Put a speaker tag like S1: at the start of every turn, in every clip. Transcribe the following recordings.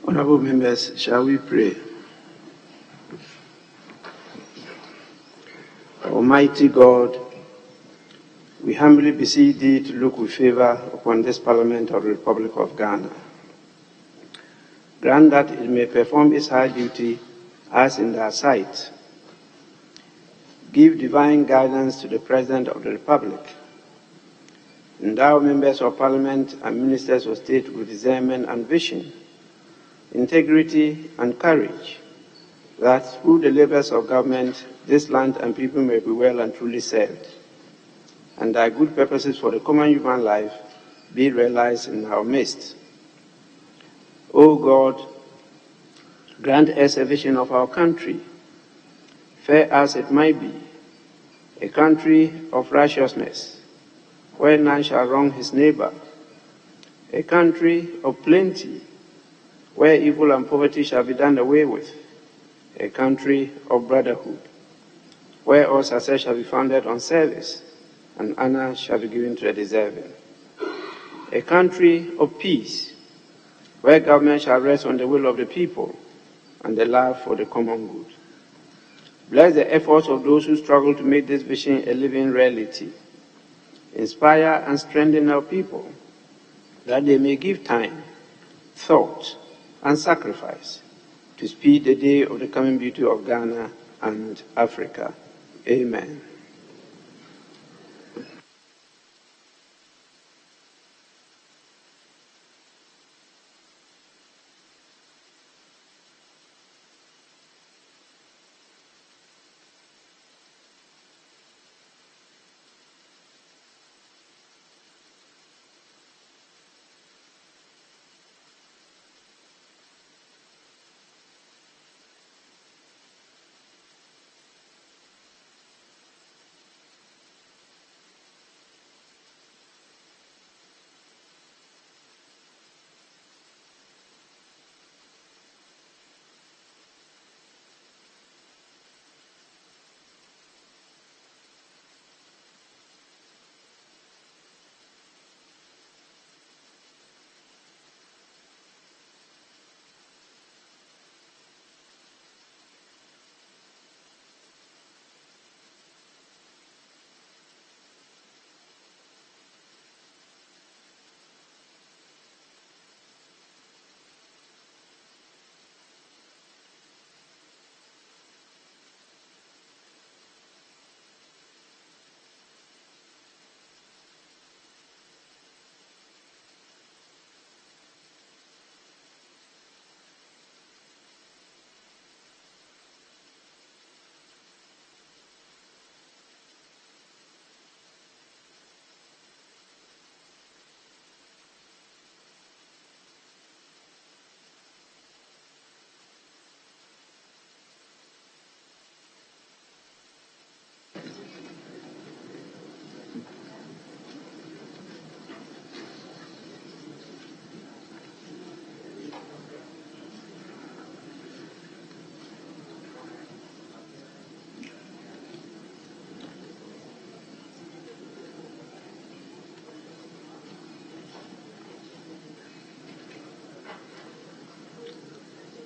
S1: Honorable members, shall we pray? Almighty God, we humbly beseech Thee to look with favor upon this Parliament of the Republic of Ghana. Grant that it may perform its high duty as in Thy sight. Give divine guidance to the President of the Republic. Endow members of Parliament and ministers of state with discernment and vision, integrity and courage, that through the labors of government, this land and people may be well and truly served, and Thy good purposes for the common human life be realized in our midst. O God, grant us a vision of our country, fair as it might be, a country of righteousness, where none shall wrong his neighbor, a country of plenty, where evil and poverty shall be done away with, a country of brotherhood, where all success shall be founded on service, and honor shall be given to the deserving, a country of peace, where government shall rest on the will of the people and the love for the common good. Bless the efforts of those who struggle to make this vision a living reality. Inspire and strengthen our people, that they may give time, thought, and sacrifice to speed the day of the coming beauty of Ghana and Africa. Amen.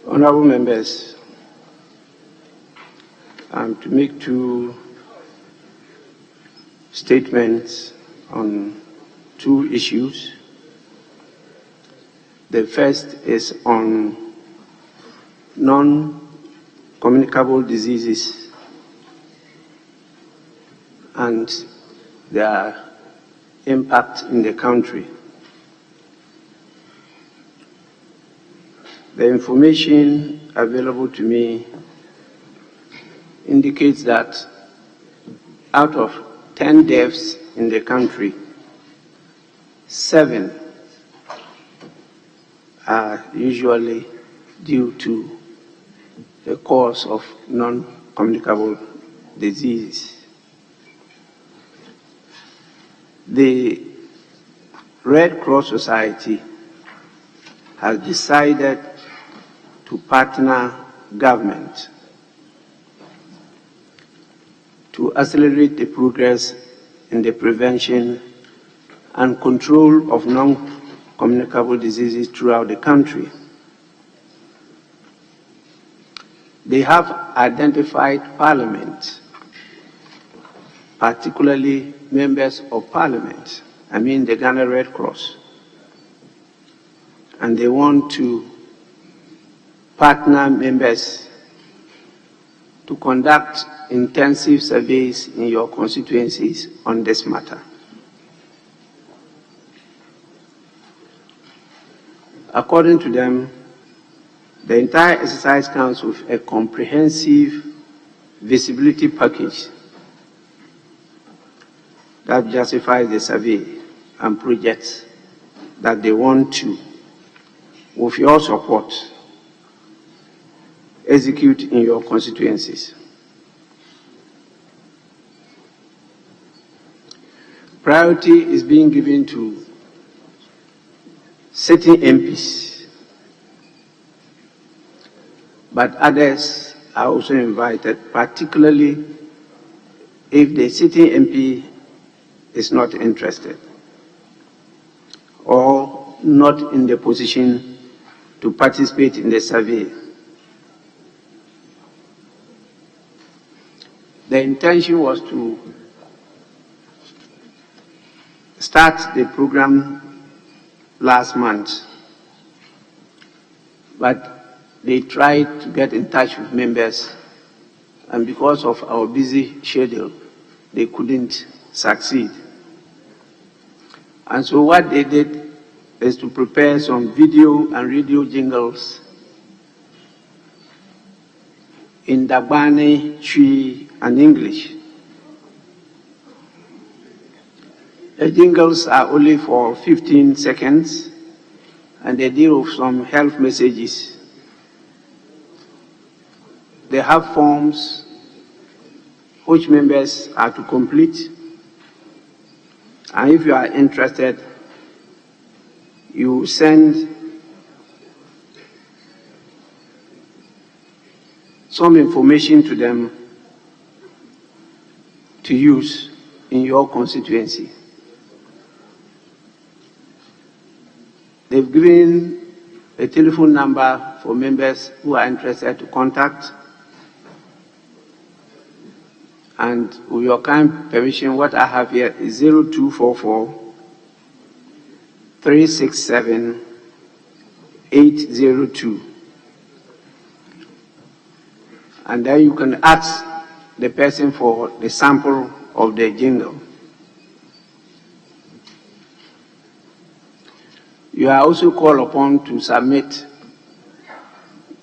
S1: Honorable members, to make two statements on two issues. The first is on non-communicable diseases and their impact in the country. The information available to me indicates that out of 10 deaths in the country, 7 are usually due to the cause of non-communicable disease. The Red Cross Society has decided to partner government to accelerate the progress in the prevention and control of non-communicable diseases throughout the country. They have identified Parliament, particularly members of Parliament, I mean the Ghana Red Cross, and they want to partner members to conduct intensive surveys in your constituencies on this matter. According to them, the entire exercise comes with a comprehensive visibility package that justifies the survey and projects that they want to, with your support, execute in your constituencies. Priority is being given to sitting MPs, but others are also invited, particularly if the sitting MP is not interested or not in the position to participate in the survey. The intention was to start the program last month, but they tried to get in touch with members, and because of our busy schedule, they couldn't succeed. And so what they did is to prepare some video and radio jingles in Dagbani, Twi, and English. The jingles are only for 15 seconds, and they deal with some health messages. They have forms which members are to complete, and if you are interested, you send some information to them to use in your constituency. They've given a telephone number for members who are interested to contact. And with your kind permission, what I have here is 0244 367 802. And then you can ask the person for the sample of the jingle. You are also called upon to submit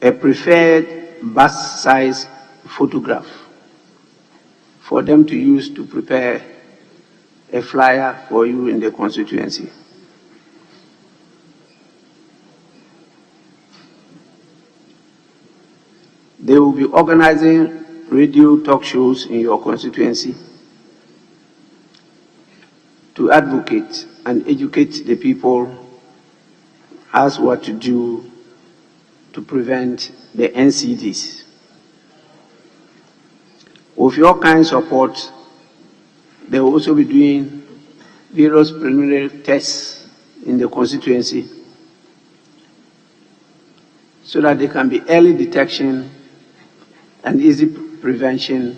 S1: a preferred bust size photograph for them to use to prepare a flyer for you in the constituency. They will be organizing radio talk shows in your constituency to advocate and educate the people as what to do to prevent the NCDs. With your kind support, they will also be doing various preliminary tests in the constituency so that there can be early detection and easy prevention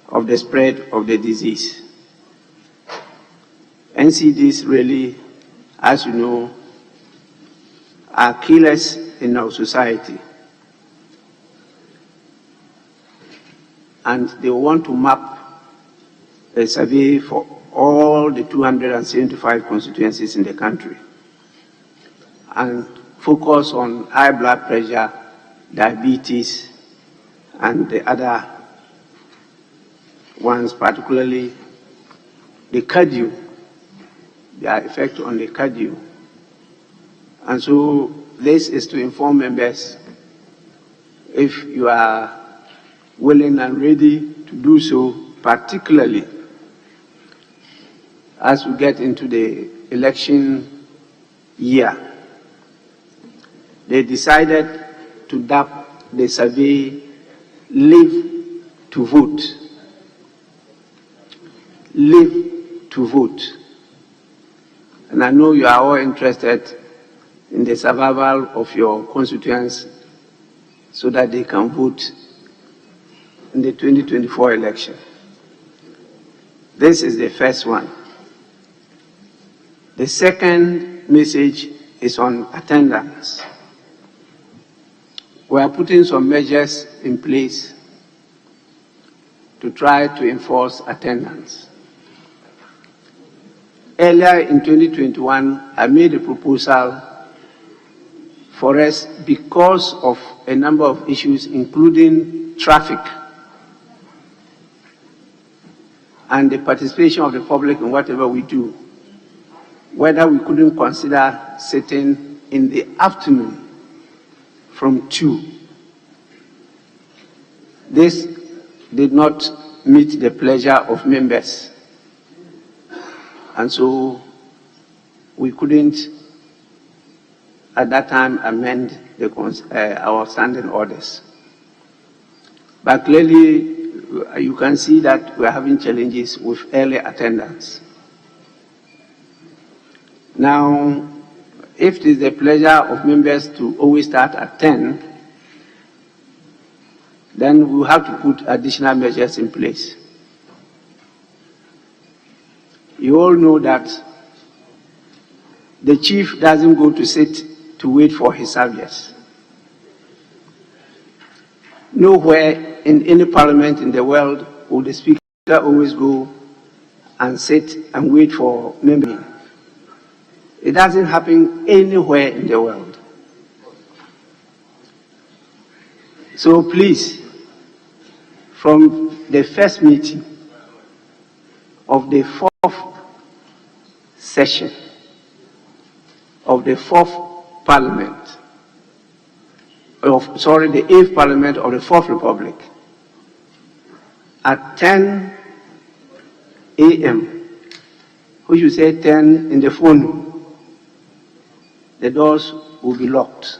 S1: of the spread of the disease. NCDs really, as you know, are killers in our society. And they want to map a survey for all the 275 constituencies in the country and focus on high blood pressure, diabetes, and the other ones, particularly the cardio, their effect on the cardio. And so this is to inform members, if you are willing and ready to do so, particularly as we get into the election year. They decided to dub the survey Live to Vote. Live to Vote. And I know you are all interested in the survival of your constituents. so that they can vote in the 2024 election. This is the first one. The second message is on attendance. We are putting some measures in place to try to enforce attendance. Earlier in 2021, I made a proposal for us because of a number of issues, including traffic and the participation of the public in whatever we do, whether we couldn't consider sitting in the afternoon from 2. This did not meet the pleasure of members, and so we couldn't at that time amend our standing orders. But clearly, you can see that we're having challenges with early attendance. Now, if it is the pleasure of members to always start at 10, then we'll have to put additional measures in place. You all know that the chief doesn't go to sit to wait for his subjects. Nowhere in any parliament in the world will the speaker always go and sit and wait for members. It doesn't happen anywhere in the world. So please, from the first meeting of the 4th session of the 4th Parliament, the 8th Parliament of the 4th Republic, at 10 a.m., we should say 10 in the phone, the doors will be locked.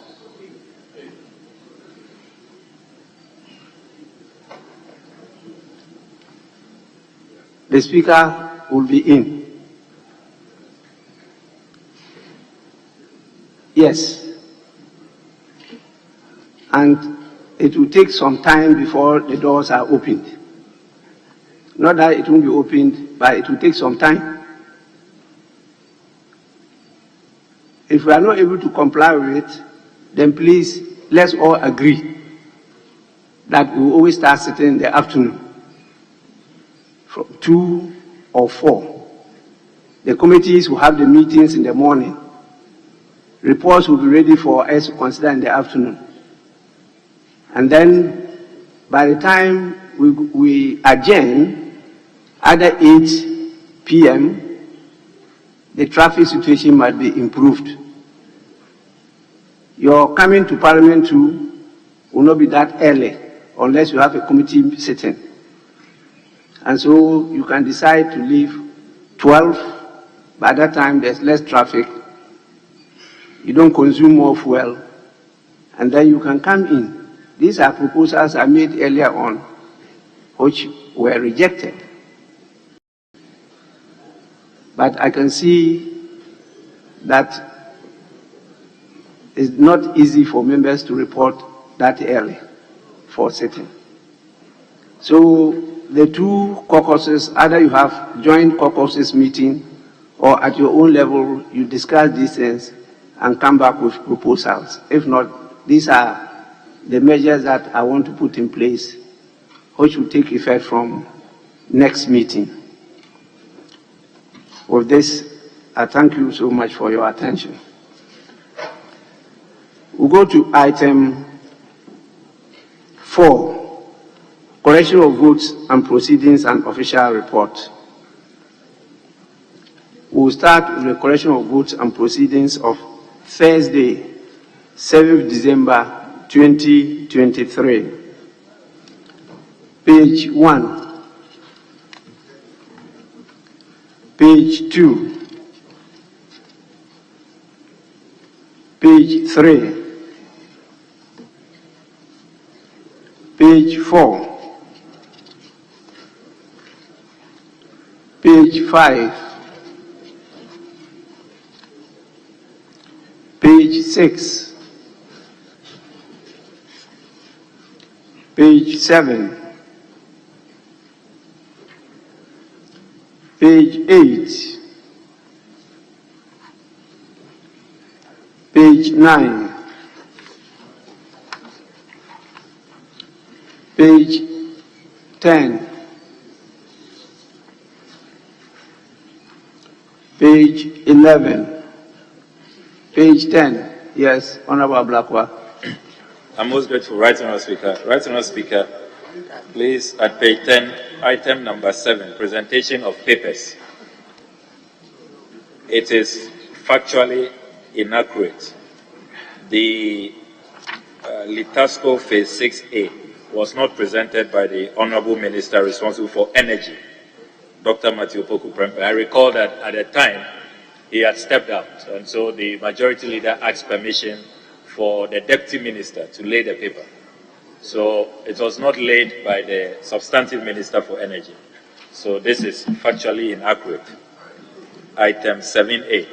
S1: The speaker will be in. Yes. And it will take some time before the doors are opened. Not that it won't be opened, but it will take some time. If we are not able to comply with it, then please, let's all agree that we will always start sitting in the afternoon from 2 or 4. The committees will have the meetings in the morning. Reports will be ready for us to consider in the afternoon. And then, by the time we adjourn, either 8 p.m., the traffic situation might be improved. Your coming to Parliament too will not be that early unless you have a committee sitting. And so you can decide to leave 12. By that time, there's less traffic. You don't consume more fuel. And then you can come in. These are proposals I made earlier on, which were rejected. But I can see that it's not easy for members to report that early for sitting. So the two caucuses, either you have joint caucuses meeting or at your own level, you discuss these things and come back with proposals. If not, these are the measures that I want to put in place, which will take effect from next meeting. With this, I thank you so much for your attention. We'll go to item 4, correction of votes and proceedings and official report. We'll start with the correction of votes and proceedings of Thursday, 7th December 2023. Page 1. Page 2, page 3, page 4, page 5, page 6, Page 7. Page 8. Page 9. Page 10. Page 11. Page 10. Yes, Honorable Blackwell.
S2: I'm most grateful, Right Honourable Speaker. Right Honourable Speaker, please, at page 10, item number 7, presentation of papers. It is factually inaccurate. The Litasco Phase 6A was not presented by the Honourable Minister responsible for energy, Dr. Matthew Poku Prempeh. I recall that at the time he had stepped out, and so the majority leader asked permission for the Deputy Minister to lay the paper. So it was not laid by the substantive Minister for Energy. So this is factually inaccurate. Item 7A.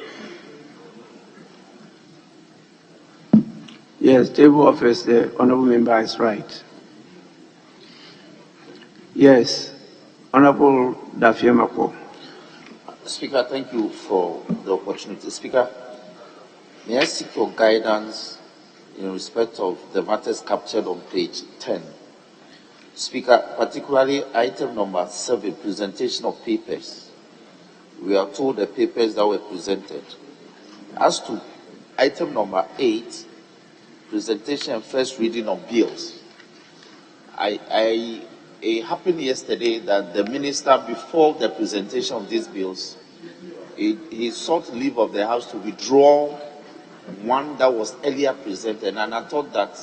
S1: Yes, table office, the Honourable Member is right. Yes, Honourable Dafiemako.
S3: Speaker, thank you for the opportunity. Speaker, may I seek your guidance in respect of the matters captured on page 10? Speaker, particularly item number 7, presentation of papers. We are told the papers that were presented. As to item number 8, presentation and first reading of bills. It happened yesterday that the minister, before the presentation of these bills, he sought leave of the House to withdraw one that was earlier presented, and I thought that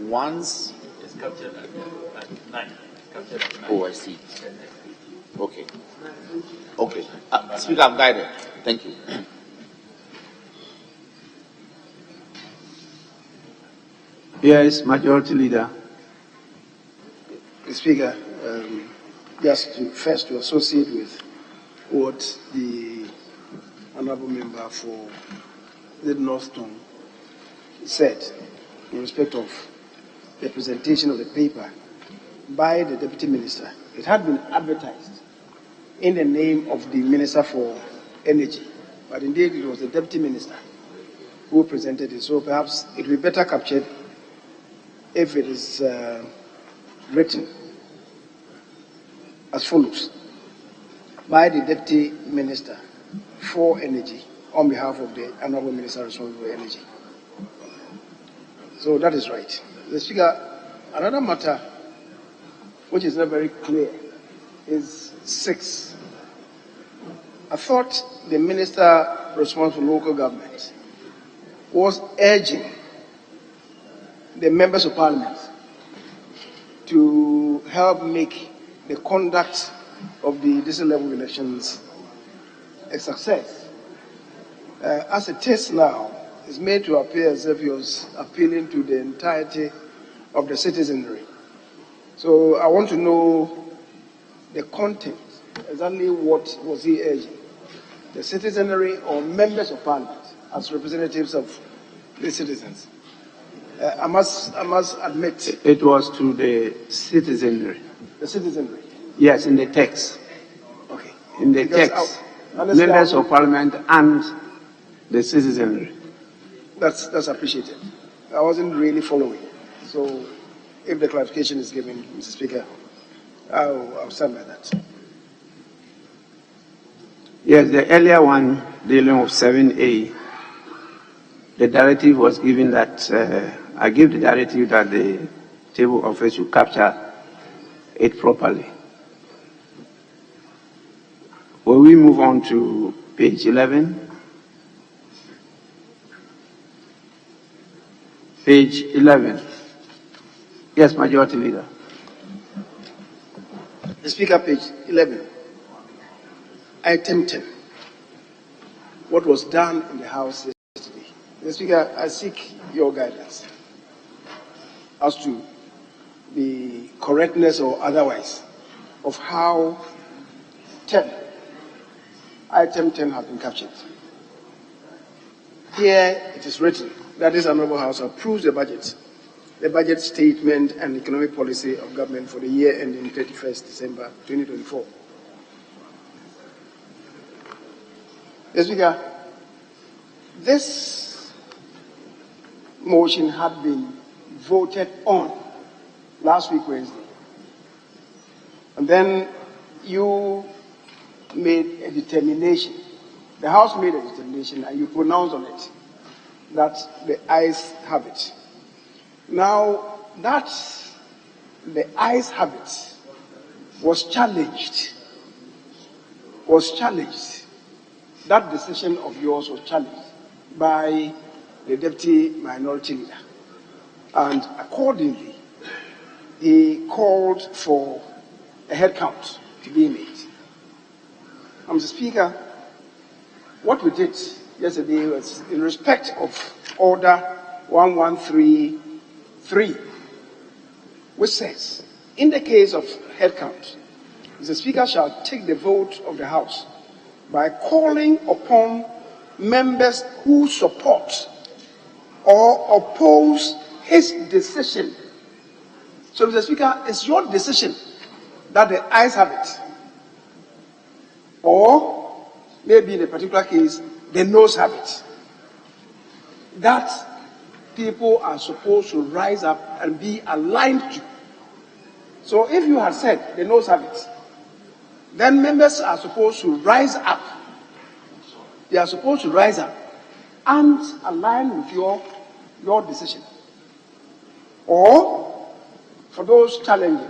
S3: once...
S2: It's captured at 9.
S3: Oh, I see. Okay. Okay. Speaker, I'm guided. Thank you.
S1: Yes, Majority Leader.
S4: Speaker, just to associate with what the Honourable Member for the Northton said in respect of the presentation of the paper by the Deputy Minister. It had been advertised in the name of the Minister for Energy, but indeed it was the Deputy Minister who presented it. So perhaps it will be better captured if it is written as follows: by the Deputy Minister for Energy on behalf of the Honourable Minister responsible for Energy. So that is right. The Speaker, another matter which is not very clear is 6. I thought the Minister responsible for local government was urging the members of Parliament to help make the conduct of the district level elections a success. As it is now, it's made to appear as if he was appealing to the entirety of the citizenry. So I want to know the content, exactly what was he urging? The citizenry or members of Parliament as representatives of the citizens? I must admit.
S1: It was to the citizenry.
S4: The citizenry?
S1: Yes, in the text.
S4: Okay.
S1: In the text. Members of Parliament and the citizenry.
S4: That's appreciated. I wasn't really following. So if the clarification is given, Mr. Speaker, I'll stand by that.
S1: Yes, the earlier one dealing with 7A, the directive was given that I give the directive that the table office should capture it properly. Will we move on to page 11? Page 11. Yes, Majority Leader.
S4: The Speaker, page 11. Item 10. What was done in the House yesterday? The Speaker, I seek your guidance as to the correctness or otherwise of how item 10 has been captured. Here it is written that this Honourable House approves the budget the budget statement and economic policy of government for the year ending 31st December 2024. Mr. Speaker, this motion had been voted on last week Wednesday. And then you made a determination, the House made a determination, and you pronounced on it that the ayes have it. Now, that the ayes have it was challenged. That decision of yours was challenged by the Deputy Minority Leader. And accordingly, he called for a head count to be made. Mr. Speaker, what we did yesterday was in respect of Order 1133, which says, in the case of head count, the Speaker shall take the vote of the House by calling upon members who support or oppose his decision. So, Mr. Speaker, it's your decision that the ayes have it. Or, maybe in a particular case, the noes have it. That people are supposed to rise up and be aligned to. So, if you had said the noes have it, then members are supposed to rise up. They are supposed to rise up and align with your decision. Or, for those challenging,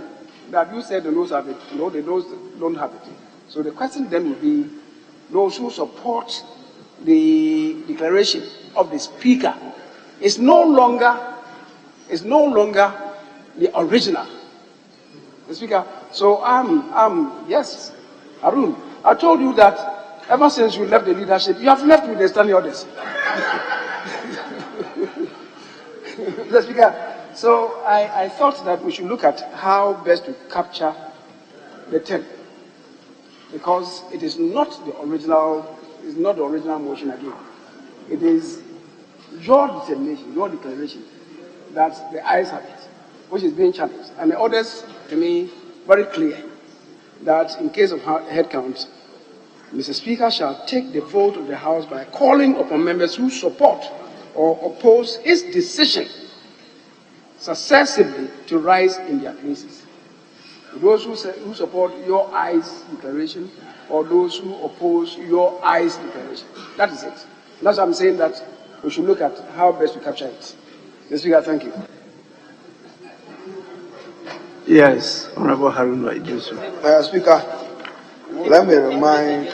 S4: that you said the noes have it, no, the noes don't have it. So the question then would be, those who support the declaration of the Speaker is no longer the original. The Speaker. So yes, Arun, I told you that ever since you left the leadership, you have left with the standing orders. The Speaker. So I thought that we should look at how best to capture the 10, because it is not the original. It's not the original motion again. It is your determination, your declaration that the ayes have it, which is being challenged, and the orders to me very clear that in case of head count, Mr. Speaker shall take the vote of the House by calling upon members who support or oppose his decision successively to rise in their places. Those who support your ayes declaration or those who oppose your ayes declaration. That is it. That's why I'm saying that we should look at how best to capture it. Mr. Speaker, thank you.
S1: Yes, Honorable Harun Ijusu.
S5: Mr. Speaker, let me remind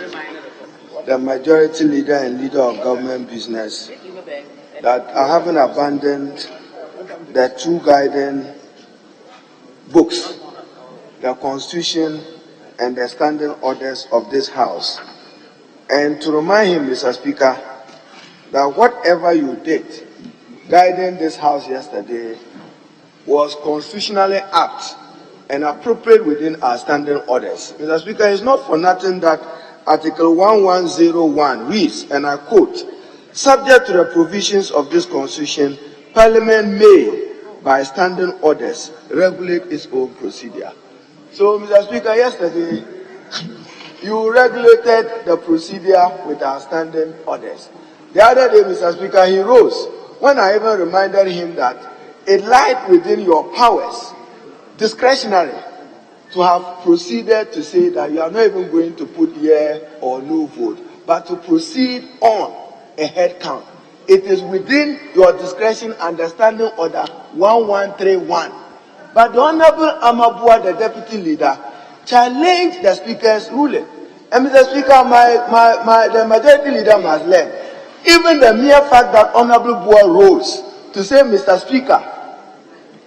S5: the majority leader and leader of government business that I haven't abandoned the two guiding books, the Constitution and the standing orders of this House. And to remind him, Mr. Speaker, that whatever you did guiding this House yesterday was constitutionally apt and appropriate within our standing orders. Mr. Speaker, it's not for nothing that Article 1101 reads, and I quote, "Subject to the provisions of this Constitution, Parliament may, by standing orders, regulate its own procedure." So, Mr. Speaker, yesterday, you regulated the procedure with our standing orders. The other day, Mr. Speaker, he rose when I even reminded him that it lied within your powers, discretionary, to have proceeded to say that you are not even going to put yeah or no vote, but to proceed on a head count. It is within your discretion, understanding order 1131. But the Honorable Amabua, the deputy leader, challenged the Speaker's ruling. And Mr. Speaker, the majority leader must learn. Even the mere fact that Honorable Bua rose to say, "Mr. Speaker,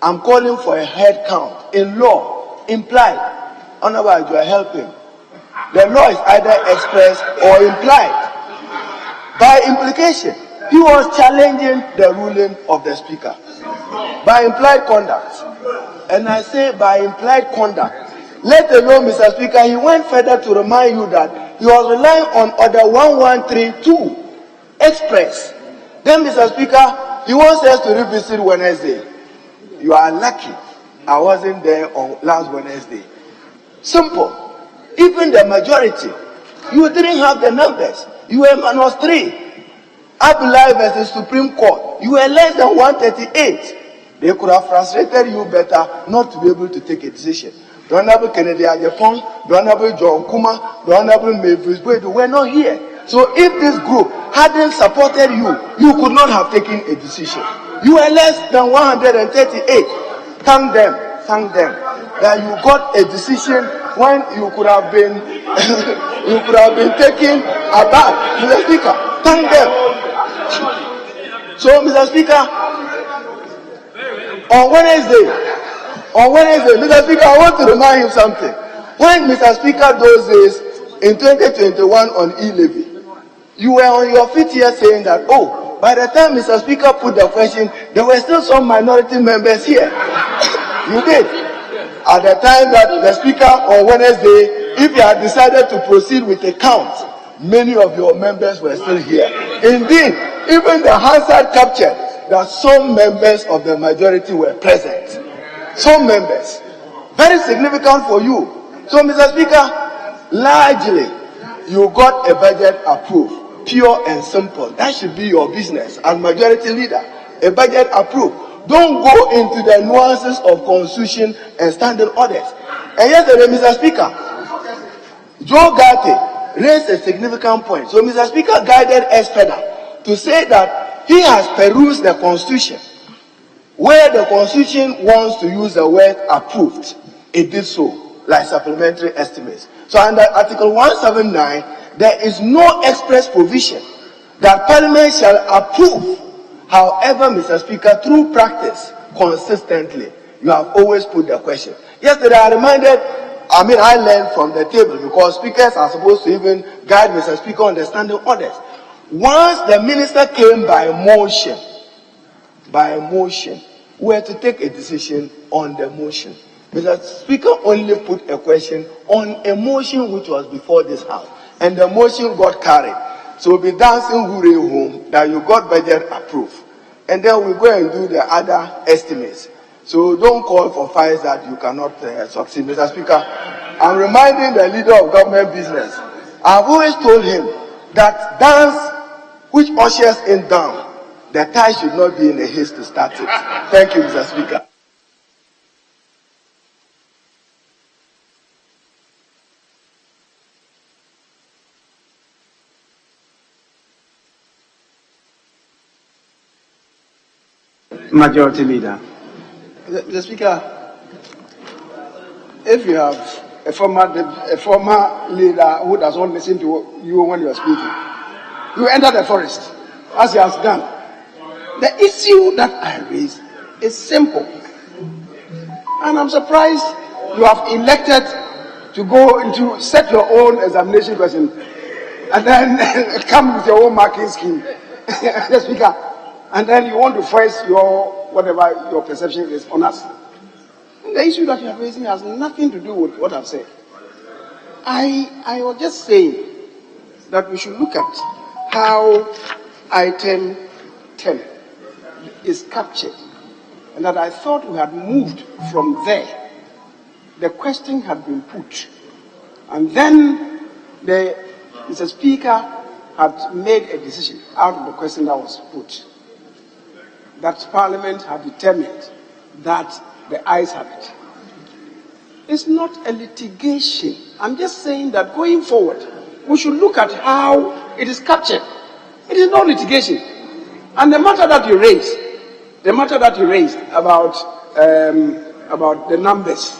S5: I'm calling for a head count," in law, implied, Honorable, you are helping. The law is either expressed or implied. By implication, he was challenging the ruling of the Speaker. By implied conduct. And I say by implied conduct. Let alone, Mr. Speaker, he went further to remind you that he was relying on Order 1132, express. Then, Mr. Speaker, he wants us to revisit Wednesday. You are lucky I wasn't there on last Wednesday. Simple. Even the majority, you didn't have the numbers. You were -3. Abdullahi versus Supreme Court, you were less than 138. They could have frustrated you better not to be able to take a decision. The Honorable Kennedy Ajapong, the Honorable John Kuma, the Honorable Mavis Boyd were not here. So if this group hadn't supported you, you could not have taken a decision. You were less than 138. Thank them that you got a decision when you could have been you could have been taken aback. Mr. Speaker, thank them. So, Mr. Speaker, on Wednesday, Mr. Speaker, I want to remind you something. When Mr. Speaker those days in 2021 on e-levy, you were on your feet here saying that, oh, by the time Mr. Speaker put the question, there were still some minority members here. You did. At the time that the Speaker on Wednesday, if he had decided to proceed with a count, many of your members were still here. Indeed, even the Hansard captured that some members of the majority were present. Some members. Very significant for you. So, Mr. Speaker, largely, you got a budget approved. Pure and simple. That should be your business as majority leader. A budget approved. Don't go into the nuances of constitution and standing orders. And yesterday, Mr. Speaker, Joe Garte raised a significant point. So Mr. Speaker guided us further to say that he has perused the constitution. Where the constitution wants to use the word approved, it did so, like supplementary estimates. So under Article 179, there is no express provision that Parliament shall approve. However, Mr. Speaker, through practice, consistently, you have always put the question. Yesterday, I learned from the table because speakers are supposed to even guide Mr. Speaker on the standing orders. Once the minister came by motion, we were to take a decision on the motion. Mr. Speaker only put a question on a motion which was before this House, and the motion got carried. So we'll be dancing hooray home that you got budget approved. And then we go and do the other estimates. So don't call for fights that you cannot succeed. Mr. Speaker, I'm reminding the leader of government business. I've always told him that dance which ushers in down, the tie should not be in a haste to start it. Thank you, Mr. Speaker.
S1: Majority Leader.
S4: The Speaker, if you have a former leader who does not listen to you when you are speaking, you enter the forest, as he has done. The issue that I raised is simple. And I'm surprised you have elected to go into set your own examination question and then come with your own marking scheme. The Speaker. And then you want to voice your whatever your perception is on us. And the issue that you are raising has nothing to do with what I've said. I was just saying that we should look at how item 10 is captured, and that I thought we had moved from there. The question had been put, and then Mr. Speaker had made a decision out of the question that was put. That Parliament had determined that the ayes have it. It's not a litigation. I'm just saying that going forward, we should look at how it is captured. It is not litigation. And the matter that you raised about the numbers,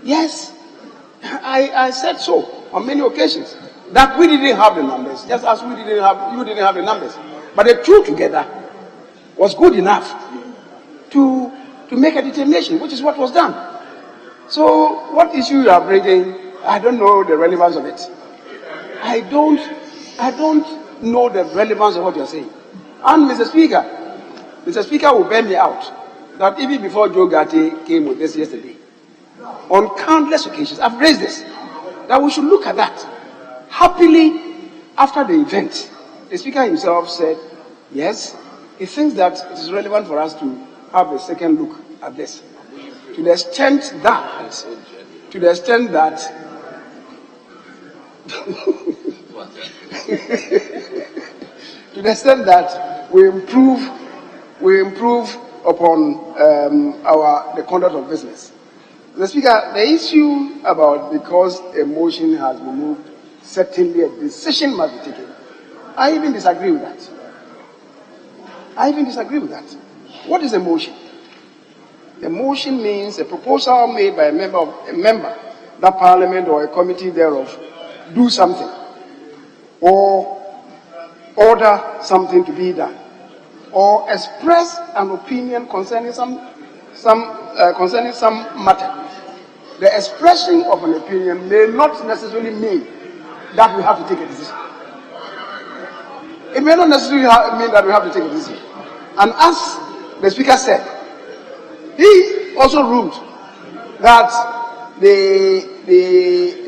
S4: yes, I said so on many occasions that we didn't have the numbers, just as you didn't have the numbers. But the two together was good enough to make a determination, which is what was done. So what issue you are bringing, I don't know the relevance of it. I don't know the relevance of what you're saying. And Mr. Speaker will bear me out that even before Joe Garte came with this yesterday, on countless occasions, I've raised this, that we should look at that. Happily, after the event, the Speaker himself said, yes, he thinks that it is relevant for us to have a second look at this. To the extent that to the extent that we improve upon the conduct of business. Mr. Speaker, the issue about because a motion has been moved, certainly a decision must be taken. I even disagree with that. What is a motion? A motion means a proposal made by a member that Parliament or a committee thereof do something or order something to be done or express an opinion concerning some matter. The expression of an opinion may not necessarily mean that we have to take a decision. It may not necessarily mean that we have to take a decision. And as the Speaker said, he also ruled that the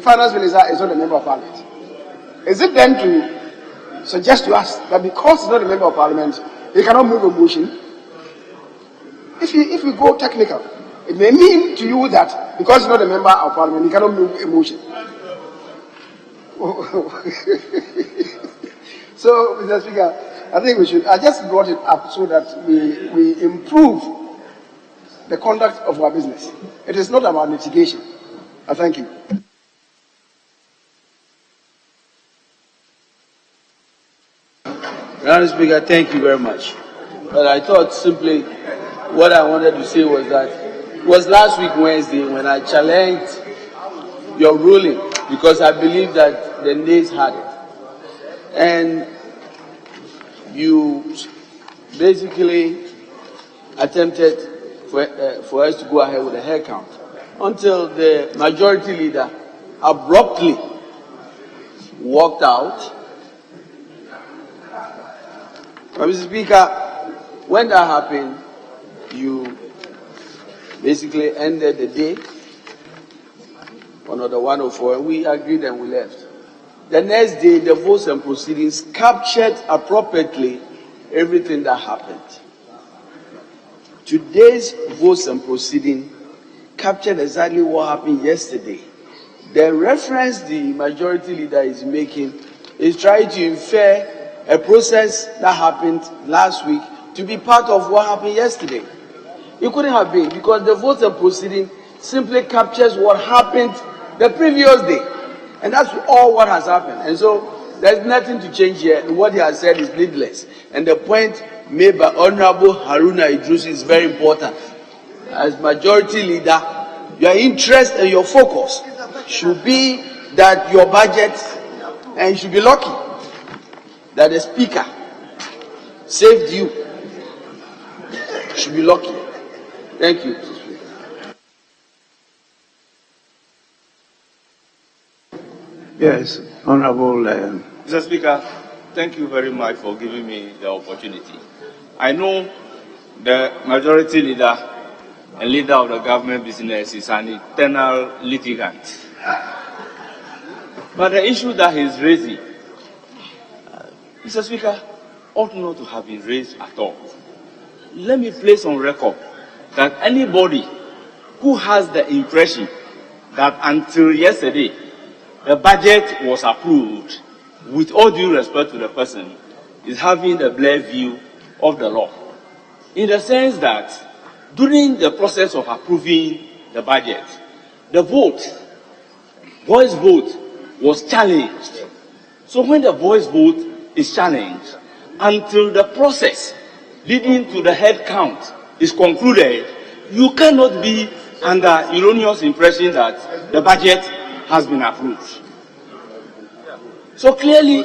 S4: Finance Minister is not a member of Parliament. Is it then to suggest to us that because he's not a member of Parliament, he cannot move a motion? If we go technical, it may mean to you that because he's not a member of Parliament, he cannot move a motion. So, Mr. Speaker, I think I just brought it up so that we improve the conduct of our business. It is not about litigation. I thank you.
S5: Madam Speaker, thank you very much. But I thought simply what I wanted to say was that it was last week Wednesday when I challenged your ruling because I believe that the nays had it. And you basically attempted for us to go ahead with the head count until the majority leader abruptly walked out. Mr. Speaker, when that happened, you basically ended the day on order 104, and we agreed and we left. The next day, the votes and proceedings captured appropriately everything that happened. Today's votes and proceeding captured exactly what happened yesterday. The reference the majority leader is making is trying to infer a process that happened last week to be part of what happened yesterday. It couldn't have been, because the votes and proceeding simply captures what happened the previous day. And that's all what has happened. And so there's nothing to change here. And what he has said is needless. And the point made by Honorable Haruna Idris is very important. As majority leader, your interest and your focus should be that your budget, and you should be lucky that the Speaker saved you. You should be lucky. Thank you.
S1: Yes, Honorable.
S6: Mr. Speaker, thank you very much for giving me the opportunity. I know the majority leader and leader of the government business is an eternal litigant. But the issue that he's raising, Mr. Speaker, ought not to have been raised at all. Let me place on record that anybody who has the impression that until yesterday the budget was approved, with all due respect to the person, is having the blurred view of the law. In the sense that during the process of approving the budget, the voice vote was challenged. So when the voice vote is challenged, until the process leading to the head count is concluded, you cannot be under erroneous impression that the budget has been approved. So clearly,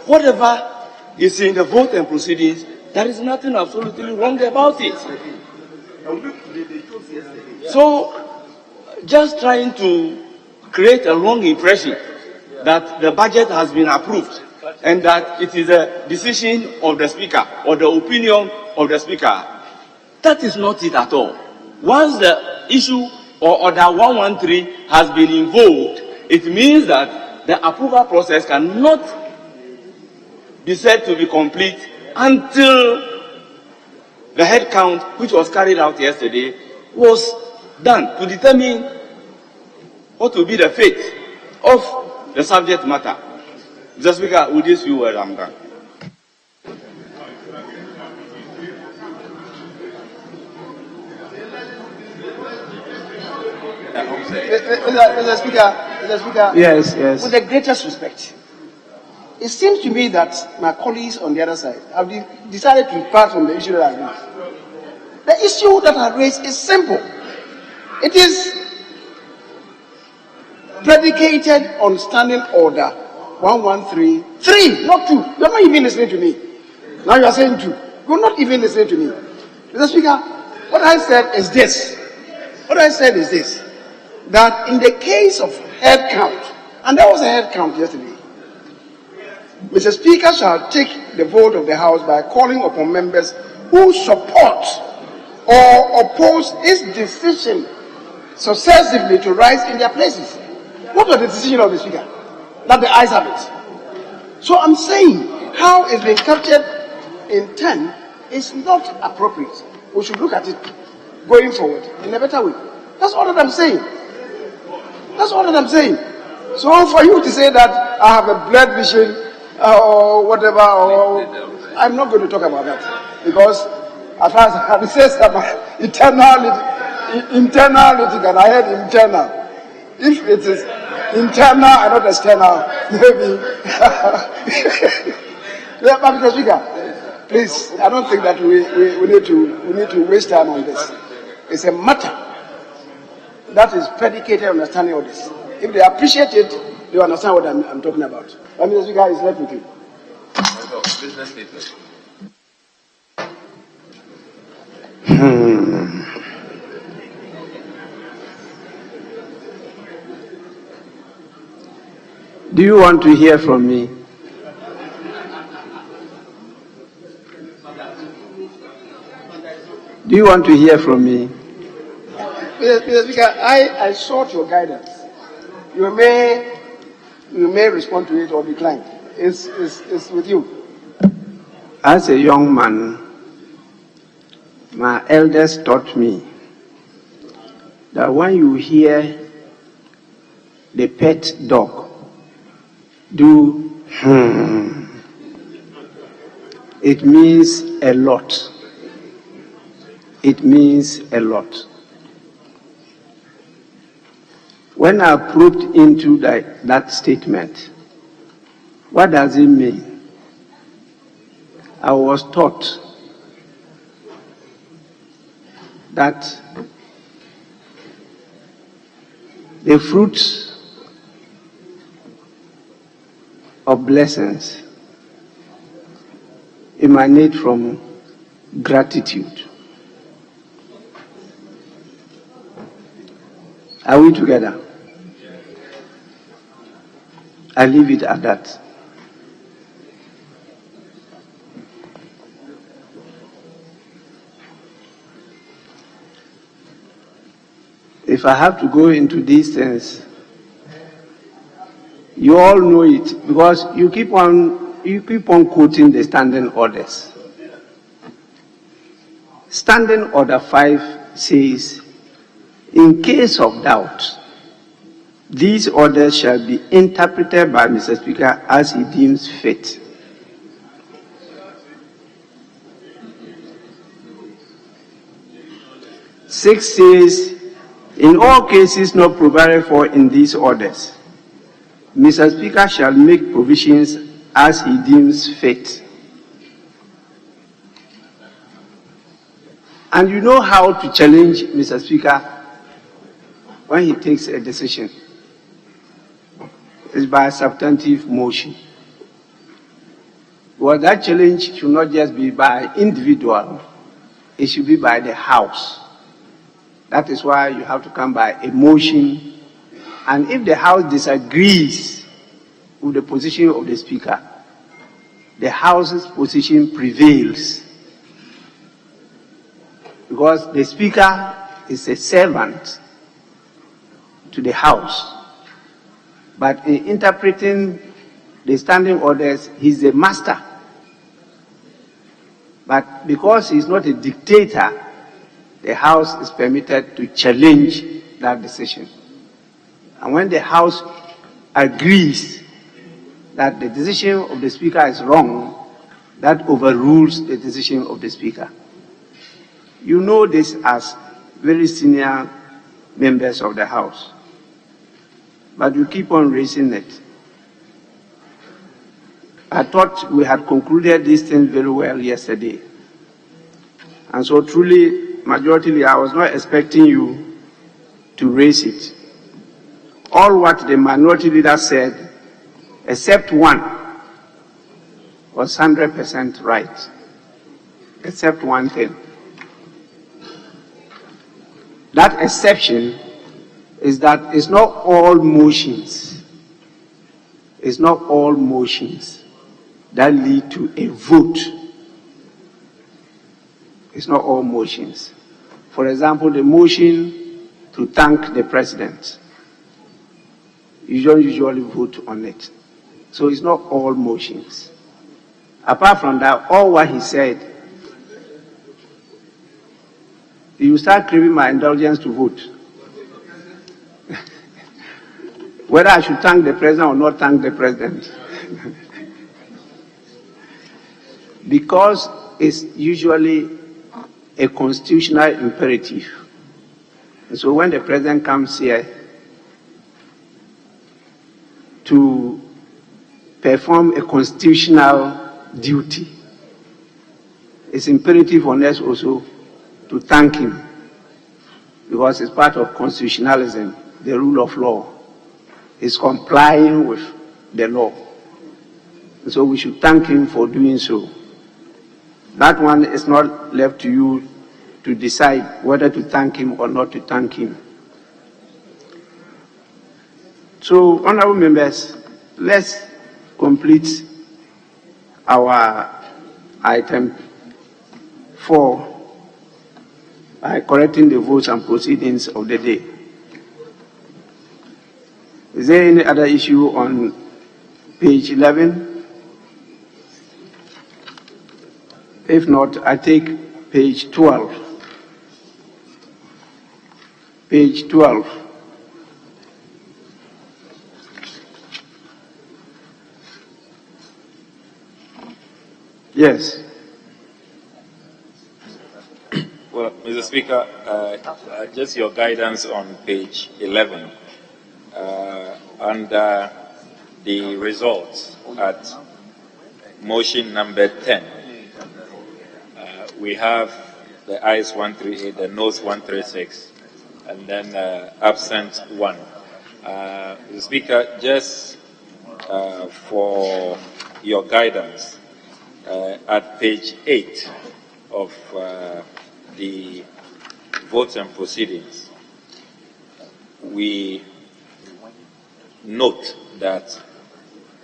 S6: whatever is in the vote and proceedings, there is nothing absolutely wrong about it. So, just trying to create a wrong impression that the budget has been approved and that it is a decision of the Speaker or the opinion of the Speaker, that is not it at all. Once the issue or order 113 has been invoked, it means that the approval process cannot be said to be complete until the head count, which was carried out yesterday, was done to determine what will be the fate of the subject matter. Mr. Speaker, with this few words, I'm done.
S4: Mr. Speaker,
S1: Yes, yes.
S4: with the greatest respect, it seems to me that my colleagues on the other side have decided to depart from the issue that I raised. The issue that I raised is simple. It is predicated on Standing Order 1133, not 2. You're not even listening to me. Now you are saying 2. You're not even listening to me. Mr. Speaker, what I said is this. That in the case of head count, and there was a head count yesterday, Mr. Speaker shall take the vote of the House by calling upon members who support or oppose his decision successively to rise in their places. What was the decision of the Speaker? That the ayes have it. So I'm saying how it's been captured in 10 is not appropriate. We should look at it going forward in a better way. That's all that I'm saying. So for you to say that I have a blurred vision or whatever, or I'm not going to talk about that, because as far as it says about internal litigation, I heard internal. If it is internal and not external, maybe. Mr. Speaker, please, I don't think that we need to waste time on this. It's a matter that is predicated on understanding of this. If they appreciate it, they understand what I'm talking about. Mr. Speaker, is left with you.
S6: Business statement.
S1: Do you want to hear from me? Do you want to hear from me?
S4: Mr. Speaker, I sought your guidance. You may respond to it or decline. It's with you.
S1: As a young man, my elders taught me that when you hear the pet dog do it means a lot. It means a lot. When I probed into that statement, what does it mean? I was taught that the fruits of blessings emanate from gratitude. Are we together? I leave it at that. If I have to go into these things, you all know it because you keep on quoting the standing orders. Standing Order 5 says, in case of doubt, these orders shall be interpreted by Mr. Speaker as he deems fit. Six says, in all cases not provided for in these orders, Mr. Speaker shall make provisions as he deems fit. And you know how to challenge Mr. Speaker when he takes a decision. It's by a substantive motion. Well, that challenge should not just be by individual, it should be by the House. That is why you have to come by a motion. And if the House disagrees with the position of the Speaker, the House's position prevails. Because the Speaker is a servant to the House. But in interpreting the standing orders, he's a master. But because he's not a dictator, the House is permitted to challenge that decision. And when the House agrees that the decision of the Speaker is wrong, that overrules the decision of the Speaker. You know this as very senior members of the House, but you keep on raising it. I thought we had concluded these things very well yesterday. And so truly, majority leader, I was not expecting you to raise it. All what the minority leader said, except one, was 100% right, except one thing. That exception is that it's not all motions. It's not all motions that lead to a vote. It's not all motions. For example, the motion to thank the president, you don't usually vote on it. So it's not all motions. Apart from that, all what he said, you start craving my indulgence to vote. Whether I should thank the president or not thank the president. Because it's usually a constitutional imperative. And so when the president comes here to perform a constitutional duty, it's imperative on us also to thank him, because it's part of constitutionalism, the rule of law. It's complying with the law. And so we should thank him for doing so. That one is not left to you to decide whether to thank him or not to thank him. So, honorable members, let's complete our item 4 by correcting the votes and proceedings of the day. Is there any other issue on page 11? If not, I take page 12. Page 12. Yes.
S2: Well, Mr. Speaker, just your guidance on page 11. Under the results at motion number 10, we have the ayes 138, the noes 136, and then absent 1. Mr. Speaker, just for your guidance, at page 8 of the votes and proceedings, we note that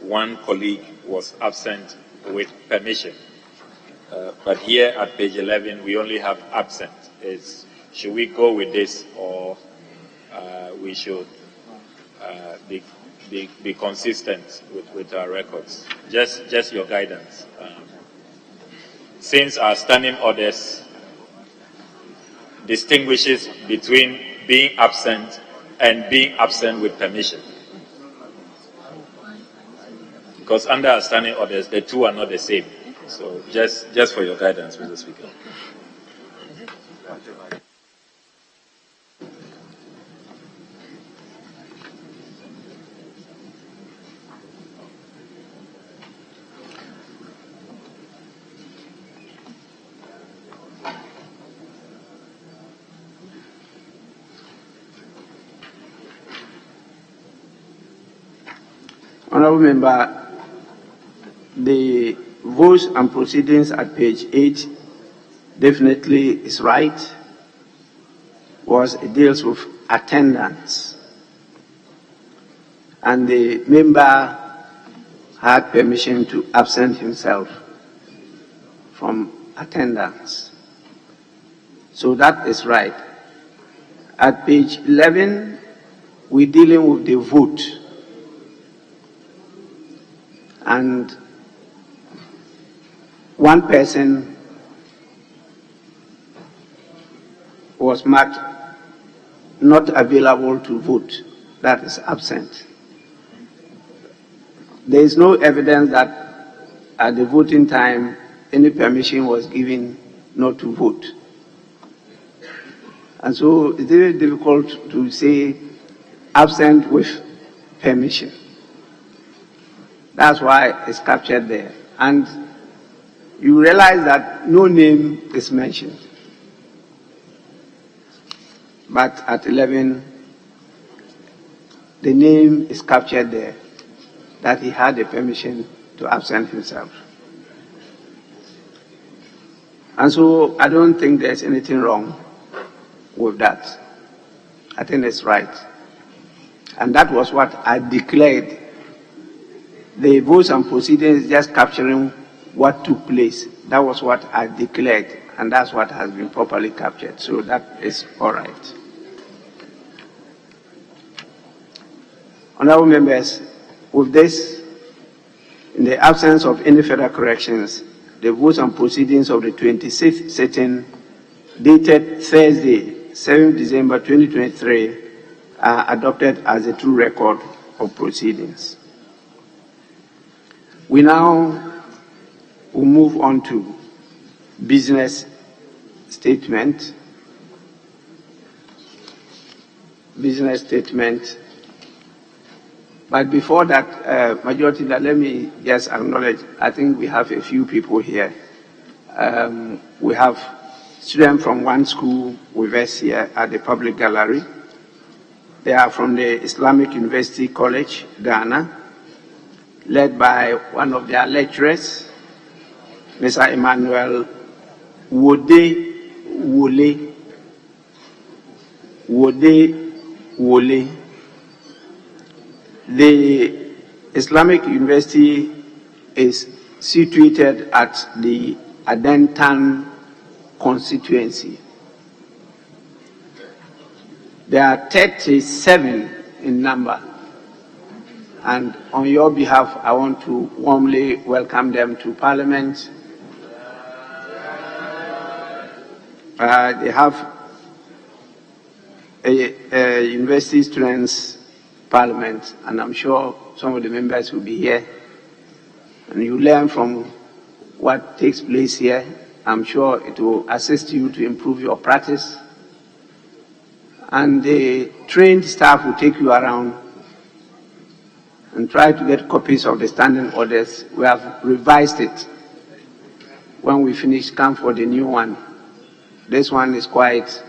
S2: one colleague was absent with permission. But here at page 11, we only have absent. Should we go with this, or we should be consistent with our records? Just your guidance. Since our standing orders distinguishes between being absent and being absent with permission. Because under our standing orders, the two are not the same. So just for your guidance, Mr. Speaker.
S1: Honorable Member, the votes and proceedings at page 8 definitely is right, because it deals with attendance. And the member had permission to absent himself from attendance. So that is right. At page 11, we're dealing with the vote. And one person was marked not available to vote, that is absent. There is no evidence that at the voting time any permission was given not to vote. And so it's very difficult to say absent with permission. That's why it's captured there. And you realize that no name is mentioned. But at 11, the name is captured there, that he had the permission to absent himself. And so I don't think there's anything wrong with that. I think it's right. And that was what I declared. The votes and proceedings just capturing what took place. That was what I declared, and that's what has been properly captured. So that is all right. Honorable members, with this, in the absence of any further corrections, the votes and proceedings of the 26th sitting, dated Thursday, 7th December 2023, are adopted as a true record of proceedings. We now will move on to business statement. Business statement. But before that, Majority Leader, let me just acknowledge, I think we have a few people here. We have students from one school with us here at the public gallery. They are from the Islamic University College, Ghana, led by one of their lecturers, Mr. Emmanuel Wode Wole. The Islamic University is situated at the Adentan constituency. There are 37 in number. And on your behalf, I want to warmly welcome them to Parliament. They have a university students' Parliament, and I'm sure some of the members will be here. And you learn from what takes place here. I'm sure it will assist you to improve your practice. And the trained staff will take you around and try to get copies of the standing orders. We have revised it. When we finish, come for the new one. This one is quite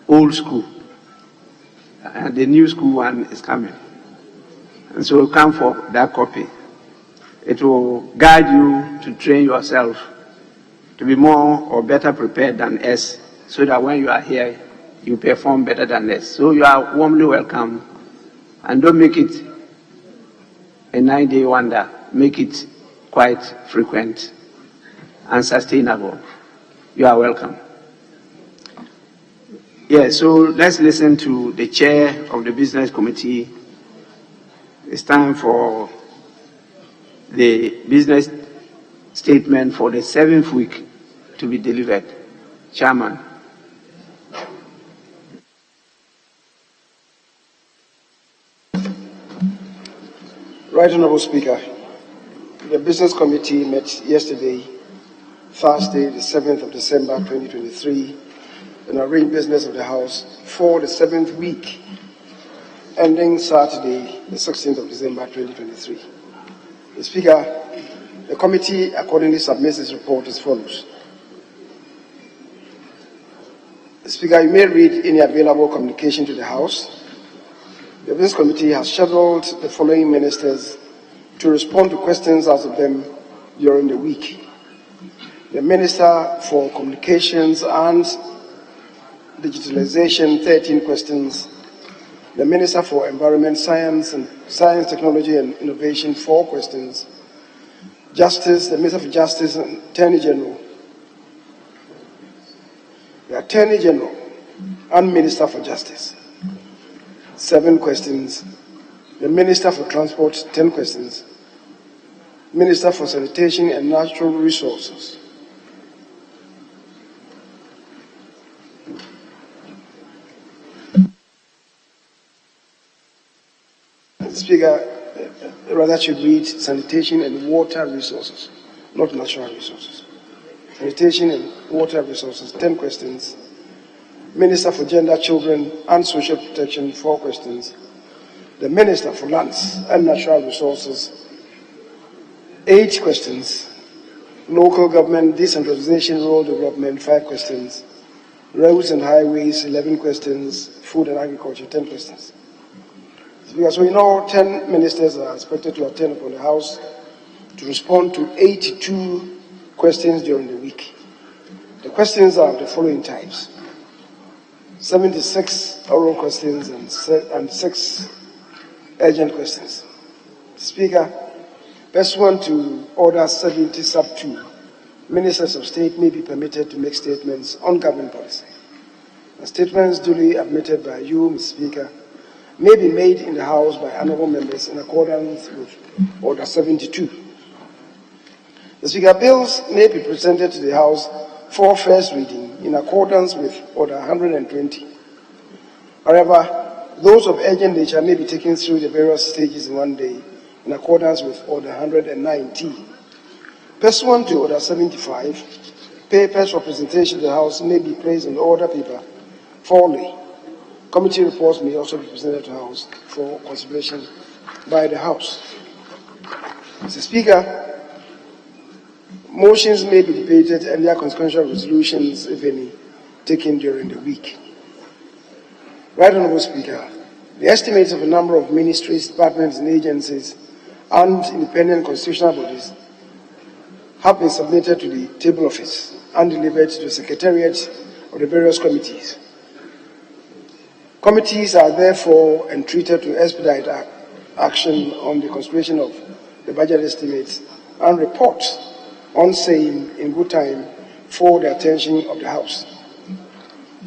S1: old school. And the new school one is coming. And so come for that copy. It will guide you to train yourself to be more or better prepared than us, so that when you are here, you perform better than us. So you are warmly welcome, and don't make it a 9-day wonder. Make it quite frequent and sustainable. You are welcome. Yeah, so let's listen to the chair of the business committee. It's time for the business statement for the 7th week to be delivered. Chairman.
S4: Right Honourable Speaker, the Business Committee met yesterday, Thursday, the 7th of December 2023, and arranged business of the House for the 7th week, ending Saturday, the 16th of December 2023. The Speaker, the committee accordingly submits its report as follows. The Speaker, you may read any available communication to the House. The Business Committee has scheduled the following ministers to respond to questions asked of them during the week. The Minister for Communications and Digitalization, 13 questions. The Minister for Environment, Science, Technology and Innovation, 4 questions. Justice, the Minister for Justice and Attorney General. The Attorney General and Minister for Justice, 7 questions. The Minister for Transport, 10 questions. Minister for Sanitation and Natural Resources, Speaker, rather should read sanitation and water resources, not natural resources. Sanitation and water resources, 10 questions. Minister for Gender, Children and Social Protection, 4 questions. The Minister for Lands and Natural Resources, 8 questions. Local Government, Decentralization, Rural Development, 5 questions. Roads and Highways, 11 questions. Food and Agriculture, 10 questions. Because we know 10 ministers are expected to attend upon the House to respond to 82 questions during the week. The questions are of the following types: 76 oral questions and 6 urgent questions. Speaker, pursuant to Order 70 sub 2, ministers of state may be permitted to make statements on government policy. The statements duly admitted by you, Mr. Speaker, may be made in the House by honourable members in accordance with Order 72. The Speaker, bills may be presented to the House for first reading in accordance with Order 120. However, those of urgent nature may be taken through the various stages in one day in accordance with Order 119. Pursuant to Order 75, papers for presentation to the House may be placed on the order paper formally. Committee reports may also be presented to the House for consideration by the House. Mr. Speaker, motions may be debated and their consequential resolutions, if any, taken during the week. Right Honourable Speaker, the estimates of a number of ministries, departments and agencies and independent constitutional bodies have been submitted to the table office and delivered to the secretariats of the various committees. Committees are therefore entreated to expedite action on the consideration of the budget estimates and report on same in good time for the attention of the House.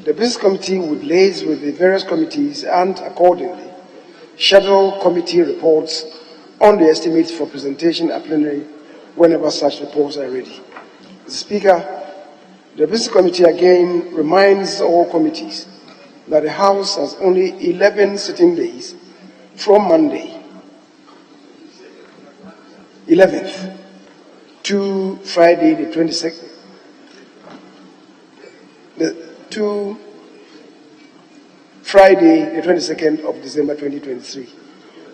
S4: The Business Committee would liaise with the various committees and accordingly schedule committee reports on the estimates for presentation at plenary whenever such reports are ready. Mr. Speaker, the Business Committee again reminds all committees that the House has only 11 sitting days from Monday, 11th, to Friday the 22nd, to Friday the 22nd of December 2023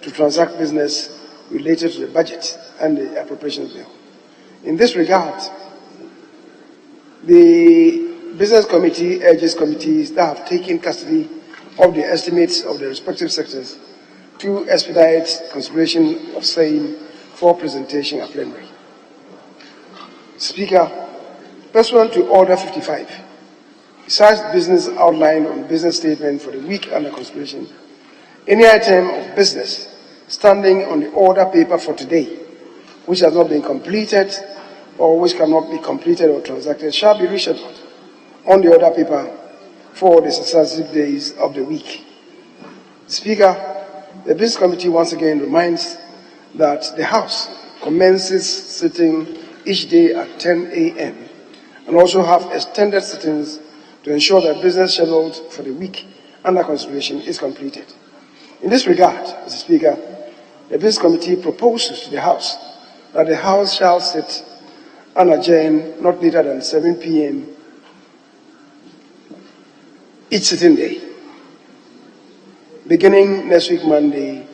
S4: to transact business related to the budget and the appropriations bill. In this regard, the Business Committee urges committees that have taken custody of the estimates of the respective sectors to expedite consideration of same for presentation at plenary. Speaker, pursuant to Order 55, besides business outlined on business statement for the week under consideration, any item of business standing on the order paper for today, which has not been completed or which cannot be completed or transacted, shall be rescheduled on the order paper for the successive days of the week. Speaker, the Business Committee once again reminds that the House commences sitting each day at 10 a.m. and also have extended sittings to ensure that business scheduled for the week under consideration is completed. In this regard, Mr. Speaker, the Business Committee proposes to the House that the House shall sit and adjourn not later than 7 p.m. each sitting day, beginning next week, Monday,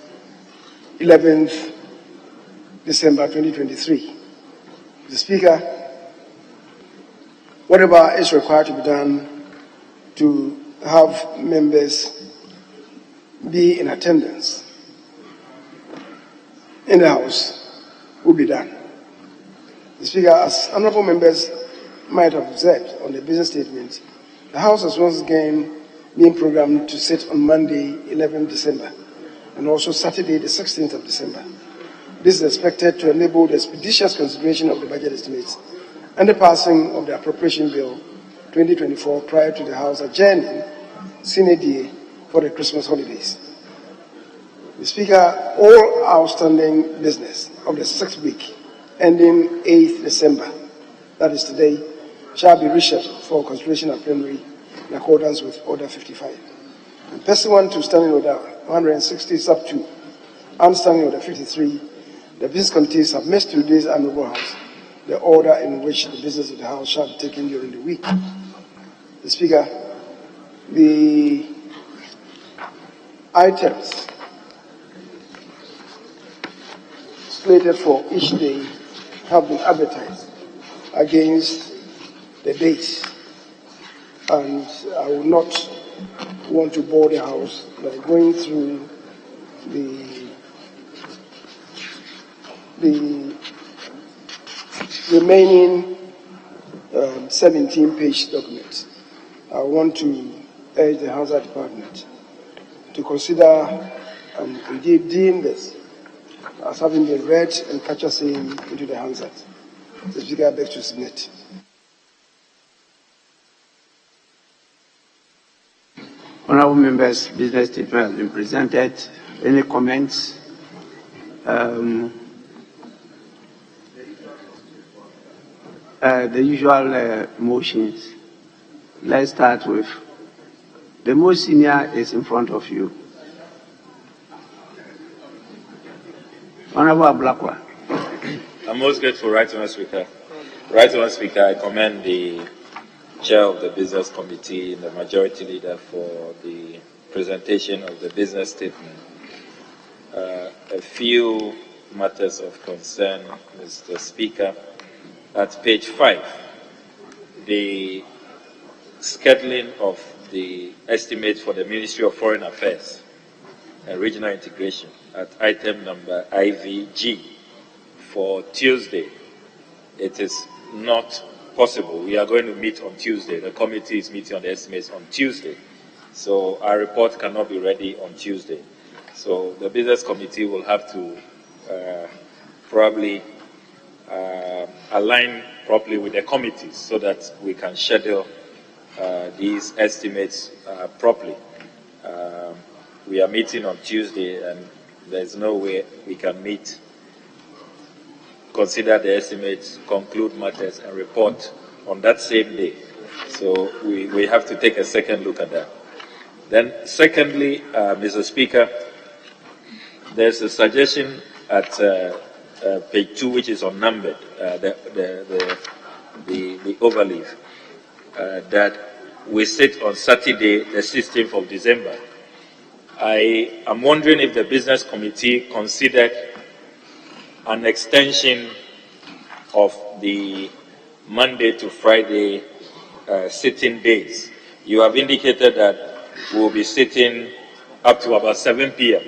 S4: 11th December 2023. Mr. Speaker, whatever is required to be done to have members be in attendance in the House will be done. Mr. Speaker, as honourable members might have observed on the business statement, the House has once again been programmed to sit on Monday, 11th December, and also Saturday, the 16th of December. This is expected to enable the expeditious consideration of the budget estimates and the passing of the Appropriation Bill 2024 prior to the House adjourning sine die for the Christmas holidays. Mr. Speaker, all outstanding business of the 6th week ending 8th December, that is today, shall be rescheduled for consideration at plenary in accordance with Order 55. And pursuant to Standing Order 160 sub 2, Understanding of the 53, the Business Committee submits to this Honorable House the order in which the business of the House shall be taken during the week. The Speaker, the items slated for each day have been advertised against the dates, and I will not want to bore the House by going through the remaining 17-page document. I want to urge the Housing Department to consider and indeed deem this as having been read and captured same into the Hansard. The Speaker begs to submit.
S1: Honourable members, business statement has been presented. Any comments? The usual motions. Let's start with the most senior is in front of you. Honourable Ablakwa.
S2: I'm most grateful, Right Honourable Speaker. Right Honourable Speaker, I commend the Chair of the Business Committee and the Majority Leader for the presentation of the business statement. A few matters of concern, Mr. Speaker. At page 5, the scheduling of the estimate for the Ministry of Foreign Affairs and Regional Integration at item number IVG for Tuesday. It is not possible. We are going to meet on Tuesday. The committee is meeting on the estimates on Tuesday. So our report cannot be ready on Tuesday. So the Business Committee will have to probably align properly with the committees so that we can schedule these estimates properly. We are meeting on Tuesday, and there's no way we can meet, consider the estimates, conclude matters, and report on that same day. So we have to take a second look at that. Then secondly, Mr. Speaker, there's a suggestion at page 2, which is unnumbered, the overleaf, that we sit on Saturday, the 16th of December. I am wondering if the Business Committee considered an extension of the Monday to Friday sitting days. You have indicated that we will be sitting up to about 7 p.m.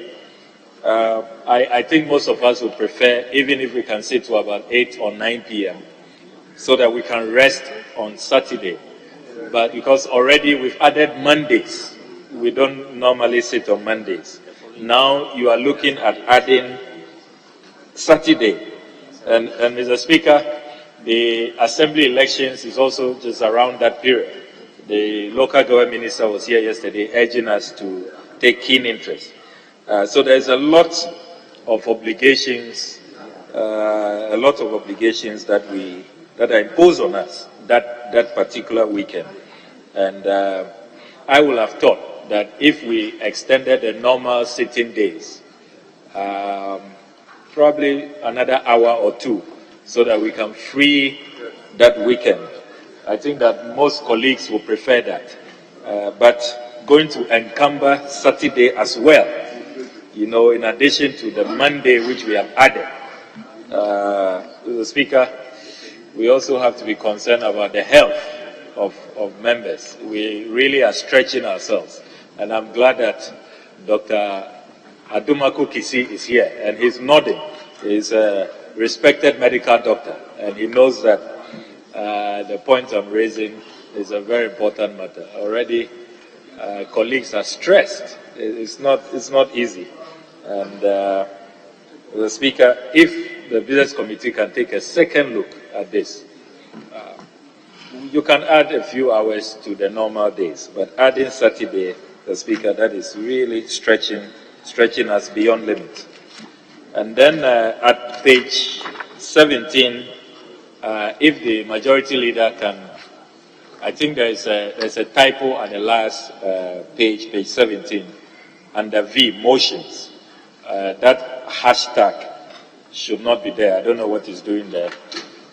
S2: I think most of us would prefer, even if we can sit to about 8 or 9 p.m., so that we can rest on Saturday. But because already we've added Mondays, we don't normally sit on Mondays. Now you are looking at adding Saturday. And Mr. Speaker, the Assembly elections is also just around that period. The local government minister was here yesterday urging us to take keen interest. So there's a lot of obligations, that are imposed on us that particular weekend. And I would have thought that if we extended the normal sitting days, probably another hour or two, so that we can free that weekend. I think that most colleagues will prefer that. But going to encumber Saturday as well, in addition to the Monday which we have added. Mr. Speaker, we also have to be concerned about the health of members. We really are stretching ourselves. And I'm glad that Dr. Adumaku Kisi is here, and he's nodding. He's a respected medical doctor, and he knows that the point I'm raising is a very important matter. Already, colleagues are stressed. It's not easy. And the Speaker, if the Business Committee can take a second look at this, you can add a few hours to the normal days, but adding Saturday, the Speaker, that is really stretching us beyond limits. And then at page 17, if the Majority Leader can, I think there's a typo at the last page 17, under V, motions. that hashtag should not be there. I don't know what is doing there.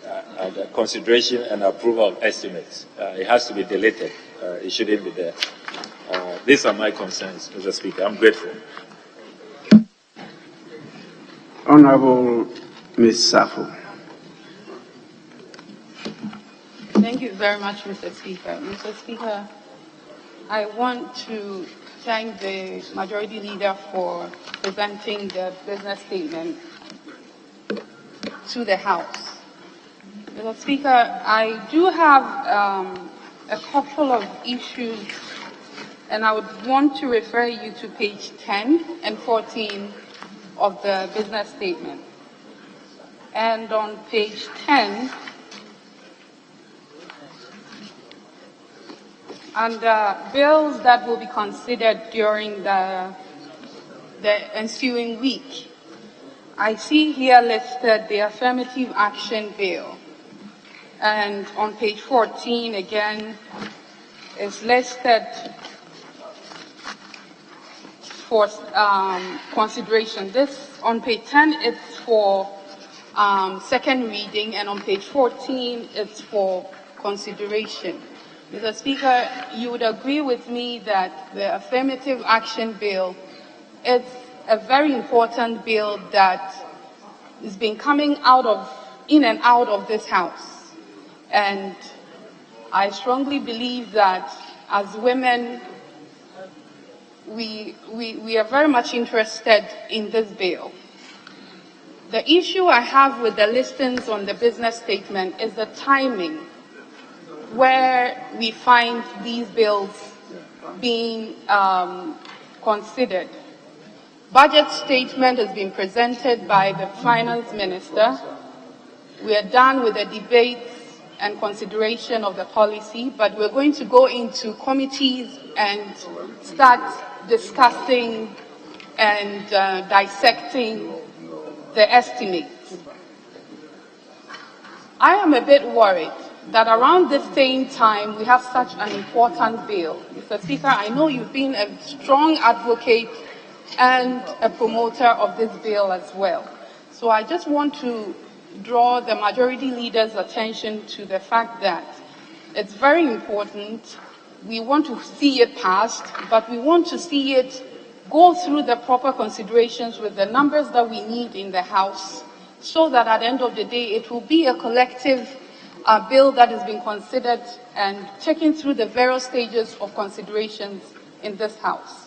S2: The consideration and approval of estimates. It has to be deleted. It shouldn't be there. These are my concerns, Mr. Speaker. I'm grateful.
S1: Honorable Ms. Safo.
S7: Thank you very much, Mr. Speaker. Mr. Speaker, I want to thank the Majority Leader for presenting the business statement to the House. Mr. Speaker, I do have a couple of issues, and I would want to refer you to page 10 and 14 of the business statement. And on page 10, under bills that will be considered during the ensuing week, I see here listed the affirmative action bill. And on page 14, again, is listed for consideration. This, on page 10, it's for second reading, and on page 14, it's for consideration. Mr. Speaker, you would agree with me that the affirmative action bill is a very important bill that has been coming in and out of this House. And I strongly believe that as women, we are very much interested in this bill. The issue I have with the listings on the business statement is the timing where we find these bills being considered. Budget statement has been presented by the Finance Minister. We are done with the debates and consideration of the policy, but we're going to go into committees and start discussing and dissecting the estimates. I am a bit worried that around the same time we have such an important bill. Mr. Speaker, I know you've been a strong advocate and a promoter of this bill as well. So I just want to draw the Majority Leader's attention to the fact that it's very important. We want to see it passed, but we want to see it go through the proper considerations with the numbers that we need in the House, so that at the end of the day it will be a collective bill that has been considered and taken through the various stages of considerations in this House.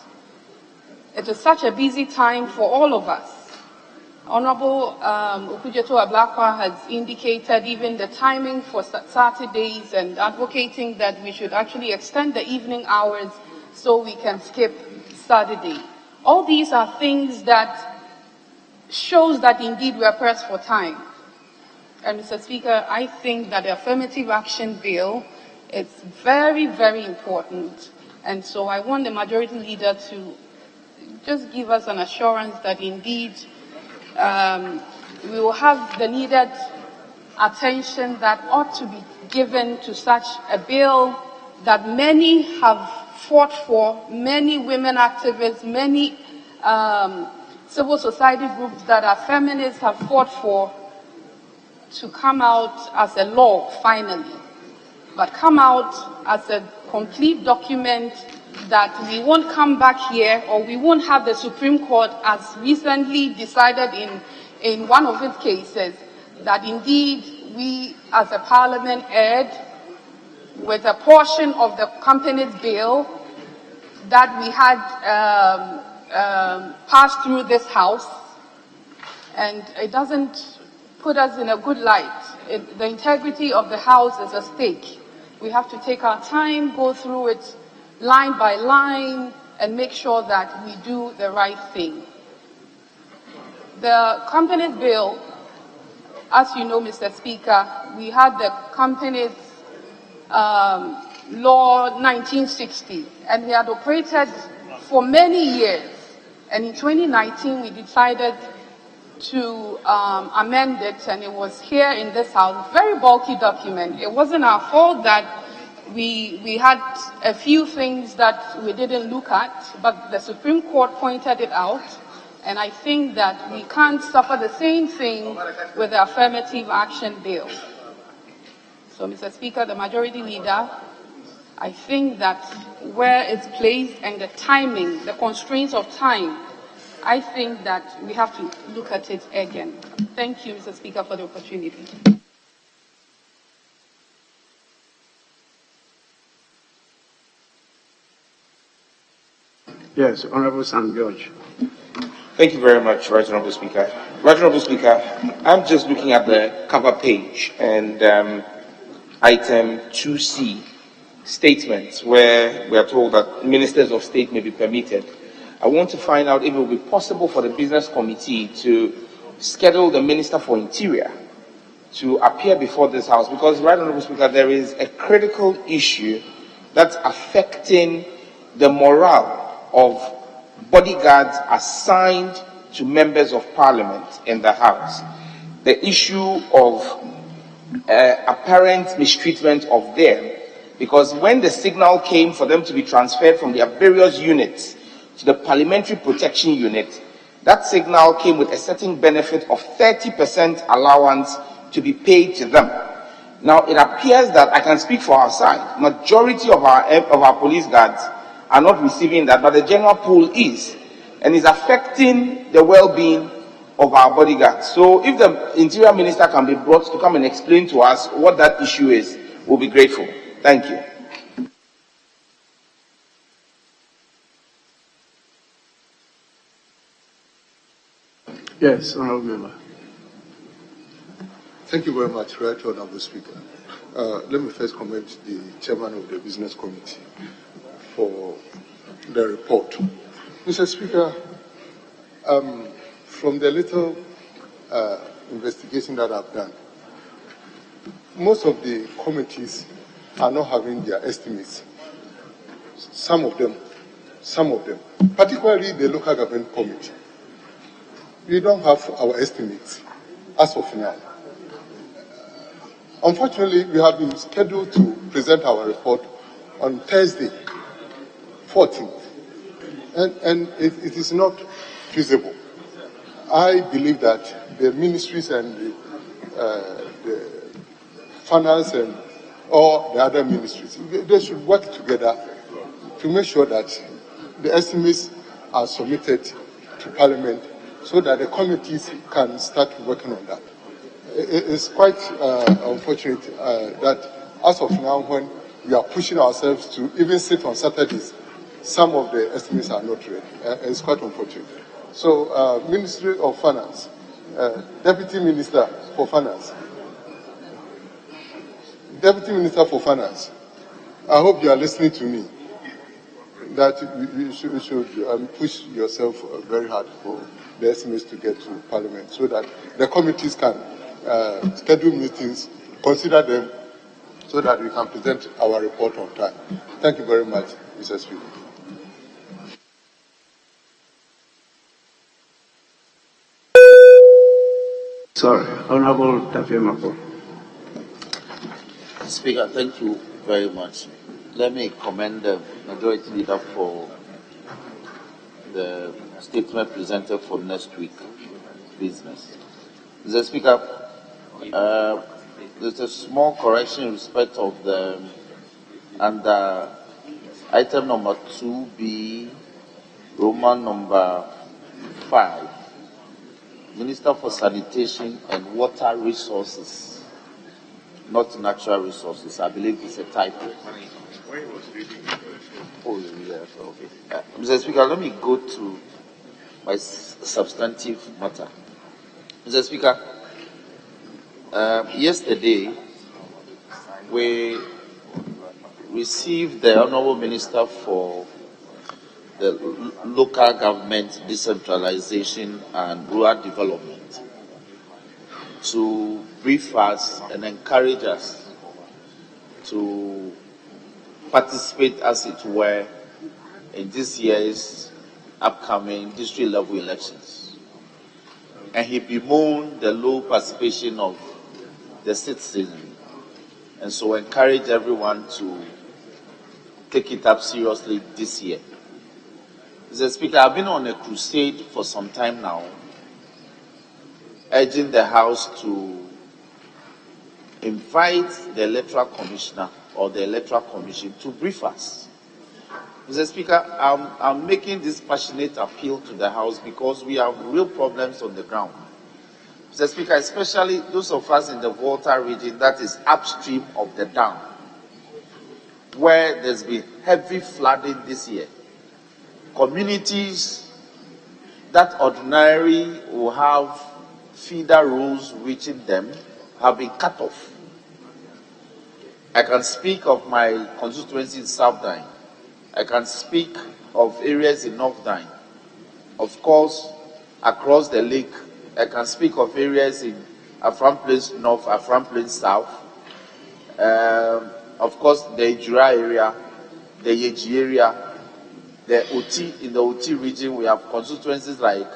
S7: It is such a busy time for all of us. Honorable Okujeto Ablakwa has indicated even the timing for Saturdays and advocating that we should actually extend the evening hours so we can skip Saturday. All these are things that shows that indeed we are pressed for time. And Mr. Speaker, I think that the affirmative action bill is very, very important. And so I want the Majority Leader to just give us an assurance that indeed we will have the needed attention that ought to be given to such a bill that many have fought for, many women activists, many civil society groups that are feminists have fought for, to come out as a law finally, but come out as a complete document that we won't come back here, or we won't have the Supreme Court, as recently decided in one of its cases, that indeed we as a Parliament erred with a portion of the company's bill that we had passed through this House, and it doesn't put us in a good light. The integrity of the House is at stake. We have to take our time, go through it line by line, and make sure that we do the right thing. The company's bill, as you know, Mr. Speaker, we had the company's law 1960, and we had operated for many years. And in 2019, we decided to amend it, and it was here in this House. Very bulky document. It wasn't our fault that we had a few things that we didn't look at, but the Supreme Court pointed it out, And I think that we can't suffer the same thing with the affirmative action bill. So, Mr. Speaker, the Majority Leader, I think that where it's placed and the timing, the constraints of time, I think that we have to look at it again. Thank you, Mr. Speaker, for the opportunity.
S1: Yes, Honorable Sam George.
S8: Thank you very much, Right Honorable Speaker. Right Honorable Speaker, I'm just looking at the cover page and item 2C, statements, where we are told that ministers of state may be permitted. I want to find out if it will be possible for the Business Committee to schedule the Minister for Interior to appear before this House, because, Right Honorable Speaker, there is a critical issue that's affecting the morale of bodyguards assigned to members of Parliament in the House. The issue of apparent mistreatment of them, because when the signal came for them to be transferred from their various units to the Parliamentary Protection Unit, that signal came with a certain benefit of 30% allowance to be paid to them. Now, it appears that, I can speak for our side, majority of our police guards are not receiving that, but the general pool is, and is affecting the well-being of our bodyguards. So if the Interior Minister can be brought to come and explain to us what that issue is, we'll be grateful. Thank you.
S1: Yes, Honorable Member.
S9: Thank you very much, Right Honorable Speaker. Let me first commend the Chairman of the Business Committee for the report. Mr. Speaker, from the little investigation that I've done, most of the committees are not having their estimates. Some of them, particularly the local government committee. We don't have our estimates as of now. Unfortunately, we have been scheduled to present our report on Thursday, 14th, and it is not feasible. I believe that the ministries and the finance and all the other ministries, they should work together to make sure that the estimates are submitted to Parliament so that the committees can start working on that. It's quite unfortunate that as of now, when we are pushing ourselves to even sit on Saturdays, some of the estimates are not ready. It's quite unfortunate. So, Ministry of Finance, Deputy Minister for Finance, I hope you are listening to me, that you should push yourself very hard for the estimates to get to Parliament so that the committees can schedule meetings, consider them, so that we can present our report on time. Thank you very much, Mr. Speaker.
S1: Sorry, Honorable Tafiemako.
S3: Speaker, thank you very much. Let me commend the Majority Leader for the statement presented for next week business. Mr. Speaker, there's a small correction in respect of the under item number 2B, Roman number 5, Minister for Sanitation and Water Resources, not natural resources. I believe it's a typo. Oh, yes, okay. Mr. Speaker, let me go to my substantive matter. Mr. Speaker, yesterday we received the Honorable Minister for the Local Government Decentralization and Rural Development to brief us and encourage us to participate, as it were, in this year's upcoming district level elections. And he bemoaned the low participation of the citizenry, and so encourage everyone to take it up seriously this year. Mr. Speaker, I've been on a crusade for some time now, urging the House to invite the Electoral Commissioner or the Electoral Commission to brief us. Mr. Speaker, I'm making this passionate appeal to the House because we have real problems on the ground. Mr. Speaker, especially those of us in the Volta region that is upstream of the dam, where there's been heavy flooding this year. Communities that ordinarily will have feeder roads reaching them have been cut off. I can speak of my constituency in South Dine. I can speak of areas in North Dine. Of course, across the lake, I can speak of areas in Afram Plains North, Afram Plains South. Of course, the Ijura area, the Yeji area, the Oti, in the Oti region, we have constituencies like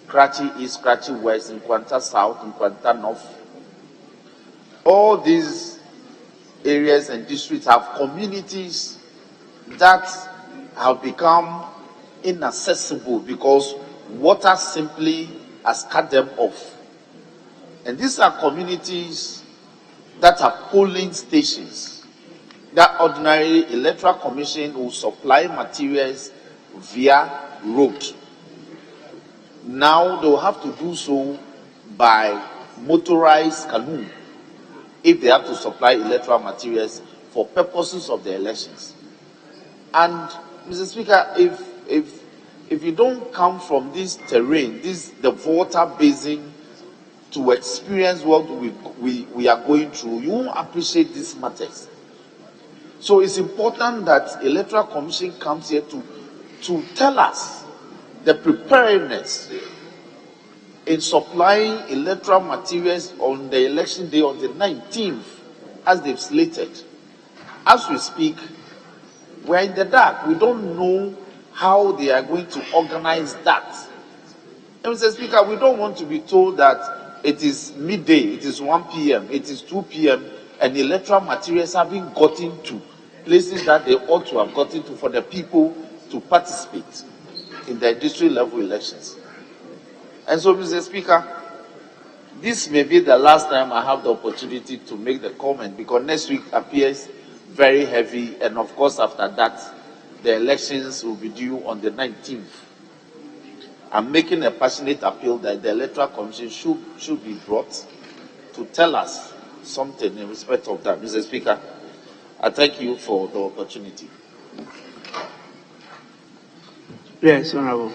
S3: Kratchi East, Kratchi West, Nkwanta South, Nkwanta North. All these areas and districts have communities that have become inaccessible because water simply has cut them off. And these are communities that are polling stations that ordinary Electoral Commission will supply materials via road. Now they will have to do so by motorized canoe if they have to supply electoral materials for purposes of the elections. And Mr. Speaker, if you don't come from this terrain, the Volta Basin, to experience what we are going through, you won't appreciate these matters. So it's important that Electoral Commission comes here to tell us the preparedness in supplying electoral materials on the election day on the 19th, as they've slated. As we speak, we're in the dark. We don't know how they are going to organize that. And Mr. Speaker, we don't want to be told that it is midday, it is 1 p.m., it is 2 p.m., and electoral materials haven't gotten to places that they ought to have gotten to for the people to participate in the district level elections. And so, Mr. Speaker, this may be the last time I have the opportunity to make the comment, because next week appears very heavy, and of course after that, the elections will be due on the 19th. I'm making a passionate appeal that the Electoral Commission should be brought to tell us something in respect of that. Mr. Speaker, I thank you for the opportunity.
S1: Yes, Honorable.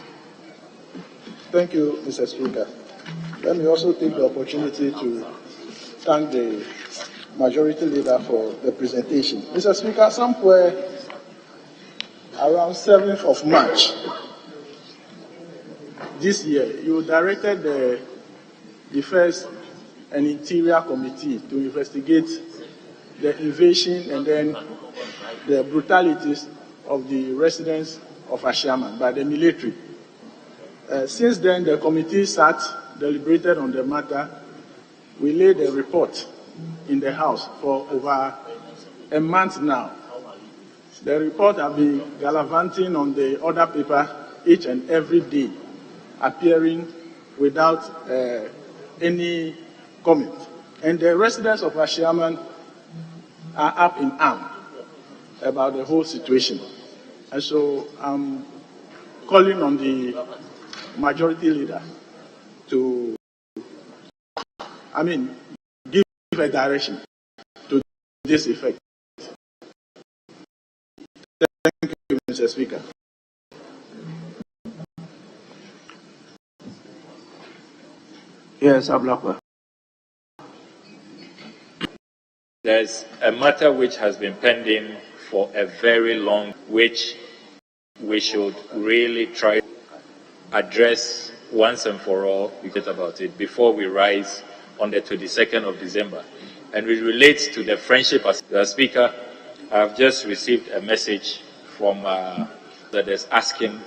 S4: Thank you, Mr. Speaker. Let me also take the opportunity to thank the Majority Leader for the presentation. Mr. Speaker, somewhere around 7th of March this year, you directed the Defense and Interior Committee to investigate the invasion and then the brutalities of the residents of Ashiaman by the military. Since then, the committee sat, deliberated on the matter. We laid a report in the House for over a month now. The report has been gallivanting on the order paper each and every day, appearing without any comment. And the residents of Ashiaman are up in arms about the whole situation. And so I'm calling on the Majority Leader to, give a direction to this effect. Thank you, Mr. Speaker.
S1: Yes, Ablakwa.
S2: There's a matter which has been pending for a very long, which we should really try to address once and for all. We get about it before we rise on the 22nd of December. And it relates to the friendship. As the Speaker, I've just received a message from that is asking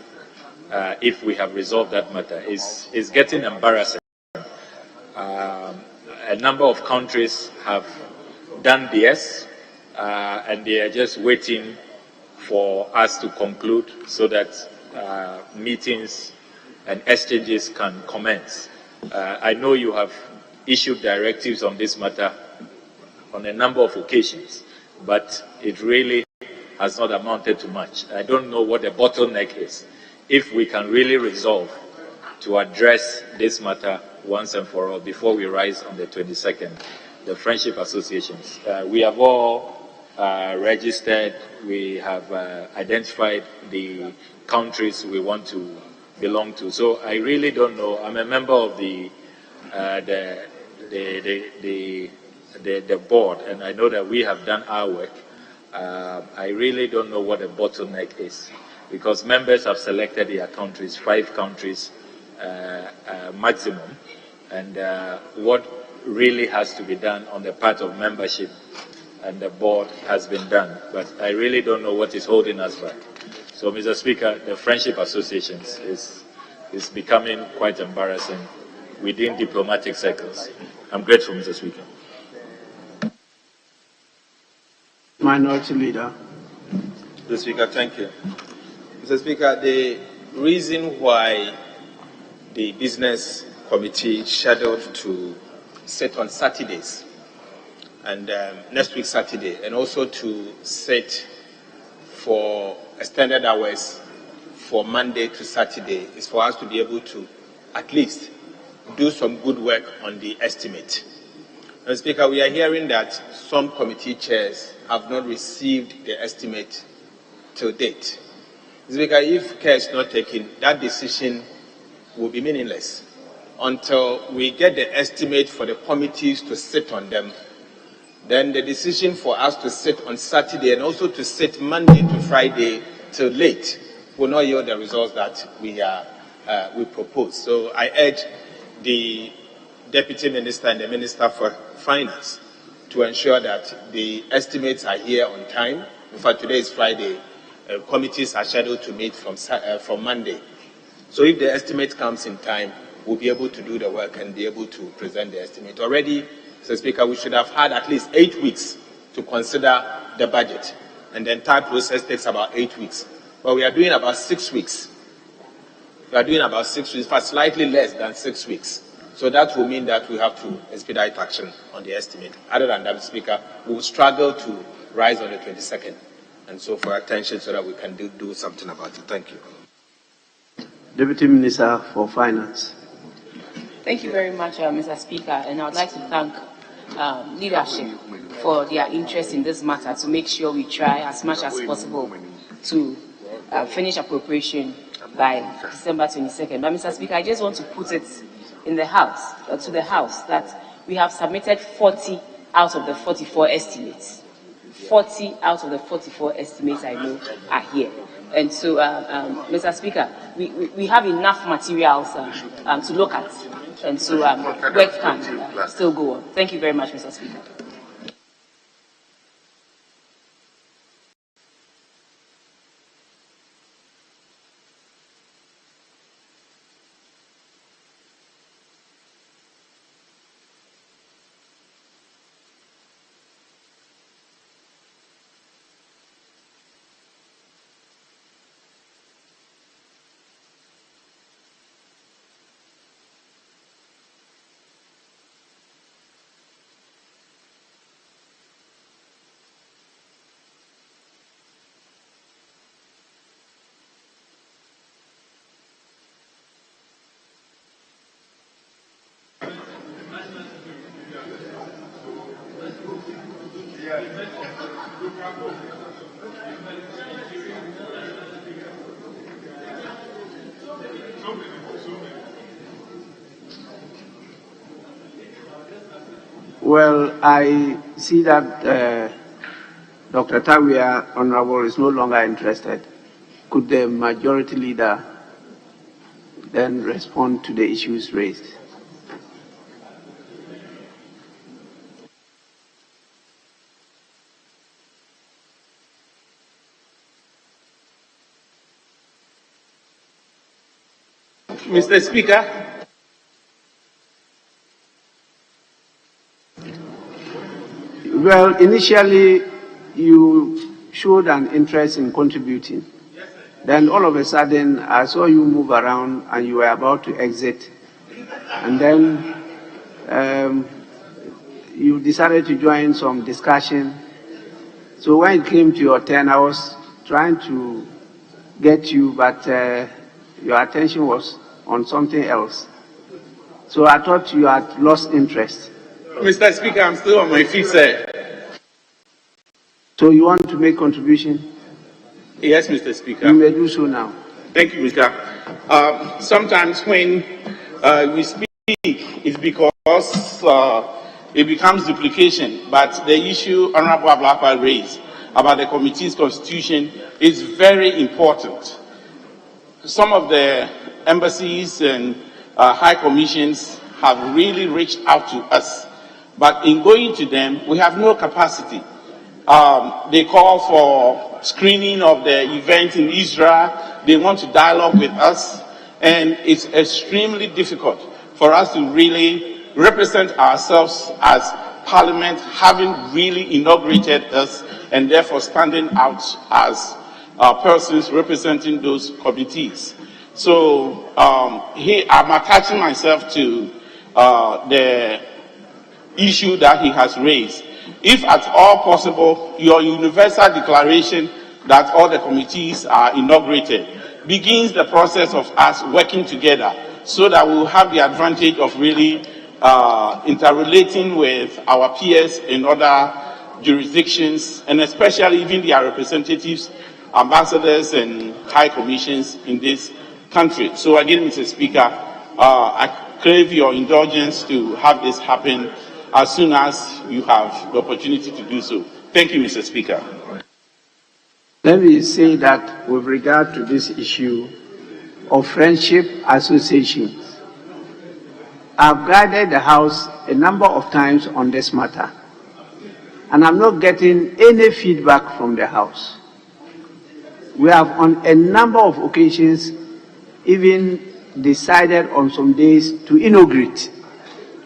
S2: if we have resolved that matter. It's getting embarrassing. A number of countries have done theirs, and they are just waiting for us to conclude so that meetings and exchanges can commence. I know you have issued directives on this matter on a number of occasions, but it really has not amounted to much. I don't know what the bottleneck is. If we can really resolve to address this matter once and for all before we rise on the 22nd, the friendship associations, we have all registered, we have identified the countries we want to belong to. So I really don't know. I'm a member of the board, and I know that we have done our work. I really don't know what the bottleneck is, because members have selected their countries, 5 countries maximum, and what really has to be done on the part of membership and the board has been done, but I really don't know what is holding us back. So, Mr. Speaker, the friendship associations is becoming quite embarrassing within diplomatic circles. I'm grateful, Mr. Speaker.
S1: Minority Leader.
S8: Mr. Speaker, thank you. Mr. Speaker, the reason why the business committee scheduled to sit on Saturdays and next week Saturday, and also to sit for extended hours for Monday to Saturday, is for us to be able to at least do some good work on the estimate. Mr. Speaker, we are hearing that some committee chairs have not received the estimate till date. Mr. Speaker, if care is not taken, that decision will be meaningless until we get the estimate for the committees to sit on them. Then the decision for us to sit on Saturday and also to sit Monday to Friday till late will not yield the results that we propose. So I urge the Deputy Minister and the Minister for Finance to ensure that the estimates are here on time. In fact, today is Friday. Committees are scheduled to meet from Monday. So if the estimate comes in time, we'll be able to do the work and be able to present the estimate. Already, Mr. Speaker, we should have had at least 8 weeks to consider the budget. And the entire process takes about 8 weeks. But we are doing about 6 weeks. We are doing about 6 weeks, for slightly less than 6 weeks. So that will mean that we have to expedite action on the estimate. Other than that, Mr. Speaker, we will struggle to rise on the 22nd. And so for attention so that we can do something about it. Thank you.
S1: Deputy Minister for Finance.
S10: Thank you very much, Mr. Speaker. And I would like to thank leadership for their interest in this matter to make sure we try as much as possible to finish appropriation by December 22nd. But, Mr. Speaker, I just want to put it in the House, to the House, that we have submitted 40 out of the 44 estimates. 40 out of the 44 estimates I know are here. And so, Mr. Speaker, we have enough materials to look at. And so work can still go on. Thank you very much, Mr. Speaker.
S1: Well, I see that Dr. Tawia, Honorable, is no longer interested. Could the Majority Leader then respond to the issues raised?
S8: Mr. Speaker,
S1: well, initially you showed an interest in contributing. Then all of a sudden, I saw you move around and you were about to exit. And then you decided to join some discussion. So when it came to your turn, I was trying to get you, but your attention was on something else. So I thought you had lost interest.
S6: Mr. Speaker, I'm still on my feet, sir.
S1: So you want to make contribution?
S6: Yes, Mr. Speaker.
S1: You may do so now.
S6: Thank you, Mr. Sometimes when we speak, it's because it becomes duplication. But the issue Honorable Ablakwa raised about the committee's constitution is very important. Some of the embassies and high commissions have really reached out to us, but in going to them, we have no capacity. They call for screening of the event in Israel. They want to dialogue with us, and it's extremely difficult for us to really represent ourselves as Parliament, having really inaugurated us, and therefore standing out as persons representing those committees. So I'm attaching myself to the issue that he has raised. If at all possible, your universal declaration that all the committees are inaugurated begins the process of us working together so that we will have the advantage of really interrelating with our peers in other jurisdictions, and especially even their representatives, ambassadors and high commissions in this country. So again, Mr. Speaker, I crave your indulgence to have this happen as soon as you have the opportunity to do so. Thank you, Mr. Speaker.
S1: Let me say that with regard to this issue of friendship associations, I've guided the House a number of times on this matter, and I'm not getting any feedback from the House. We have on a number of occasions even decided on some days to inaugurate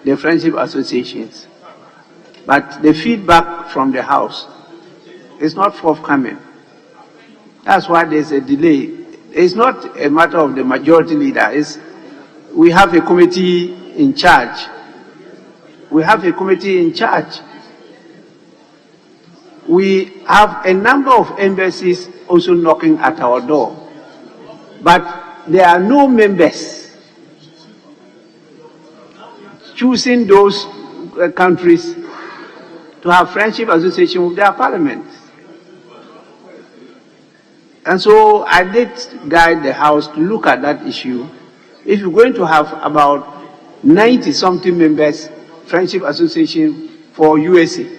S1: the friendship associations. But the feedback from the House is not forthcoming. That's why there's a delay. It's not a matter of the majority leader. We have a committee in charge. We have a committee in charge. We have a number of embassies also knocking at our door. But there are no members choosing those countries to have friendship association with their parliament. And so I did guide the House to look at that issue. If you're going to have about 90-something members, friendship association for USA,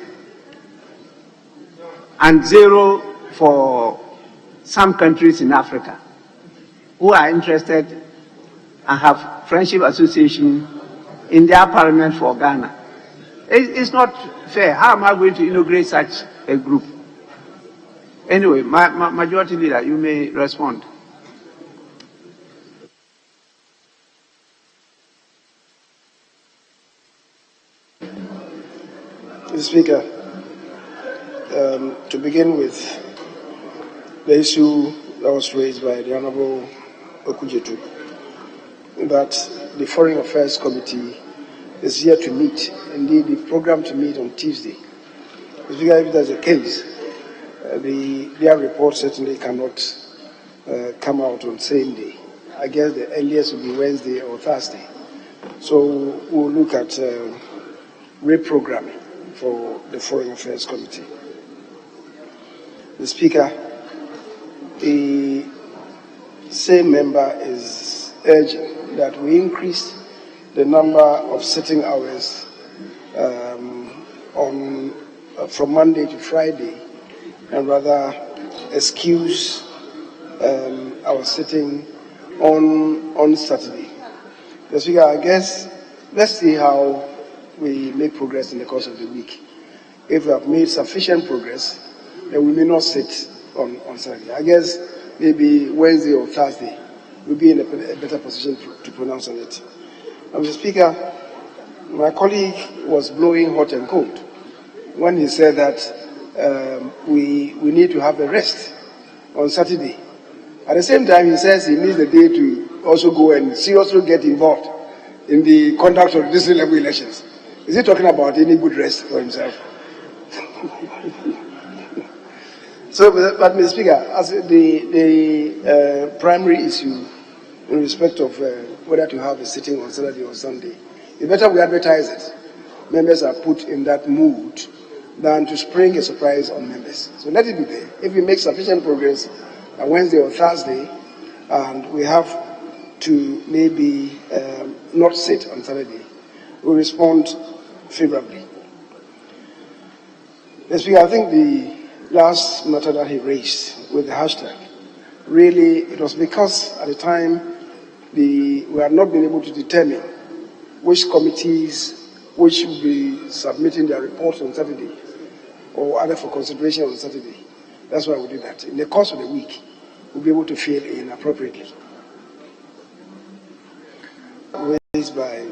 S1: and 0 for some countries in Africa who are interested and have friendship association in their parliament for Ghana. It's not fair. How am I going to inaugurate such a group? Anyway, Majority Leader, you may respond.
S4: Mr. Speaker, to begin with, the issue that was raised by the Honorable Okujetu, that the Foreign Affairs Committee is here to meet. Indeed, the program to meet on Tuesday. Mr. Speaker, if that's the case, their report certainly cannot come out on same day. I guess the earliest will be Wednesday or Thursday. So we'll look at reprogramming for the Foreign Affairs Committee. The Speaker, the same member is urging that we increase the number of sitting hours from Monday to Friday, and rather excuse our sitting on Saturday. The Speaker, I guess let's see how we make progress in the course of the week. If we have made sufficient progress, then we may not sit on Saturday. I guess maybe Wednesday or Thursday we'll be in a better position to pronounce on it. Mr. Speaker, my colleague was blowing hot and cold when he said that we need to have a rest on Saturday At the same time, he says he needs the day to also go and seriously get involved in the conduct of district level elections. Is he talking about any good rest for himself? So, but Mr. Speaker, as the primary issue in respect of whether to have a sitting on Saturday or Sunday, it's better we advertise it. Members are put in that mood than to spring a surprise on members. So let it be there. If we make sufficient progress on Wednesday or Thursday, and we have to maybe not sit on Saturday, we'll respond favorably. Mr. Speaker, I think the last matter that he raised with the hashtag, really, it was because at the time we had not been able to determine which committees which will be submitting their reports on Saturday or other for consideration on Saturday. That's why we did that. In the course of the week, we'll be able to fill in appropriately. Raised by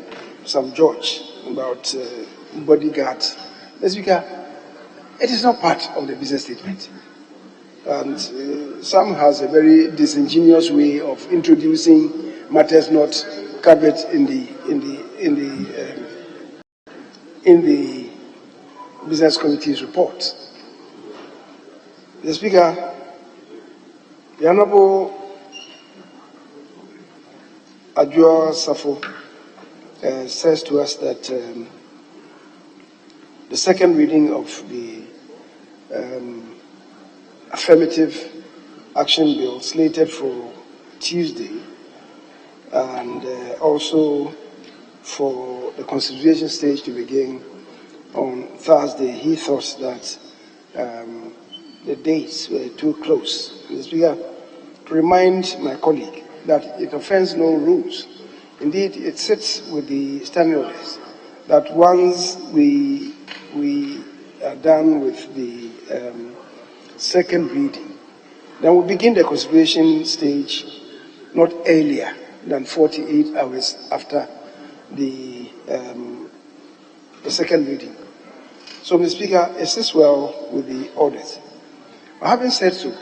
S4: some George about bodyguards. Mr. Speaker, it is not part of the business statement. And some has a very disingenuous way of introducing matters not covered in the business committee's report. The Speaker, the Honorable Adjournment Safo says to us that the second reading of the affirmative action bill slated for Tuesday and also for the consideration stage to begin on Thursday, he thought that the dates were too close. Mr. Speaker, to remind my colleague that it offends no rules. Indeed, it sits with the standing orders that once we are done with the second reading, then we'll begin the consideration stage not earlier than 48 hours after the second reading. So, Mr. Speaker, it sits well with the orders. Having said so,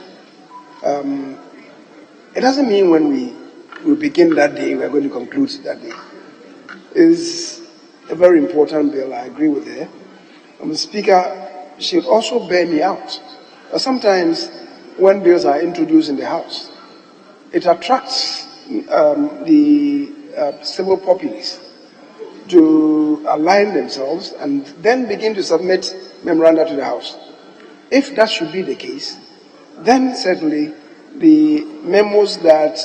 S4: it doesn't mean when we begin that day, we are going to conclude that day. It's a very important bill, I agree with her. The Speaker should also bear me out. Sometimes when bills are introduced in the House, it attracts the civil populace to align themselves and then begin to submit memoranda to the House. If that should be the case, then certainly the memos that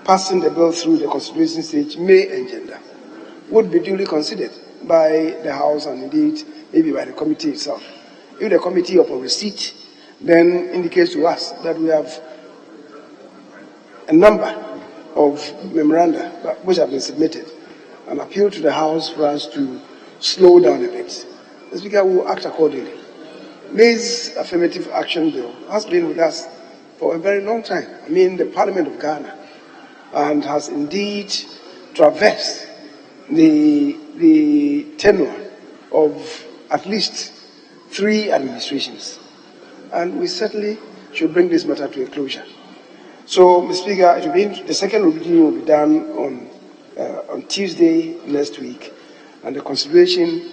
S4: passing the bill through the consideration stage may engender would be duly considered by the House and indeed maybe by the committee itself. If the committee upon receipt then indicates to us that we have a number of memoranda which have been submitted and appeal to the House for us to slow down a bit, the Speaker will act accordingly. This affirmative action bill has been with us for a very long time. I mean, the Parliament of Ghana, and has indeed traversed the tenure of at least 3 administrations. And we certainly should bring this matter to a closure. So, Mr. Speaker, it will be, the second reading will be done on Tuesday next week, and the consideration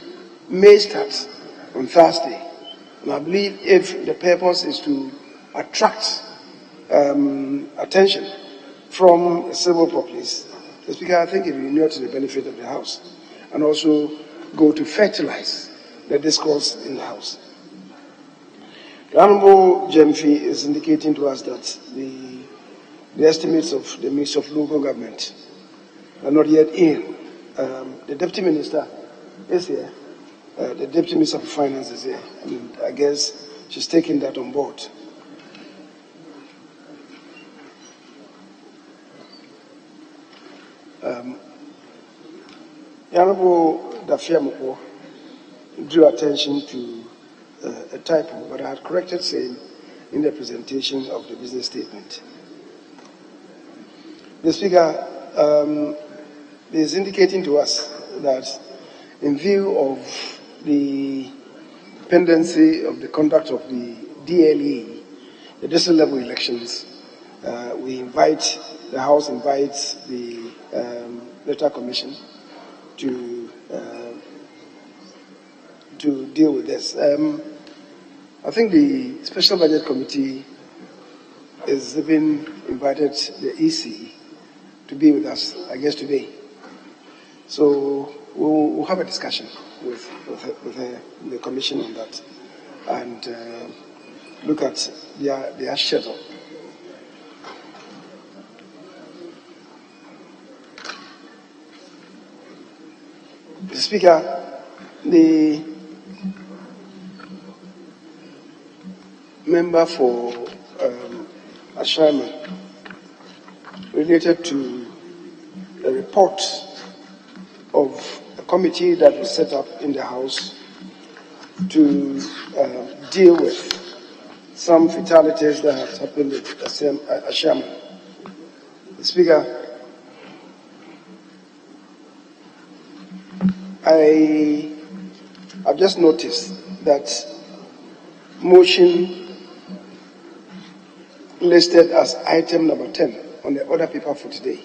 S4: may start on Thursday. And I believe if the purpose is to attract attention from the civil populace, Mr. Speaker, I think it will be not to the benefit of the House and also go to fertilize the discourse in the House. The Honourable Jemfi is indicating to us that the estimates of the Ministry of Local Government are not yet in. The Deputy Minister is here. The Deputy Minister for Finance is here. And I guess she's taking that on board. The Honourable Dafia Moko drew attention to a typo, but I had corrected saying in the presentation of the business statement. The Speaker is indicating to us that in view of the pendency of the conduct of the DLE, the district level elections, the House invites the Electoral Commission to deal with this. I think the Special Budget Committee is even invited the EC to be with us, I guess, today. So we'll have a discussion with the Commission on that and look at their schedule. Mr. Speaker, the member for adjournment related to a report of a committee that was set up in the House to deal with some fatalities that have happened at adjournment. Speaker, I've just noticed that motion listed as item number 10 on the order paper for today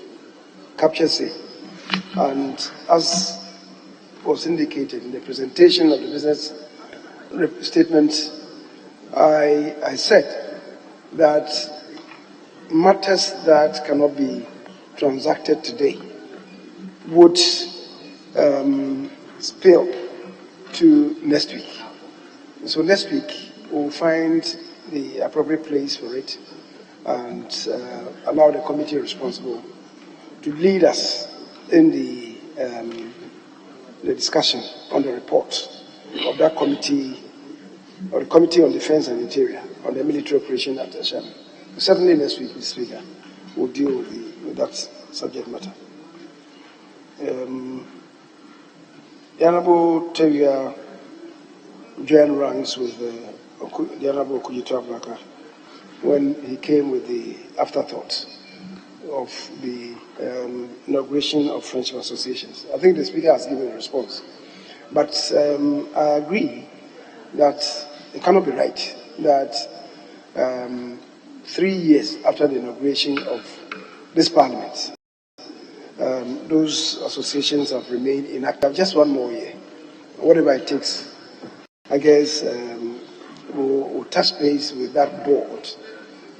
S4: captures it. And as was indicated in the presentation of the business statement, I said that matters that cannot be transacted today would spill to next week. So next week we'll find the appropriate place for it and allow the committee responsible to lead us in the discussion on the report of that committee, or the Committee on Defense and Interior, on the military operation at Asham. Certainly next week, Mr. Speaker, we'll deal with that subject matter. The Honorable Tevia joined ranks with the Honorable Kujito Ablaka when he came with the afterthought of the inauguration of friendship associations. I think the Speaker has given a response. But I agree that it cannot be right that 3 years after the inauguration of this Parliament, those associations have remained inactive. Just one more year, whatever it takes. I guess we'll touch base with that board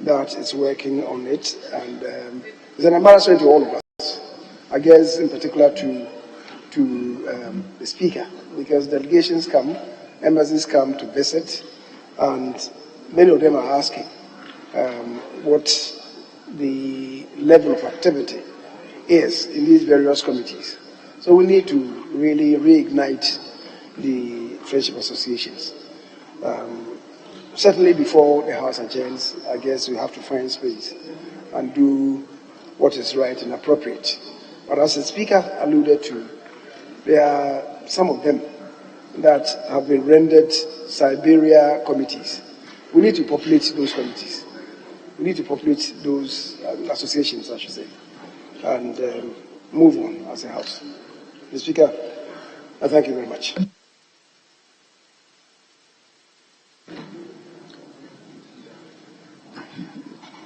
S4: that is working on it, and it's an embarrassment to all of us. I guess in particular to the Speaker, because delegations come, embassies come to visit, and many of them are asking what the level of activity is in these various committees. So we need to really reignite the friendship associations. Certainly before the House adjourns, I guess we have to find space and do what is right and appropriate. But as the Speaker alluded to, there are some of them that have been rendered Siberia committees. We need to populate those committees. We need to populate those associations, I should say, and move on as a House. Mr. Speaker, I thank you very much.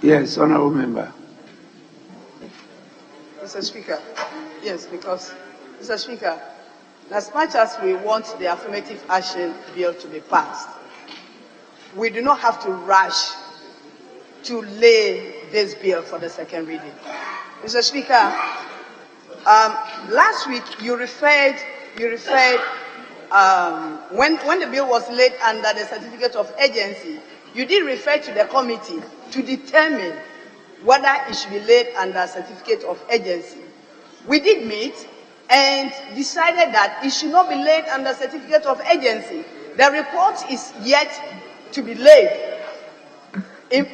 S1: Yes, Honourable Member.
S11: Mr. Speaker, yes, because, Mr. Speaker, as much as we want the affirmative action bill to be passed, we do not have to rush to lay this bill for the second reading. Mr. Speaker, last week you referred when the bill was laid under the certificate of urgency, you did refer to the committee to determine whether it should be laid under certificate of urgency. We did meet and decided that it should not be laid under certificate of urgency. The report is yet to be laid in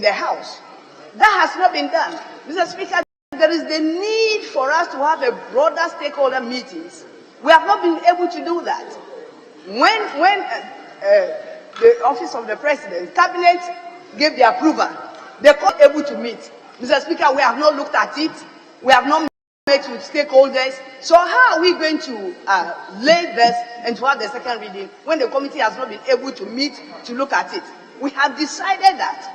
S11: the House. That has not been done. Mr. Speaker, there is the need for us to have a broader stakeholder meetings. We have not been able to do that. When the Office of the President, Cabinet gave the approval, they were not able to meet. Mr. Speaker, we have not looked at it. We have not met with stakeholders. So how are we going to lay this and to have the second reading when the committee has not been able to meet to look at it? We have decided that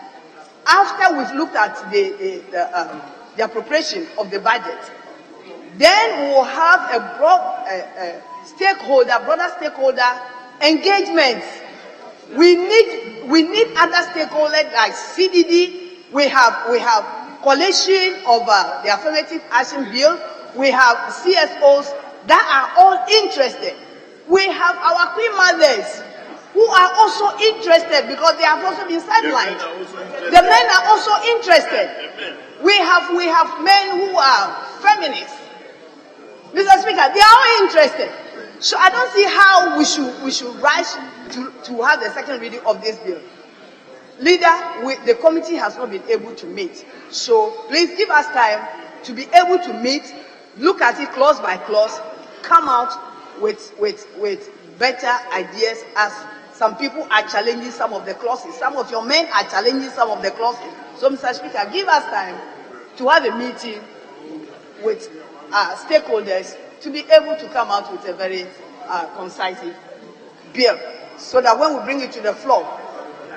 S11: after we've looked at the appropriation of the budget, then we will have a broader stakeholder engagement. We need other stakeholders like CDD. We have coalition of the affirmative action bill. We have CSOs that are all interested. We have our queen mothers who are also interested because they have also been sidelined. The men are also interested. We have men who are feminists. Mr. Speaker, they are all interested. So I don't see how we should rush to have the second reading of this bill. Leader, the committee has not been able to meet. So please give us time to be able to meet, look at it clause by clause, come out with better ideas, as some people are challenging some of the clauses. Some of your men are challenging some of the clauses. So, Mr. Speaker, give us time to have a meeting with stakeholders to be able to come out with a very concise bill, so that when we bring it to the floor,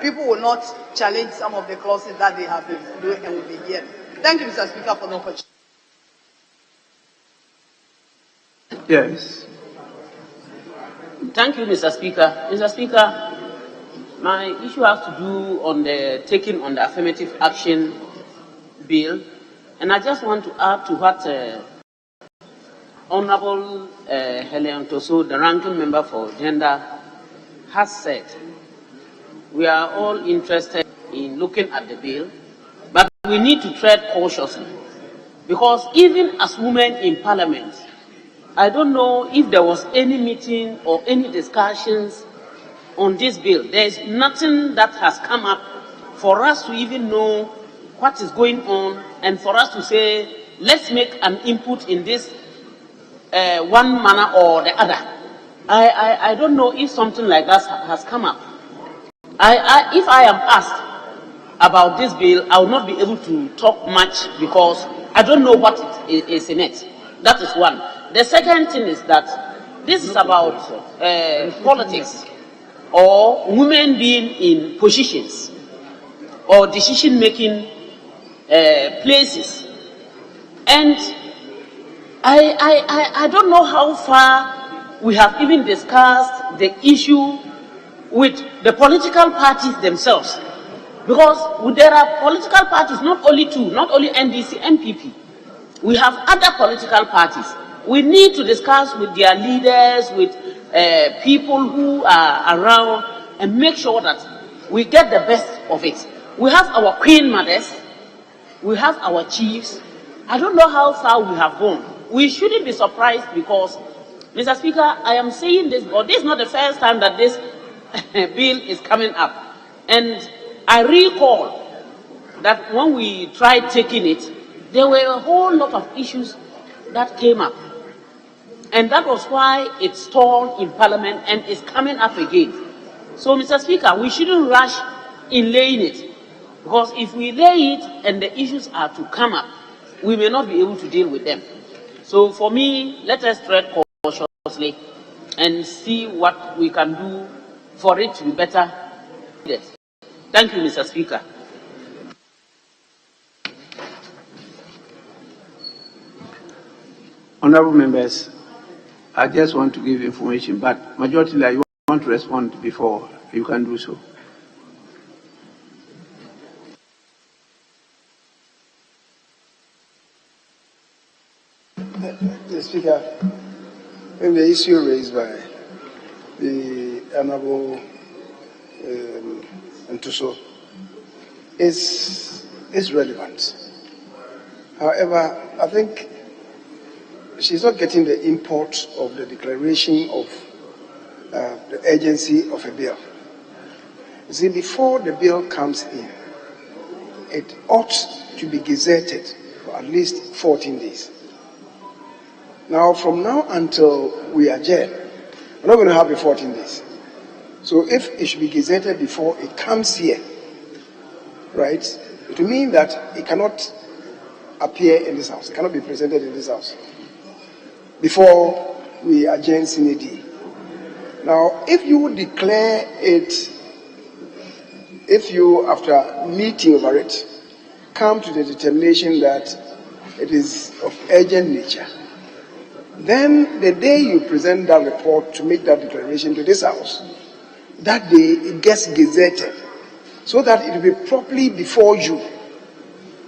S11: people will not challenge some of the clauses that they have been doing and will be hearing. Thank you, Mr. Speaker, for the opportunity.
S1: Yes.
S12: Thank you, Mr. Speaker. Mr. Speaker, my issue has to do on the taking on the affirmative action bill, and I just want to add to what Honorable Helen Toso, the ranking member for gender, has said. We are all interested in looking at the bill, but we need to tread cautiously, because even as women in Parliament, I don't know if there was any meeting or any discussions on this bill. There is nothing that has come up for us to even know what is going on, and for us to say, let's make an input in this one manner or the other. I don't know if something like that has come up. If I am asked about this bill, I will not be able to talk much because I don't know what is in it. That is one. The second thing is that this is about politics or women being in positions or decision-making places. And I don't know how far we have even discussed the issue with the political parties themselves. Because there are political parties, not only two, not only NDC, NPP. We have other political parties. We need to discuss with their leaders, with people who are around, and make sure that we get the best of it. We have our queen mothers, we have our chiefs. I don't know how far we have gone. We shouldn't be surprised because, Mr. Speaker, I am saying this, but this is not the first time that this bill is coming up. And I recall that when we tried taking it, there were a whole lot of issues that came up. And that was why it stalled in Parliament and is coming up again. So, Mr. Speaker, we shouldn't rush in laying it. Because if we lay it and the issues are to come up, we may not be able to deal with them. So for me, let us tread cautiously and see what we can do for it to be better. Thank you, Mr. Speaker.
S1: Honorable members, I just want to give information, but majority leader, you want to respond before you can do so.
S4: The Speaker, in the issue raised by the Honorable Ntuso is relevant. However, I think she's not getting the import of the declaration of the urgency of a bill. You see, before the bill comes in, it ought to be gazetted for at least 14 days. Now, from now until we adjourn, we're not going to have the 14 days. So if it should be gazetted before it comes here, right, it will mean that it cannot appear in this house, it cannot be presented in this house before we adjourn Sine Die. Now, if you declare it if you, after meeting over it, come to the determination that it is of urgent nature, then the day you present that report to make that declaration to this House, that day it gets gazetted so that it will be properly before you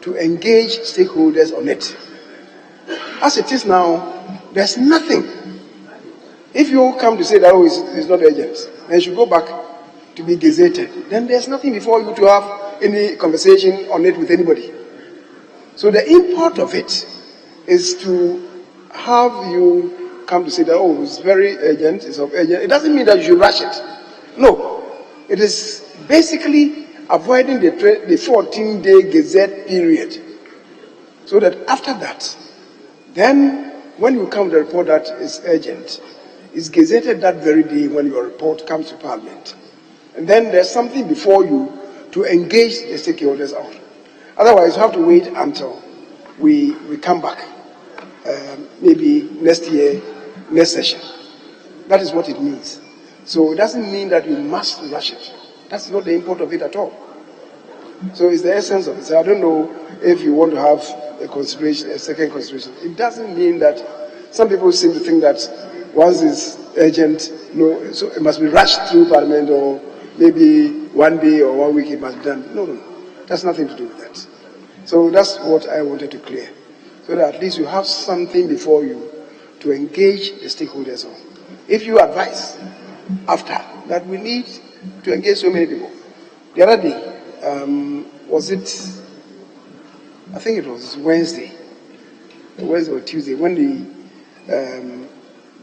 S4: to engage stakeholders on it. As it is now, there's nothing. If you come to say that, oh, it's not urgent, then you should go back to be gazetted. Then there's nothing before you to have any conversation on it with anybody. So the import of it is to have you come to say that, oh, it's very urgent, it's of urgent. It doesn't mean that you should rush it. No. It is basically avoiding the 14-day gazette period. So that after that, then when you come to the report that is urgent, it's gazetted that very day when your report comes to Parliament. And then there's something before you to engage the stakeholders out. Otherwise, you have to wait until we come back, maybe next year, next session. That is what it means. So it doesn't mean that you must rush it. That's not the import of it at all. So it's the essence of it. So I don't know if you want to have a second consideration. It doesn't mean that some people seem to think that once it's urgent, no, so it must be rushed through Parliament, or maybe one day or 1 week it must be done. No. That's nothing to do with that. So that's what I wanted to clear. So that at least you have something before you to engage the stakeholders on. If you advise after that we need to engage so many people. The other day, was it, I think it was Wednesday or Tuesday, when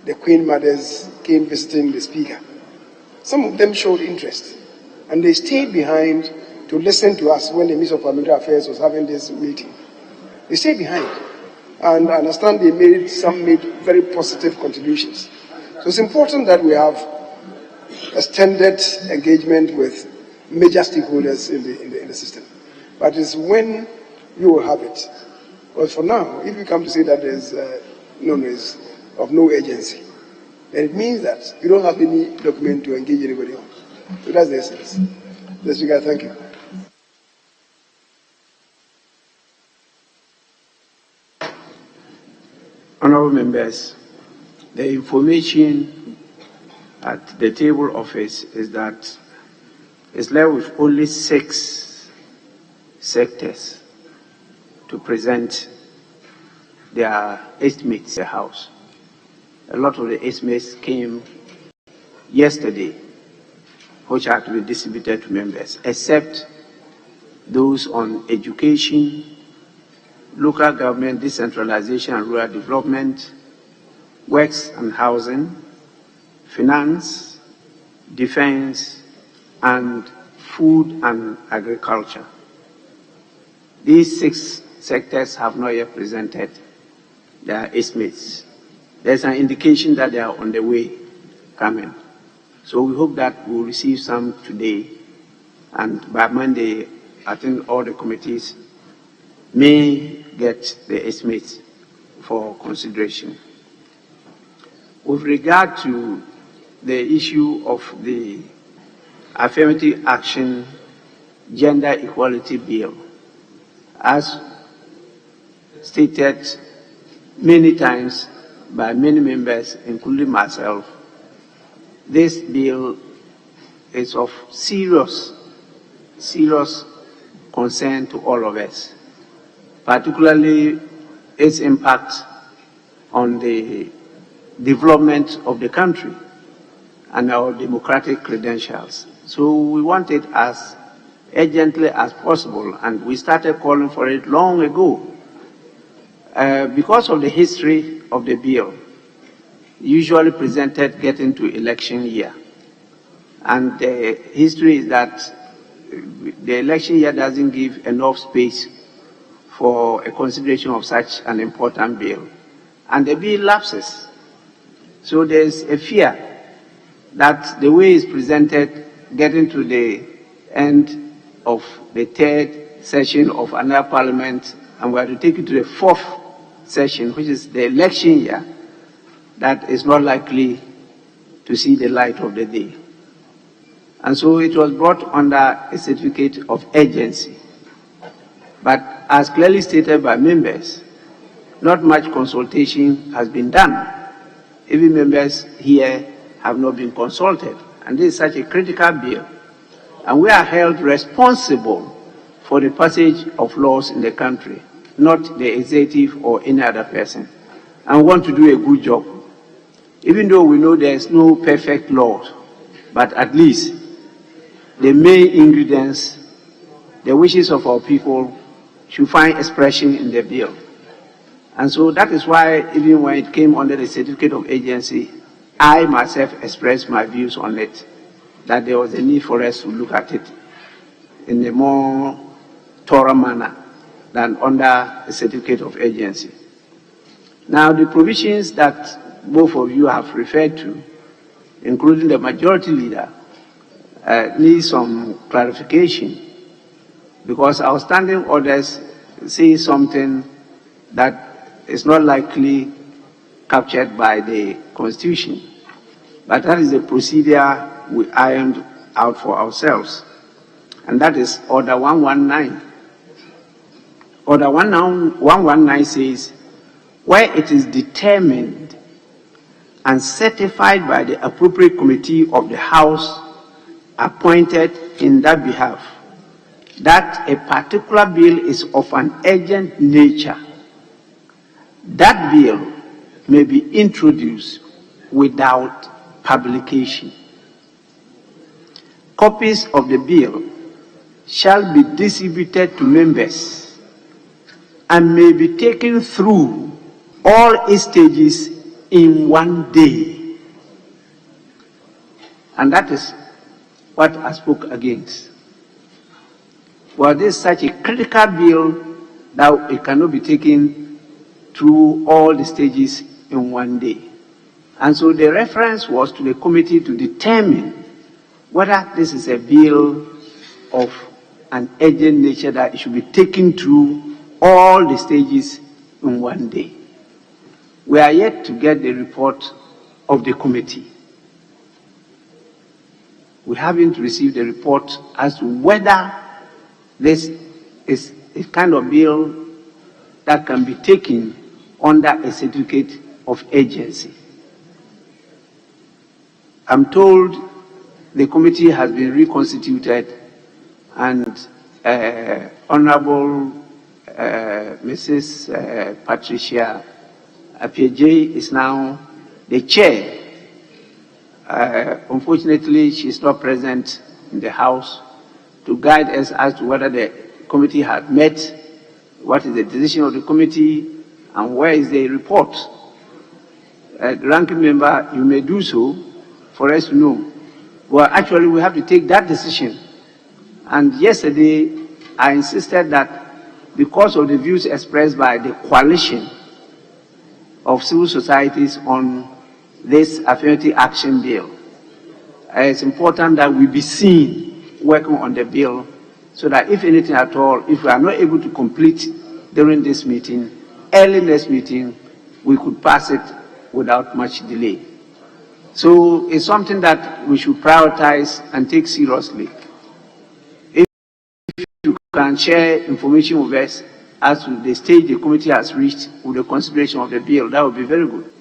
S4: the Queen Mothers came visiting the Speaker. Some of them showed interest, and they stayed behind to listen to us when the Minister of Parliamentary Affairs was having this meeting. They stayed behind, and I understand they made very positive contributions. So it's important that we have extended engagement with major stakeholders in the system. But it's when you will have it. But for now, if you come to say that there's is of no agency, then it means that you don't have any document to engage anybody on. So that's the essence. Mr. Speaker, thank you.
S1: Honourable members, the information at the table office is that it's left with only 6 sectors to present their estimates to the House. A lot of the estimates came yesterday, which are to be distributed to members, except those on education, local government decentralization and rural development, works and housing, finance, defense, and food and agriculture. These 6 sectors have not yet presented their estimates. There's an indication that they are on the way coming. So we hope that we'll receive some today, and by Monday, I think all the committees may get the estimates for consideration. With regard to the issue of the Affirmative Action Gender Equality Bill, as stated many times by many members, including myself, this bill is of serious concern to all of us, particularly its impact on the development of the country and our democratic credentials. So we want it as urgently as possible, and we started calling for it long ago. Because of the history of the bill, usually presented getting to election year. And the history is that the election year doesn't give enough space for a consideration of such an important bill. And the bill lapses. So there's a fear that the way it's presented, getting to the end of the 3rd session of another parliament, and we are to take it to the 4th session, which is the election year, that is not likely to see the light of the day. And so it was brought under a certificate of urgency. But as clearly stated by members, not much consultation has been done. Even members here have not been consulted. And this is such a critical bill. And we are held responsible for the passage of laws in the country, not the executive or any other person. And we want to do a good job. Even though we know there is no perfect law, but at least the main ingredients, the wishes of our people, should find expression in the bill. And so that is why, even when it came under the certificate of agency, I myself expressed my views on it, that there was a need for us to look at it in a more thorough manner than under a certificate of agency. Now, the provisions that both of you have referred to, including the majority leader, need some clarification, because our standing orders say something that is not likely captured by the Constitution. But that is a procedure we ironed out for ourselves. And that is Order 119. Order 119 says, where it is determined and certified by the appropriate committee of the House appointed in that behalf, that a particular bill is of an urgent nature, that bill may be introduced without publication. Copies of the bill shall be distributed to members and may be taken through all its stages in one day. And that is what I spoke against. Well, this is such a critical bill that it cannot be taken through all the stages in one day. And so the reference was to the committee to determine whether this is a bill of an urgent nature that it should be taken through all the stages in one day. We are yet to get the report of the committee. We haven't received a report as to whether this is a kind of bill that can be taken under a certificate of agency. I'm told the committee has been reconstituted and Honorable Mrs. Patricia Apieje is now the chair. Unfortunately, she's not present in the House to guide us as to whether the committee had met, what is the decision of the committee, and where is the report. The ranking member, you may do so for us to know. Well, actually, we have to take that decision. And yesterday, I insisted that because of the views expressed by the coalition of civil societies on this affirmative action bill, it's important that we be seen working on the bill so that if anything at all, if we are not able to complete during this meeting, early next meeting, we could pass it without much delay. So it's something that we should prioritize and take seriously. If you can share information with us as to the stage the committee has reached with the consideration of the bill, that would be very good.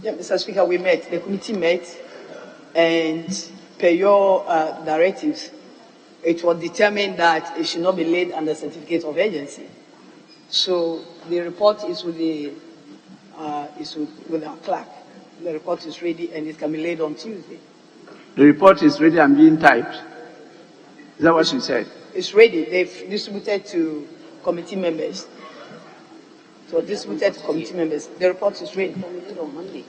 S11: Yeah, Mr. Speaker, we met, the committee met, and per your directives, it was determined that it should not be laid under certificate of agency. So the report is with with our clerk. The report is ready and it can be laid on Tuesday.
S1: The report is ready and being typed. Is that what she said? It's
S11: ready. They've distributed to committee members. So distributed to committee members. The report is ready. On Monday.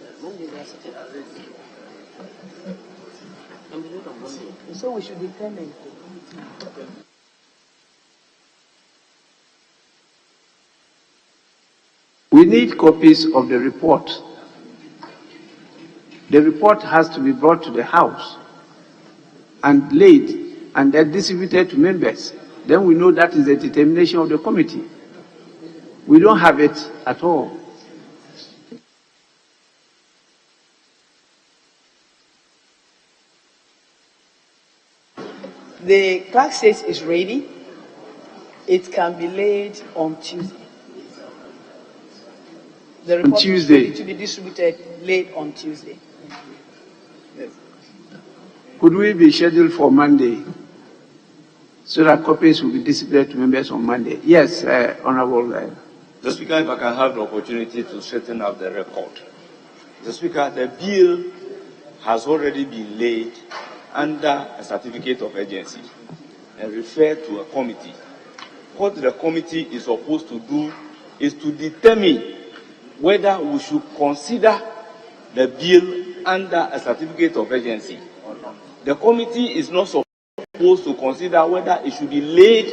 S11: So we should determine.
S1: We need copies of the report. The report has to be brought to the House and laid and then distributed to members. Then we know that is the determination of the committee. We don't have it at all.
S11: the clerk says it's ready, it can be laid on Tuesday. The report
S1: On Tuesday.
S11: is ready to be distributed late on Tuesday. Yes.
S1: Could we be scheduled for Monday so that copies will be distributed to members on Monday? Yes, Honorable.
S6: The Speaker, if I can have the opportunity to straighten up the record. The Speaker, the bill has already been laid under a certificate of urgency and referred to a committee. What the committee is supposed to do is to determine whether we should consider the bill under a certificate of urgency or not. The committee is not supposed to consider whether it should be laid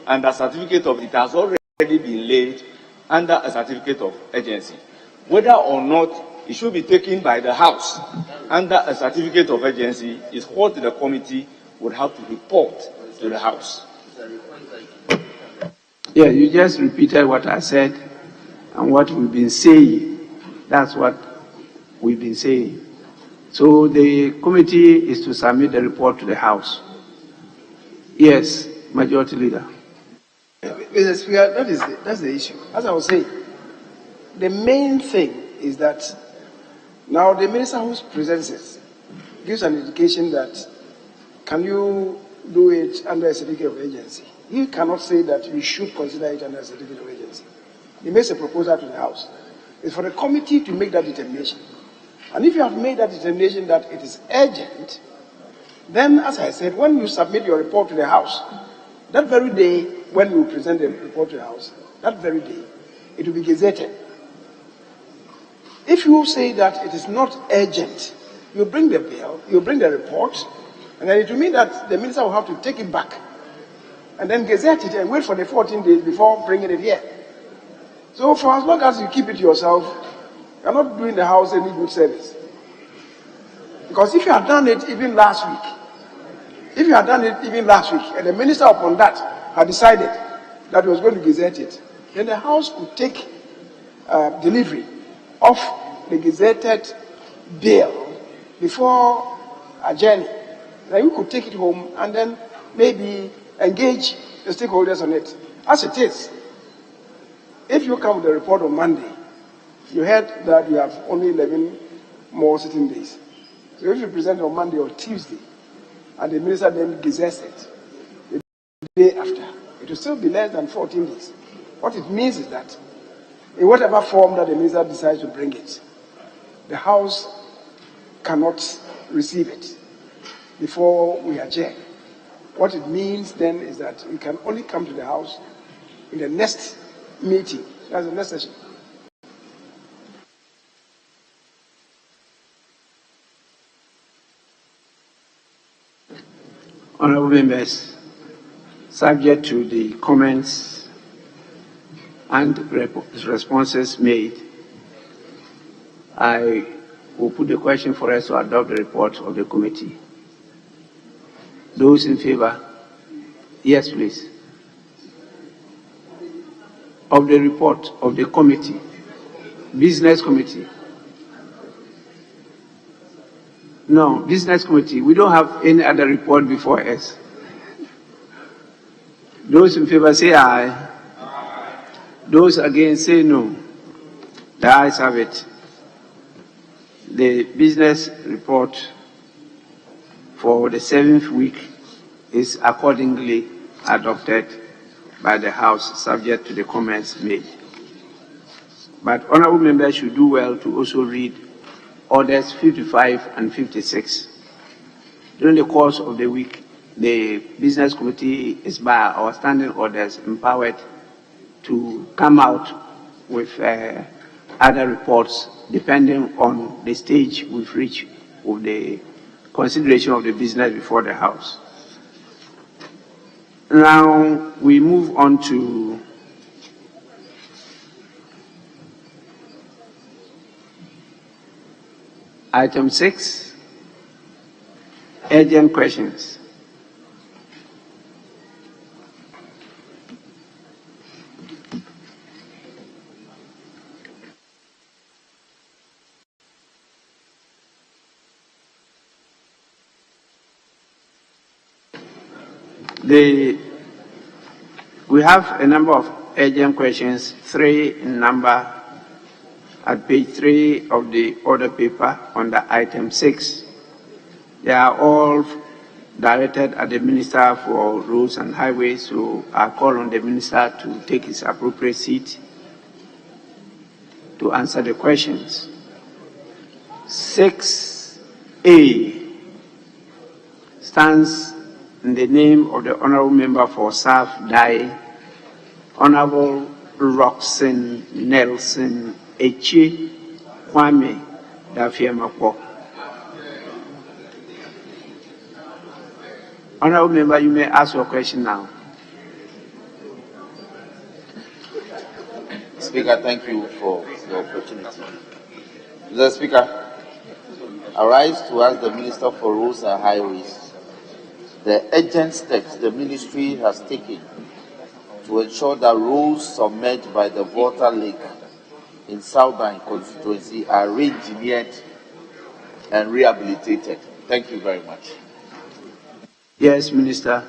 S6: under a certificate of, it has already been laid under a certificate of urgency. Whether or not it should be taken by the House under a certificate of urgency is what the committee would have to report to the House.
S1: Yeah, you just repeated what I said and what we've been saying. That's what we've been saying. So the committee is to submit the report to the House. Yes, Majority Leader.
S4: Mr. Speaker, that's the issue. As I was saying, the main thing is that now the minister who presents it gives an indication that can you do it under a certificate of agency. He cannot say that we should consider it under a certificate of agency. He makes a proposal to the House. It's for the committee to make that determination. And if you have made that determination that it is urgent, then, as I said, when you submit your report to the House, that very day, when you present the report to the House, that very day, it will be gazetted. If you say that it is not urgent, you bring the bill, you bring the report, and then it will mean that the minister will have to take it back and then gazette it and wait for the 14 days before bringing it here. So for as long as you keep it yourself, you're not doing the House any good service. Because if you had done it even last week, and the minister upon that had decided that he was going to gazette it, then the House could take delivery of the gazetted bill before adjourning. Then we could take it home and then maybe engage the stakeholders on it. As it is, if you come with a report on Monday, you heard that you have only 11 more sitting days. So if you present on Monday or Tuesday, and the minister then gazettes it the day after, it will still be less than 14 days. What it means is that in whatever form that the minister decides to bring it, the House cannot receive it before we adjourn. What it means then is that we can only come to the House in the next meeting, that's the next session.
S1: Honorable members, subject to the comments and responses made, I will put the question for us to adopt the report of the committee. Those in favor? Yes, please. Of the report of the committee, business committee. No, business committee. We don't have any other report before us. Those in favor say aye. Those against say no. The ayes have it. The business report for the 7th week is accordingly adopted by the House, subject to the comments made. But honorable members should do well to also read Orders 55 and 56. During the course of the week, the Business Committee is by our standing orders empowered to come out with other reports depending on the stage we've reached with the consideration of the business before the House. Now we move on to Item 6, urgent questions. We have a number of urgent questions, 3 in number, at page 3 of the order paper under item 6. They are all directed at the Minister for Roads and Highways, so I call on the Minister to take his appropriate seat to answer the questions. 6A stands in the name of the Honorable Member for South Dai, Honorable Roxanne Nelson Echi Kwame Dafiamako. Honorable Member, you may ask your question now.
S3: Speaker, thank you for the opportunity. Mr. Speaker, I rise to ask the Minister for Roads and Highways the urgent steps the ministry has taken to ensure that roads submerged by the Water Lake in Southern constituency are re-engineered and rehabilitated. Thank you very much.
S1: Yes, Minister.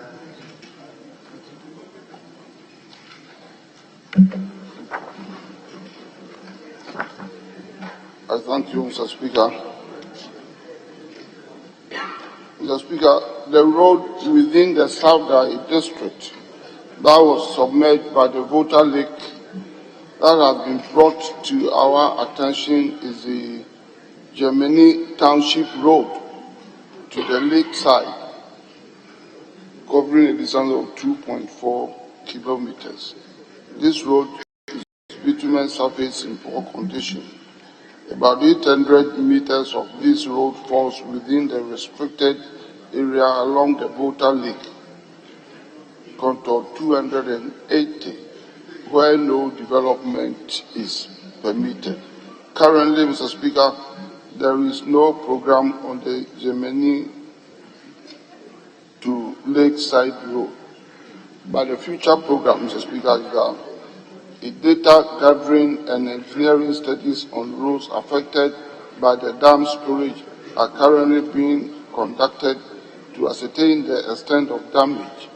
S9: I thank you, Mr. Speaker. Mr. Speaker, the road within the Southern district that was submerged by the Water Lake that has been brought to our attention is the Germany Township Road to the lakeside, covering a distance of 2.4 kilometers. This road is bitumen surface in poor condition. About 800 meters of this road falls within the restricted area along the Water Lake, contour 280, where no development is permitted. Currently, Mr. Speaker, there is no program on the Germany to Lakeside Road. But the future program, Mr. Speaker, is that data gathering and engineering studies on roads affected by the dam storage are currently being conducted to ascertain the extent of damage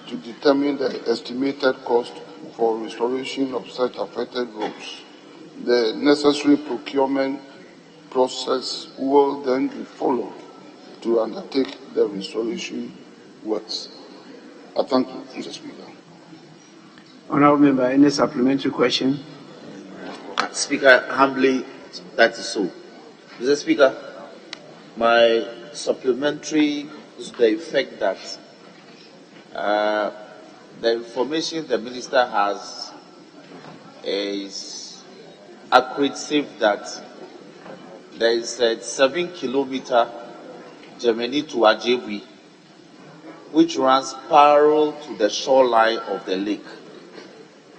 S9: to determine the estimated cost for restoration of such affected roads. The necessary procurement process will then be followed to undertake the restoration works. I thank you, Mr. Speaker.
S1: Honorable Member, any supplementary question?
S3: Speaker, humbly, that is so. Mr. Speaker, my supplementary is to the effect that the information the Minister has is accurate, that there is a 7-kilometer Germany to Ajebwi, which runs parallel to the shoreline of the lake,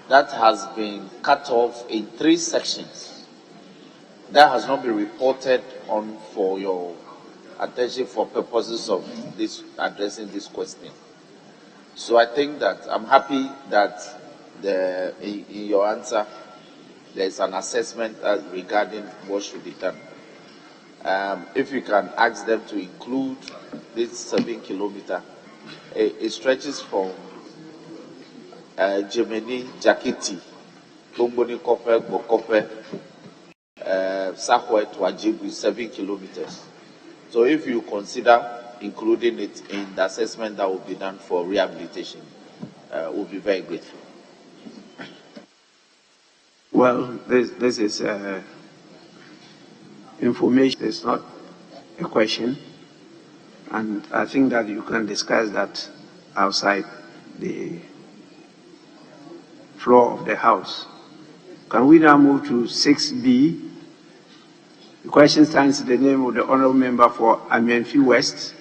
S3: that has been cut off in 3 sections. That has not been reported on for your attention for purposes of this addressing this question. So I think that I'm happy that in your answer there is an assessment regarding what should be done. If you can ask them to include this 7-kilometer, it stretches from Germany, Jakiti, Bomboni Kope, Bokope, Sahwe to Ajibwe, 7 kilometers. So if you consider including it in the assessment that will be done for rehabilitation, we'll be very grateful.
S1: Well, this is information, it's not a question, and I think that you can discuss that outside the floor of the House. Can we now move to 6B? The question stands in the name of the Honourable Member for Amenfi West,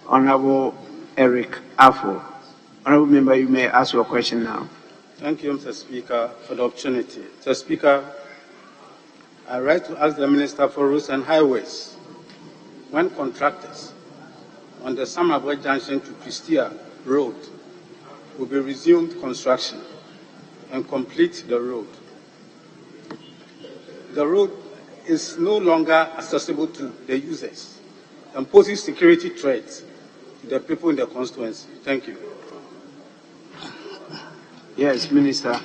S1: Honourable Eric Afo. Honourable Member, you may ask your question now.
S13: Thank you, Mr. Speaker, for the opportunity. Mr. Speaker, I write to ask the Minister for Roads and Highways, when contractors on the Samabwe Junction to Christia Road will be resumed construction and complete the road. The road is no longer accessible to the users and poses security threats to the people in the constituency. Thank you.
S1: Yes, Minister.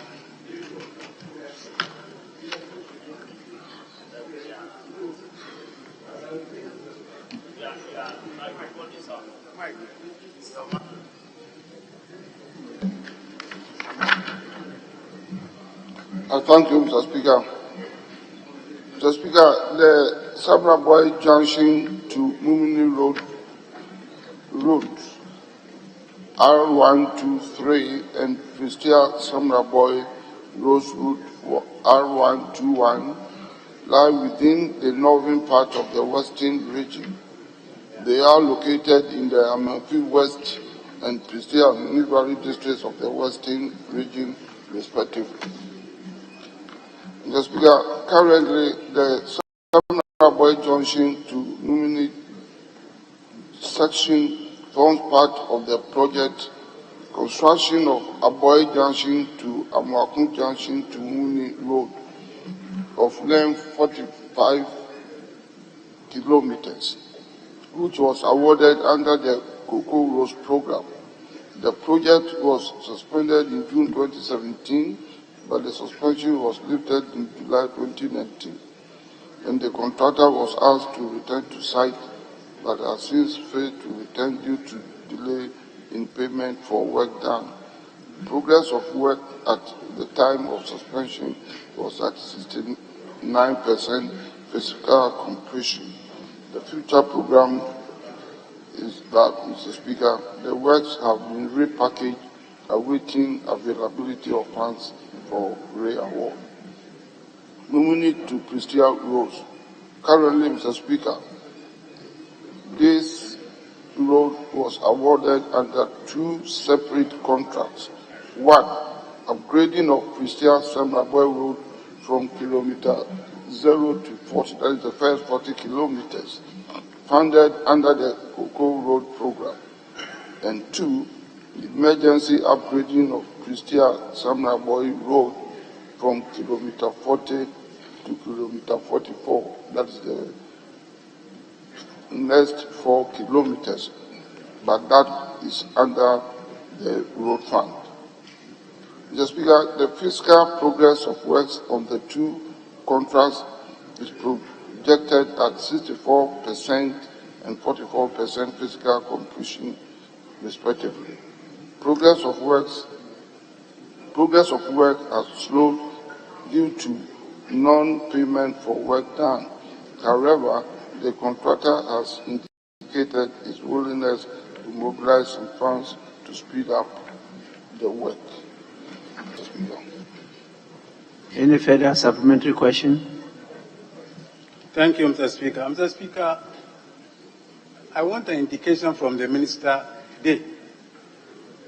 S5: Thank you, Mr. Speaker. Mr. Speaker, the Sabraboy Junction to Mumini Road, R123, and Pristia Sabraboy Rose Road, R121, lie within the northern part of the Western region. They are located in the Amalfi West and Pristia municipal districts of the Western region, respectively. Mr. Speaker, currently the Sabraboy Junction to Numini section forms part of the project construction of Aboy Junction to Amakun Junction to Muni Road of length 45 kilometers, which was awarded under the Cocoa Rose program. The project was suspended in June 2017, but the suspension was lifted in July 2019, and the contractor was asked to return to site, but has since failed to return due to delay in payment for work done. Progress of work at the time of suspension was at 69% physical completion. The future program is that, Mr. Speaker, the works have been repackaged, awaiting availability of funds for re-award. Moving to Pristia Rose. Currently, Mr. Speaker, this road was awarded under two separate contracts. One, upgrading of Pristia Sabraboy Road from kilometer 0 to 40, that is the first 40 kilometers, funded under the Cocoa Road program. And two, emergency upgrading of Pristia Sabraboy Road from kilometer 40 to kilometer 44, that is the next 4 kilometers, but that is under the road fund. Mr. Speaker, the fiscal progress of works on the two contracts is projected at 64% and 44% fiscal completion, respectively. Progress of work has slowed due to non-payment for work done. However, the contractor has indicated his willingness to mobilize some funds to speed up the work.
S1: Any further supplementary question?
S13: Thank you, Mr. Speaker. Mr. Speaker, I want an indication from the Minister today,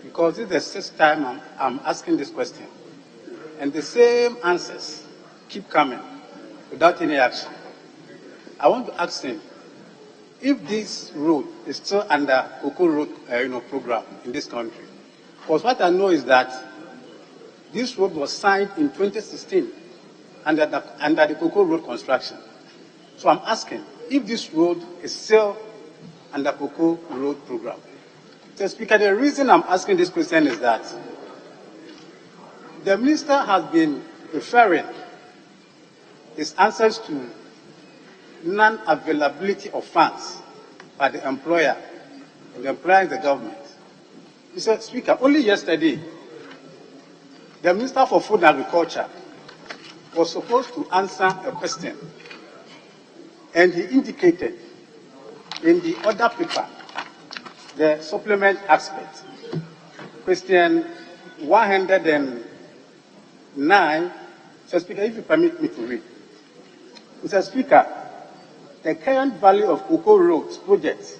S13: because this is the sixth time I'm asking this question, and the same answers keep coming without any action. I want to ask him if this road is still under Cocoa Road program in this country. Because what I know is that this road was signed in 2016 under the Cocoa Road construction. So I'm asking if this road is still under Cocoa Road program. Mr. Speaker, the reason I'm asking this question is that the minister has been referring his answers to non-availability of funds by the employer, and the employer is the government. Mr. Speaker, only yesterday, the Minister for Food and Agriculture was supposed to answer a question, and he indicated in the other paper, the supplement aspect, question 109, Mr. Speaker, if you permit me to read. Mr. Speaker, the current value of Cocoa Roads projects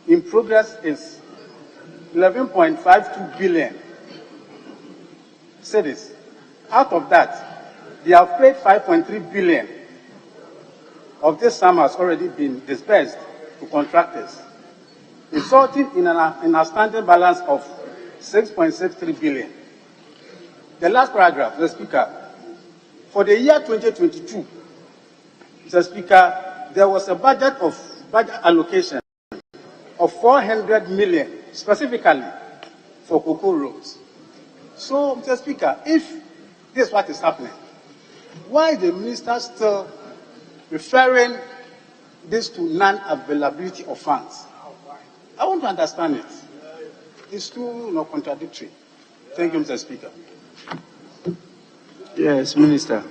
S13: in progress is 11.52 billion cedis. Out of that, they have paid 5.3 billion. Of this sum has already been disbursed to contractors, resulting in an outstanding balance of 6.63 billion. The last paragraph, Mr. Speaker, for the year 2022, Mr. Speaker, there was a budget allocation of 400 million specifically for Cocoa Roads. So, Mr. Speaker, if this is what is happening, why is the minister still referring this to non-availability of funds? I want to understand it. It's too contradictory. Thank you, Mr. Speaker.
S1: Yes, Minister.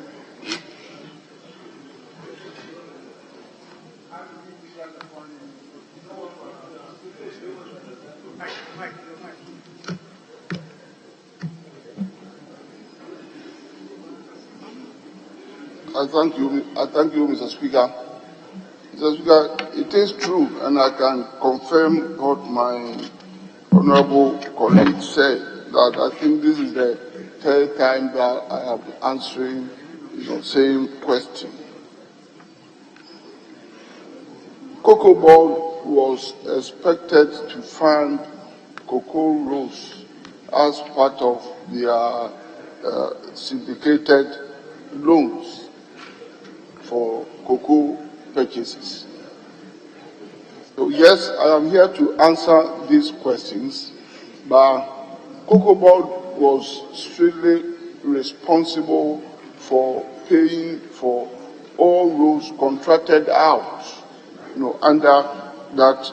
S5: I thank you, Mr. Speaker. Mr. Speaker, it is true, and I can confirm what my honourable colleague said, that I think this is the third time that I have been answering the same question. Cocoa Board was expected to fund cocoa rows as part of their syndicated loans for cocoa purchases. So yes, I am here to answer these questions, but Cocoa Board was strictly responsible for paying for all rows contracted out, under that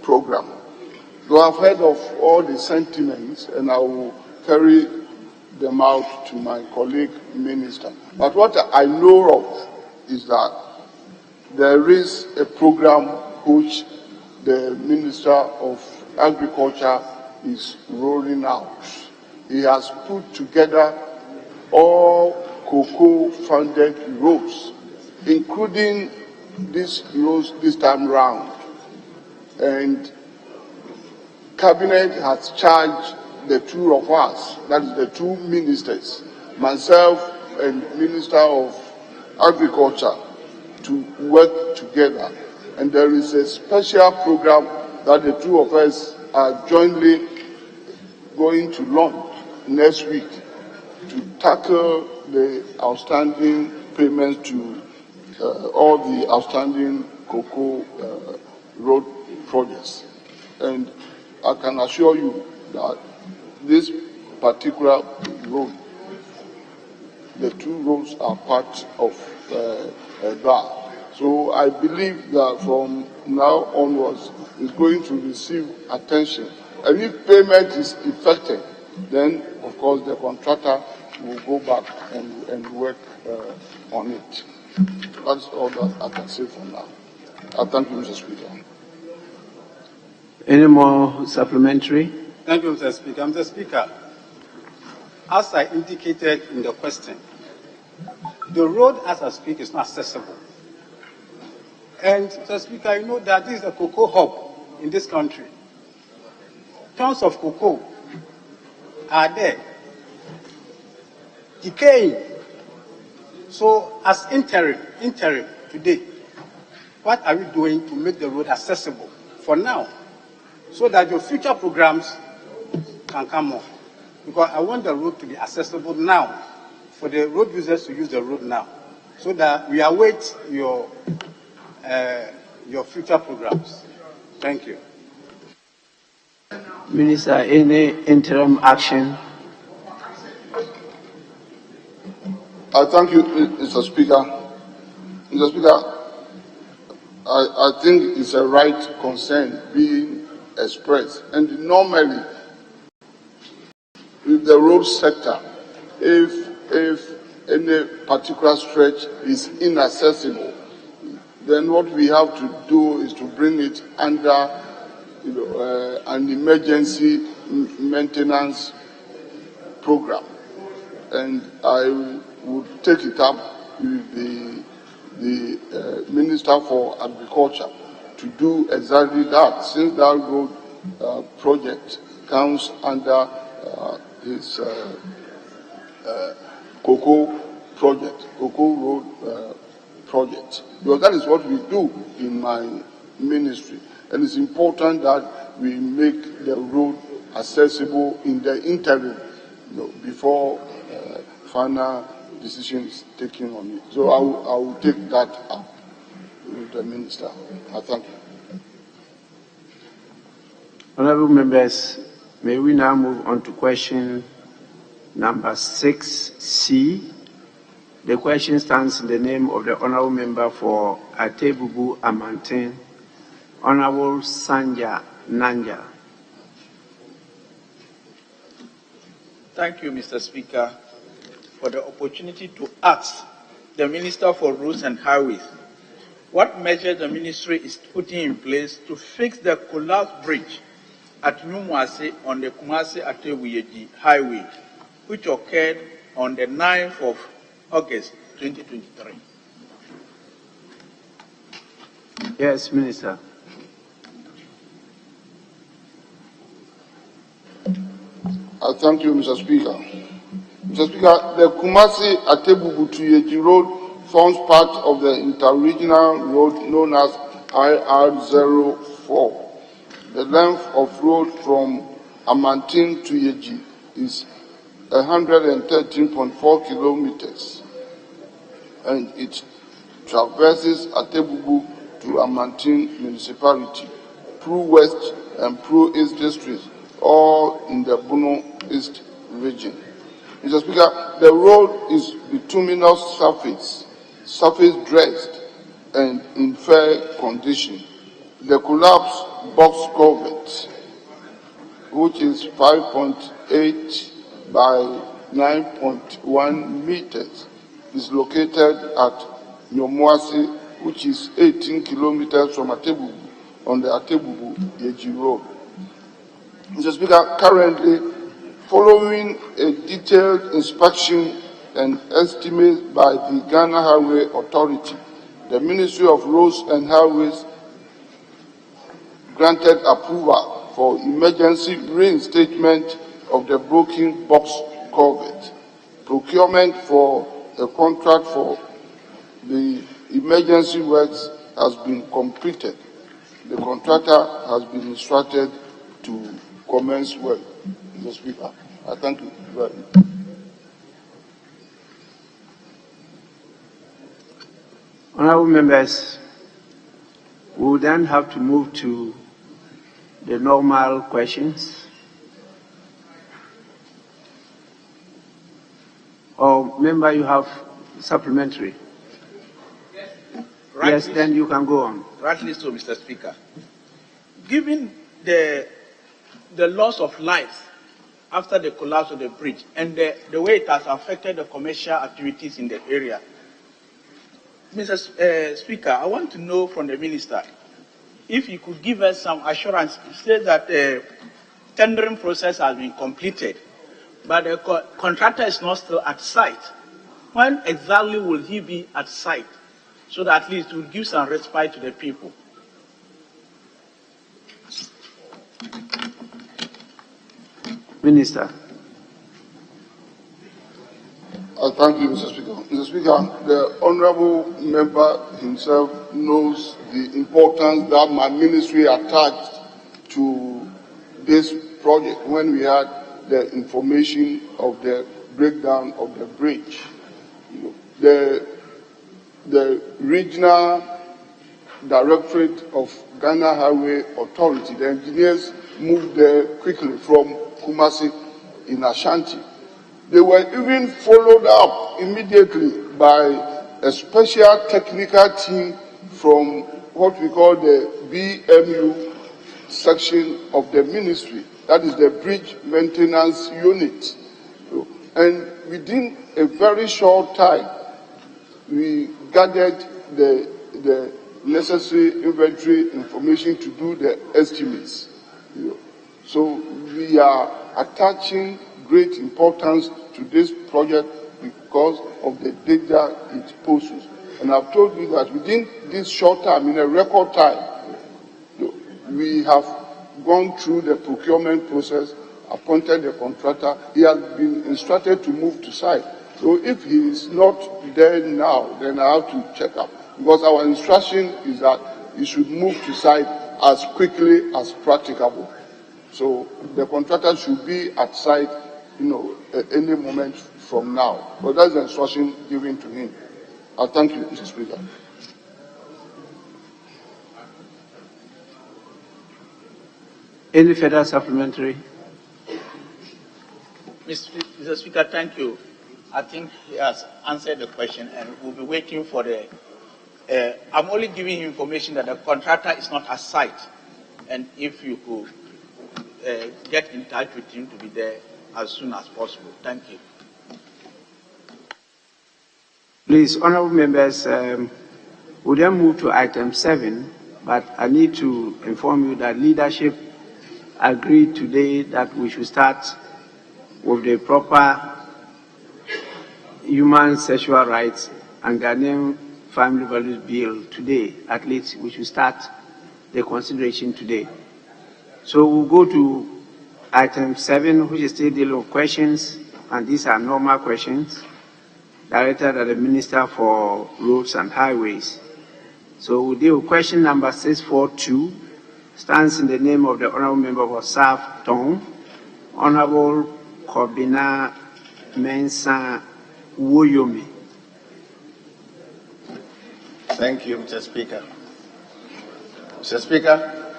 S5: program. So I've heard of all the sentiments, and I will carry them out to my colleague minister. But what I know of is that there is a program which the Minister of Agriculture is rolling out. He has put together all cocoa-funded roads, including these roads this time round. And Cabinet has charged the two of us, that is the two ministers, myself and Minister of Agriculture, to work together. And there is a special program that the two of us are jointly going to launch next week to tackle the outstanding payments to all the outstanding cocoa road projects. And I can assure you that this particular road, the two roads are part of that. So I believe that from now onwards, it's going to receive attention. And if payment is effective, then of course the contractor will go back and work on it. That's all that I can say for now. I thank you, Mr. Speaker.
S1: Any more supplementary?
S13: Thank you, Mr. Speaker. Mr. Speaker, as I indicated in the question, the road as I speak is not accessible. And, Mr. Speaker, you know that this is a cocoa hub in this country. Tons of cocoa are there, decaying. So, as interim today, what are we doing to make the road accessible for now, so that your future programs can come on? Because I want the road to be accessible now, for the road users to use the road now, so that we await your future programs. Thank you.
S1: Minister, any interim action?
S5: I thank you, Mr. Speaker. Mr. Speaker, I think it's a right concern being expressed. And normally, in the road sector, if any particular stretch is inaccessible, then what we have to do is to bring it under an emergency maintenance program. And I would take it up with the Minister for Agriculture to do exactly that, since that road project comes under his cocoa road project. Because that is what we do in my ministry. And it's important that we make the road accessible in the interim, before final decision is taken on it. So I will take that up with the minister. I thank you.
S1: Honourable members, may we now move on to question number 6C. The question stands in the name of the Honourable Member for Atebubu Amantin, Honourable Sanja Nanja.
S14: Thank you, Mr. Speaker, for the opportunity to ask the Minister for Roads and Highways what measures the ministry is putting in place to fix the collapsed bridge at Numwase on the Kumasi-Atebuyeji Highway, which occurred on the 9th of August 2023.
S1: Yes, Minister.
S5: Thank you, Mr. Speaker. Mr. Speaker, the Kumasi-Atebuyeji Road forms part of the interregional road known as IR04. The length of road from Amantin to Yeji is 113.4 kilometers, and it traverses Atebubu to Amantin municipality, through West and through East districts, all in the Bono East region. Mr. Speaker, the road is bituminous surface dressed and in fair condition. The collapsed box culvert, which is 5.8 by 9.1 meters, is located at Nyomwasi, which is 18 kilometers from Atebubu on the Atebubu-Yeji Road. Mr. Speaker, currently, following a detailed inspection and estimate by the Ghana Highway Authority, the Ministry of Roads and Highways granted approval for emergency reinstatement of the broken box culvert. Procurement for a contract for the emergency works has been completed. The contractor has been instructed to commence work. Mr. Speaker, I thank you very much.
S1: Honourable members, we will then have to move to the normal questions. Or member, you have supplementary? Yes, then you can go on.
S14: Rightly so, Mr. Speaker. Given the loss of lives after the collapse of the bridge and the way it has affected the commercial activities in the area, Mr. Speaker, I want to know from the Minister if you could give us some assurance. You said that the tendering process has been completed, but the contractor is not still at site. When exactly will he be at site, so that at least it will give some respite to the people?
S1: Minister.
S5: Thank you, Mr. Speaker. Mr. Speaker, the honourable member himself knows the importance that my ministry attached to this project when we had the information of the breakdown of the bridge. The regional directorate of Ghana Highway Authority, the engineers moved there quickly from Kumasi in Ashanti. They were even followed up immediately by a special technical team from what we call the BMU section of the ministry, that is the Bridge Maintenance Unit. And within a very short time, we gathered the necessary inventory information to do the estimates. So we are attaching great importance to this project because of the danger it poses. And I've told you that within this short time, in a record time, we have gone through the procurement process, appointed the contractor. He has been instructed to move to site. So if he is not there now, then I have to check up. Because our instruction is that he should move to site as quickly as practicable. So the contractor should be at site, at any moment from now. But that's the instruction given to him. I thank you, Mr. Speaker.
S1: Any further supplementary?
S14: Mr. Speaker, thank you. I think he has answered the question, and we'll be waiting for the. I'm only giving him information that the contractor is not at site, and if you could get in touch with him to be there as soon as possible. Thank you.
S1: Please, honorable members, we then move to item 7, but I need to inform you that leadership agreed today that we should start with the proper human sexual rights and Ghanaian family values bill today. At least we should start the consideration today. So we'll go to item 7, which is still dealing with questions, and these are normal questions directed at the Minister for Roads and Highways. So we'll deal with question number 642, stands in the name of the Honorable Member for South Tong, Honorable Kobina Mensah Woyomi.
S15: Thank you, Mr. Speaker. Mr. Speaker,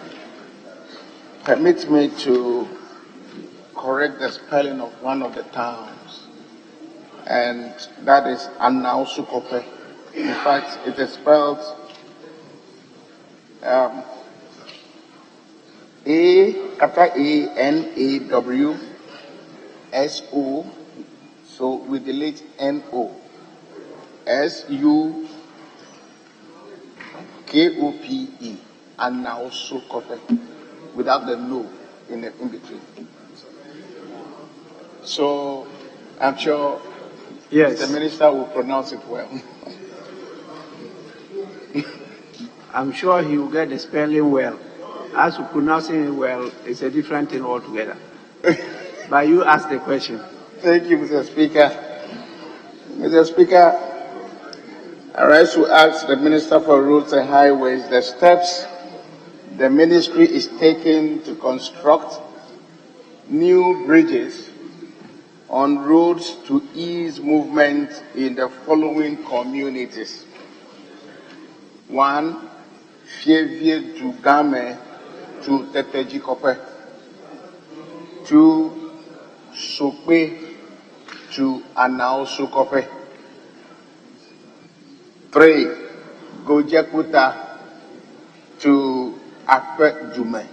S15: permit me to correct the spelling of one of the towns, and that is Anausukope. In fact, it is spelled A-N-A-W-S-O, so we delete N-O, S-U-K-O-P-E, Anausukope, without the no in between. So I'm sure
S1: yes,
S15: the minister will pronounce it well.
S1: I'm sure he will get the spelling well. As to pronouncing it well, it's a different thing altogether. But you ask the question.
S15: Thank you, Mr. Speaker. Mr. Speaker, I rise to ask the Minister for Roads and Highways the steps the ministry is taking to construct new bridges on roads to ease movement in the following communities. 1, Fievie to Game to Tetejikope. 2, Sope to Anausukope. 3, Gojekuta to Akpe Jume.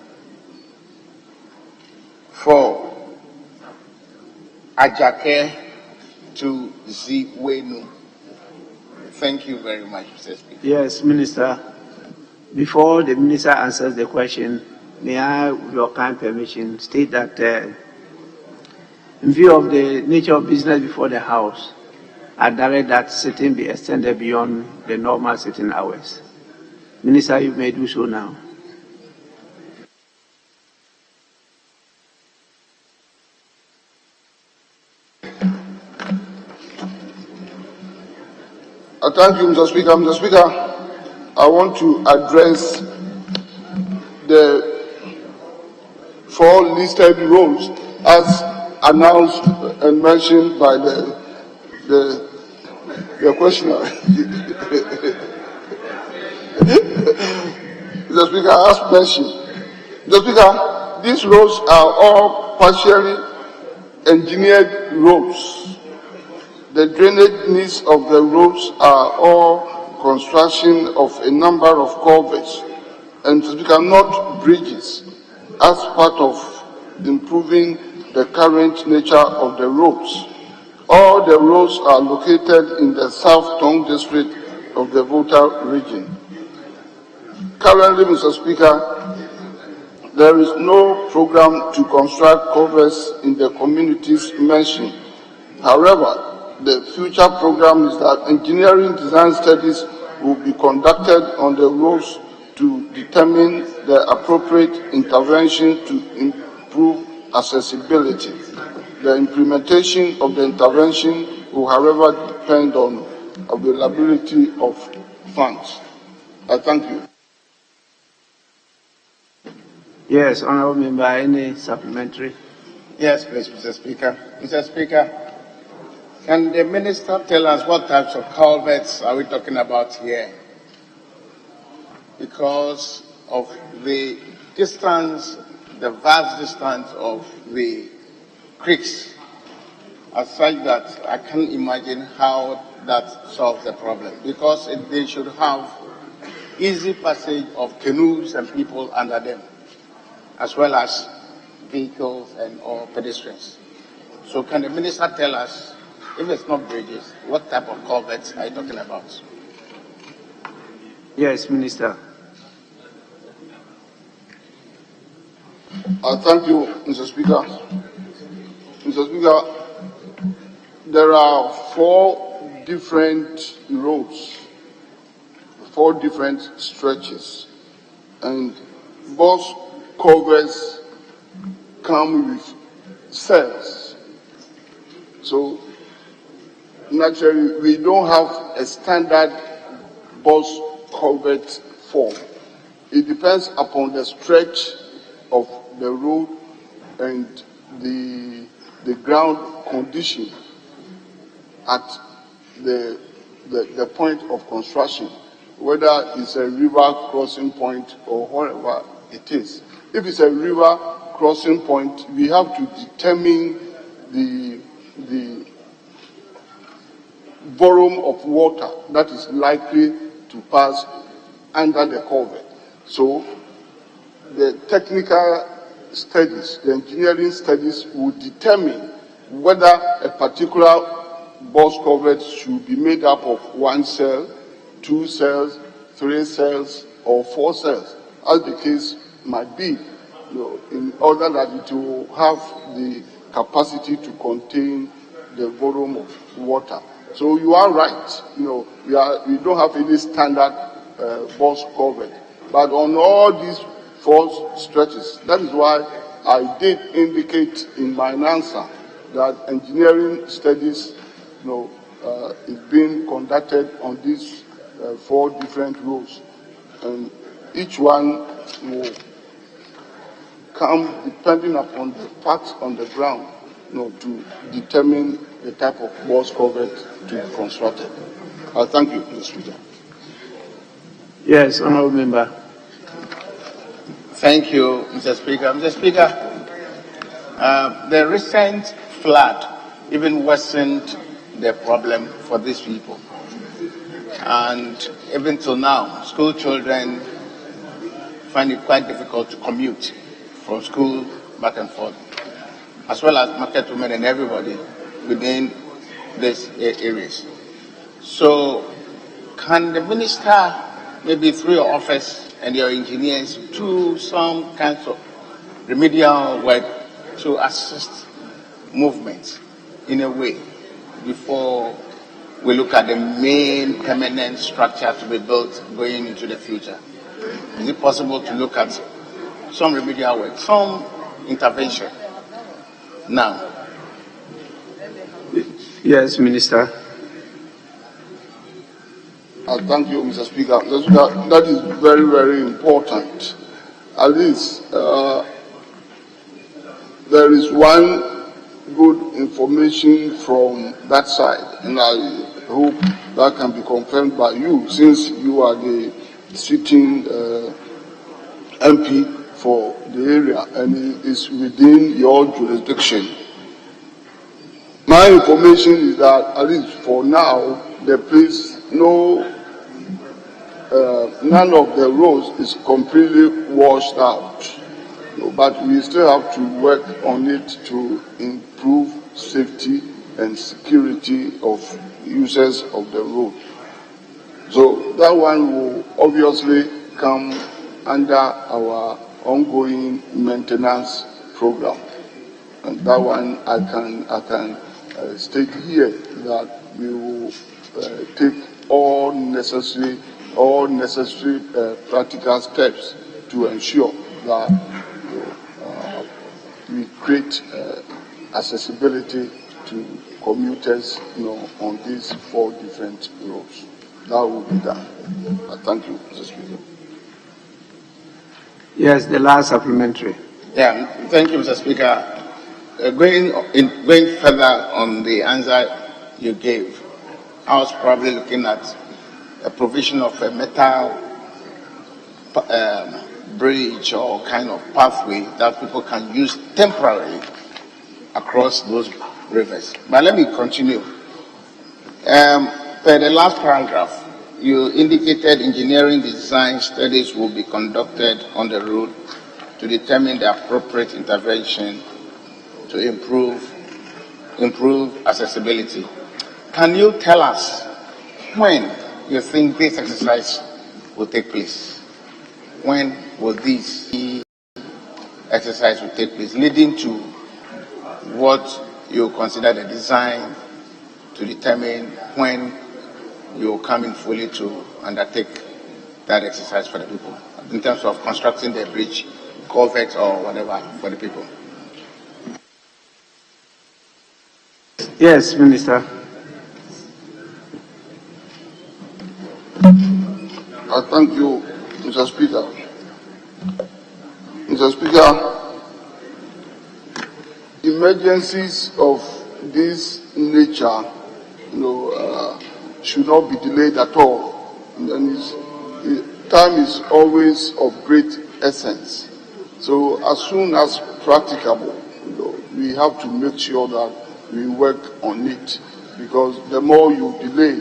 S15: 4, Ajake to Ziwenu. Thank you very much, Mr. Speaker.
S1: Yes, Minister. Before the Minister answers the question, may I, with your kind permission, state that in view of the nature of business before the House, I direct that sitting be extended beyond the normal sitting hours. Minister, you may do so now.
S5: Thank you, Mr. Speaker. Mr. Speaker, I want to address the 4 listed roles as announced and mentioned by the questioner. Mr. Speaker, as mentioned, Mr. Speaker, these roads are all partially engineered roads. The drainage needs of the roads are all construction of a number of culverts, and Mr. Speaker, not bridges, as part of improving the current nature of the roads. All the roads are located in the South Tong district of the Volta region. Currently, Mr. Speaker, there is no program to construct culverts in the communities mentioned. However, the future program is that engineering design studies will be conducted on the roads to determine the appropriate intervention to improve accessibility. The implementation of the intervention will, however, depend on availability of funds. I thank you.
S1: Yes, Honorable Member, any supplementary?
S15: Yes, please, Mr. Speaker. Mr. Speaker, can the minister tell us what types of culverts are we talking about here? Because of the distance, the vast distance of the creeks as such that I can't imagine how that solves the problem, because they should have easy passage of canoes and people under them, as well as vehicles and or pedestrians. So can the minister tell us, if it's not bridges, what type of culverts are you talking about?
S1: Yes, Minister.
S5: Thank you, Mr. Speaker. Mr. Speaker, there are 4 different roads, 4 different stretches, and both culverts come with cells. So naturally, we don't have a standard bus culvert form. It depends upon the stretch of the road and the ground condition at the point of construction, whether it's a river crossing point or whatever it is. If it's a river crossing point, we have to determine the volume of water that is likely to pass under the culvert. So the technical studies, the engineering studies will determine whether a particular bus culvert should be made up of 1 cell, 2 cells, 3 cells, or 4 cells, as the case might be, in order that it will have the capacity to contain the volume of water. So you are right. We don't have any standard bus culvert, but on all these 4 stretches, that is why I did indicate in my answer that engineering studies, is being conducted on these 4 different roads, and each one will come depending upon the facts on the ground, to determine the type of bus culvert to be constructed. Thank you, Mr. Speaker.
S1: Yes, Honourable Member.
S15: Thank you, Mr. Speaker. Mr. Speaker, the recent flood even worsened the problem for these people. And even till now, school children find it quite difficult to commute from school back and forth, as well as market women and everybody within these areas. So can the minister, maybe through your office and your engineers, do some kinds of remedial work to assist movement in a way before we look at the main permanent structure to be built going into the future? Is it possible to look at some remedial work, some intervention now?
S1: Yes, Minister.
S5: Thank you, Mr. Speaker. Mr. Speaker, that is very, very important. At least there is one good information from that side, and I hope that can be confirmed by you, since you are the sitting MP for the area and it is within your jurisdiction. My information is that, at least for now, the place, none of the roads is completely washed out. But we still have to work on it to improve safety and security of users of the road. So that one will obviously come under our ongoing maintenance program. And that one I can state here that we will take all necessary practical steps to ensure that we create accessibility to commuters, on these 4 different roads. That will be done. Thank you, Mr. Speaker.
S1: Yes, the last supplementary.
S15: Yeah, thank you, Mr. Speaker. Going further on the answer you gave, I was probably looking at a provision of a metal bridge or kind of pathway that people can use temporarily across those rivers. But let me continue. Per the last paragraph, you indicated engineering design studies will be conducted on the road to determine the appropriate intervention to improve accessibility. Can you tell us when you think this exercise will take place? When will this exercise will take place, leading to what you consider the design to determine when you will come in fully to undertake that exercise for the people, in terms of constructing the bridge, culvert, or whatever for the people?
S1: Yes, Minister.
S5: I thank you, Mr. Speaker. Mr. Speaker, emergencies of this nature, should not be delayed at all. And time is always of great essence. So as soon as practicable, we have to make sure that we work on it, because the more you delay,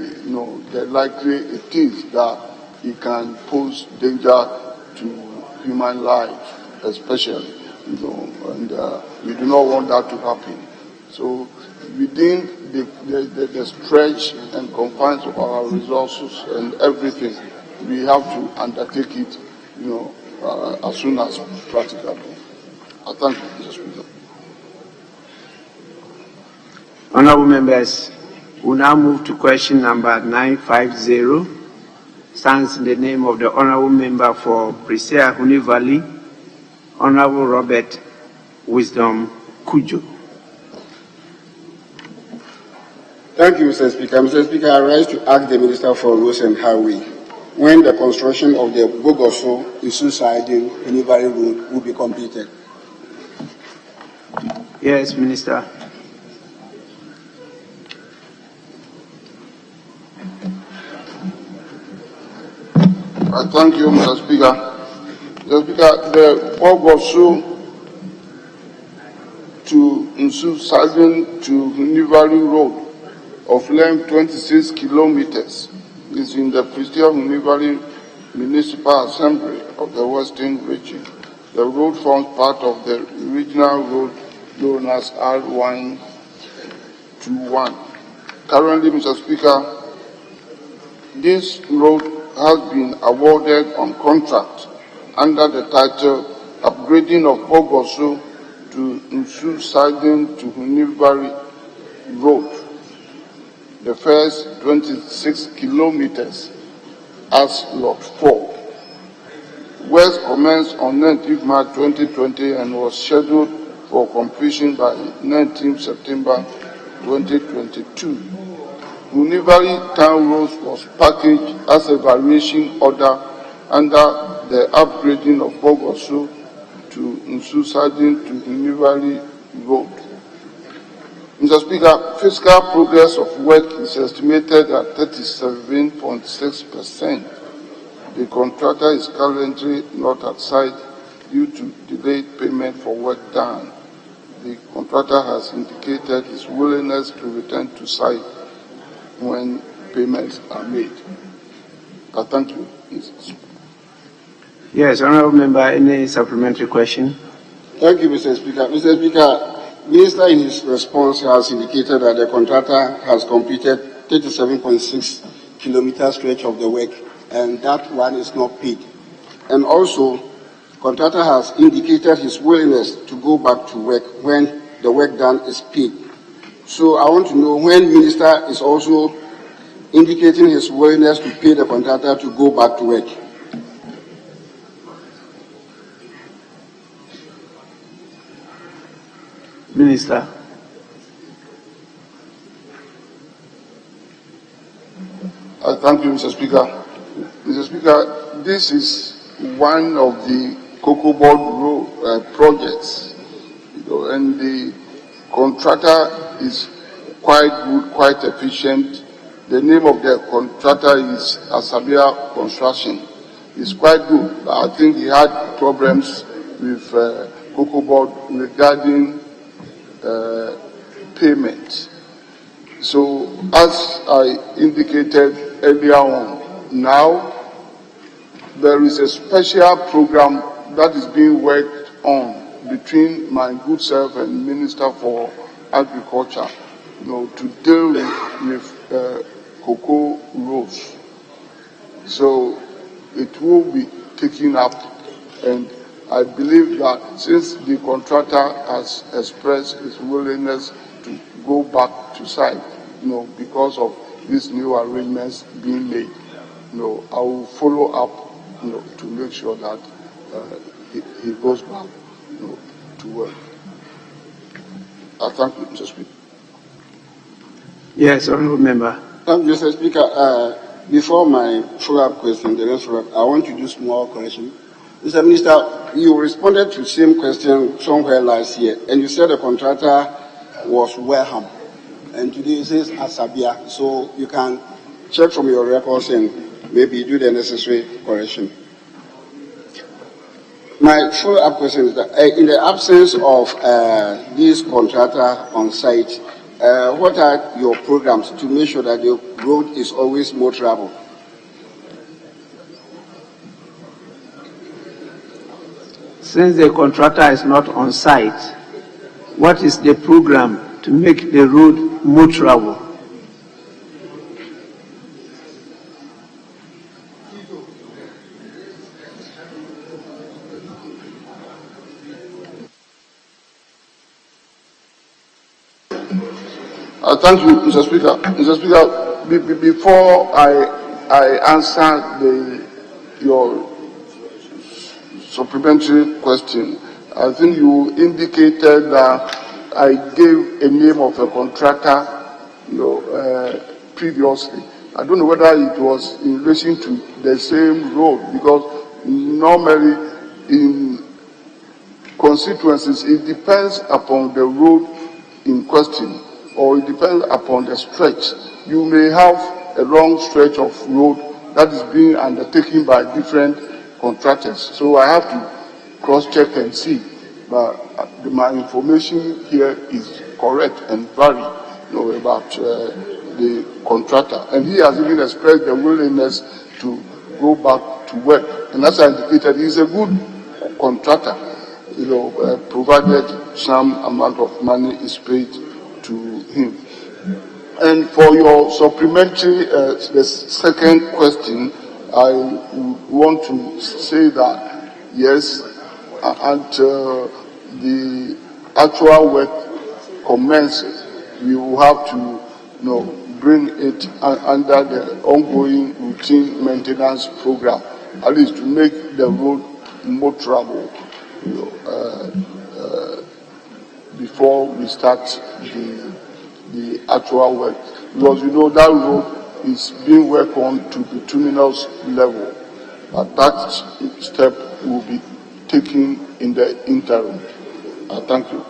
S5: the likely it is that it can pose danger to human life, especially, and we do not want that to happen. So within the stretch and confines of our resources and everything, we have to undertake it, as soon as practicable. I thank you, Mr. Speaker.
S1: Honorable members, we now move to question number 950. Stands in the name of the Honorable Member for Presea Huni Valley, Honorable Robert Wisdom Kujo.
S16: Thank you, Mr. Speaker. Mr. Speaker, I rise to ask the Minister for Roads and Highway when the construction of the Bogoso Isu-Siding Huni Valley Road will be completed.
S1: Yes, Minister.
S5: I thank you, Mr. Speaker. Mr. Speaker, the Bogoso to Isu-Siding to Huni Valley Road of length 26 kilometers is in the Presea Huni Valley Municipal Assembly of the Western Region. The road forms part of the regional road known as R121. Currently, Mr. Speaker, this road has been awarded on contract under the title Upgrading of Bogoso to Isu-Siding to Huni Valley Road. The first 26 kilometers as Lot 4. Work commenced on 19th March 2020 and was scheduled for completion by 19th September 2022. Huni Valley Town Road was packaged as a variation order under the upgrading of Bogoso to Isu-Siding to Huni Valley Road. Mr. Speaker, fiscal progress of work is estimated at 37.6%. The contractor is currently not at site due to delayed payment for work done. The contractor has indicated his willingness to return to site when payments are made. I thank you, Mr. Speaker.
S1: Yes, Honorable Member, any supplementary question?
S16: Thank you, Mr. Speaker. Mr. Speaker, Minister in his response has indicated that the contractor has completed 37.6 kilometer stretch of the work, and that one is not paid. And also, contractor has indicated his willingness to go back to work when the work done is paid. So I want to know when Minister is also indicating his willingness to pay the contractor to go back to work.
S1: Minister.
S5: I thank you, Mr. Speaker. Mr. Speaker, this is one of the Cocoa Board projects, and the contractor is quite good, quite efficient. The name of the contractor is Asabia Construction. It's quite good, but I think he had problems with Cocoa Board regarding
S9: payment. So, as I indicated earlier on, now there is a special program that is being worked on between my good self and Minister for Agriculture, to deal with cocoa rows. So it will be taken up, and I believe that since the contractor has expressed his willingness to go back to site, because of these new arrangements being made, I will follow up, to make sure that he goes back, to work. I thank you, Mr. Speaker.
S1: Yes, Honourable Member.
S16: Thank you, Mr. Speaker. Before my follow-up question, the next follow-up, I want to do small correction. Mr. Minister, you responded to the same question somewhere last year, and you said the contractor was Wareham, and today it says Asabia. So you can check from your records and maybe do the necessary correction. My follow-up question is that in the absence of this contractor on site, what are your programs to make sure that the road is always motorable?
S1: Since the contractor is not on site, what is the program to make the road motorable?
S9: Thank you, Mr. Speaker. Mr. Speaker, before I answer your supplementary question, I think you indicated that I gave a name of a contractor, previously. I don't know whether it was in relation to the same road, because normally in constituencies it depends upon the road in question, or it depends upon the stretch. You may have a long stretch of road that is being undertaken by different contractors. So I have to cross-check and see. But my information here is correct and valid, about the contractor. And he has even expressed the willingness to go back to work. And as I indicated, he's a good contractor, provided some amount of money is paid to him. And for your supplementary, the second question, I want to say that yes, until the actual work commences, we will have to, bring it under the ongoing routine maintenance program, at least to make the road motorable, before we start the actual work. Because that road is being worked on to the terminus level. But that step will be taken in the interim. Thank you.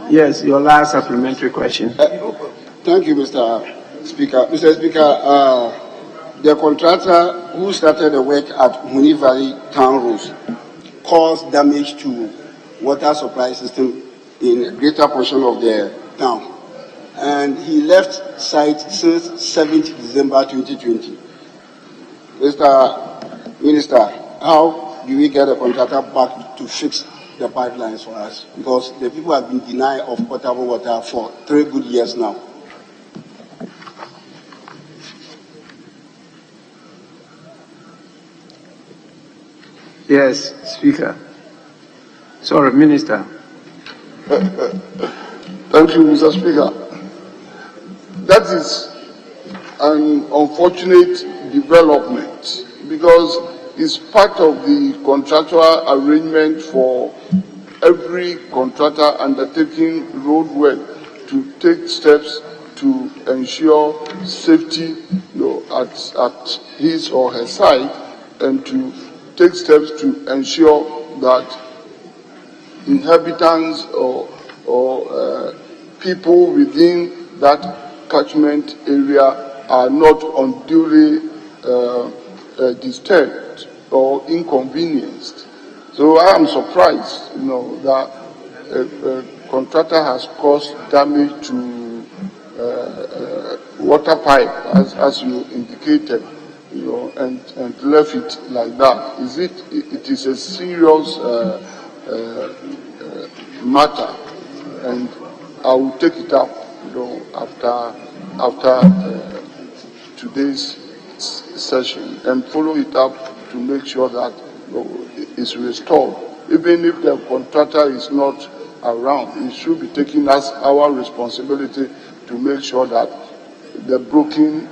S1: Yes, your last supplementary question.
S16: Thank you, Mr. Speaker. Mr. Speaker, the contractor who started the work at Huni Valley Town Roads caused damage to water supply system in a greater portion of the town. And he left site since 7th December 2020. Mr. Minister, how do we get the contractor back to fix the pipelines for us? Because the people have been denied of potable water for 3 good years now.
S1: Yes, Speaker. Sorry, Minister.
S9: Thank you, Mr. Speaker. That is an unfortunate development because it's part of the contractual arrangement for every contractor undertaking road work to take steps to ensure safety at his or her site, and to take steps to ensure that inhabitants or people within that catchment area are not unduly disturbed or inconvenienced. So I am surprised, that a contractor has caused damage to water pipe, as you indicated, and left it like that. It is a serious matter, and I will take it up, after today's session, and follow it up to make sure that it's restored. Even if the contractor is not around, it should be taken as our responsibility to make sure that the broken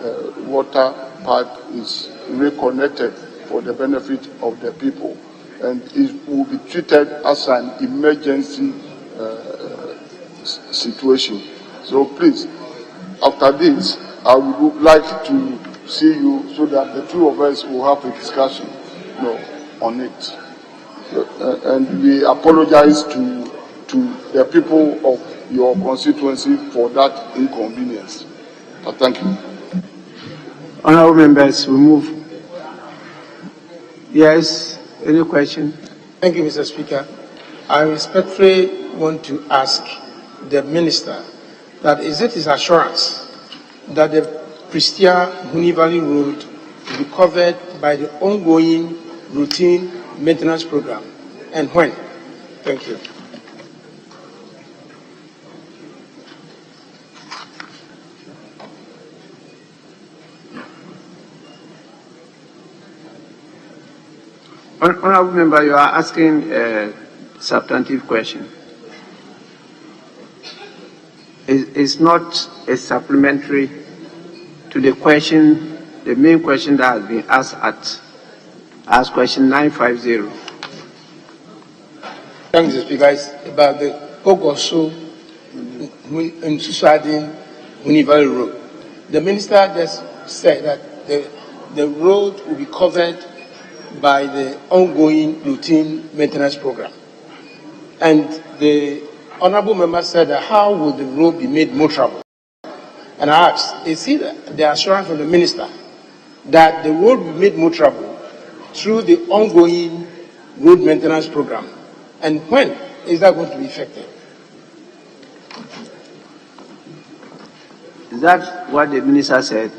S9: water pipe is reconnected for the benefit of the people, and it will be treated as an emergency situation. So please, after this, I would like to see you so that the two of us will have a discussion, on it. And we apologize to the people of your constituency for that inconvenience. Thank you.
S1: Honorable members, we move. Yes, any question?
S4: Thank you, Mr. Speaker. I respectfully want to ask the Minister that is it his assurance that the Prestia-Huni Valley Road will be covered by the ongoing routine maintenance program, and when? Thank you.
S1: Honorable member, you are asking a substantive question. It's not a supplementary to the question, the main question that has been asked as question 950.
S4: Thank you, Mr. Speaker. It's about the Pogoso in Susadin Huni Valley Road. The Minister just said that the road will be covered by the ongoing routine maintenance program. And the Honorable Member said that how will the road be made motorable? And I asked, is it the assurance from the Minister that the road will be made motorable through the ongoing road maintenance program? And when is that going to be effective?
S1: Is that what the Minister said?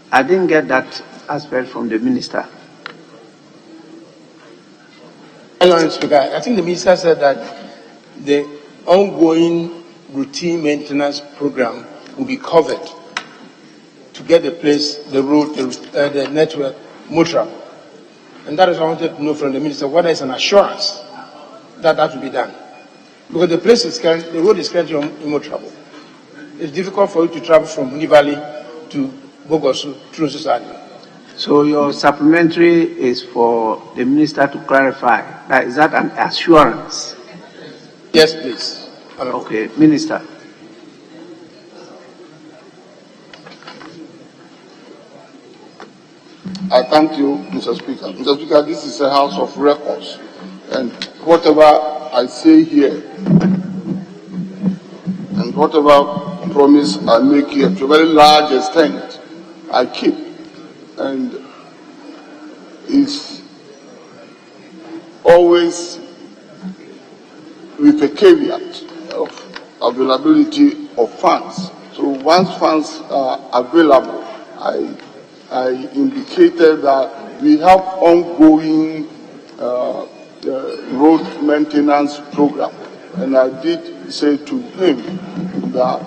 S1: I didn't get that aspect from the Minister.
S4: Hello, Speaker. I think the Minister said that the ongoing routine maintenance program will be covered to get the place, the road, the network motorable. And that is what I wanted to know from the Minister, whether it's an assurance that that will be done. Because the place is currently, the road is currently immotorable. It's difficult for you to travel from Huni Valley to Bogosu through society.
S1: So your supplementary is for the Minister to clarify. Is that an assurance?
S4: Yes, please.
S1: Okay, Minister.
S9: I thank you, Mr. Speaker. Mr. Speaker, this is a house of records, and whatever I say here and whatever promise I make here to a very large extent, I keep. And it's always with a caveat of availability of funds. So once funds are available, I indicated that we have ongoing road maintenance program, and I did say to him that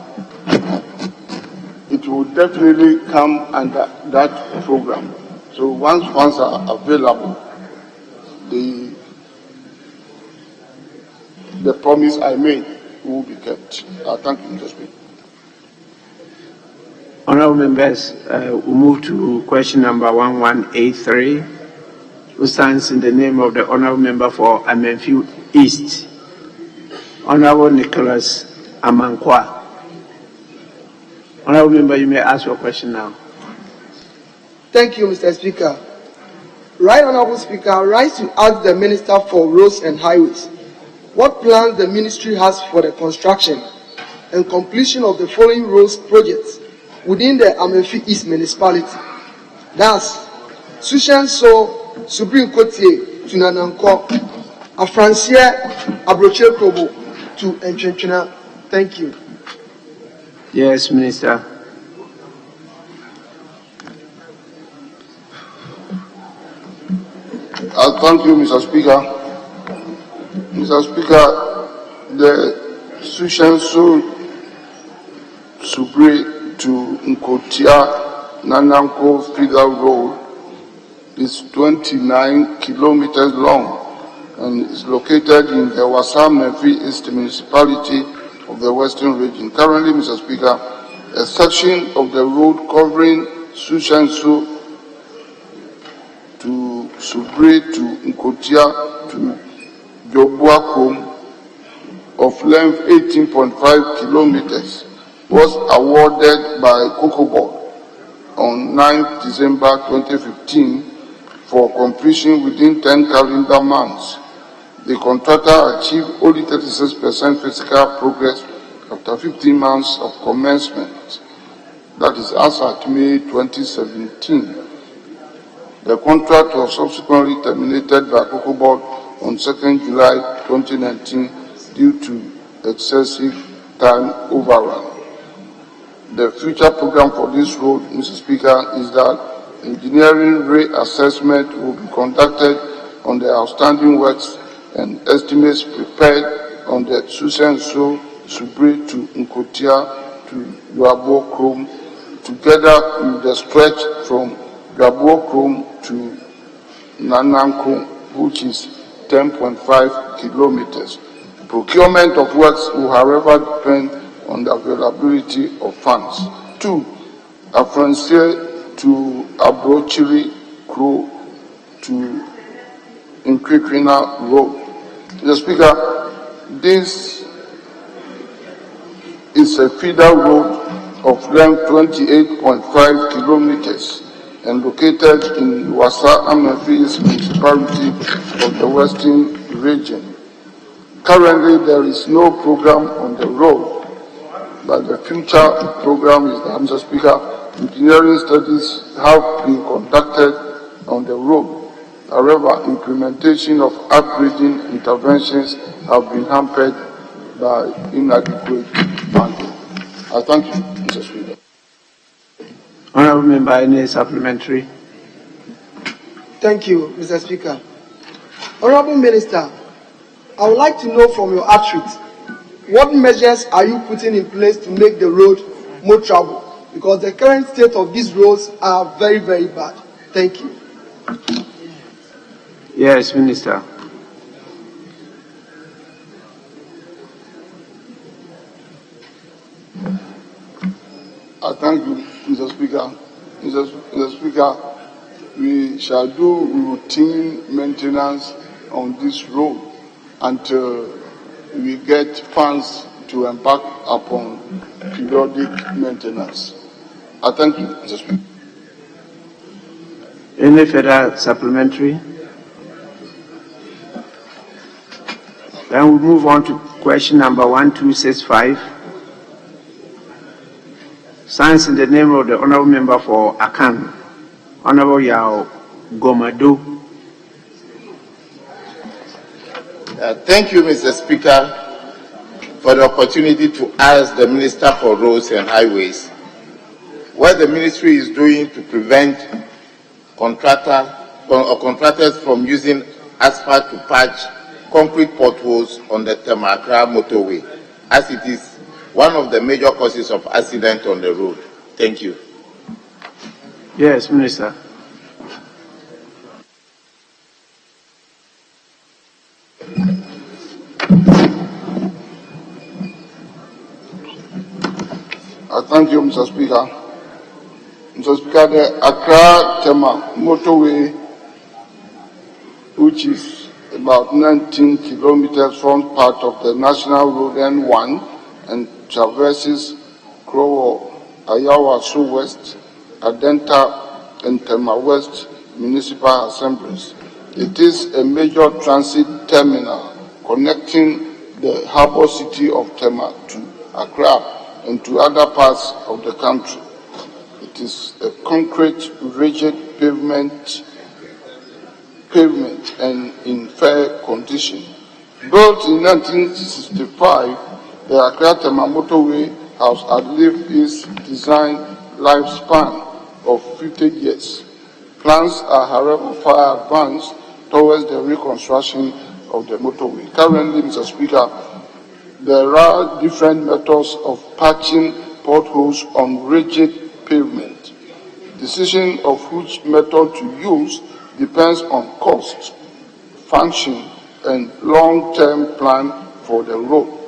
S9: it will definitely come under that program. So once funds are available, the promise I made will be kept. Thank you, Mr. Speaker.
S1: Honorable members, we move to question number 1183, who stands in the name of the Honorable Member for Amenfield East, Honorable Nicholas Amankwa. Honorable Member, you may ask your question now.
S17: Thank you, Mr. Speaker. Right Honorable Speaker, I rise to ask the Minister for Roads and Highways what plans the Ministry has for the construction and completion of the following roads projects within the Amenfield East municipality. Thus, Sushenso Supreme Kotie to Nananko, Afransia Abroche Kobo to Enchenchina. Thank you.
S1: Yes, Minister.
S16: Thank you, Mr. Speaker. Mr. Speaker, the Sushenso Subre to Nkotia Nananko Figure Road is 29 kilometers long and is located in the Wasam-Memphis East Municipality of the Western Region. Currently, Mr. Speaker, a section of the road covering Sushenso to Subre to Nkotia to Jobuakom of length 18.5 kilometers was awarded by Cocoa Board on 9 December 2015 for completion within 10 calendar months. The contractor achieved only 36% physical progress after 15 months of commencement. That is as at May 2017. The contract was subsequently terminated by Cocoa Board on 2nd July 2019 due to excessive time overrun. The future program for this road, Mr. Speaker, is that engineering reassessment will be conducted on the outstanding works and estimates prepared on the Sushenso Subre to Nkotia to Yuabo Chrome, together with the stretch from Yuabo Chrome to Nananko, which is 10.5 kilometers. Procurement of works will, however, depend on the availability of funds. 2. Afransie to Abrochiri Crow to Nkrikrina Road. Mr. Speaker, this is a feeder road of length 28.5 kilometers and located in Wasa-Memphis Municipality of the Western Region. Currently, there is no program on the road, but the future program is that, Mr. Speaker, engineering studies have been conducted on the road. However, implementation of upgrading interventions have been hampered by inadequate funding. I thank you, Mr. Speaker.
S1: Honourable Member, any supplementary?
S17: Thank you, Mr. Speaker. Honourable Minister, I would like to know from your outreach, what measures are you putting in place to make the road more travel? Because the current state of these roads are very, very bad. Thank you.
S1: Yes, Minister.
S16: I thank you, Mr. Speaker. Mr. Speaker, we shall do routine maintenance on this road until we get funds to embark upon periodic maintenance. I thank you, Mr. Speaker.
S1: Any further supplementary? Then we move on to question number 1265. Signs in the name of the Honourable Member for Akan, Honourable Yao Gomado.
S3: Thank you, Mr. Speaker, for the opportunity to ask the Minister for Roads and Highways what the Ministry is doing to prevent contractors from using asphalt to patch concrete potholes on the Tema-Accra Motorway, as it is one of the major causes of accident on the road. Thank you.
S1: Yes, Minister.
S16: Thank you, Mr. Speaker. Mr. Speaker, the Accra-Tema Motorway, which is about 19 kilometers, forms part of the National Road N1 and traverses Krowo, Ayawaso West, Adenta, and Tema West municipal assemblies. It is a major transit terminal connecting the harbour city of Tema to Accra and to other parts of the country. It is a concrete, rigid pavement
S9: pavement and in fair condition. Built in 1965, the Accra-Tema Motorway has outlived its design lifespan of 50 years. Plans are, however, far advanced towards the reconstruction of the motorway. Currently, Mr. Speaker, there are different methods of patching potholes on rigid pavement. Decision of which method to use depends on cost, function, and long-term plan for the road.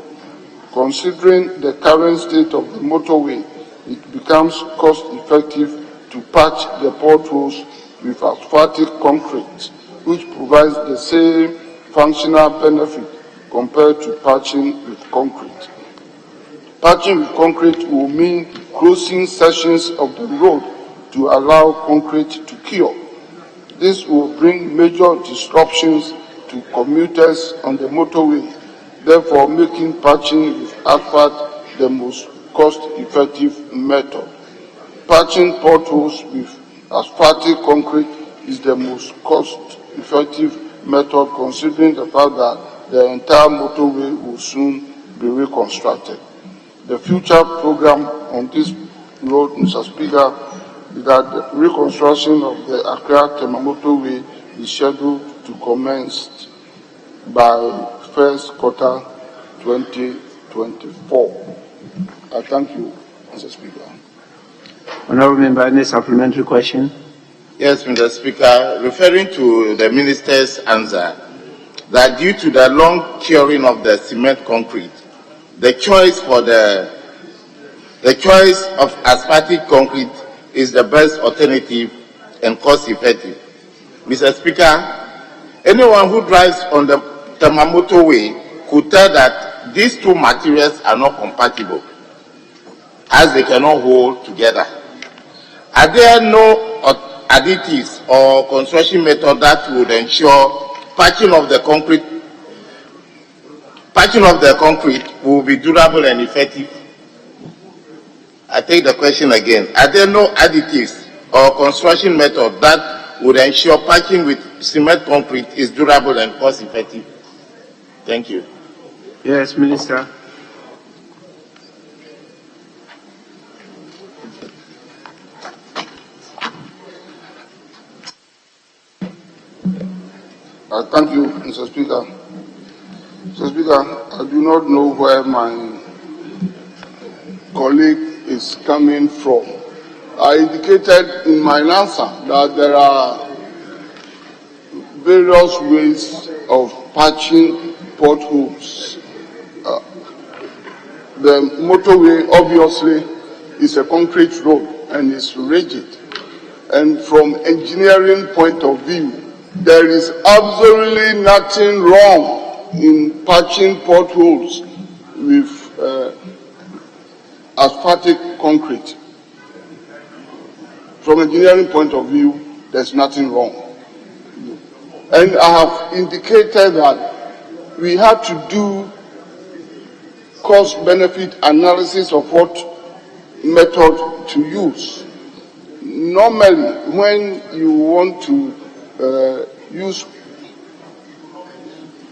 S9: Considering the current state of the motorway, it becomes cost-effective to patch the potholes with asphaltic concrete, which provides the same functional benefit compared to patching with concrete. Patching with concrete will mean closing sections of the road to allow concrete to cure. This will bring major disruptions to commuters on the motorway, therefore making patching with asphalt the most cost-effective method. Patching potholes with asphaltic concrete is the most cost-effective method, considering the fact that the entire motorway will soon be reconstructed. The future program on this road, Mr. Speaker, is that the reconstruction of the Accra-Tema Motorway is scheduled to commence by first quarter 2024. I thank you, Mr. Speaker.
S1: Honourable Member, any supplementary question?
S15: Yes, Mr. Speaker. Referring to the Minister's answer, that due to the long curing of the cement concrete, the choice of asphaltic concrete is the best alternative and cost-effective. Mr. Speaker, anyone who drives on the Tema Motorway could tell that these two materials are not compatible, as they cannot hold together. Are there no additives or construction method that would ensure patching of the concrete will be durable and effective? I take the question again. Are there no additives or construction method that would ensure patching with cement concrete is durable and cost effective? Thank you.
S1: Yes, Minister.
S9: Thank you, Mr. Speaker. Mr. Speaker, I do not know where my colleague is coming from. I indicated in my answer that there are various ways of patching potholes. The motorway, obviously, is a concrete road and is rigid. And from engineering point of view, there is absolutely nothing wrong in patching potholes with asphaltic concrete. From engineering point of view, there's nothing wrong. And I have indicated that we have to do cost-benefit analysis of what method to use. Normally, when you want to use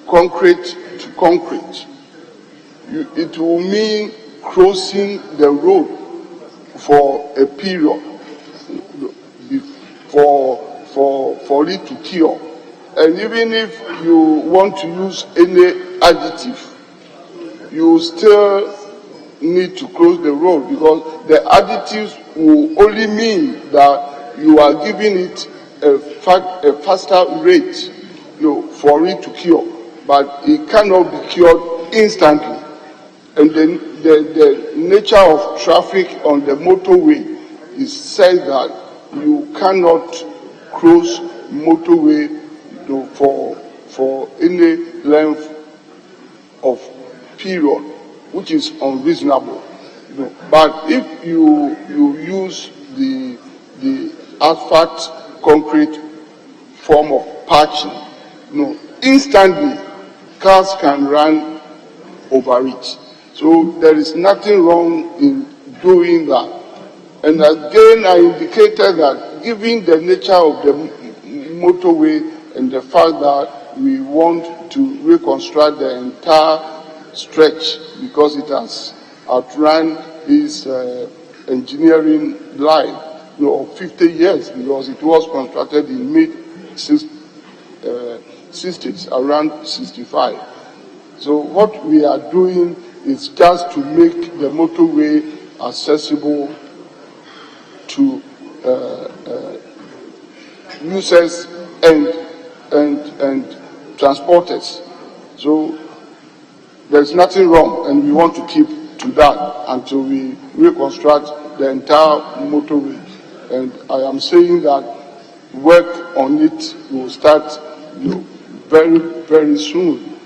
S9: concrete to concrete, it will mean crossing the road for a period for it to cure. And even if you want to use any additive, you still need to close the road, because the additives will only mean that you are giving it a faster rate, for it to cure, but it cannot be cured instantly. And then the nature of traffic on the motorway is said that you cannot cross motorway for any length of period, which is unreasonable. But if you use the asphalt concrete form of patching, instantly cars can run over it. So there is nothing wrong in doing that. And again, I indicated that given the nature of the motorway and the fact that we want to reconstruct the entire stretch because it has outrun its engineering life, of 50 years, because it was constructed in mid-60s, around 65. So what we are doing is just to make the motorway accessible to users and transporters. So there's nothing wrong, and we want to keep to that until we reconstruct the entire motorway. And I am saying that work on it will start, very, very soon.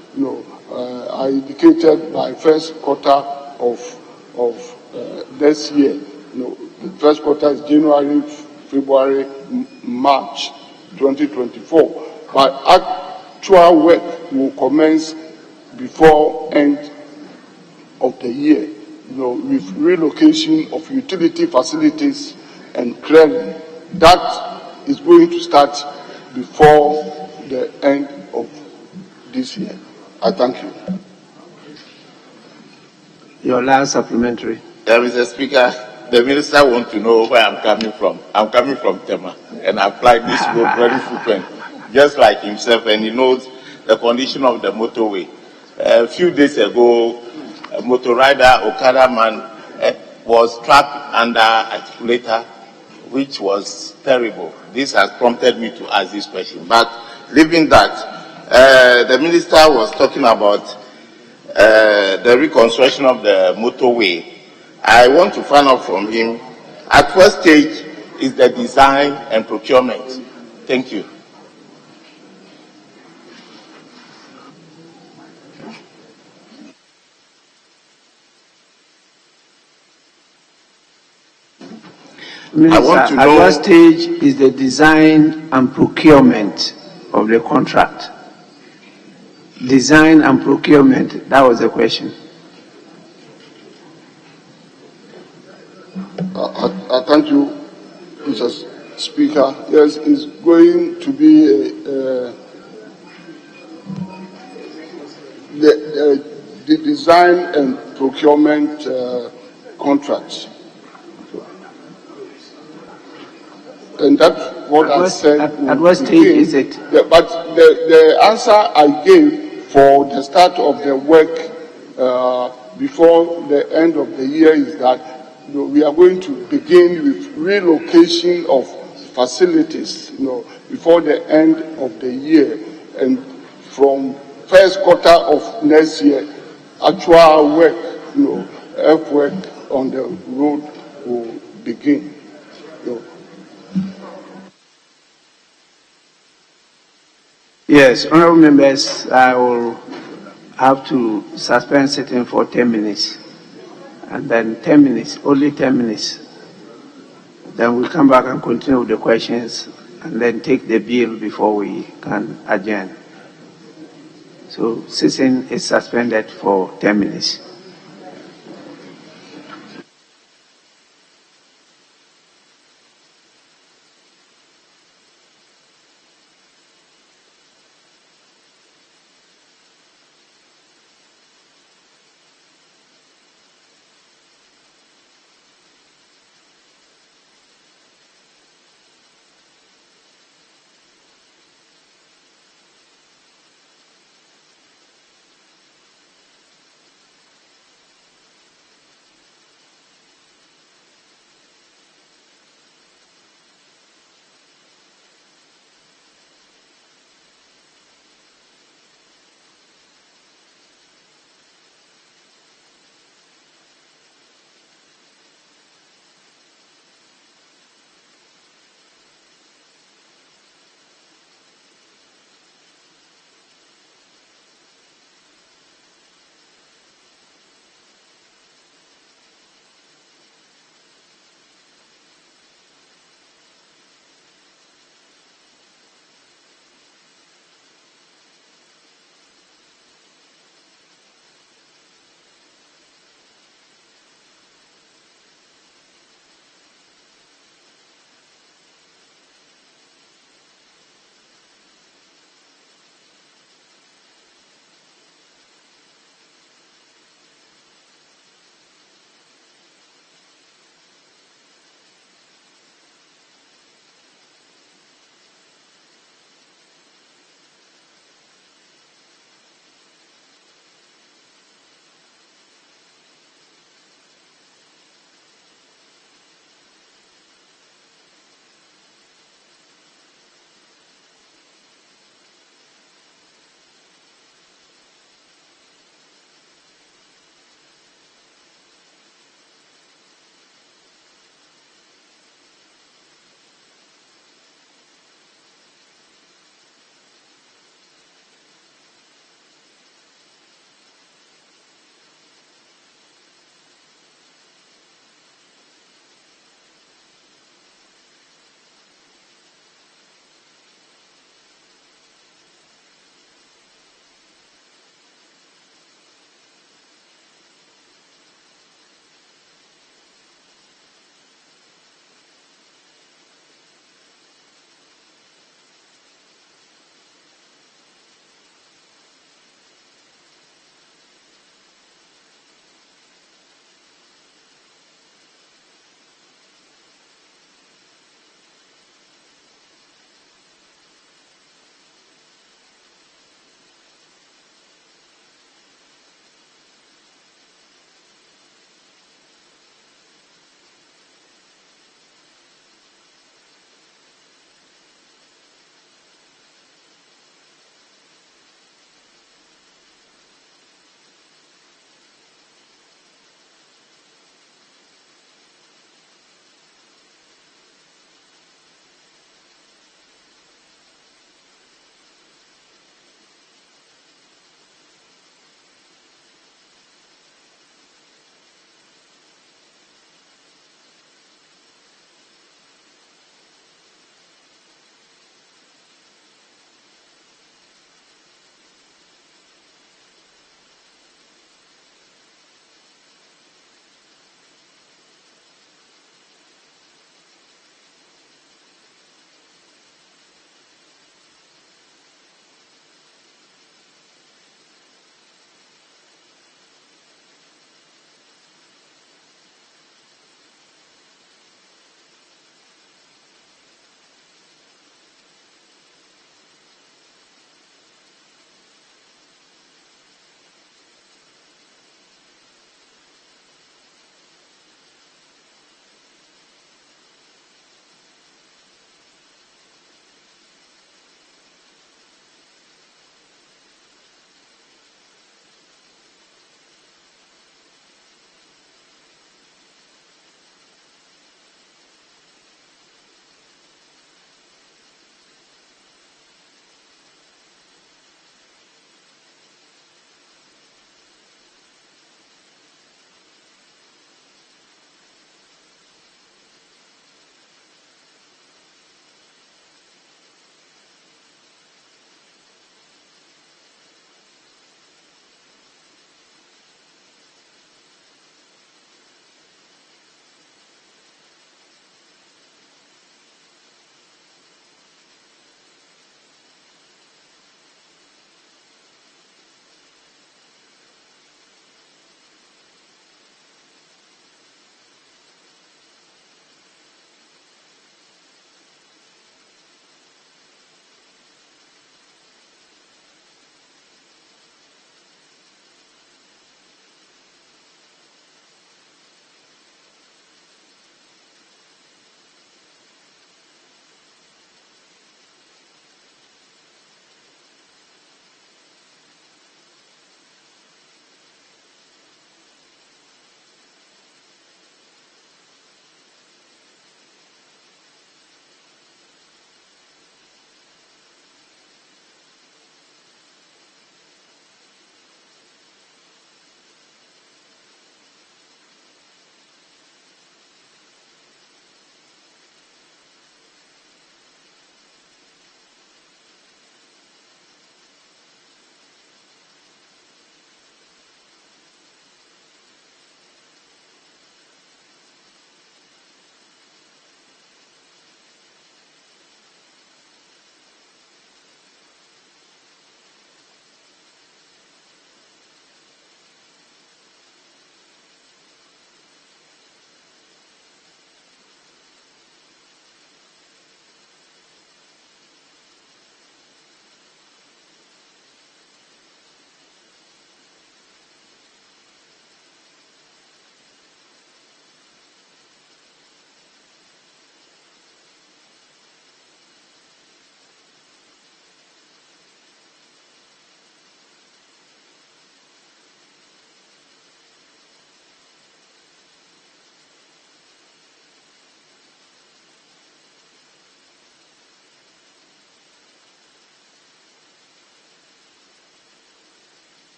S9: I indicated by first quarter of this year. The first quarter is January, February, March 2024. But actual work will commence before end of the year, with relocation of utility facilities and clearing. That is going to start before the end of this year. I thank you.
S1: Your last supplementary.
S3: Mr. Speaker, the minister wants to know where I'm coming from. I'm coming from Tema, and I fly this road very frequent, just like himself, and he knows the condition of the motorway. A few days ago, a motor rider, Okada man, was trapped under articulator, which was terrible. This has prompted me to ask this question. But leaving that, the minister was talking about the reconstruction of the motorway. I want to find out from him, at what stage is the design and procurement? Thank you.
S1: Minister,
S3: I want to
S1: at
S3: know
S1: what stage is the design and procurement of the contract? Design and procurement, that was the question.
S9: I thank you, Mr. Speaker. Yes, it's going to be the design and procurement contracts. And that's what I said.
S1: At what stage is it?
S9: But the answer I gave for the start of the work before the end of the year is that we are going to begin with relocation of facilities, before the end of the year, and from first quarter of next year, actual work, earth work on the road will begin.
S1: Yes, honorable members, I will have to suspend sitting for 10 minutes. And then 10 minutes, only 10 minutes. Then we'll come back and continue with the questions and then take the bill before we can adjourn. So sitting is suspended for 10 minutes.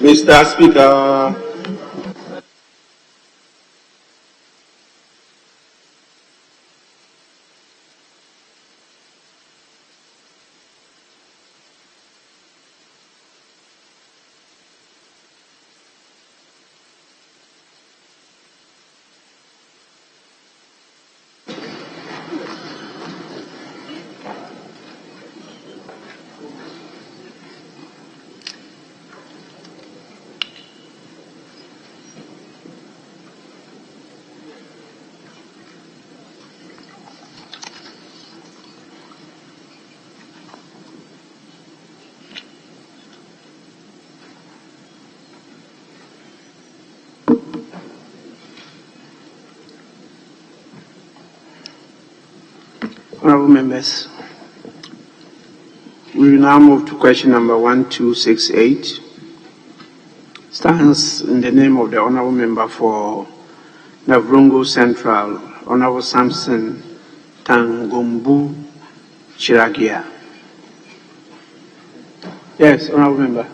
S5: Mr. Speaker,
S1: Honorable members, we will now move to question number 1268. Stands in the name of the Honorable Member for Navrungo Central, Honorable Samson Tangombu Chiragia. Yes, Honorable Member.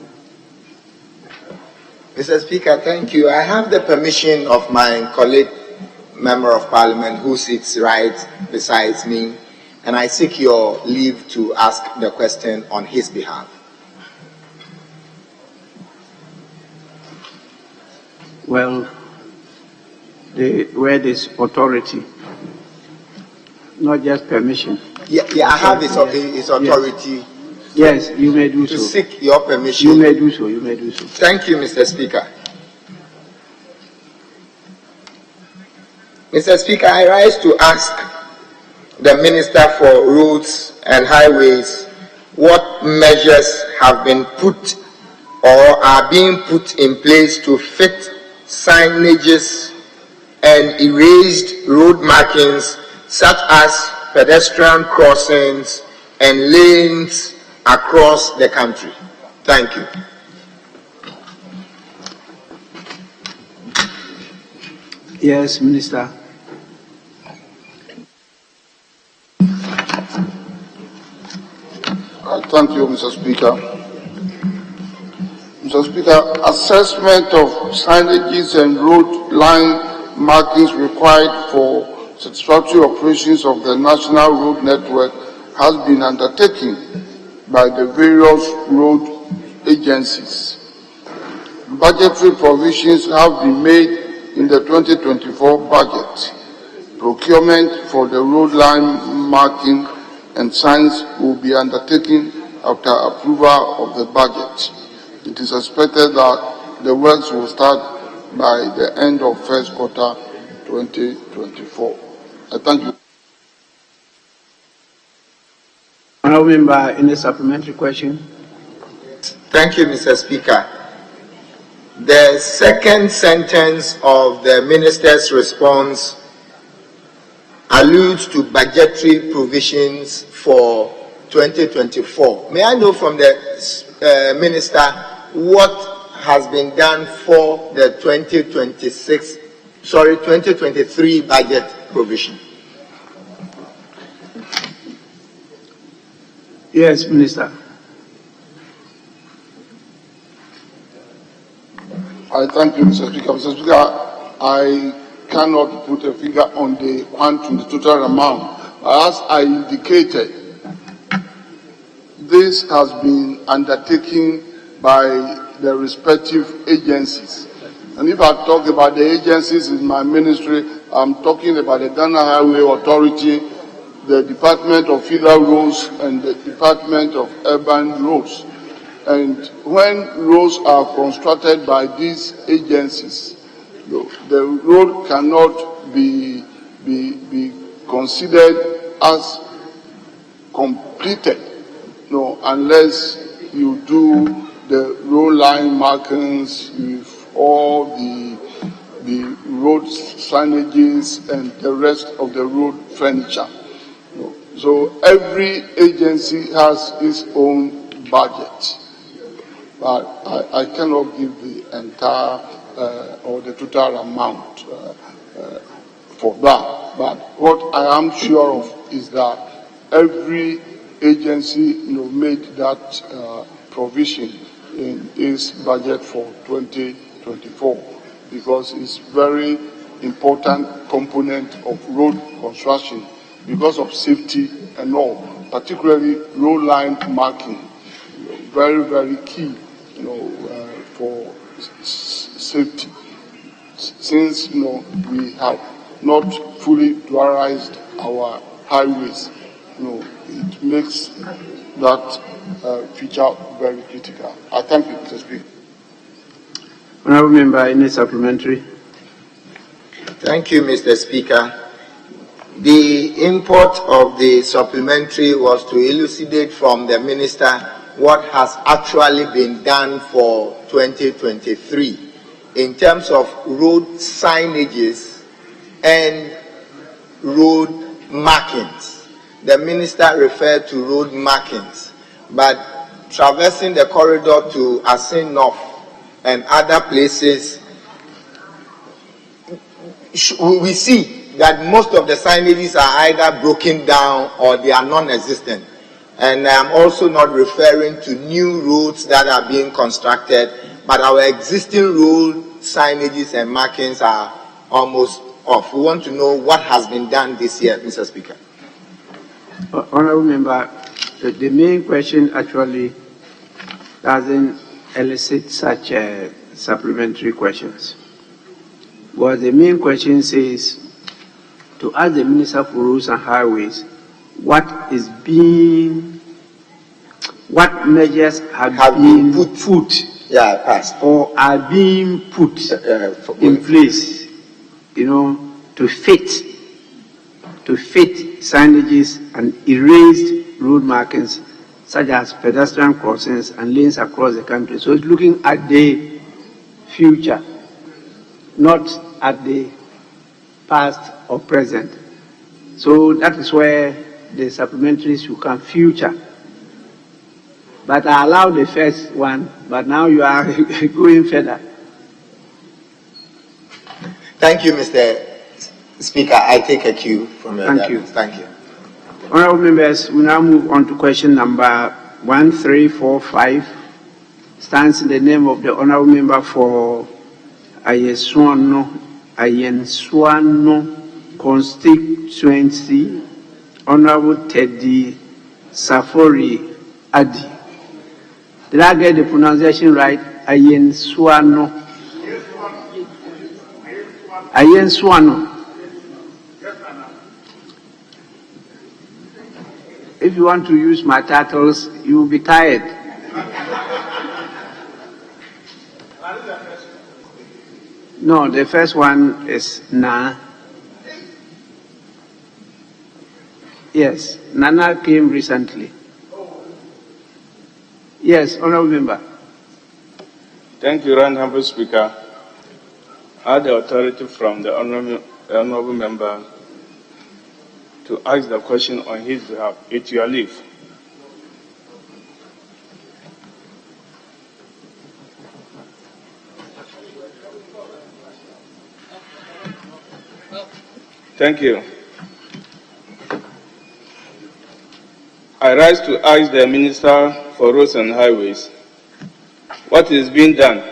S18: Mr. Speaker, thank you. I have the permission of my colleague, Member of Parliament, who sits right beside me, and I seek your leave to ask the question on his behalf.
S1: Well, the word is authority, not just permission.
S18: Yeah, I have his authority.
S1: Yes, you may do so.
S18: To seek your permission.
S1: You may do so, you may do so.
S18: Thank you, Mr. Speaker. Mr. Speaker, I rise to ask the Minister for Roads and Highways what measures have been put or are being put in place to fit signages and erased road markings such as pedestrian crossings and lanes across the country. Thank you.
S1: Yes, Minister.
S16: Thank you, Mr. Speaker. Mr. Speaker, assessment of signages and road line markings required for satisfactory operations of the national road network has been undertaken by the various road agencies. Budgetary provisions have been made in the 2024 budget. Procurement for the road line marking and signs will be undertaken after approval of the budget. It is expected that the works will start by the end of first quarter 2024. I thank you.
S1: Honourable Member, any supplementary question?
S18: Thank you, Mr. Speaker. The second sentence of the Minister's response alludes to budgetary provisions for 2024. May I know from the Minister what has been done for the 2023 budget provision?
S1: Yes, Minister.
S16: I thank you, Mr. Speaker. Mr. Speaker, I cannot put a figure on the quantum, the total amount. As I indicated, this has been undertaken by the respective agencies. And if I talk about the agencies in my ministry, I'm talking about the Ghana Highway Authority, the Department of Federal Roads, and the Department of Urban Roads. And when roads are constructed by these agencies, the road cannot be considered as completed, unless you do the road line markings with all the road signages and the rest of the road furniture. So every agency has its own budget. But I cannot give the entire or the total amount for that. But what I am sure of is that every agency made that provision
S9: in this budget for 2024 because it's very important component of road construction because of safety and all, particularly road line marking, very, very key, for safety. Since, we have not fully dualized our highways, it makes that feature very critical. I thank you, Mr. Speaker.
S1: Honourable Member, any supplementary?
S18: Thank you, Mr. Speaker. The import of the supplementary was to elucidate from the Minister what has actually been done for 2023 in terms of road signages and road markings. The Minister referred to road markings, but traversing the corridor to Asin North and other places, we see that most of the signages are either broken down or they are non-existent. And I'm also not referring to new roads that are being constructed, but our existing road signages and markings are almost off. We want to know what has been done this year, Mr. Speaker.
S1: Honourable Member, the main question actually doesn't elicit such supplementary questions. But the main question says to ask the Minister for Roads and Highways what measures have been put or are being put in place, to fit signages and erased road markings such as pedestrian crossings and lanes across the country. So it's looking at the future, not at the past or present. So that is where the supplementaries should come, future. But I allowed the first one, but now you are going further.
S18: Thank you, Mr. Speaker. I take a cue from your
S1: Thank you.
S18: Thank you.
S1: Honourable members, we now move on to question number 1345. Stands in the name of the Honourable Member for Ayenswano constituency, Honourable Teddy Safori Adi. Did I get the pronunciation right? Ayenswano. If you want to use my titles, you will be tired. No, the first one is Na. Yes, Nana came recently. Yes, Honourable Member.
S13: Thank you, Honourable Speaker. I have the authority from the Honourable Member to ask the question on his behalf. It's your leave. Thank you. I rise to ask the Minister for Roads and Highways what is being done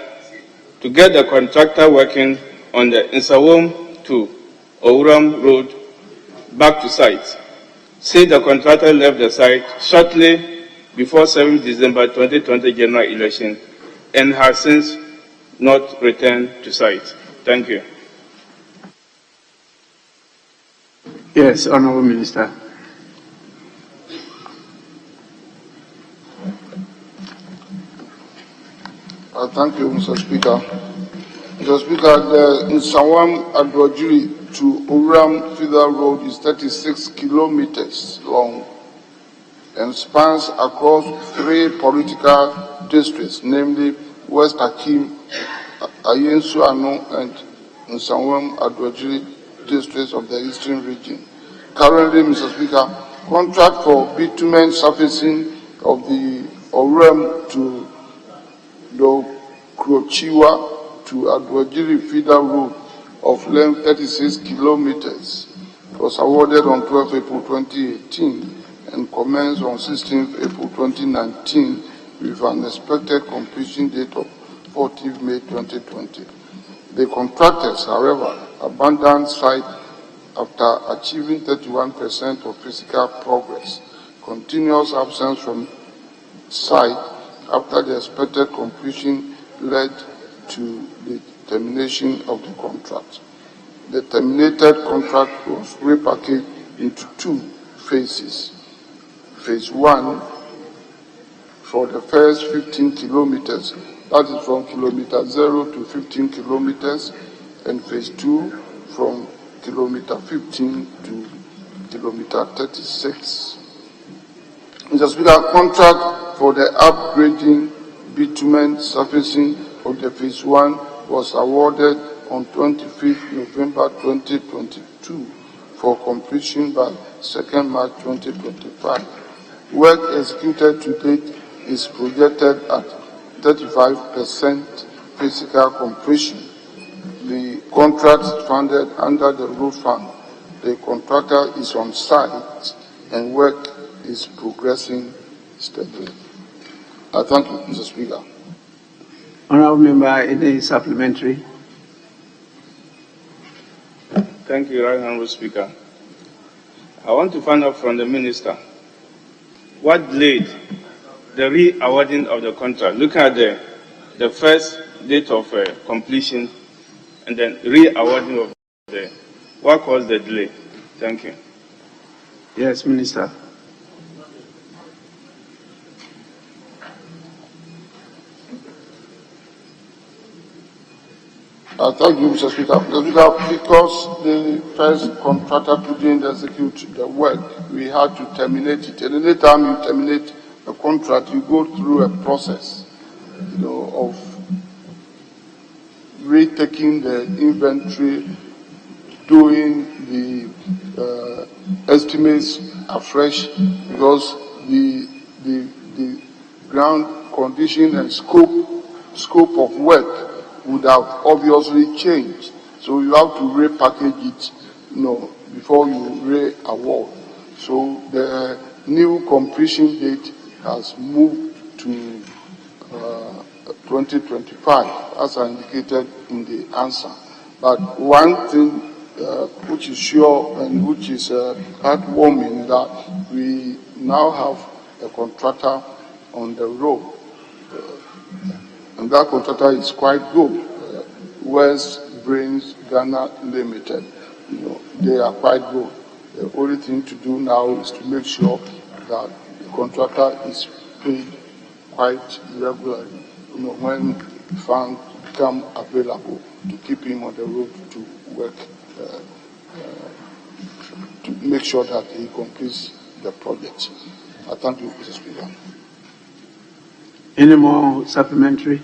S13: to get the contractor working on the Insawam to Ouram Road back to site. Say the contractor left the site shortly before 7 December 2020 general election and has since not returned to site. Thank you.
S1: Yes, Honourable Minister.
S9: Thank you, Mr. Speaker. Mr. Speaker, the Nsawam Adwajiri to Uram Feeder Road is 36 kilometers long and spans across 3 political districts, namely West Akim, Ayensuano, and Nsawam Adwajiri districts of the Eastern region. Currently, Mr. Speaker, contract for bitumen surfacing of the Uram to Dokrochiwa to Adwajiri Feeder Road of length 36 kilometers was awarded on 12 April 2018 and commenced on 16 April 2019 with an expected completion date of 14th May 2020. The contractors, however, abandoned site after achieving 31% of physical progress. Continuous absence from site after the expected completion led to the termination of the contract. The terminated contract was repackaged into two phases. Phase 1 for the first 15 kilometers, that is from kilometer 0 to 15 kilometers, and phase 2 from kilometer 15 to kilometer 36. Mr. Speaker, contract for the upgrading bitumen surfacing of the phase 1 was awarded on 25th November 2022 for completion by 2nd March 2025. Work executed to date is projected at 35% physical completion. The contract is funded under the road fund. The contractor is on site and work is progressing steadily. I thank you, Mr. Speaker.
S1: Honourable Member, any supplementary?
S13: Thank you, Right Honourable Speaker. I want to find out from the Minister what delayed the re-awarding of the contract. Looking at the first date of completion and then re-awarding of what caused the delay? Thank you.
S1: Yes, Minister.
S9: Thank you, Mr. Speaker. Mr. Speaker, because the first contractor couldn't execute the work, we had to terminate it. And any time you terminate a contract, you go through a process, of retaking the inventory, doing the estimates afresh, because the ground condition and scope of work would have obviously changed. So you have to repackage it, before you re-award. So the new completion date has moved to 2025, as I indicated in the answer. But one thing which is sure and which is heartwarming, that we now have a contractor on the road. And that contractor is quite good. West Brains Ghana Limited, they are quite good. The only thing to do now is to make sure that the contractor is paid quite regularly, when funds become available, to keep him on the road to work, to make sure that he completes the project. I thank you, Mr. Speaker.
S1: Any more supplementary?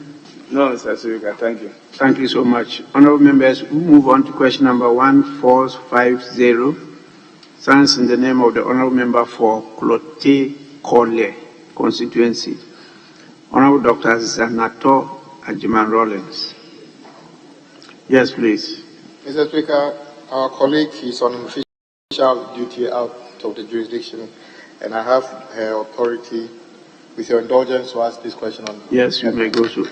S13: No, Mr. Speaker, thank you.
S1: Thank you so much. Honourable members, we move on to question number 1450. Stands in the name of the Honourable Member for Klote Kole constituency. Honourable Dr. Zanato Ajiman Rollins. Yes, please.
S18: Mr. Speaker, our colleague is on official duty out of the jurisdiction, and I have her authority, with your indulgence, to ask this question on.
S1: Yes, you may go so.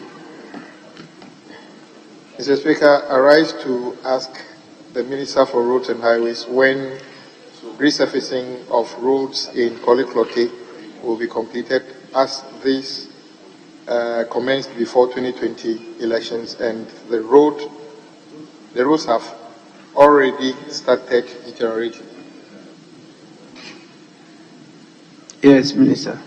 S18: Mr. Speaker, I rise to ask the Minister for Roads and Highways when resurfacing of roads in Koliklote will be completed, as this commenced before 2020 elections, and the roads have already started deteriorating.
S1: Yes, Minister.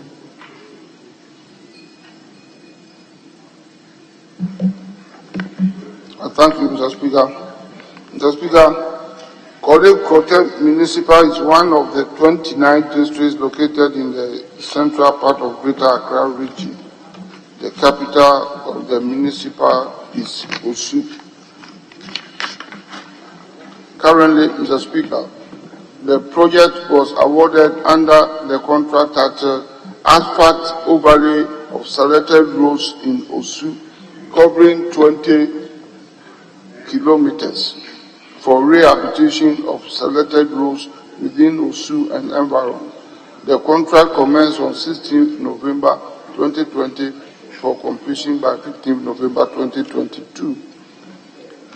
S9: Thank you, Mr. Speaker. Mr. Speaker, Koliklote Municipal is one of the 29 districts located in the central part of Greater Accra region. The capital of the municipal is Osu. Currently, Mr. Speaker, the project was awarded under the contract title Asphalt Overlay of Selected Roads in Osu, covering 20 kilometers for rehabilitation of selected roads within Osu and environment. The contract commenced on 16th November 2020 for completion by 15 November 2022.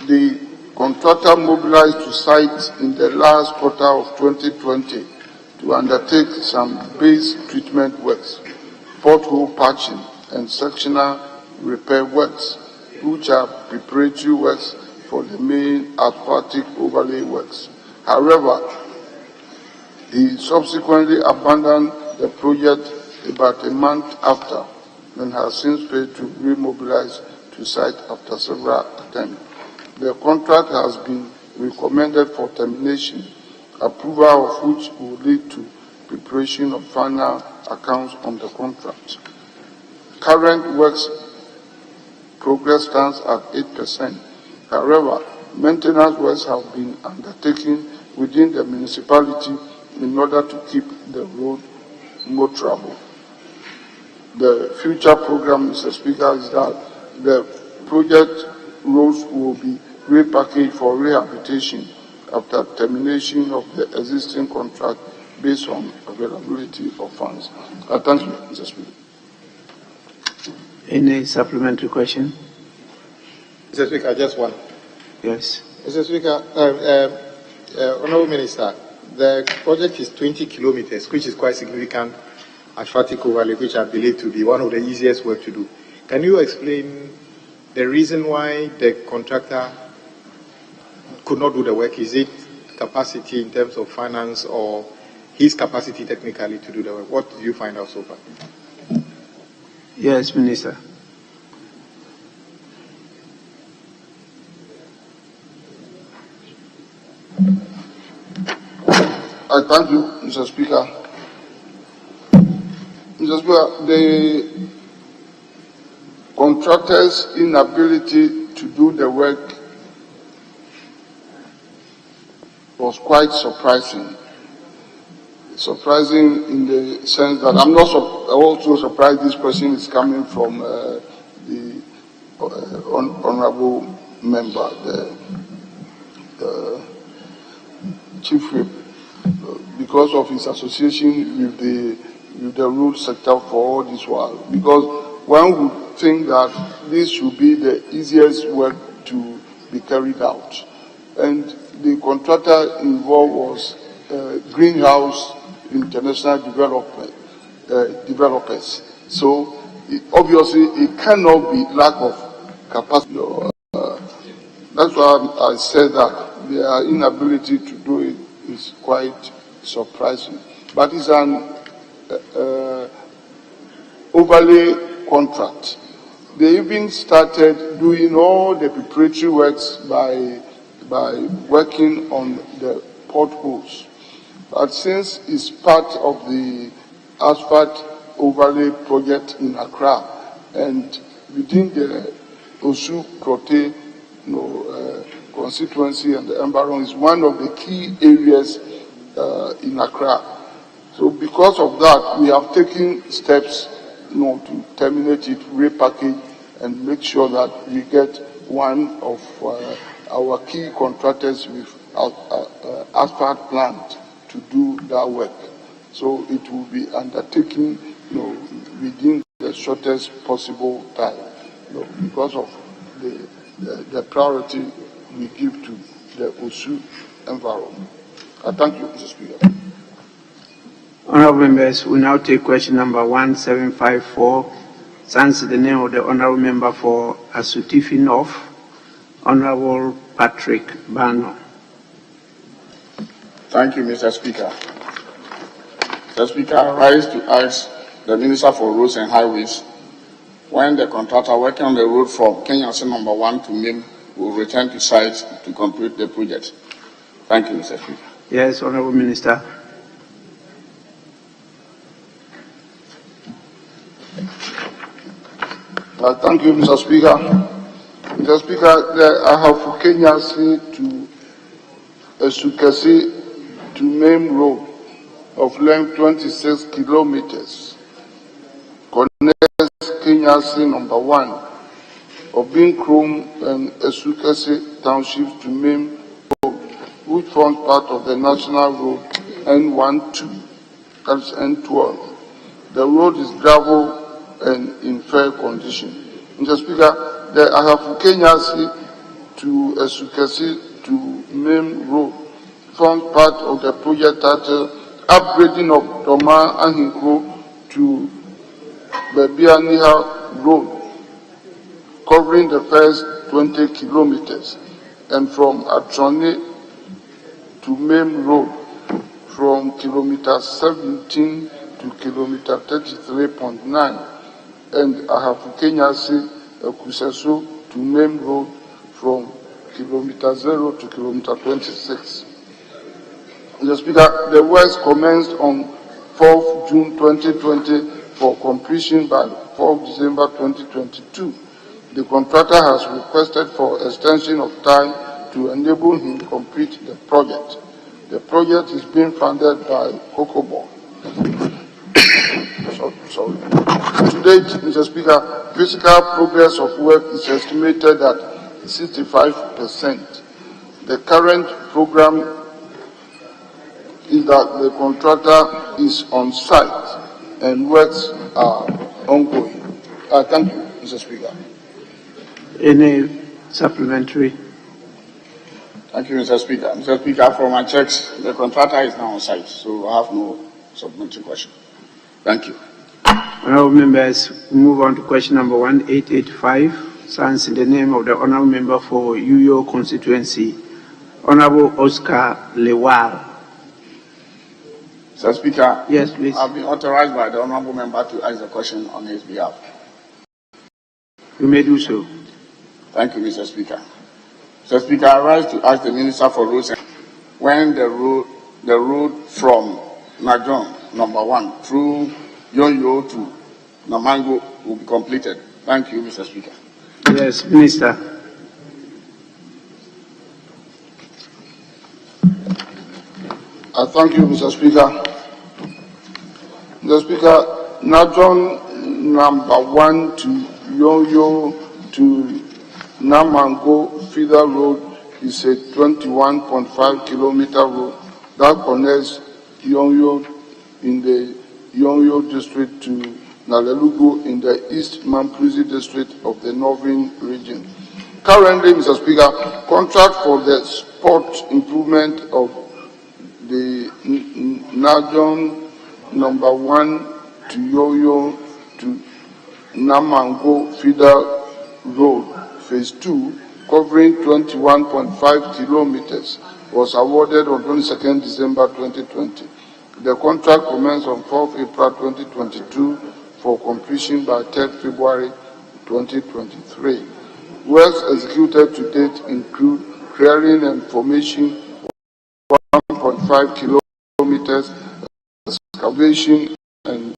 S9: The contractor mobilized to site in the last quarter of 2020 to undertake some base treatment works, pothole patching, and sectional repair works, which are preparatory works for the main asphaltic overlay works. However, he subsequently abandoned the project about a month after and has since failed to remobilize to site after several attempts. The contract has been recommended for termination, approval of which will lead to preparation of final accounts on the contract. Current works progress stands at 8%. However, maintenance works have been undertaken within the municipality in order to keep the road motorable. The future program, Mr. Speaker, is that the project roads will be repackaged for rehabilitation after termination of the existing contract based on availability of funds. Thank you, Mr. Speaker.
S1: Any supplementary question?
S19: Mr. Speaker, just one.
S1: Yes.
S19: Mr. Speaker, Honourable Minister, the project is 20 kilometers, which is quite significant asphaltic overlay, which I believe to be one of the easiest work to do. Can you explain the reason why the contractor could not do the work? Is it capacity in terms of finance or his capacity technically to do the work? What did you find out so far?
S1: Yes, Minister.
S9: I thank you, Mr. Speaker. Mr. Speaker, the contractor's inability to do the work was quite surprising. Surprising in the sense that I'm not also surprised this person is coming from the honorable member, the chief whip, because of his association with the road sector for all this while. Because one would think that this should be the easiest work to be carried out. And the contractor involved was Greenhouse International Developers. So obviously it cannot be lack of capacity. That's why I said that their inability to do it is quite surprising. But it's an overlay contract. They even started doing all the preparatory works by working on the potholes. But since it's part of the asphalt overlay project in Accra and within the Osu-Prote constituency and the environment is one of the key areas in Accra. So because of that, we have taken steps to terminate it, repackage, and make sure that we get one of our key contractors with asphalt plant to do that work. So it will be undertaken within the shortest possible time because of the priority we give to the Osu environment. I thank you, Mr. Speaker.
S1: Honourable members, we now take question number 1754. Stands the name of the honourable member for Asutifi North, Honourable Patrick Bano.
S16: Thank you, Mr. Speaker. Mr. Speaker, I rise to ask the Minister for Roads and Highways when the contractor working on the road from Kenyasin number 1 to MIM will return to site to complete the project. Thank you, Mr. Speaker.
S1: Yes, Honourable Minister.
S9: Thank you, Mr. Speaker. Mr. Speaker, I have for Kenyasin to Esukasi to MIM road of length 26 kilometers. Connects Kenyasin number 1 of being Chrome and Esukasi townships to MIM road, which forms part of the national road N12, that's N12. The road is gravel
S16: and in fair condition. Mr. Speaker, I have Kenyasi to Esukesi to Main Road forms part of the project titled Upgrading of Doma Ahinko to Bebianiha Road, covering the first 20 kilometers, and from Atrone to Main Road from kilometer 17 to kilometer 33.9, and I have Kenyasi Kuseso to Main Road from kilometer 0 to kilometer 26. Mr. Speaker, the works commenced on 4th June 2020 for completion by 4th December 2022. The contractor has requested for extension of time to enable him to complete the project. The project is being funded by COCOBO. To date, Mr. Speaker, physical progress of work is estimated at 65%. The current program is that the contractor is on site and works are ongoing. Thank you, Mr. Speaker.
S1: Any supplementary?
S15: Thank you, Mr. Speaker. Mr. Speaker, from my checks, the contractor is now on site, so I have no supplementary question. Thank you.
S1: Honourable members, we move on to question number 1885. Stands in the name of the honourable member for Uyo constituency, Honourable Oscar Lewal.
S15: Mr. Speaker,
S1: yes, please.
S15: I've been authorized by the honourable member to ask the question on his behalf.
S1: You may do so.
S15: Thank you, Mr. Speaker. Mr. Speaker, I rise to ask the Minister for Roads when the road from Najon, number 1, through Yonyo to Namango will be completed. Thank you, Mr. Speaker.
S1: Yes, Minister.
S16: Thank you, Mr. Speaker. Mr. Speaker, Najon number 1 to Yonyo to Namango feeder road is a 21.5 kilometer road that connects Yonyo in the Yonyo district to Nalelugo in the East Mamprezi district of the Northern region. Currently, Mr. Speaker, contract for the spot improvement of the Najon number 1 to Yoyo to Namango feeder road phase 2 covering 21.5 kilometers was awarded on 22nd December 2020. The contract commenced on 4th April 2022 for completion by 3rd February 2023. Works executed to date include clearing and formation 1.5 kilometers, excavation and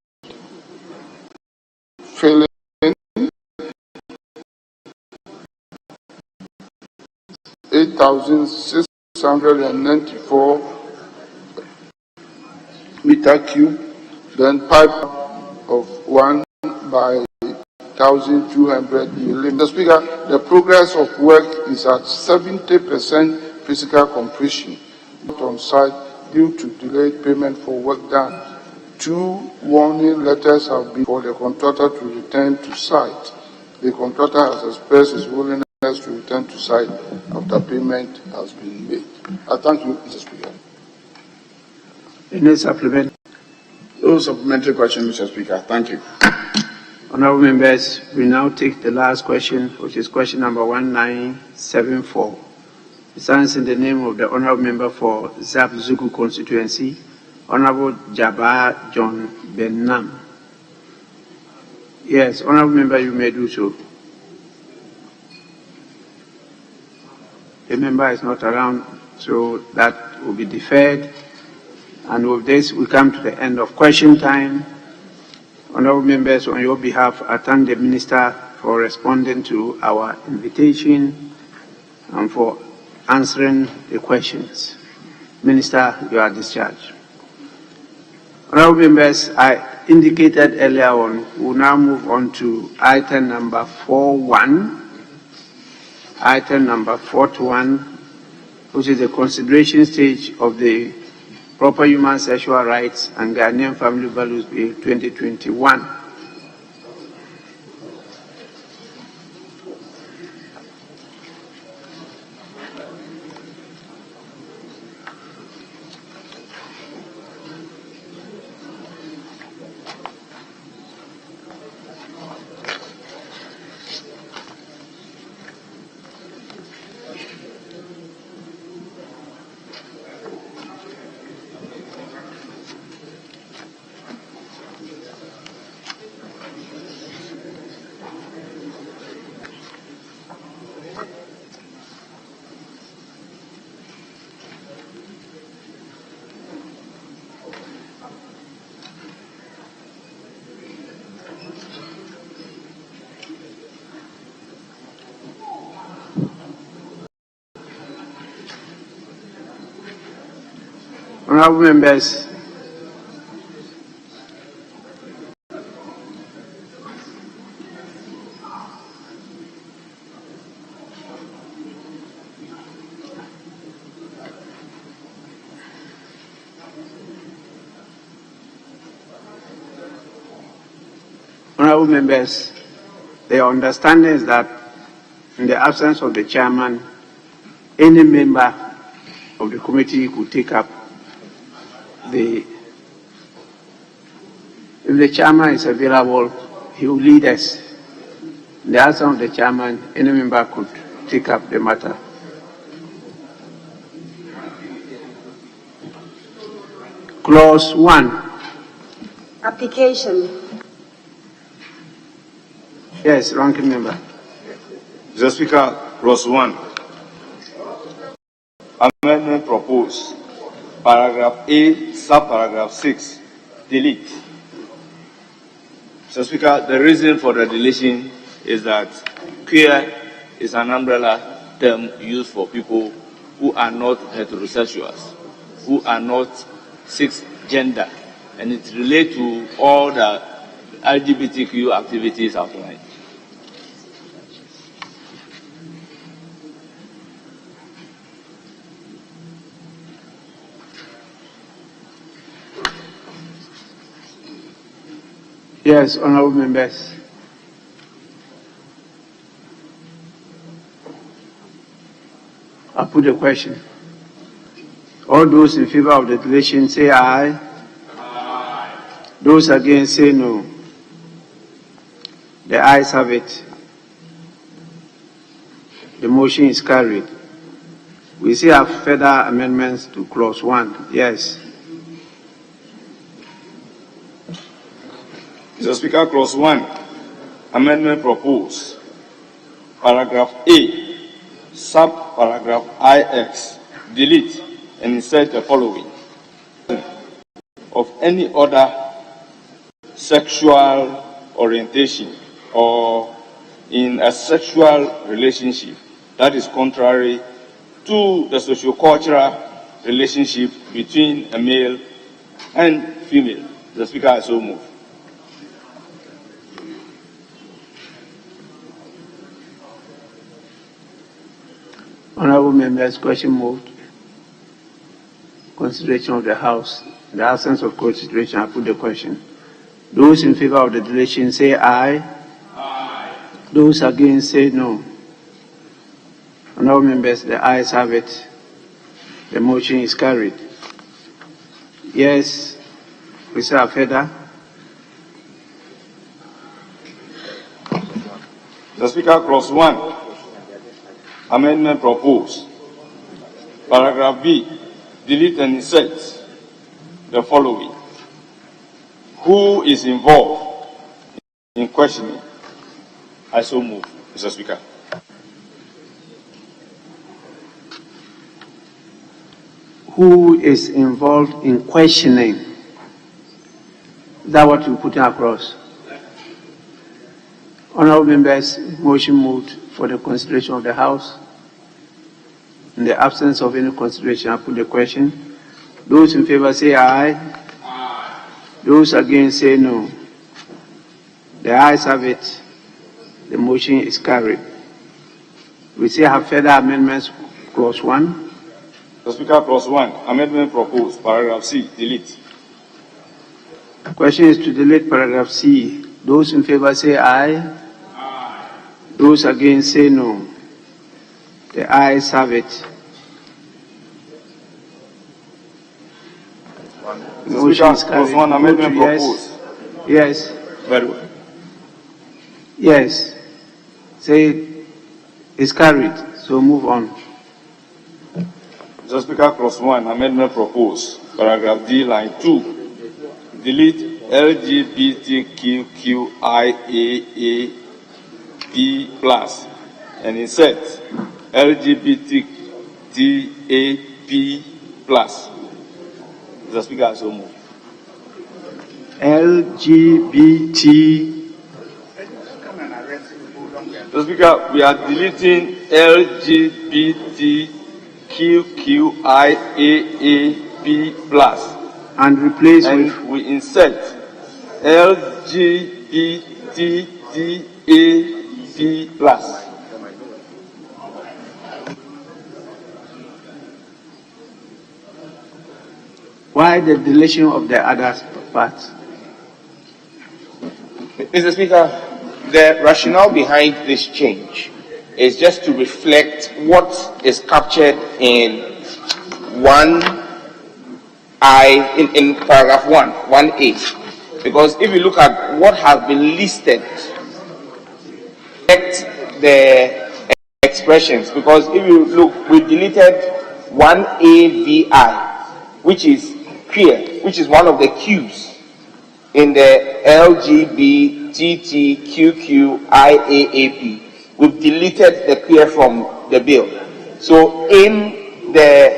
S16: filling 8,694 meter cube, then pipe of 1 by 1,200 millimeters. Mr. Speaker, the progress of work is at 70% physical completion. Not on site due to delayed payment for work done. 2 warning letters have been for the contractor to return to site. The contractor has expressed his willingness to return to site after payment has been made. I thank you, Mr. Speaker.
S1: Any supplement?
S15: No supplementary question, Mr. Speaker. Thank you.
S1: Honourable members, we now take the last question, which is question number 1974. It stands in the name of the honourable member for Zap Zugu constituency, Honourable Jabbar John Benham. Yes, honourable member, you may do so. The member is not around, so that will be deferred. And with this, we come to the end of question time. Honourable members, on your behalf, I thank the Minister for responding to our invitation and for answering the questions. Minister, you are discharged. Honourable members, I indicated earlier on, we will now move on to item number 41, item number 41, which is the consideration stage of the Proper Human Sexual Rights and Ghanaian Family Values Bill 2021. Honorable members, the understanding is that in the absence of the chairman, any member of the committee could take up if the chairman is available, he will lead us. In the absence of the chairman, any member could take up the matter. Clause 1.
S20: Application.
S1: Yes, ranking member.
S21: Mr. Speaker, clause 1. Amendment proposed. Paragraph A, subparagraph 6. Delete. Mr. Speaker, the reason for the deletion is that queer is an umbrella term used for people who are not heterosexuals, who are not cisgender, and it relates to all the LGBTQ activities outlined.
S1: Yes, honorable members. I put the question. All those in favor of the deletion say aye. Aye. Those against say no. The ayes have it. The motion is carried. We still have further amendments to clause 1. Yes.
S21: Mr. Speaker, clause 1, amendment proposed. Paragraph A, subparagraph IX, delete and insert the following. Of any other sexual orientation or in a sexual relationship that is contrary to the socio-cultural relationship between a male and female. The Speaker, I so move.
S1: Honorable members, question moved. Consideration of the House. In the absence of consideration, I put the question. Those in favor of the deletion say aye. Aye. Those against say no. Honorable members, the ayes have it. The motion is carried. Yes, Mr. Feda.
S21: The Speaker, clause 1. Amendment proposed. Paragraph B, delete and insert the following. Who is involved in questioning? I so move, Mr. Speaker.
S1: Who is involved in questioning? Is that what you put across? Honorable members, motion moved for the consideration of the House. In the absence of any consideration, I put the question. Those in favor say aye. Aye. Those against say no. The ayes have it. The motion is carried. We still have further amendments. Clause 1.
S21: The Speaker, clause 1. Amendment proposed. Paragraph C, delete.
S1: The question is to delete paragraph C. Those in favor say aye. Aye. Those against say no. The ayes have it.
S21: Mr. Speaker, clause 1, amendment proposed.
S1: Yes.
S21: Very well.
S1: Yes. Say it's carried. So move on.
S21: Mr. Speaker, clause 1, amendment proposed. Paragraph D, line 2. Delete LGBTQIAAP plus and insert LGBTTAP plus. Mr. Speaker, I so move.
S1: LGBT.
S21: Mr. Speaker, we are deleting LGBTQIAAP LGB plus.
S1: And replace
S21: and
S1: with?
S21: we insert LGBTDAB plus.
S1: Why the deletion of the other parts?
S8: Mr. Speaker, the rationale behind this change is just to reflect what is captured in 1I, in paragraph 1A. Because if you look at what has been listed, the expressions, because if you look, we deleted 1AVI, which is queer, which is one of the Qs in the LGBTQQIAAP. We've deleted the queer from the bill. So in the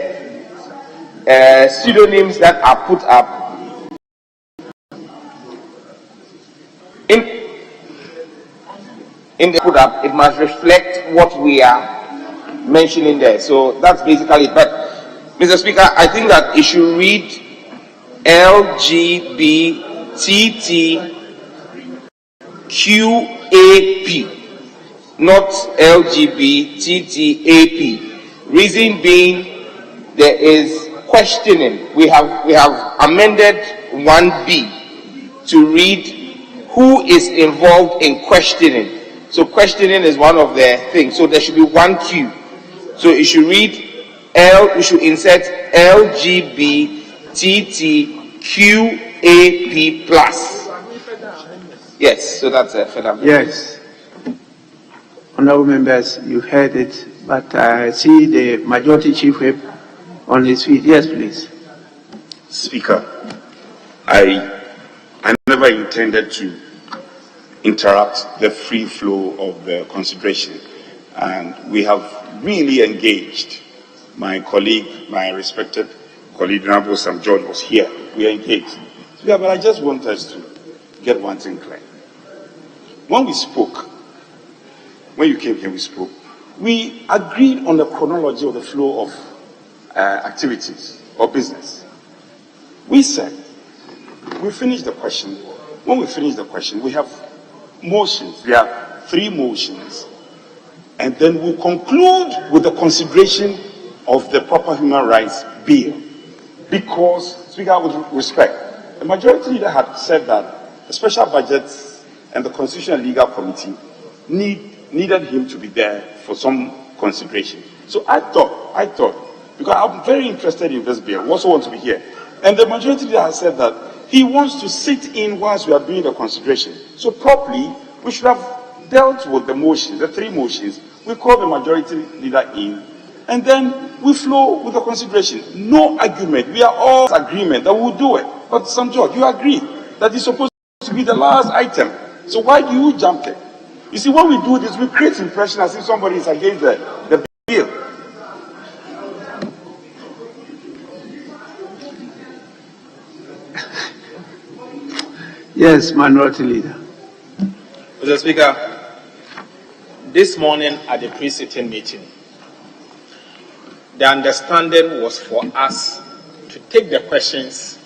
S8: pseudonyms that are put up, it must reflect what we are mentioning there. So that's basically it. But Mr. Speaker, I think that it should read LGBTQAP, not LGBTTAP. Reason being, there is questioning. We have amended 1B to read who is involved in questioning. So questioning is one of the things. So there should be 1Q. So it should read we should insert LGBTQAP plus. Yes, so that's a further.
S1: Yes. Honorable members, you heard it, but I see the Majority Chief Whip on his feet. Yes, please.
S7: Speaker, I never intended to interrupt the free flow of the consideration, and we have really engaged. My colleague, my respected colleague, Honorable Sam George, was here. We are engaged. Yeah, but I just want us to get one thing clear. When we spoke, when you came here, we spoke. We agreed on the chronology of the flow of activities or business. We said, we finished the question. When we finish the question, we have motions. There are 3 motions. And then we'll conclude with the consideration of the proper human rights bill. Because, Speaker, with respect, the majority leader had said that the special budgets and the Constitutional and Legal Committee needed him to be there for some consideration. So I thought, because I'm very interested in this bill, we also want to be here. And the majority leader has said that he wants to sit in whilst we are doing the consideration. So properly, we should have dealt with the motions, the 3 motions. We call the majority leader in, and then we flow with the consideration. No argument. We are all in agreement that we will do it. But Sam George, you agree that it's supposed to be the last item. So why do you jump it? You see, when we do this, we create impression as if somebody is against the bill.
S1: Yes, Minority Leader.
S22: Mr. Speaker, this morning at the pre-sitting meeting, the understanding was for us to take the questions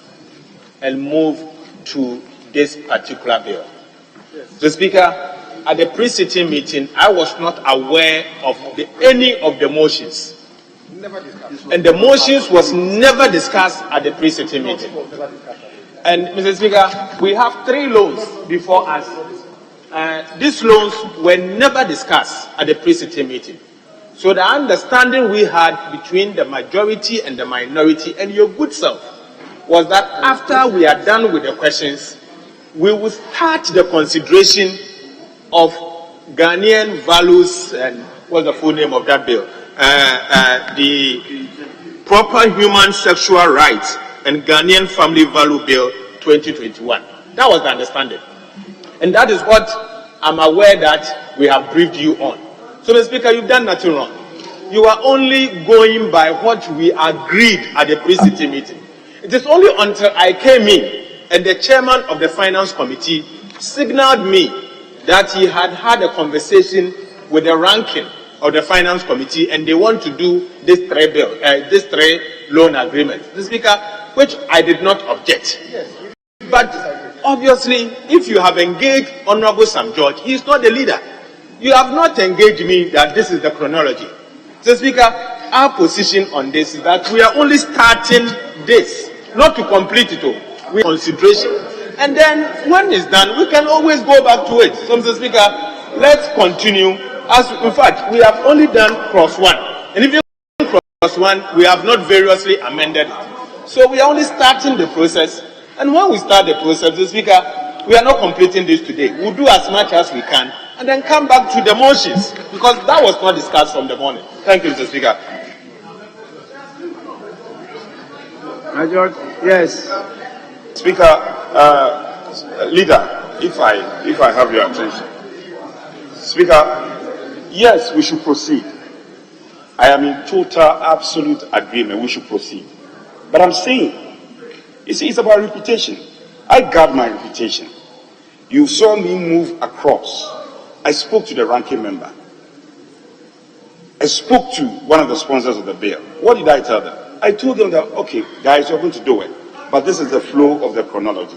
S22: and move to this particular bill. Mr. Speaker, at the pre-sitting meeting, I was not aware of any of the motions. And the motions was never discussed at the pre-sitting meeting. And Mr. Speaker, we have 3 loans before us. These loans were never discussed at the pre-sitting meeting. So the understanding we had between the majority and the minority and your good self was that after we are done with the questions, we will start the consideration of Ghanaian values and what's the full name of that bill? The Proper Human Sexual Rights and Ghanaian Family Value Bill 2021. That was the understanding. And that is what I'm aware that we have briefed you on. So, Mr. Speaker, you've done nothing wrong. You are only going by what we agreed at the pre-sitting meeting. It is only until I came in and the chairman of the Finance Committee signaled me that he had had a conversation with the ranking of the Finance Committee and they want to do this 3 loan agreement, Mr. Speaker, which I did not object. But obviously, if you have engaged Honorable Sam George, he is not the leader. You have not engaged me that this is the chronology. Mr. Speaker, our position on this is that we are only starting this, not to complete it all. We consideration. And then when it's done, we can always go back to it. So, Mr. Speaker, let's continue. In fact, we have only done cross one. And if you cross one, we have not variously amended it. So we are only starting the process. And when we start the process, Mr. Speaker, we are not completing this today. We'll do as much as we can and then come back to the motions, because that was not discussed from the morning. Thank you, Mr. Speaker.
S1: Major, yes.
S7: Speaker, leader, if I have your attention. Speaker, yes, we should proceed. I am in total, absolute agreement. We should proceed. But I'm saying, you see, it's about reputation. I guard my reputation. You saw me move across. I spoke to the ranking member. I spoke to one of the sponsors of the bill. What did I tell them? I told them that, okay, guys, you're going to do it. But this is the flow of the chronology.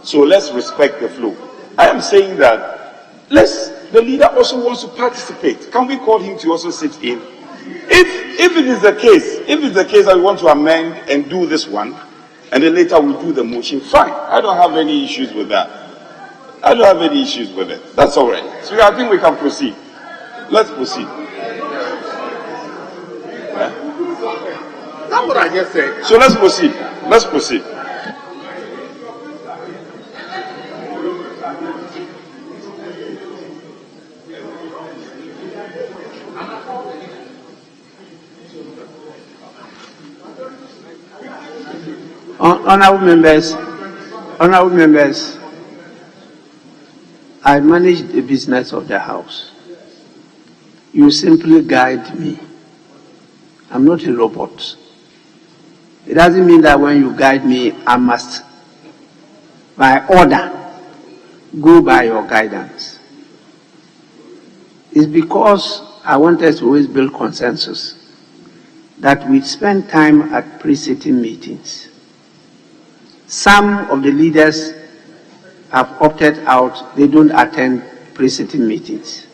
S7: So let's respect the flow. I am saying that the leader also wants to participate. Can we call him to also sit in? If it is the case that we want to amend and do this one, and then later we do the motion, fine. I don't have any issues with that. I don't have any issues with it. That's all right. So I think we can proceed. Let's proceed.
S9: That's what I just said.
S7: So let's proceed. Let's proceed.
S1: Honorable members, I manage the business of the House. You simply guide me. I'm not a robot. It doesn't mean that when you guide me, I must, by order, go by your guidance. It's because I want us to always build consensus that we spend time at pre-sitting meetings. Some of the leaders have opted out, they don't attend pre-sitting meetings.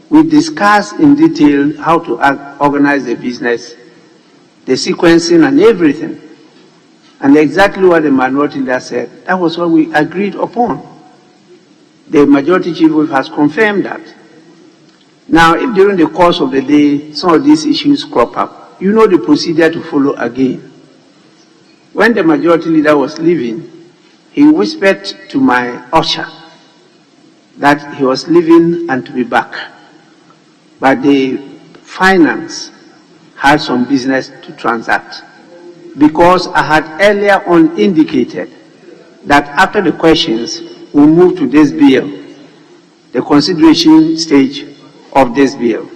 S1: We discuss in detail how to organize the business, the sequencing and everything. And exactly what the minority leader said, that was what we agreed upon. The majority chief whip has confirmed that. Now, if during the course of the day some of these issues crop up, you know the procedure to follow again. When the majority leader was leaving, he whispered to my usher that he was leaving and to be back. But the finance had some business to transact, because I had earlier on indicated that after the questions, we'll move to this bill, the consideration stage of this bill.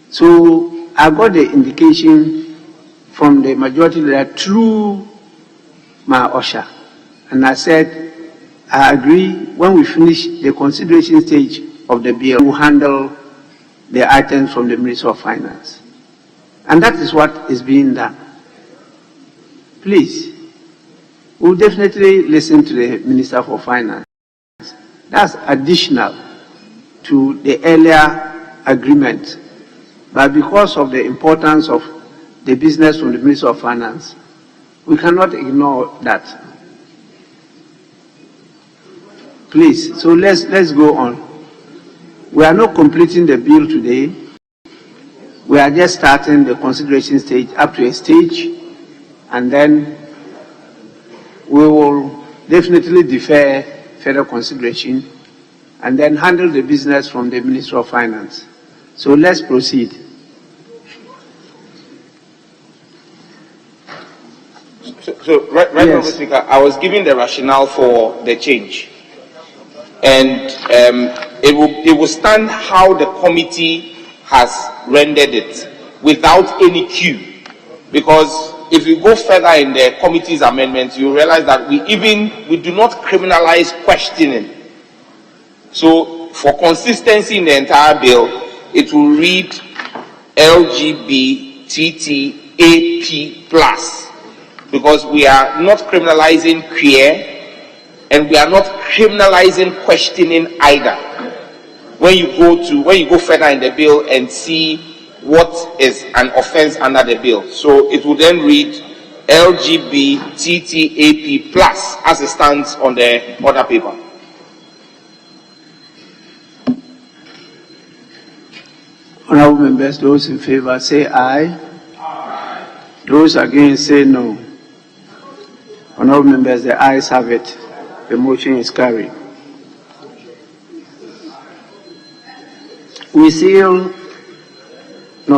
S1: So I got the indication from the majority leader through my usher, and I said, I agree, when we finish the consideration stage of the bill, we'll handle the items from the Ministry of Finance. And that is what is being done. Please, we'll definitely listen to the Minister for Finance. That's additional to the earlier agreement. But because of the importance of the business from the Ministry of Finance, we cannot ignore that. Please, so let's go on. We are not completing the bill today. We are just starting the consideration stage up to a stage, and then we will definitely defer further consideration and then handle the business from the Ministry of Finance. So let's proceed.
S8: So right yes. Mr. Speaker, I was giving the rationale for the change, and it will stand how the committee has rendered it without any cue, because if you go further in the committee's amendments, you realize that we do not criminalize questioning. So for consistency in the entire bill, it will read LGBTT TTAP plus, because we are not criminalizing queer and we are not criminalizing questioning either. When you go further in the bill and see what is an offense under the bill, so it will then read LGBTTAP plus as it stands on the other paper.
S1: Honorable members, those in favor say aye. Aye. Those against say no. Honorable members, the ayes have it. The motion is carried.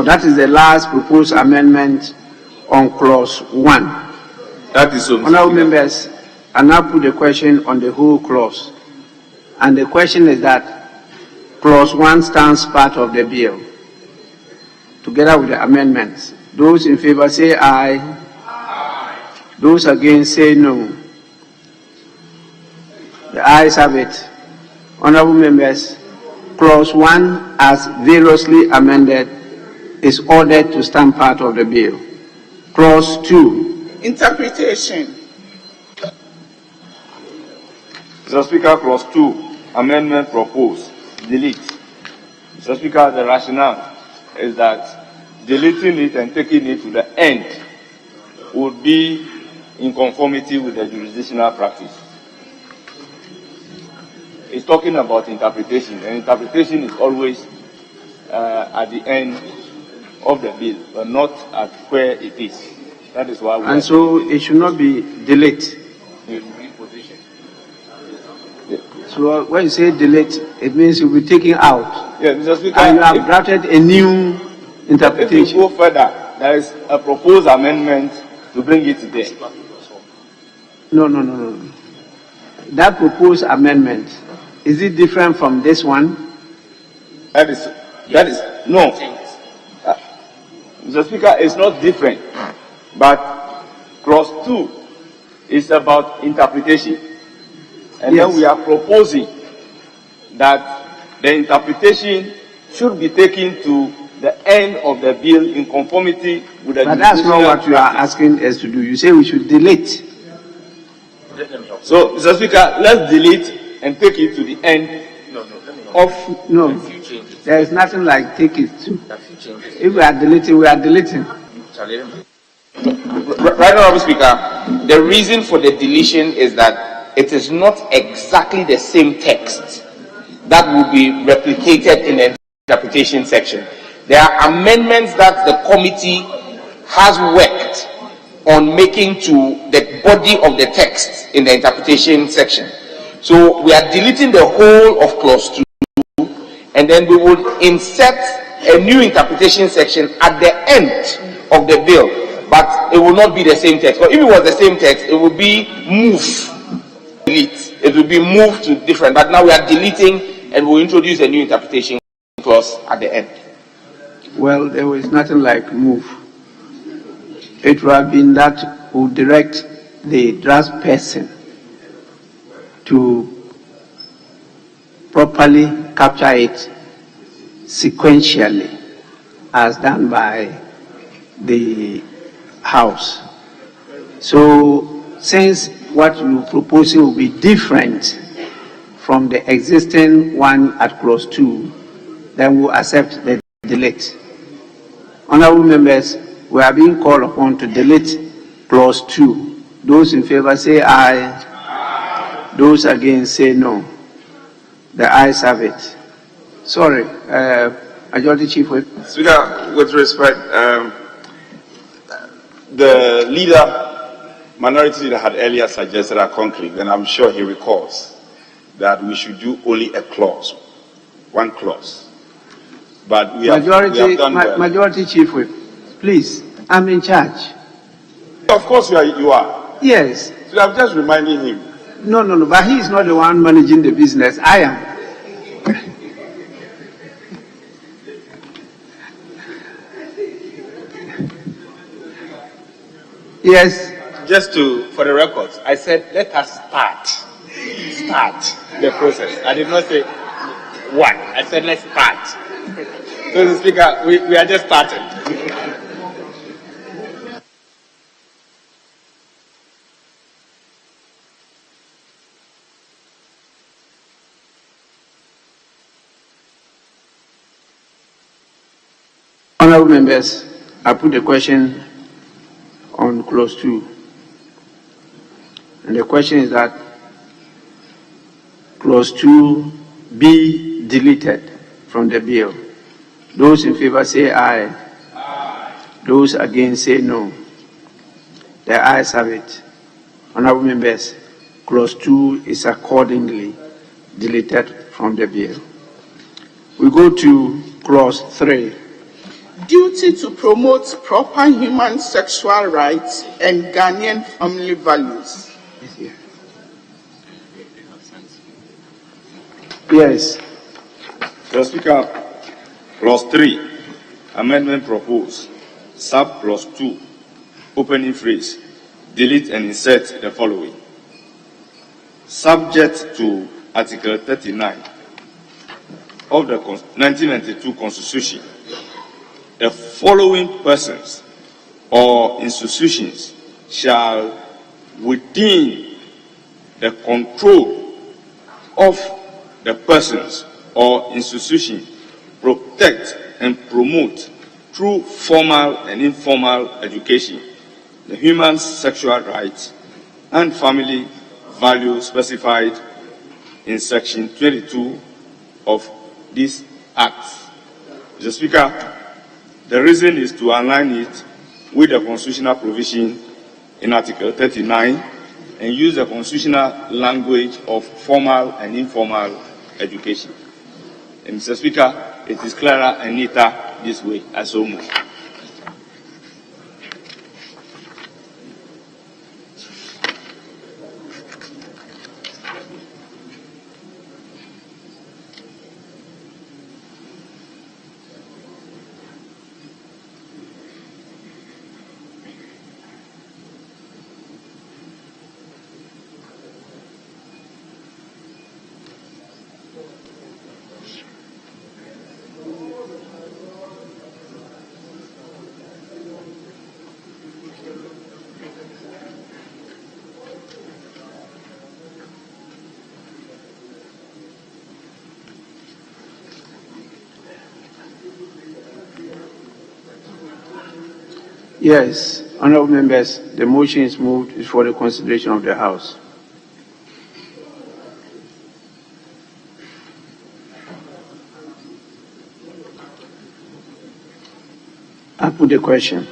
S1: That is the last proposed amendment on clause 1.
S8: That is so.
S1: Honorable members, I now put the question on the whole clause. And the question is that clause 1 stands part of the bill, together with the amendments. Those in favor say aye. Aye. Those against say no. The ayes have it. Honorable members, clause 1 as variously amended is ordered to stand part of the bill. Clause 2.
S14: Interpretation.
S21: Mr. Speaker, clause 2, amendment proposed, delete. Mr. Speaker, the rationale is that deleting it and taking it to the end would be in conformity with the jurisdictional practice. It's talking about interpretation, and interpretation is always at the end of the bill, but not at where it is. That is why we
S1: and so it should not be delete. So when you say delete, it means you'll be taking out.
S21: Yes, Mr. Speaker,
S1: and you have drafted a new interpretation.
S21: If you go further, there is a proposed amendment to bring it there.
S1: No. That proposed amendment, is it different from this one?
S21: That is no. Mr. Speaker, it's not different, but clause 2 is about interpretation. And
S1: yes.
S21: Then we are proposing that the interpretation should be taken to the end of the bill in conformity with the.
S1: But that's not what you are asking us to do. You say we should delete.
S21: So, Mr. Speaker, let's delete and take it to the end
S1: No, there is nothing like take it to. If we are deleting, we are deleting.
S8: Right, Honorable Speaker, the reason for the deletion is that it is not exactly the same text that will be replicated in the interpretation section. There are amendments that the committee has worked on making to the body of the text in the interpretation section. So we are deleting the whole of clause 2, and then we will insert a new interpretation section at the end of the bill, but it will not be the same text. But if it was the same text, it would be move. Delete. It will be moved to different, but now we are deleting and we'll introduce a new interpretation clause at the end.
S1: Well, there was nothing like move. It would have been that who direct the draft person to properly capture it sequentially as done by the House. So since what you propose will be different from the existing one at clause 2, then we'll accept the delete. Honorable members, we are being called upon to delete clause 2. Those in favor say aye. Aye. Those against say no. The ayes have it. Sorry, Majority Chief Whip.
S7: Speaker, with respect, the minority leader had earlier suggested a concrete, and I'm sure he recalls that we should do only a clause, one clause. But we have done well.
S1: Majority Chief Whip, please, I'm in charge.
S7: Of course you are.
S1: Yes.
S7: So I'm just reminding him.
S1: No, but he is not the one managing the business. I am. Yes.
S22: Just for the records, I said let us start the process. I did not say what. I said let's start. So, Mr. Speaker, we are just starting.
S1: Honorable members, I put the question on clause 2. And the question is that clause 2 be deleted from the bill. Those in favor say aye. Aye. Those against say no. The ayes have it. Honorable members, clause 2 is accordingly deleted from the bill. We go to clause 3.
S14: Duty to promote proper human sexual rights and Ghanaian family values.
S1: Yes.
S21: Mr. Speaker, clause 3, amendment proposed, sub clause 2, opening phrase, delete and insert the following. Subject to Article 39 of the 1992 Constitution, the following persons or institutions shall, within the control of the persons or institution, protect and promote through formal and informal education the human sexual rights and family values specified in Section 22 of this Act. Mr. Speaker, the reason is to align it with the constitutional provision in Article 39 and use the constitutional language of formal and informal education. And Mr. Speaker, it is clearer and neater this way. I so move.
S1: Yes, honorable members, the motion is moved before the consideration of the House. I put the question.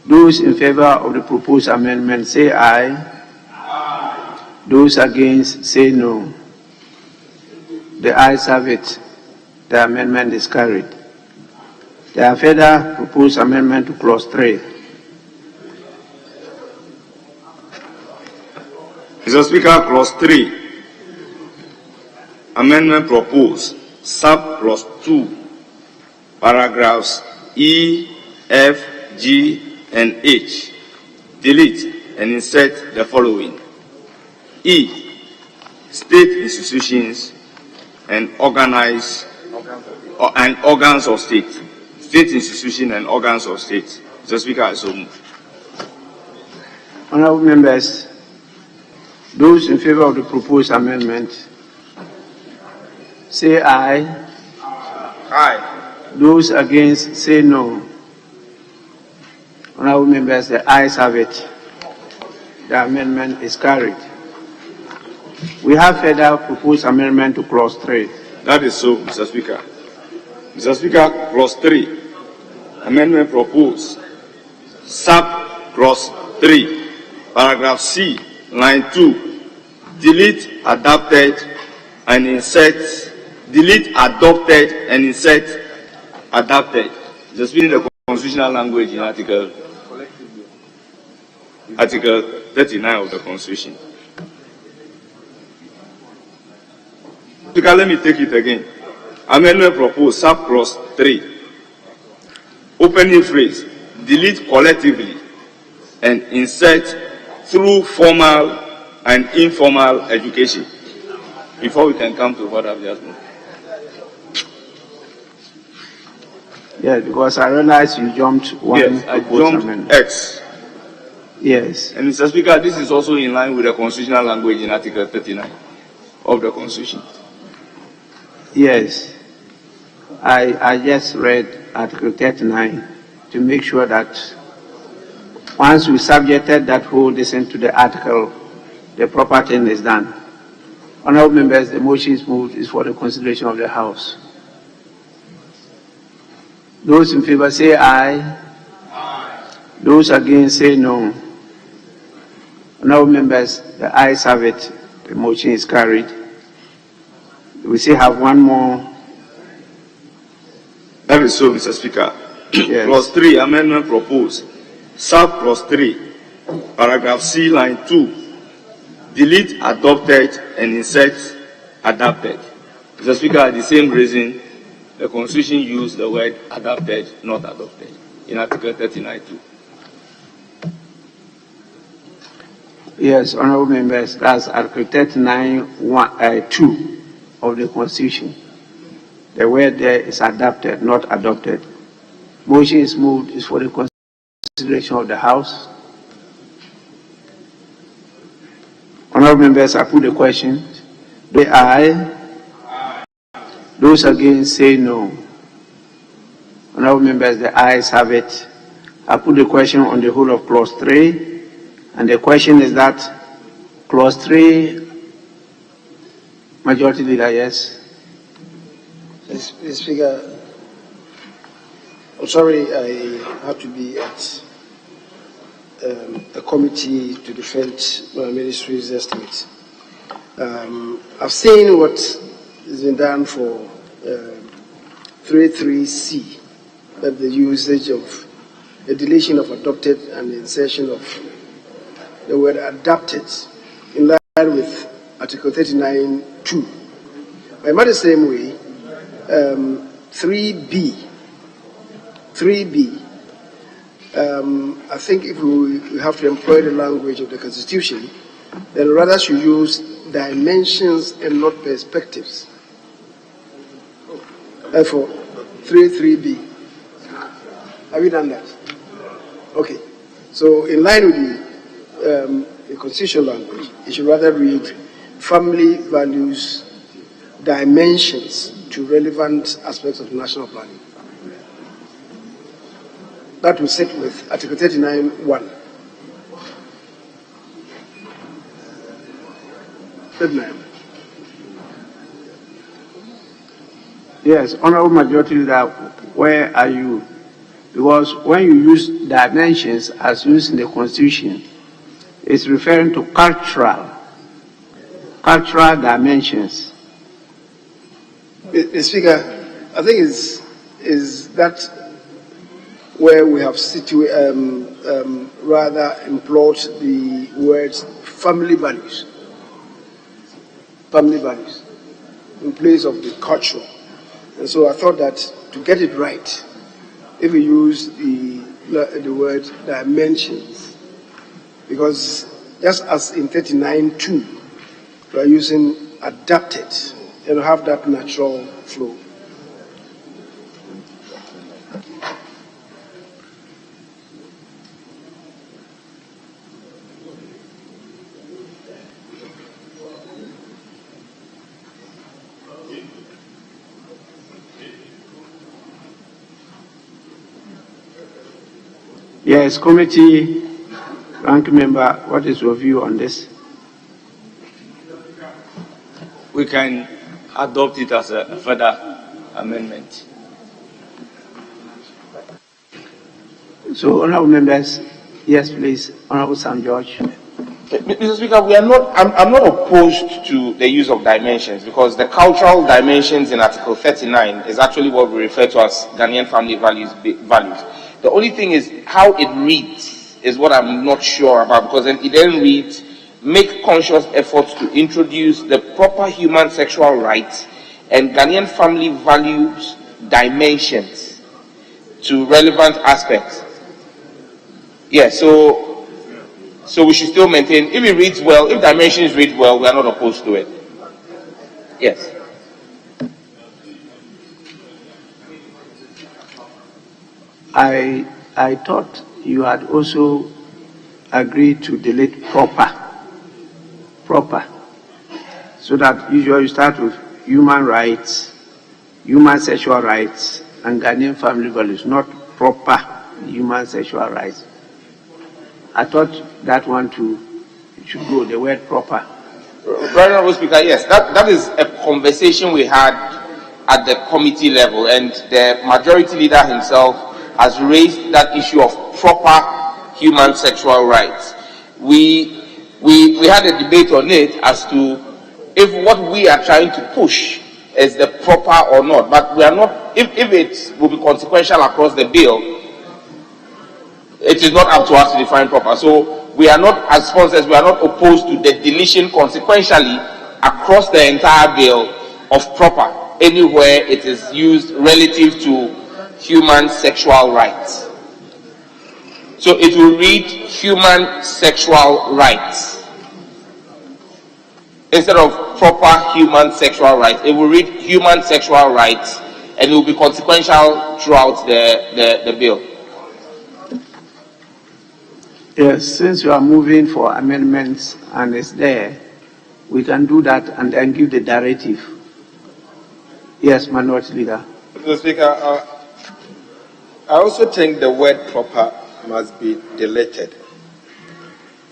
S1: Those in favor of the proposed amendment say aye. Aye. Those against say no. The ayes have it. The amendment is carried. There are further proposed amendment to clause 3.
S21: Mr. Speaker, clause 3, amendment proposed, sub clause 2, paragraphs E, F, G, and H, delete and insert the following. E, state institutions and organs of state. State institutions and organs of state. Mr. Speaker, I so move.
S1: Honorable members, those in favor of the proposed amendment say aye.
S21: Aye.
S1: Those against say no. Honorable members, the ayes have it. The amendment is carried. We have further proposed amendment to clause 3.
S21: That is so, Mr. Speaker. Mr. Speaker, clause 3, amendment proposed, sub clause 3, paragraph C, line 2, delete adopted and insert adopted. Just reading the constitutional language in Article 39 of the Constitution. Speaker, let me take it again. Amendment proposed, sub clause 3, opening phrase, delete collectively and insert through formal and informal education. Before we can come to further adjustment.
S1: Yes, because I realized you jumped one.
S21: Yes, I jumped amendment. X.
S1: Yes.
S21: And Mr. Speaker, this is also in line with the constitutional language in Article 39 of the Constitution.
S1: Yes. I just read Article 39 to make sure that once we subjected that whole listen to the article, the proper thing is done. Honorable members, the motion is moved is for the consideration of the House. Those in favor say aye. Aye. Those against say no. Honorable members, the ayes have it. The motion is carried. We still have one more.
S21: That is so, Mr. Speaker.
S1: Yes.
S21: Clause 3, amendment proposed. Sub clause 3, paragraph C, line 2. Delete adopted and insert adapted. Mr. Speaker, the same reason the Constitution used the word adapted, not adopted, in Article 39(2).
S1: Yes, honorable members, that's Article 39(2) of the Constitution. The word there is adapted, not adopted. Motion is moved is for the consideration of the House. Honorable members, I put the question. Say aye. Aye. Those against say no. Honorable members, the ayes have it. I put the question on the whole of clause 3, and the question is that clause 3, majority leader, yes.
S4: Mr. Speaker, I'm sorry I have to be at the committee to defend my ministry's estimates. I've seen what has been done for 33C, that the usage of the deletion of adopted and the insertion of the word adapted in line with Article 39(2). By much the same way, 3B, I think if we have to employ the language of the Constitution, then rather should use dimensions and not perspectives. Therefore, 3B. Have you done that? Okay. So in line with the Constitutional language, it should rather read family values dimensions to relevant aspects of national planning. That will sit with Article 39(1). 39.
S1: Yes, honorable majority leader, where are you? Because when you use dimensions as used in the Constitution, it's referring to cultural dimensions.
S4: Mr. Speaker, I think is that where we have rather employed the words family values in place of the cultural. And so I thought that to get it right, if we use the word dimensions, because just as in 39(2), we are using adapted and have that natural flow.
S1: Yes, committee ranking member, what is your view on this?
S21: We can adopt it as a further amendment.
S1: So, honorable members, yes, please, Honorable Sam George.
S8: Mr. Speaker, I'm not opposed to the use of dimensions, because the cultural dimensions in Article 39 is actually what we refer to as Ghanaian family values. The only thing is how it reads is what I'm not sure about, because then it then reads, make conscious efforts to introduce the proper human sexual rights and Ghanaian family values dimensions to relevant aspects. Yeah, so we should still maintain, if it reads well, if dimensions read well, we are not opposed to it. Yes.
S1: I thought you had also agreed to delete proper, so that usually you start with human rights, human sexual rights, and Ghanaian family values, not proper human sexual rights. I thought that one too should go, the word proper.
S8: Right, Honourable Speaker, yes, that is a conversation we had at the committee level, and the majority leader himself has raised that issue of proper human sexual rights. We had a debate on it as to if what we are trying to push is the proper or not, but we are not, if it will be consequential across the bill, it is not up to us to define proper. So we are not, as sponsors, we are not opposed to the deletion consequentially across the entire bill of proper, anywhere it is used relative to human sexual rights. So it will read human sexual rights. Instead of proper human sexual rights, it will read human sexual rights, and it will be consequential throughout the bill.
S1: Yes, since you are moving for amendments and it's there, we can do that and then give the directive. Yes, Minority Leader.
S22: Mr. Speaker, I also think the word proper must be deleted,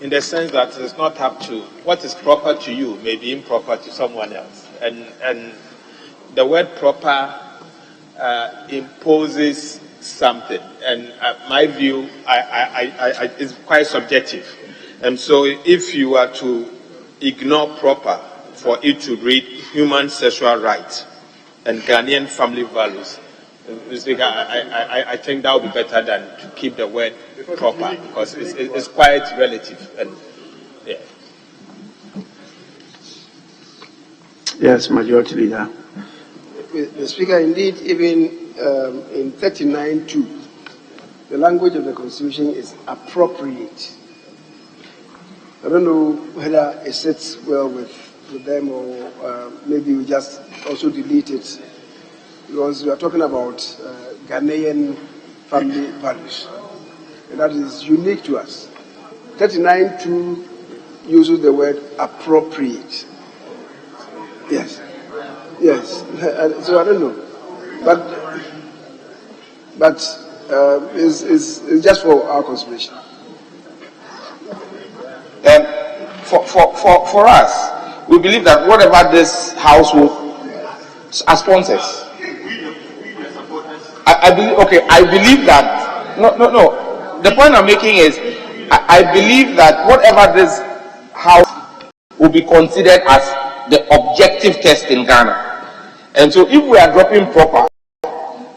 S22: in the sense that it's not up to what is proper to you may be improper to someone else, and the word proper imposes something, and my view is quite subjective, and so if you are to ignore proper for it to read human sexual rights and Ghanaian family values, Mr. Speaker, I think that would be better than to keep the word proper, because it's quite relative. And yeah.
S1: Yes, Majority Leader.
S4: Mr. Speaker, indeed, even in 39(2), the language of the Constitution is appropriate. I don't know whether it sits well with them, or maybe we just also delete it, because we are talking about Ghanaian family values, and that is unique to us. 39(2) uses the word appropriate. Yes. Yes. So I don't know, but it's just for our consideration.
S8: For us, we believe that whatever this House will, as sponsors, I believe that, no. The point I'm making is, I believe that whatever this House will be considered as the objective test in Ghana. And so if we are dropping proper,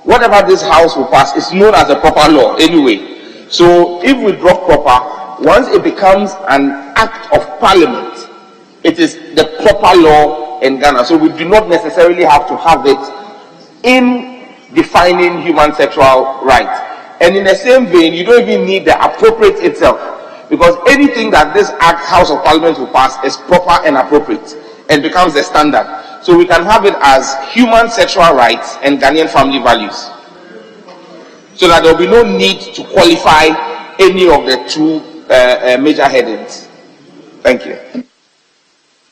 S8: whatever this House will pass is known as a proper law anyway. So if we drop proper, once it becomes an act of Parliament, it is the proper law in Ghana. So we do not necessarily have to have it in defining human sexual rights. And in the same vein, you don't even need the appropriate itself, because anything that this House of Parliament will pass is proper and appropriate and becomes the standard. So we can have it as human sexual rights and Ghanaian family values, so that there will be no need to qualify any of the two major headings. Thank you.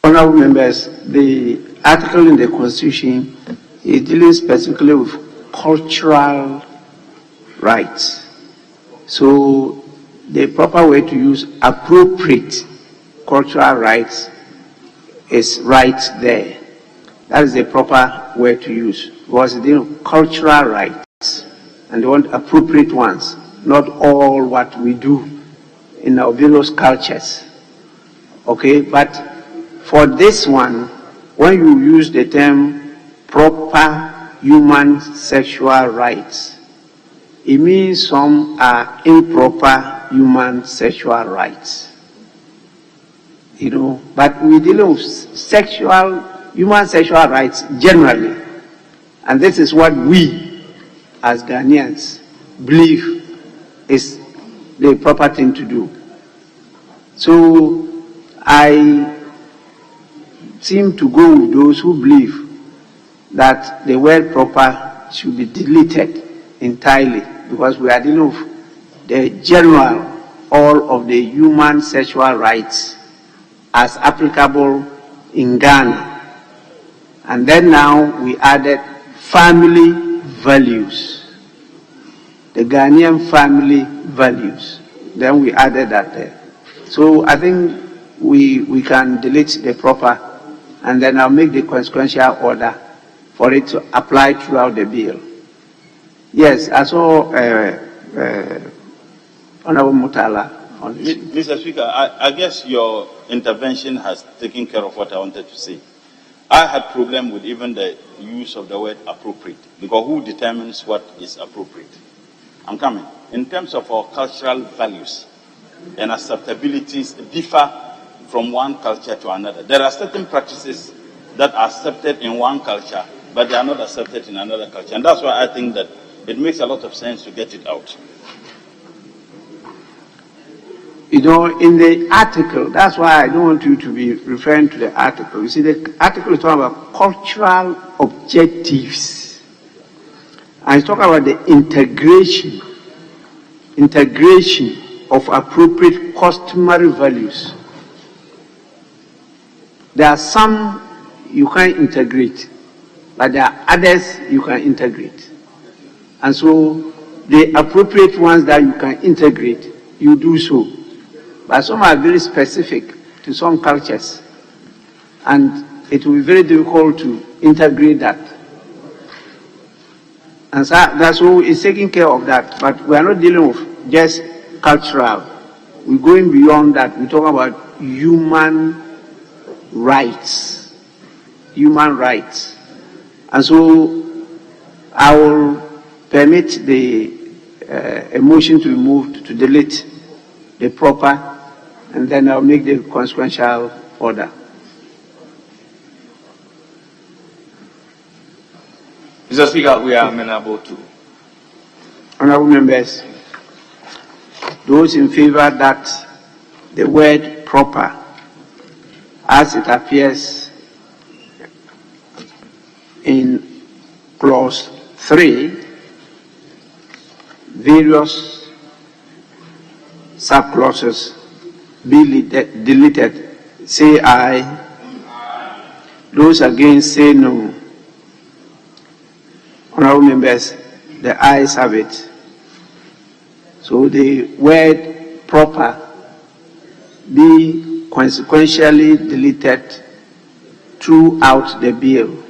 S1: Honourable members, the article in the Constitution is dealing specifically with cultural rights. So the proper way to use appropriate cultural rights is right there. That is the proper way to use, because they deal cultural rights and they want appropriate ones, not all what we do in our various cultures. Okay, but for this one, when you use the term proper human sexual rights, it means some are improper human sexual rights. You know, but we deal with human sexual rights generally, and this is what we as Ghanaians believe is the proper thing to do. So I seem to go with those who believe that the word proper should be deleted entirely, because we are dealing with the general, all of the human sexual rights as applicable in Ghana. And then now we added family values, the Ghanaian family values. Then we added that there. So I think we can delete the proper, and then I'll make the consequential order for it to apply throughout the bill. Yes, I saw Honorable Mutala on this.
S2: Mr. Speaker, I guess your intervention has taken care of what I wanted to say. I had problem with even the use of the word appropriate, because who determines what is appropriate? I'm coming. In terms of our cultural values and acceptabilities differ from one culture to another. There are certain practices that are accepted in one culture, but they are not accepted in another culture. And that's why I think that it makes a lot of sense to get it out.
S1: You know, in the article, that's why I don't want you to be referring to the article. You see, the article is talking about cultural objectives. And it's talking about the integration of appropriate customary values. There are some you can integrate, but there are others you can integrate. And so the appropriate ones that you can integrate, you do so. But some are very specific to some cultures, and it will be very difficult to integrate that. And so that's why it's taking care of that. But we are not dealing with just cultural. We're going beyond that. We're talking about human rights. Human rights. And so I will permit a motion to be moved to delete the proper, and then I'll make the consequential order.
S21: Mr. Speaker, we are amenable to.
S1: Honorable members, those in favor that the word proper, as it appears in clause 3, various subclauses be deleted, say aye. Those against say no. Honorable members, the ayes have it. So the word proper be consequentially deleted throughout the bill.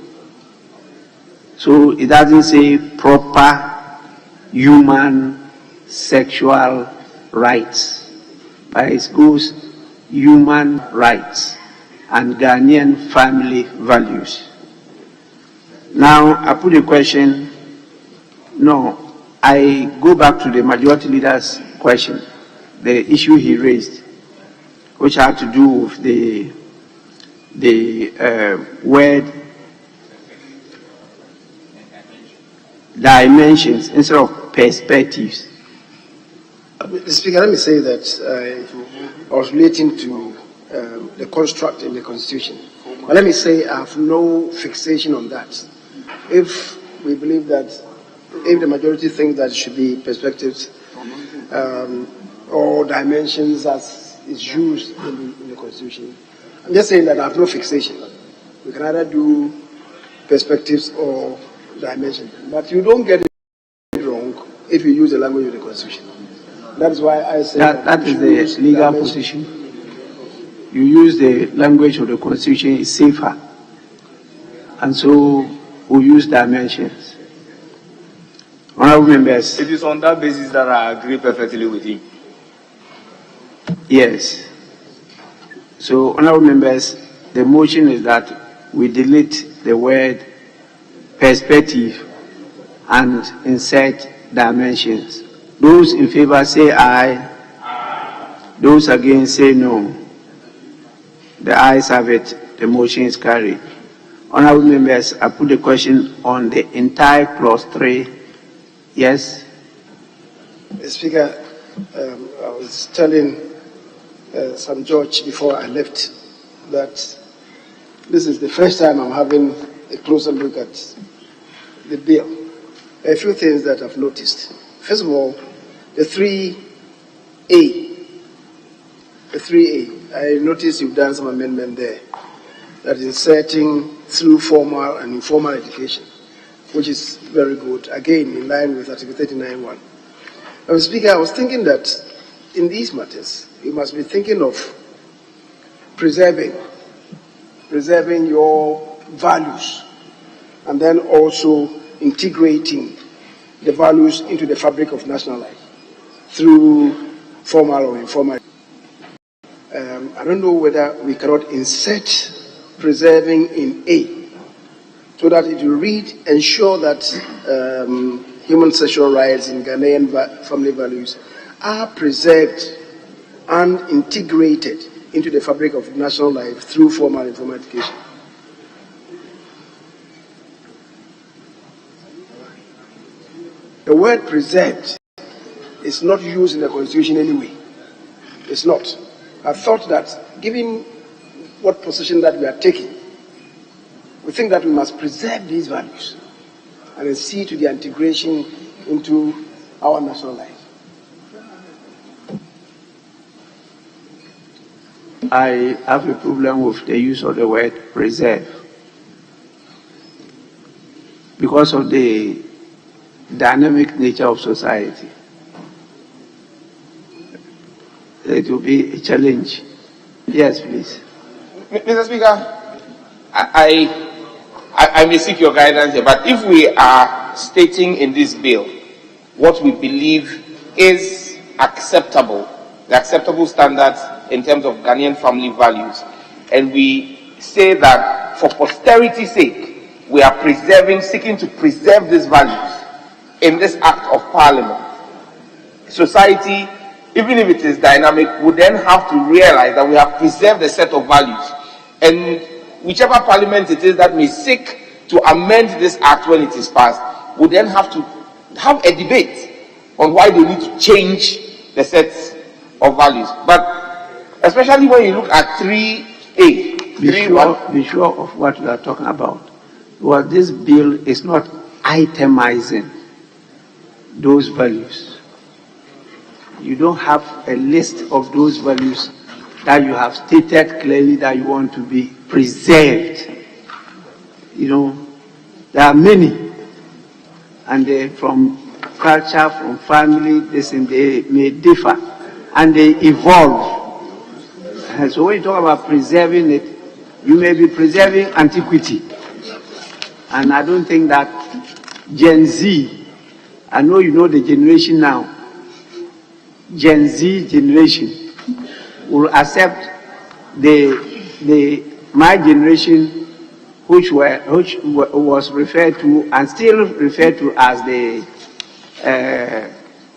S1: So it doesn't say proper human sexual rights, but it goes human rights and Ghanaian family values. Now I put a question. No, I go back to the majority leader's question, the issue he raised, which had to do with the word dimensions instead of perspectives.
S4: Mr. Speaker, let me say that I was relating to the construct in the Constitution. But let me say I have no fixation on that. If we believe that, if the majority thinks that it should be perspectives or dimensions as is used in the Constitution, I'm just saying that I have no fixation. We can either do perspectives or dimensions. But you don't get it wrong if you use the language of the Constitution. That is why I say
S1: that is the legal position. You use the language of the Constitution, is safer. And so we use dimensions. Honorable members.
S21: It is on that basis that I agree perfectly with him.
S1: Yes. So, honorable members, the motion is that we delete the word perspective and insert dimensions. Those in favor say aye. Those against say no. The ayes have it. The motion is carried. Honorable members, I put the question on the entire clause 3. Yes?
S4: Mr. Speaker, I was telling Sam George before I left that this is the first time I'm having a closer look at the bill. There are a few things that I've noticed. First of all, the 3A. The 3A, I noticed you've done some amendment there that is inserting through formal and informal education. which is very good, again in line with Article 39(1). Mr. Speaker, I was thinking that in these matters, you must be thinking of preserving your values, and then also integrating the values into the fabric of national life through formal or informal. I don't know whether we cannot insert preserving in A, so that it will read, ensure that human sexual rights in Ghanaian family values are preserved and integrated into the fabric of national life through formal and informal education. The word preserved is not used in the Constitution anyway. It's not. I thought that, given what position that we are taking, we think that we must preserve these values and then see to their integration into our national life.
S1: I have a problem with the use of the word preserve because of the dynamic nature of society. It will be a challenge. Yes, please.
S8: Mr. Speaker, I may seek your guidance here, but if we are stating in this bill what we believe is acceptable, the acceptable standards in terms of Ghanaian family values, and we say that for posterity's sake, we are seeking to preserve these values in this act of Parliament, society, even if it is dynamic, would then have to realize that we have preserved a set of values. And whichever Parliament it is that may seek to amend this act when it is passed, would then have to have a debate on why they need to change the sets of values. But especially when you look at 3A,
S1: be sure of what you are talking about. Well, this bill is not itemizing those values. You don't have a list of those values that you have stated clearly that you want to be preserved. You know, there are many, and they, from culture, from family, they may differ, and they evolve. And so when you talk about preserving it, you may be preserving antiquity. And I don't think that Gen Z, I know you know the generation now, Gen Z generation will accept my generation, which was referred to and still referred to as the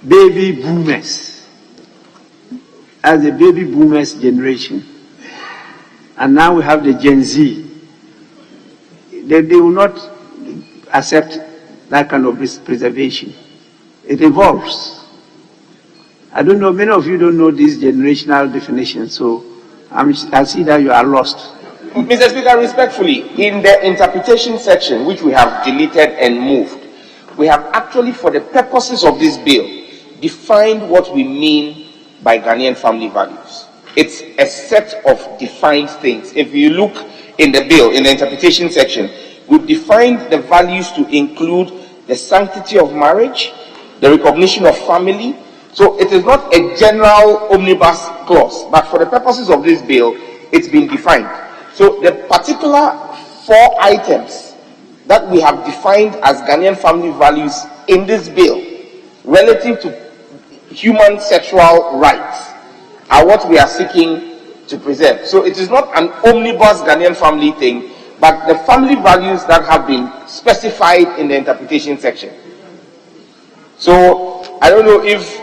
S1: baby boomers, as the baby boomers generation, and now we have the Gen Z. They will not accept that kind of preservation. It evolves. I don't know, many of you don't know this generational definition, so I see that you are lost.
S8: Mr. Speaker, respectfully, in the interpretation section, which we have deleted and moved, we have actually, for the purposes of this bill, defined what we mean by Ghanaian family values. It's a set of defined things. If you look in the bill, in the interpretation section, we've defined the values to include the sanctity of marriage, the recognition of family. So it is not a general omnibus clause, but for the purposes of this bill, it's been defined. So the particular 4 items that we have defined as Ghanaian family values in this bill relative to human sexual rights are what we are seeking to preserve. So it is not an omnibus Ghanaian family thing, but the family values that have been specified in the interpretation section. So I don't know if,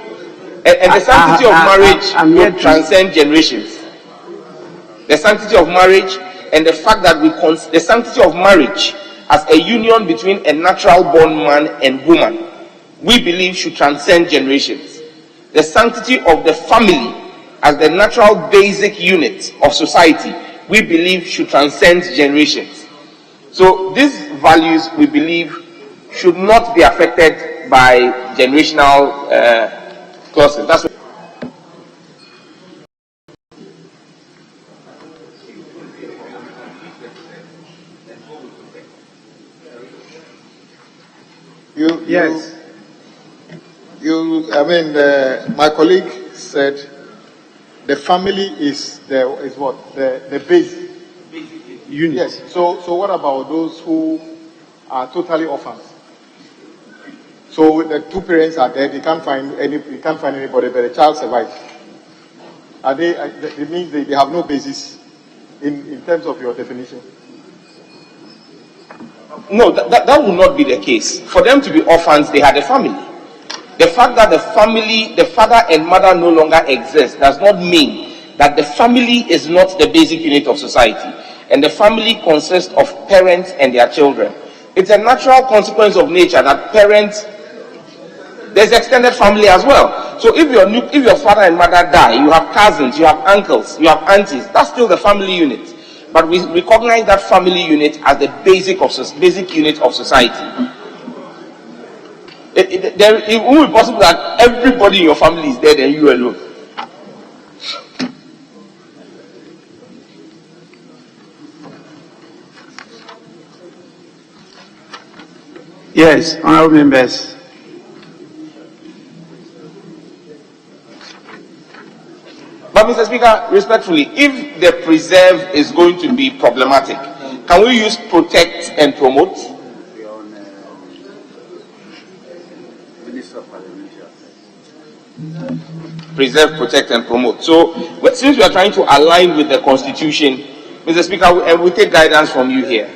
S8: and the sanctity of marriage will transcend generations. The sanctity of marriage and the fact that the sanctity of marriage as a union between a natural born man and woman, we believe should transcend generations. The sanctity of the family as the natural basic unit of society, we believe should transcend generations. So these values, we believe, should not be affected by generational clauses. That's what
S19: Yes. My colleague said the family is the base unit. Yes. So what about those who are totally orphans? So the two parents are dead. They can't find anybody, but the child survives. Are they? It means they have no basis in terms of your definition.
S8: No, that will not be the case. For them to be orphans, they had a family. The fact that the family, the father and mother no longer exist, does not mean that the family is not the basic unit of society. And the family consists of parents and their children. It's a natural consequence of nature that parents, there's extended family as well. So if your father and mother die, you have cousins, you have uncles, you have aunties, that's still the family unit. But we recognize that family unit as the basic unit of society. It won't be possible that everybody in your family is dead and you alone.
S1: Yes, honorable members.
S8: But Mr. Speaker, respectfully, if the preserve is going to be problematic, can we use protect and promote? Preserve, protect and promote. So since we are trying to align with the Constitution, Mr. Speaker, we take guidance from you here.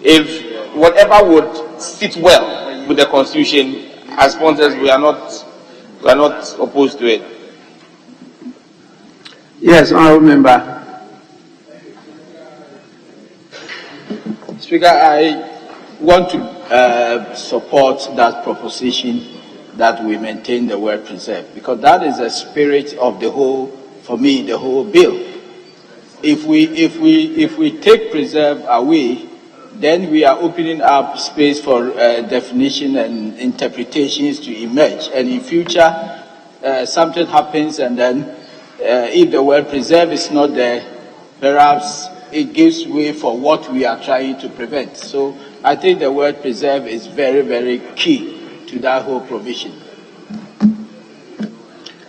S8: If whatever would sit well with the Constitution, as sponsors, we are not opposed to it.
S1: Yes, honorable member.
S14: Speaker, I want to support that proposition that we maintain the word preserve, because that is the spirit of the whole, for me, the whole bill. If we take preserve away, then we are opening up space for definition and interpretations to emerge. And in future, something happens, and then if the word preserve is not there, perhaps it gives way for what we are trying to prevent. So I think the word preserve is very, very key to that whole provision.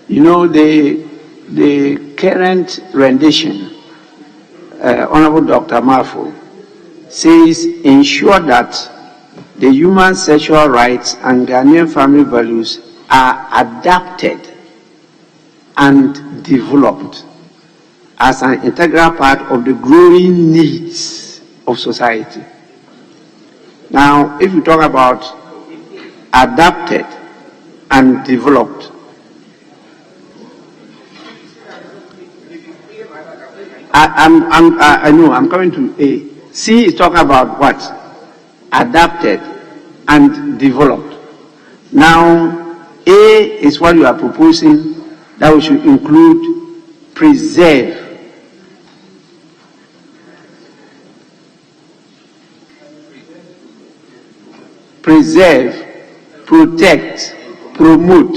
S1: You know, the current rendition, Honorable Dr. Marfo, says ensure that the human sexual rights and Ghanaian family values are adapted and developed as an integral part of the growing needs of society. Now, if you talk about adapted and developed, I know, I'm coming to A. C is talking about what? Adapted and developed. Now, A is what you are proposing, that we should include preserve. Preserve, protect, promote.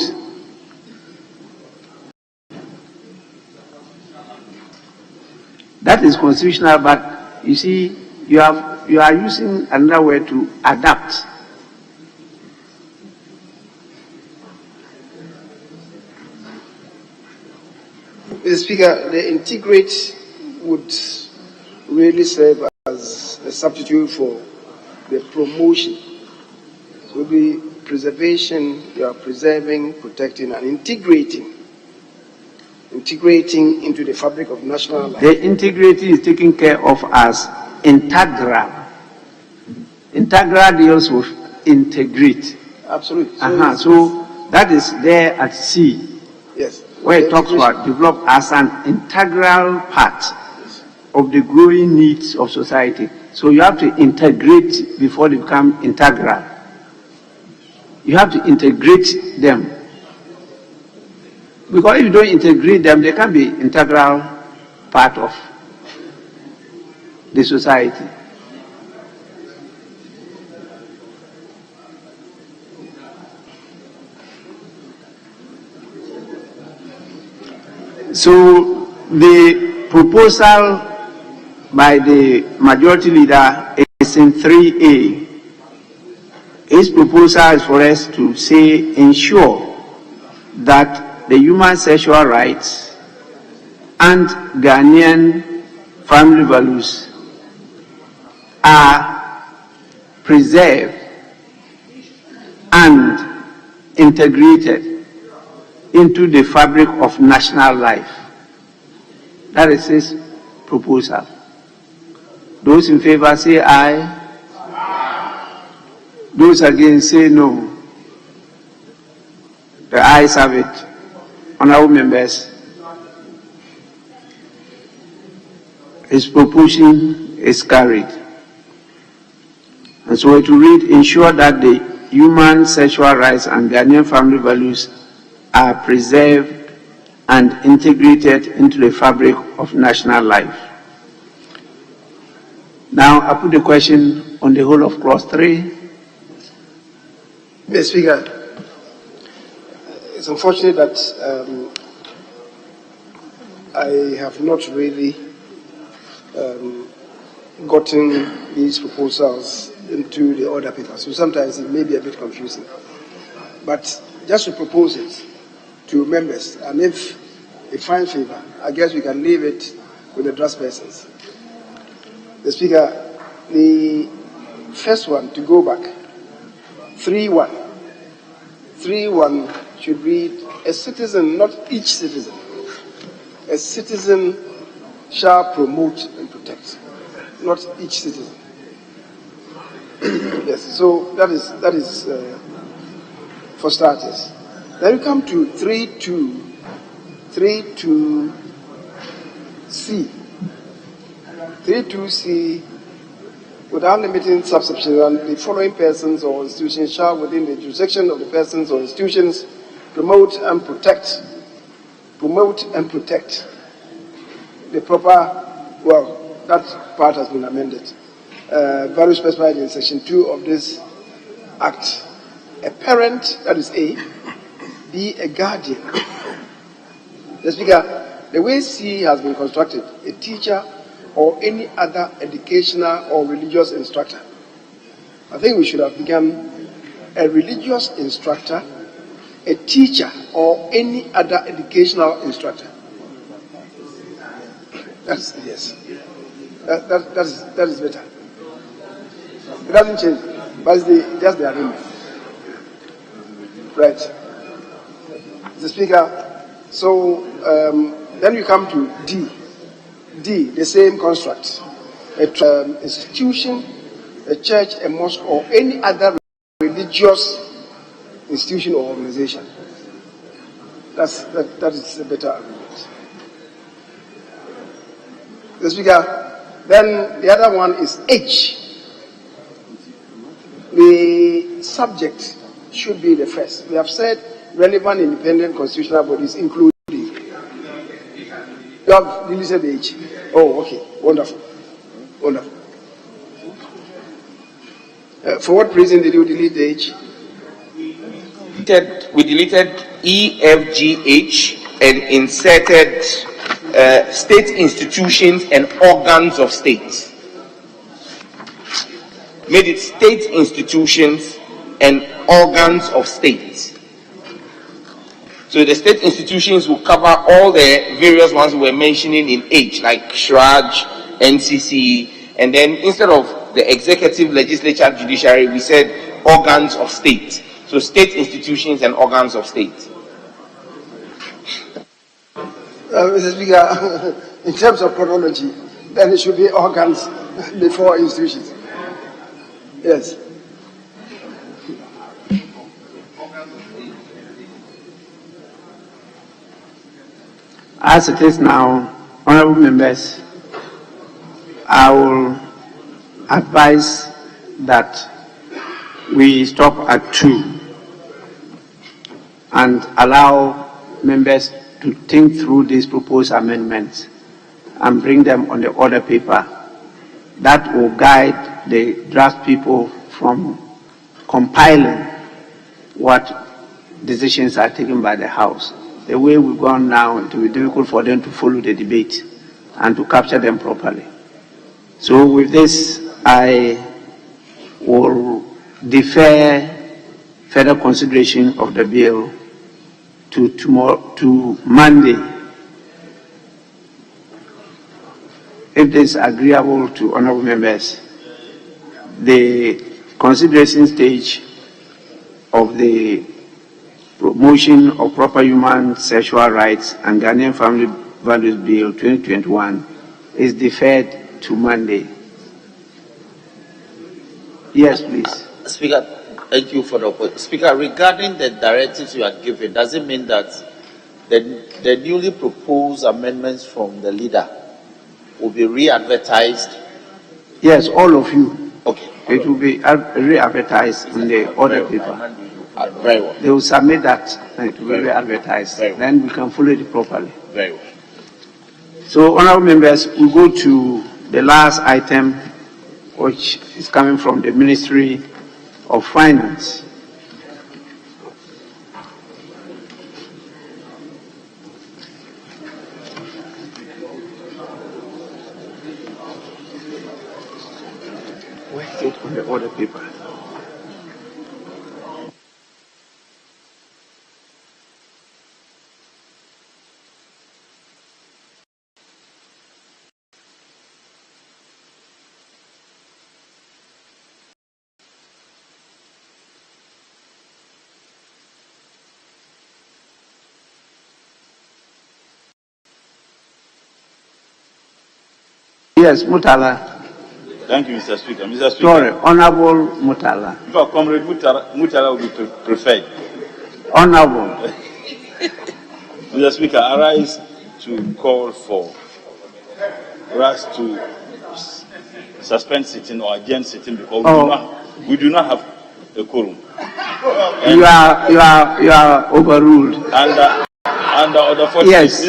S1: That is constitutional, but you see, you are using another word to adapt.
S4: Mr. Speaker, the integrate would really serve as a substitute for the promotion. So the preservation, you are preserving, protecting, and integrating into the fabric of national life.
S1: The integrity is taken care of as integral. Integral deals with integrity.
S4: Absolutely.
S1: So that is there at C.
S4: Yes.
S1: Where it talks about develop as an integral part of the growing needs of society. So you have to integrate before they become integral. You have to integrate them. Because if you don't integrate them, they can be integral part of the society. So the proposal by the majority leader is in 3A. His proposal is for us to say, ensure that the human sexual rights and Ghanaian family values are preserved and integrated into the fabric of national life. That is his proposal. Those in favor say aye. Those against say no. The ayes have it. Honorable members, his proposition is carried. And so to read, ensure that the human sexual rights and Ghanaian family values are preserved and integrated into the fabric of national life. Now, I put the question on the whole of clause 3.
S4: Mr. Speaker, it's unfortunate that I have not really gotten these proposals into the order paper, so sometimes it may be a bit confusing. But just to propose it to members, and if they find favor, I guess we can leave it with the draft persons. The Speaker, the first one to go back, 3.1. 3.1 should read, a citizen, not each citizen, a citizen shall promote and protect, not each citizen. Yes, so that is for starters. Then you come to 3.2C. 3.2C, without limiting subsection, and the following persons or institutions shall, within the jurisdiction of the persons or institutions, promote and protect the proper, well, that part has been amended. Value specified in section 2 of this act. A parent, that is A, B, a guardian. The Speaker, the way C has been constructed, a teacher or any other educational or religious instructor. I think we should have begun a religious instructor, a teacher, or any other educational instructor. That's yes. That is better. It doesn't change, but it's just the arrangement. Right. Mr. Speaker, so then we come to D. D, the same construct. An institution, a church, a mosque, or any other religious institution or organization. That is a better argument. Mr. Speaker, then the other one is H. The subject should be the first. We have said relevant independent constitutional bodies, including. You have deleted the H. Oh, okay. Wonderful. Wonderful. For what reason did you delete the H?
S8: We deleted E, F, G, H and inserted state institutions and organs of state. Made it state institutions and organs of state. So the state institutions will cover all the various ones we were mentioning in H, like SHRAJ, NCC, and then instead of the executive, legislature, judiciary, we said organs of state. So state institutions and organs of state.
S4: Mr. Speaker, in terms of chronology, then it should be organs before institutions. Yes.
S1: As it is now, honorable members, I will advise that we stop at 2 and allow members to think through these proposed amendments and bring them on the order paper. That will guide the draft people from compiling what decisions are taken by the House. The way we've gone now, it will be difficult for them to follow the debate and to capture them properly. So with this, I will defer further consideration of the bill to Monday. If this is agreeable to honorable members, the consideration stage of the promotion of proper human sexual rights and Ghanaian Family Values Bill 2021 is deferred to Monday. Yes, please.
S3: Speaker, thank you for the opportunity. Speaker, regarding the directives you are giving, does it mean that the newly proposed amendments from the leader will be re-advertised?
S1: Yes, all of you.
S3: Okay.
S1: It will be re-advertised in the order paper.
S3: Very well.
S1: They will submit that and it will be re-advertised. Then we can follow it properly.
S3: Very well.
S1: So, honorable members, we go to the last item, which is coming from the Ministry of Finance. Where is it on the order paper? Yes, Mutala.
S2: Thank you, Mr. Speaker. Mr. Speaker.
S1: Sorry, Honorable Mutala.
S2: In fact, Comrade Mutala will be preferred.
S1: Honorable.
S2: Mr. Speaker, I rise to call for us to suspend sitting or adjourn sitting because we do not have a quorum.
S1: You are overruled.
S2: And the first
S1: yes.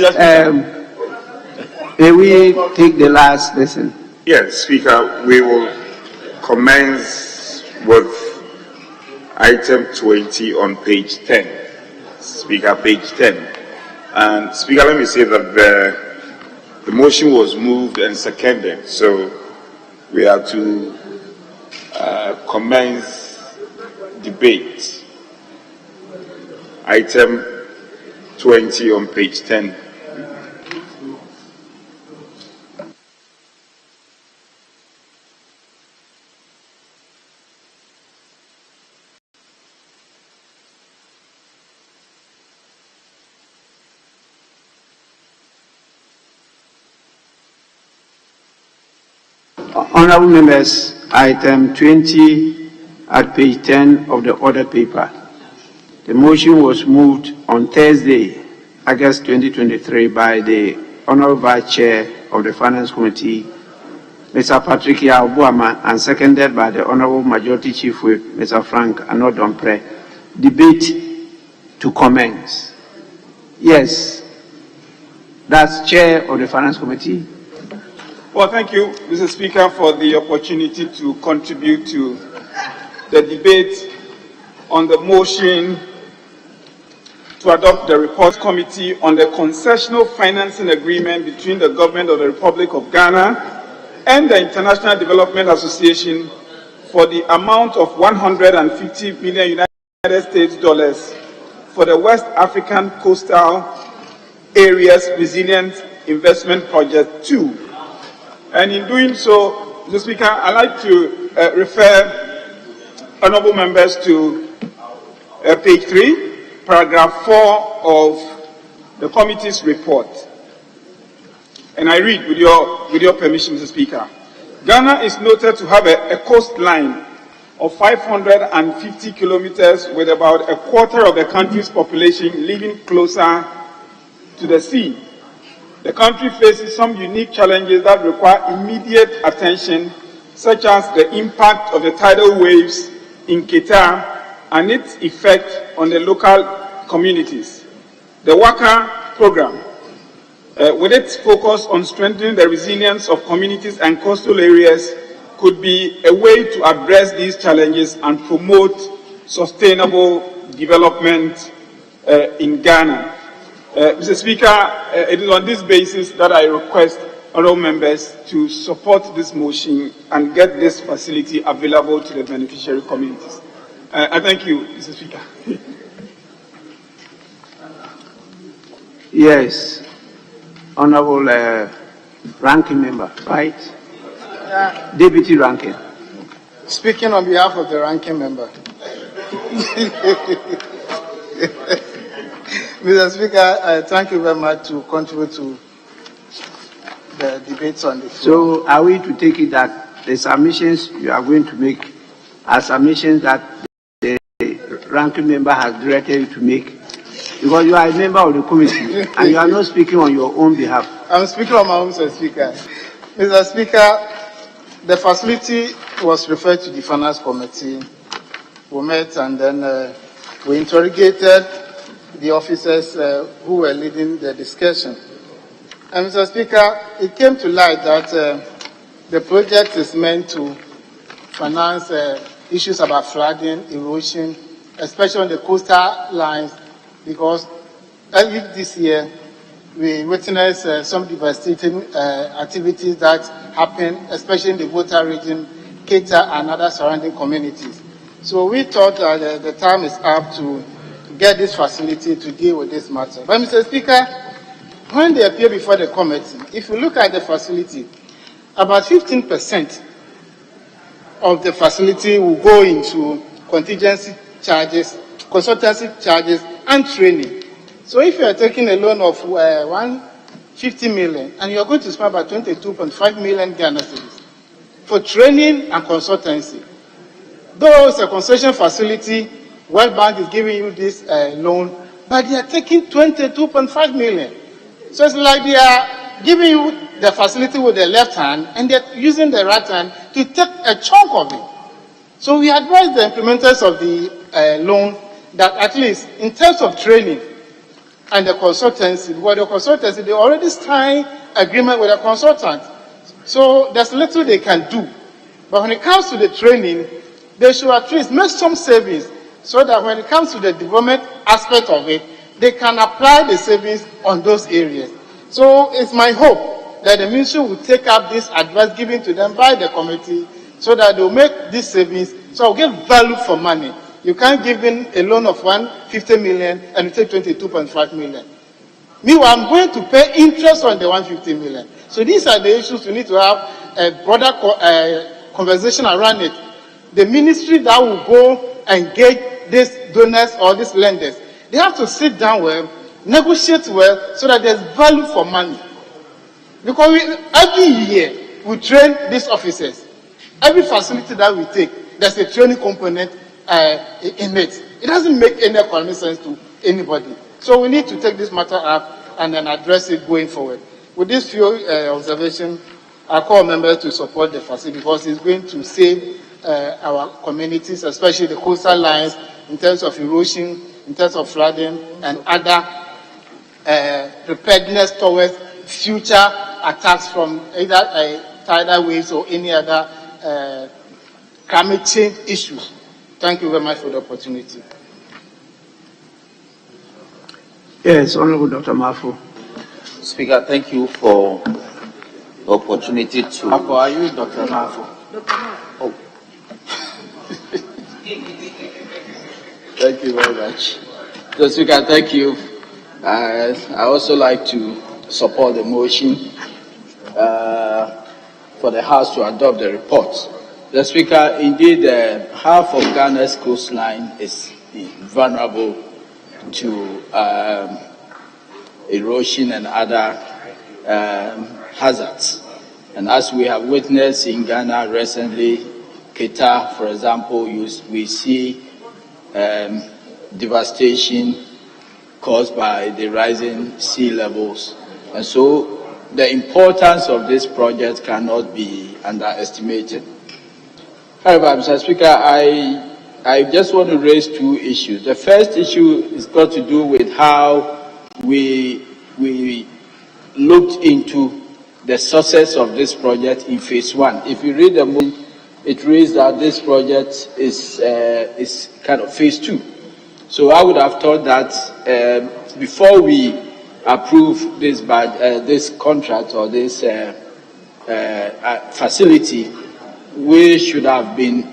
S1: May we take the last lesson?
S7: Yes, Speaker, we will commence with item 20 on page 10. Speaker, page 10. And Speaker, let me say that the motion was moved and seconded, so we have to commence debate. Item 20 on page 10.
S1: Honorable members, item 20 at page 10 of the order paper. The motion was moved on Thursday, August 2023 by the Honorable Vice Chair of the Finance Committee, Mr. Patrick Yabuama, and seconded by the Honorable Majority Chief Whip, Mr. Frank Anodompre. Debate to commence. Yes, that's Chair of the Finance Committee.
S10: Well, thank you, Mr. Speaker, for the opportunity to contribute to the debate on the motion to adopt the report committee on the concessional financing agreement between the government of the Republic of Ghana and the International Development Association for the amount of $150 million United States dollars for the West African Coastal Areas Resilient Investment Project 2. And in doing so, Mr. Speaker, I'd like to refer honorable members to page 3, paragraph 4 of the committee's report. And I read with your permission, Mr. Speaker. Ghana is noted to have a coastline of 550 kilometers with about a quarter of the country's population living closer to the sea. The country faces some unique challenges that require immediate attention, such as the impact of the tidal waves in Qatar and its effect on the local communities. The WACA program, with its focus on strengthening the resilience of communities and coastal areas, could be a way to address these challenges and promote sustainable development in Ghana. Mr. Speaker, it is on this basis that I request honourable members to support this motion and get this facility available to the beneficiary communities. I thank you, Mr. Speaker.
S1: Yes, Honorable Ranking Member, right? Deputy Ranking.
S15: Speaking on behalf of the ranking member. Mr. Speaker, thank you very much to contribute to the debates on the floor.
S1: So are we to take it that the submissions you are going to make are submissions that the ranking member has directed you to make? Because you are a member of the committee and you are not speaking on your own behalf.
S15: I'm speaking on my own, Mr. Speaker. Mr. Speaker, the facility was referred to the Finance Committee. We met and then we interrogated the officers who were leading the discussion. And Mr. Speaker, it came to light that the project is meant to finance issues about flooding, erosion, especially on the coastal lines, because early this year we witnessed some devastating activities that happen, especially in the Volta region, Keita, and other surrounding communities. So we thought that the time is up to get this facility to deal with this matter. But Mr. Speaker, when they appear before the committee, if you look at the facility, about 15% of the facility will go into contingency charges, consultancy charges, and training. So if you are taking a loan of 150 million and you are going to spend about 22.5 million Ghana cedis for training and consultancy, though it's a concession facility, World Bank is giving you this loan, but they are taking 22.5 million. So it's like they are giving you the facility with the left hand and they're using the right hand to take a chunk of it. So we advise the implementers of the loan that at least in terms of training and the consultancy, they already signed agreement with a consultant. So there's little they can do. But when it comes to the training, they should at least make some savings so that when it comes to the development aspect of it, they can apply the savings on those areas. So it's my hope that the ministry will take up this advice given to them by the committee so that they'll make these savings, so I'll get value for money. You can't give in a loan of 150 million and you take 22.5 million. Meanwhile, I'm going to pay interest on the 150 million. So these are the issues we need to have a broader conversation around it. The ministry that will go engage these donors or these lenders, they have to sit down well, negotiate well, so that there's value for money. Because every year we train these officers. Every facility that we take, there's a training component in it. It doesn't make any economic sense to anybody. So we need to take this matter up and then address it going forward. With these few observations, I call members to support the facility because it's going to save our communities, especially the coastal lines, in terms of erosion, in terms of flooding, and other preparedness towards future attacks from either tidal waves or any other climate change issues. Thank you very much for the opportunity.
S1: Yes, Honorable Dr. Mafu.
S3: Speaker, thank you for the opportunity to...
S1: How are you, Dr. Mafu?
S3: Oh. Thank you very much.
S11: Mr. Speaker, thank you. I also like to support the motion for the House to adopt the report. Mr. Speaker, indeed, half of Ghana's coastline is vulnerable to erosion and other hazards. And as we have witnessed in Ghana recently, Keita, for example, we see devastation caused by the rising sea levels. And so the importance of this project cannot be underestimated. However, Mr. Speaker, I just want to raise two issues. The first issue is got to do with how we looked into the success of this project in phase one. If you read the motion, it reads that this project is kind of phase two. So I would have thought that before we approve this contract or this facility, we should have been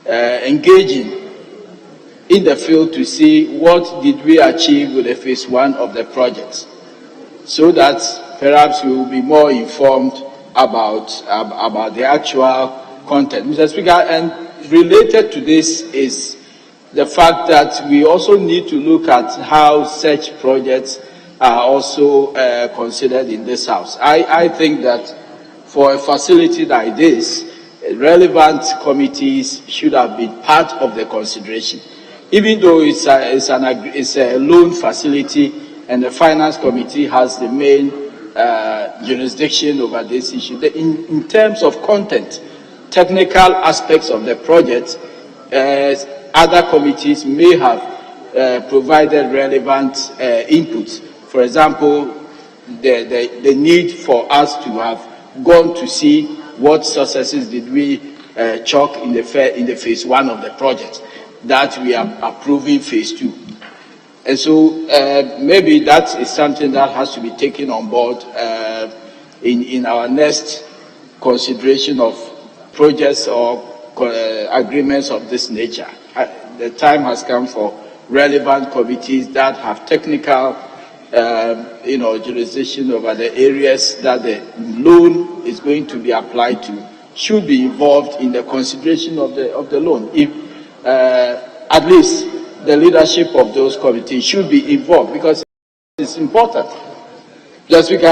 S11: engaging in the field to see what did we achieve with the phase 1 of the project, so that perhaps we will be more informed about the actual content. Mr. Speaker, and related to this is the fact that we also need to look at how such projects are also considered in this House. I think that for a facility like this, relevant committees should have been part of the consideration. Even though it's a loan facility and the Finance Committee has the main jurisdiction over this issue, in terms of content, technical aspects of the project, other committees may have provided relevant inputs. For example, the need for us to have gone to see what successes did we chalk in the phase 1 of the project that we are approving phase 2. And so maybe that is something that has to be taken on board in our next consideration of projects or agreements of this nature. The time has come for relevant committees that have technical jurisdiction over the areas that the loan is going to be applied to, should be involved in the consideration of the loan. If at least the leadership of those committees should be involved, because it's important. Mr. Speaker,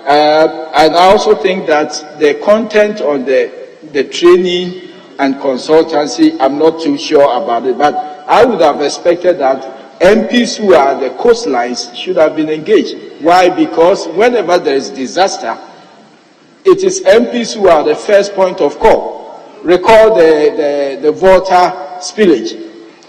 S11: and I also think that the content on the training and consultancy, I'm not too sure about it, but I would have expected that MPs who are the coastlines should have been engaged. Why? Because whenever there is disaster, it is MPs who are the first point of call. Recall the water spillage.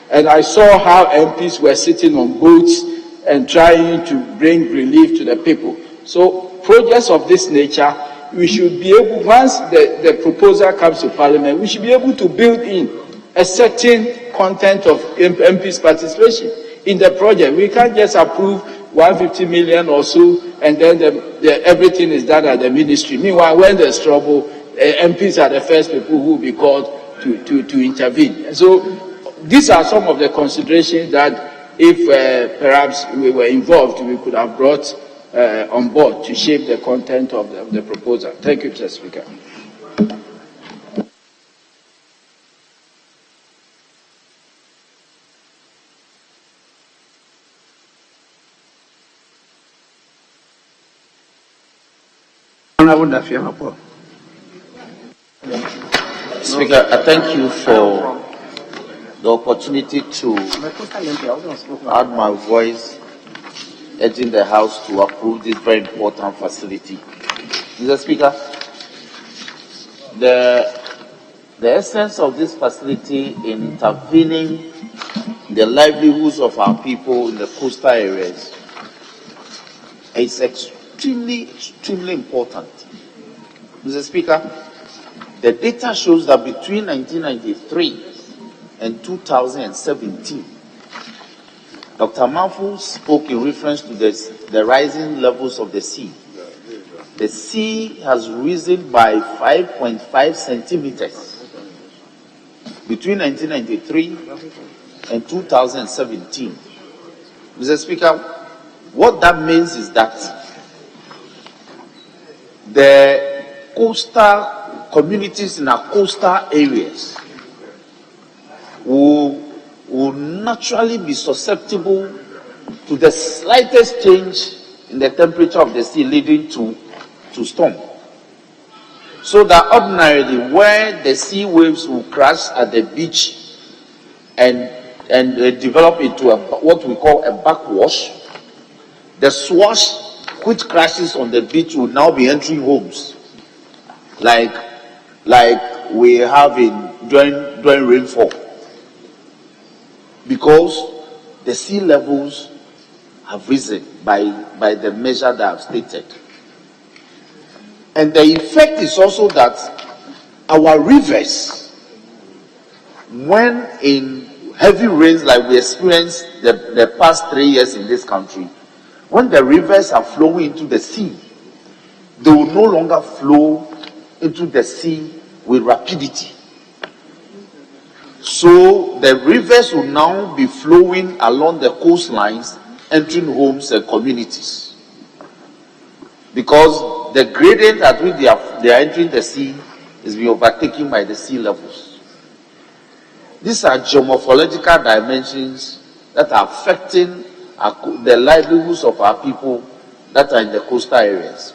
S11: And I saw how MPs were sitting on boats and trying to bring relief to the people. So projects of this nature, we should be able, once the proposal comes to Parliament, we should be able to build in a certain content of MPs' participation in the project. We can't just approve 150 million or so and then everything is done at the ministry. Meanwhile, when there's trouble, MPs are the first people who will be called to intervene. And so these are some of the considerations that if perhaps we were involved, we could have brought on board to shape the content of the proposal. Thank you, Mr. Speaker.
S3: Speaker, I thank you for the opportunity to add my voice, urging the House to approve this very important facility. Mr. Speaker, the essence of this facility in intervening the livelihoods of our people in the coastal areas is extremely important. Mr. Speaker, the data shows that between 1993 and 2017, Dr. Manfu spoke in reference to the rising levels of the sea. The sea has risen by 5.5 centimeters between 1993 and 2017. Mr. Speaker, what that means is that the coastal communities in our coastal areas will naturally be susceptible to the slightest change in the temperature of the sea leading to storm. So that ordinarily where the sea waves will crash at the beach and develop into what we call a backwash, the swash which crashes on the beach will now be entering homes, like we have during rainfall, because the sea levels have risen by the measure that I've stated. And the effect is also that our rivers, when in heavy rains like we experienced the past 3 years in this country, when the rivers are flowing into the sea, they will no longer flow into the sea with rapidity. So the rivers will now be flowing along the coastlines, entering homes and communities. Because the gradient at which they are entering the sea is being overtaken by the sea levels. These are geomorphological dimensions that are affecting the livelihoods of our people that are in the coastal areas.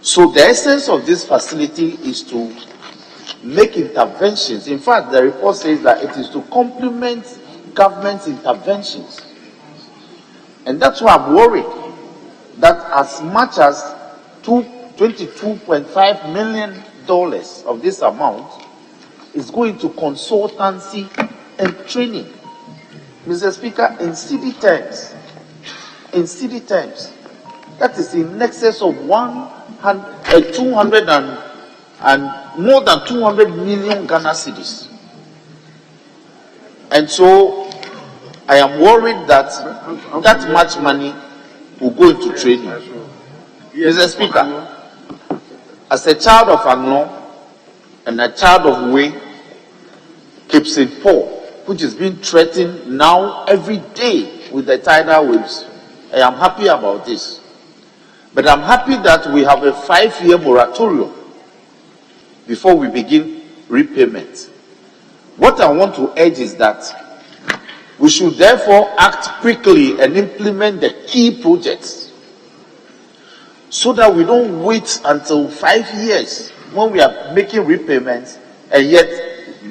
S3: So the essence of this facility is to make interventions. In fact, the report says that it is to complement government interventions. And that's why I'm worried that as much as $22.5 million of this amount is going to consultancy and training. Mr. Speaker, in city terms, that is in excess of 200 and more than 200 million Ghana cedis. And so I am worried that that much money will go into training. Mr. Speaker, as a child of Anglon and a child of Way, Cape St. Paul, which is being threatened now every day with the tidal waves, I am happy about this. But I'm happy that we have a 5-year moratorium before we begin repayment. What I want to urge is that we should therefore act quickly and implement the key projects so that we don't wait until 5 years when we are making repayments and yet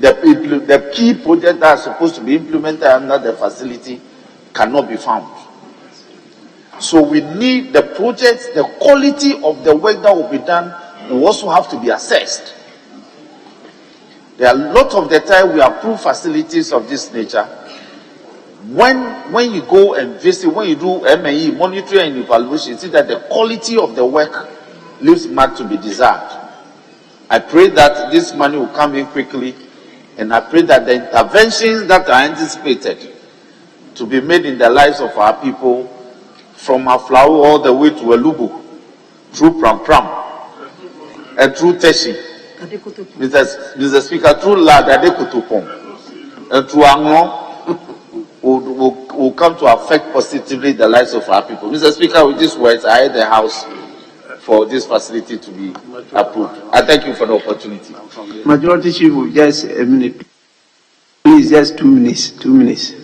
S3: the key projects that are supposed to be implemented under the facility cannot be found. So we need the projects, the quality of the work that will be done will also have to be assessed. There are a lot of the time we approve facilities of this nature. When you go and visit, when you do M&E, monitoring and evaluation, you see that the quality of the work leaves much to be desired. I pray that this money will come in quickly, and I pray that the interventions that are anticipated to be made in the lives of our people, from Aflau all the way to Elubu, through Pram Pram, and through Teshi, Mr. Speaker, through La Dadekutupong, and through Anglon, will come to affect positively the lives of our people. Mr. Speaker, with these words, I urge the House for this facility to be approved. I thank you for the opportunity.
S1: Majority Chief will just a minute. Please, just 2 minutes. 2 minutes.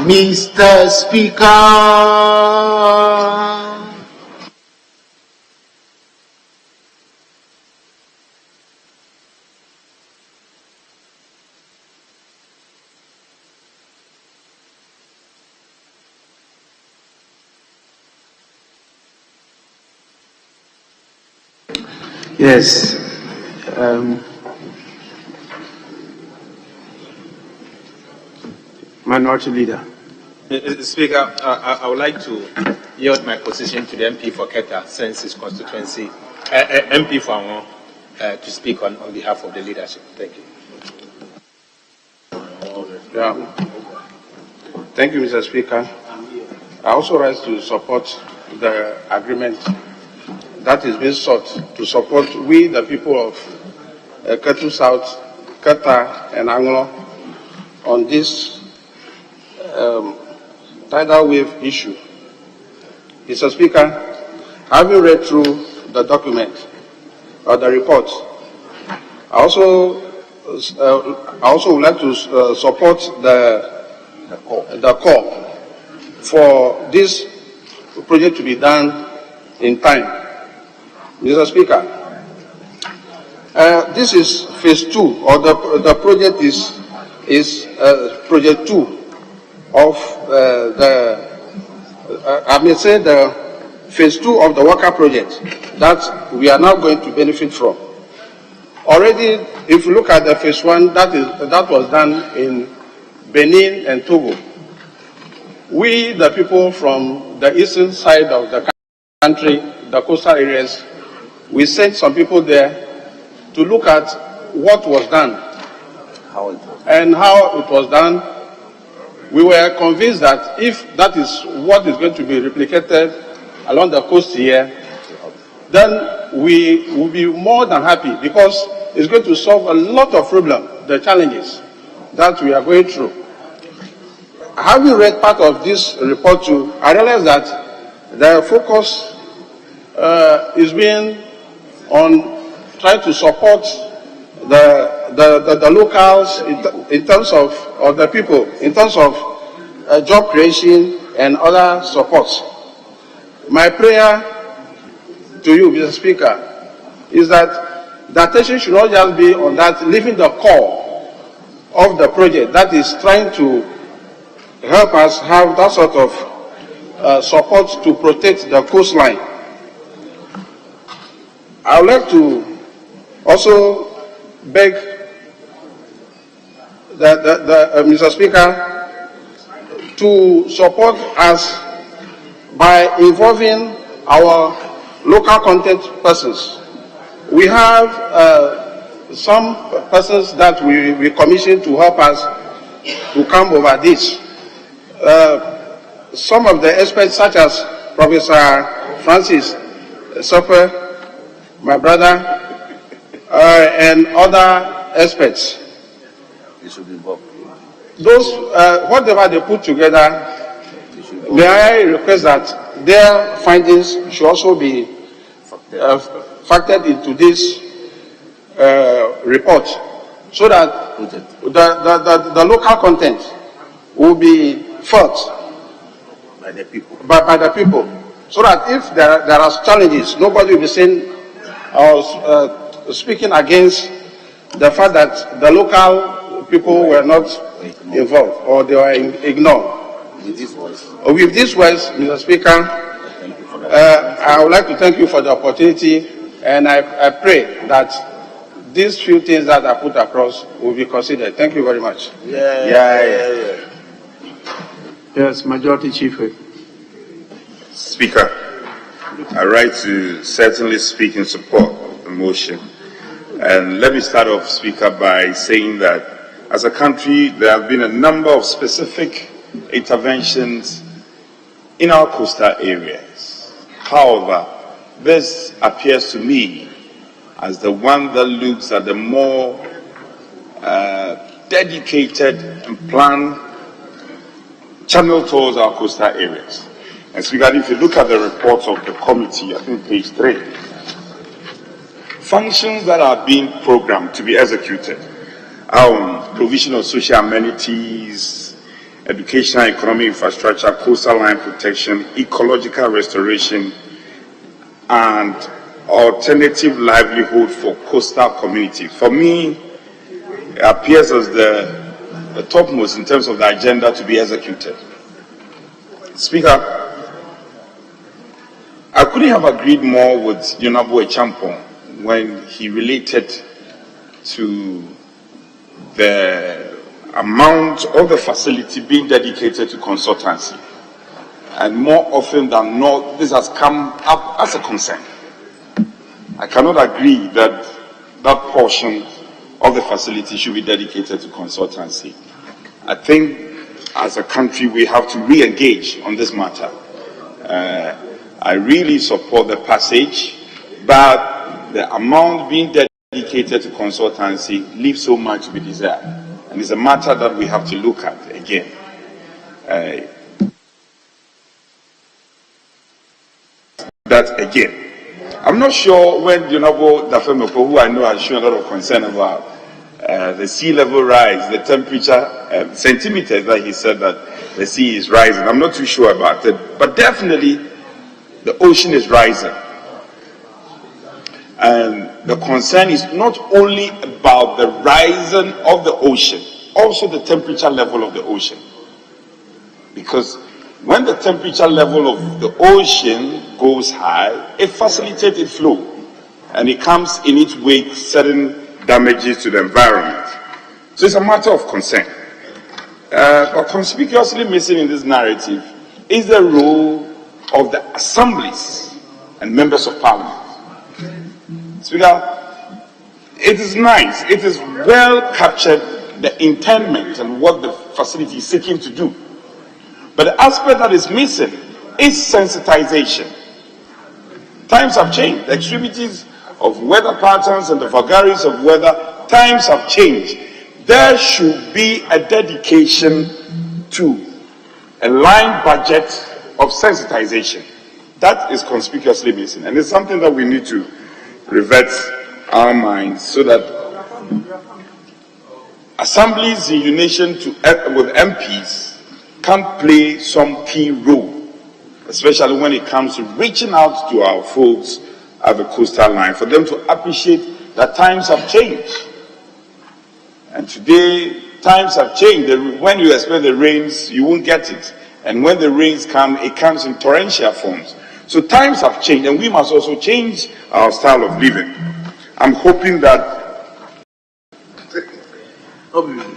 S18: Mr. Speaker.
S1: Yes. Minority Leader.
S22: Speaker, I would like to yield my position to the MP for Keta, since his constituency, MP for Ango, to speak on behalf of the leadership. Thank you.
S13: Yeah. Thank you, Mr. Speaker. I also rise to support the agreement that is being sought to support we, the people of Ketu South, Keta, and Anglo on this tidal wave issue. Mr. Speaker, having read through the document or the report, I also would like to support the call for this project to be done in time. Mr. Speaker, this is phase 2, or the project is project 2 of I may say the phase 2 of the Waka project that we are now going to benefit from. Already, if you look at the phase 1, that was done in Benin and Togo. We, the people from the eastern side of the country, the coastal areas, we sent some people there to look at what was done and how it was done. We were convinced that if that is what is going to be replicated along the coast here, then we will be more than happy, because it's going to solve a lot of problems, the challenges that we are going through. Having read part of this report too, I realized that the focus is being on trying to support the locals in terms of the people, in terms of job creation and other supports. My prayer to you, Mr. Speaker, is that the attention should not just be on that, leaving the core of the project that is trying to help us have that sort of support to protect the coastline. I would like to also beg Mr. Speaker to support us by involving our local content persons. We have some persons that we commissioned to help us to come over this. Some of the experts, such as Professor Francis Soper, my brother, and other experts. Those, whatever they put together, may I request that their findings should also be factored into this report, so that the local content will be felt by the people. By the people, so that if there are challenges, nobody will be saying or speaking against the fact that the local people were not involved or they were ignored. With this voice, Mr. Speaker, I would like to thank you for the opportunity, and I pray that these few things that I put across will be considered. Thank you very much.
S1: Yes, Majority Chief Whip.
S7: Speaker, I rise to certainly speak in support of the motion. And let me start off, Speaker, by saying that as a country, there have been a number of specific interventions in our coastal areas. However, this appears to me as the one that looks at the more dedicated and planned channel towards our coastal areas. And Speaker, if you look at the reports of the committee, I think page 3, functions that are being programmed to be executed, provision of social amenities, educational economic infrastructure, coastal line protection, ecological restoration, and alternative livelihood for coastal communities. For me, it appears as the topmost in terms of the agenda to be executed. Speaker, I couldn't have agreed more with Yonabo Echampong when he related to the amount of the facility being dedicated to consultancy. And more often than not, this has come up as a concern. I cannot agree that that portion of the facility should be dedicated to consultancy. I think as a country we have to re-engage on this matter. I really support the passage, but the amount being dedicated to consultancy leaves so much to be desired. And it's a matter that we have to look at again. I'm not sure when Yonabo Dafemoko, who I know has shown a lot of concern about the sea level rise, the temperature, centimeters that he said that the sea is rising. I'm not too sure about it, but definitely the ocean is rising. And the concern is not only about the rising of the ocean, also the temperature level of the ocean. Because when the temperature level of the ocean goes high, it facilitates its flow. And it comes in its wake certain damages to the environment. So it's a matter of concern. But conspicuously missing in this narrative is the role of the assemblies and members of parliament. Speaker, it is nice, it is well captured, the intendment and what the facility is seeking to do. But the aspect that is missing is sensitization. Times have changed. The extremities of weather patterns and the vagaries of weather, times have changed. There should be a dedication to a line budget of sensitization. That is conspicuously missing. And it's something that we need to revert our minds so that assemblies in unison with MPs can play some key role, especially when it comes to reaching out to our folks at the coastal line, for them to appreciate that times have changed. And today, times have changed. When you expect the rains, you won't get it. And when the rains come, it comes in torrential forms. So times have changed, and we must also change our style of living. I'm hoping that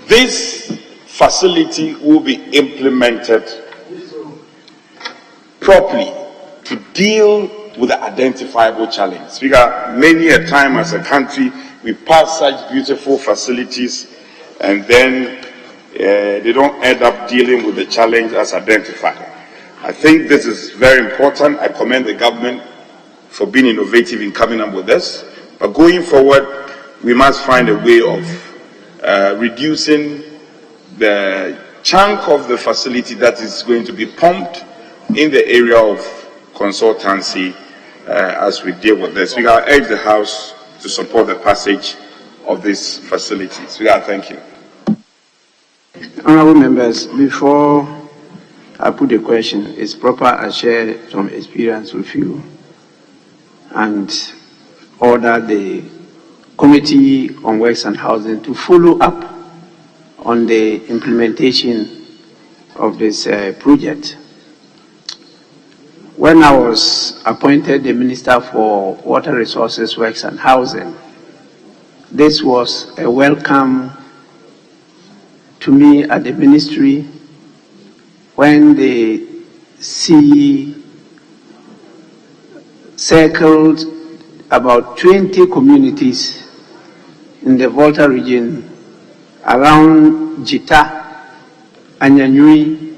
S7: this facility will be implemented properly to deal with the identifiable challenge. Speaker, many a time as a country, we pass such beautiful facilities and then they don't end up dealing with the challenge as identified. I think this is very important. I commend the government for being innovative in coming up with this. But going forward, we must find a way of reducing the chunk of the facility that is going to be pumped in the area of consultancy as we deal with this. We urge the House to support the passage of this facility. Speaker, thank you.
S1: Honourable members, before I put the question, it's proper I share some experience with you and order the Committee on Works and Housing to follow up on the implementation of this project. When I was appointed the Minister for Water Resources, Works and Housing, this was a welcome to me at the ministry when the sea circled about 20 communities in the Volta region around Jita, Anyanyui,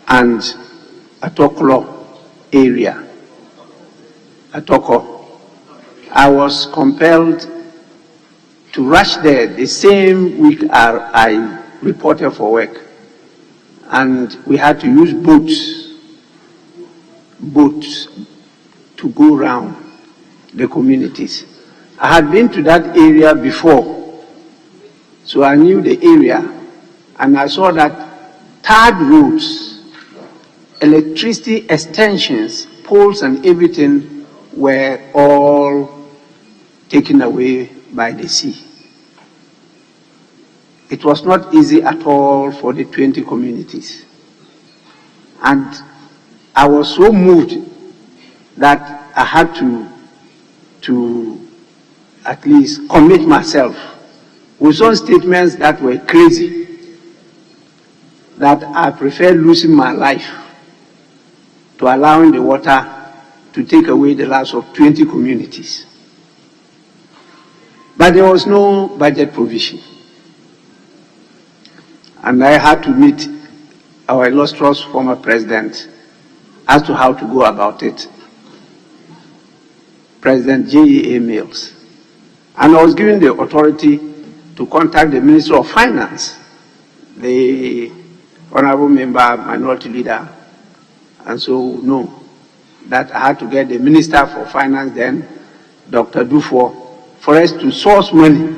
S1: and Atoklo area. Atoko. I was compelled to rush there the same week I reported for work, and we had to use boats to go around the communities. I had been to that area before, so I knew the area, and I saw that tarred roads, electricity extensions, poles and everything were all taken away by the sea. It was not easy at all for the 20 communities. And I was so moved that I had to at least commit myself with some statements that were crazy, that I prefer losing my life to allowing the water to take away the lives of 20 communities. But there was no budget provision. And I had to meet our illustrious former president as to how to go about it, President J.E.A. Mills. And I was given the authority to contact the Minister of Finance, the Honorable Member, Minority Leader, and so know that I had to get the Minister for Finance then, Dr. Dufour, for us to source money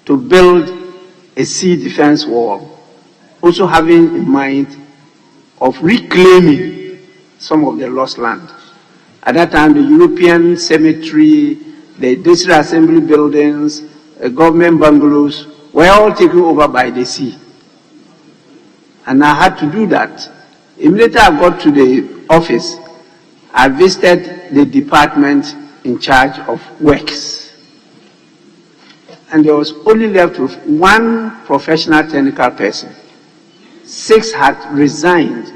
S1: to build a sea defense wall, also having in mind of reclaiming some of the lost land. At that time, the European cemetery, the district assembly buildings, government bungalows were all taken over by the sea. And I had to do that. Immediately I got to the office, I visited the department in charge of works. And there was only left with one professional technical person. 6 had resigned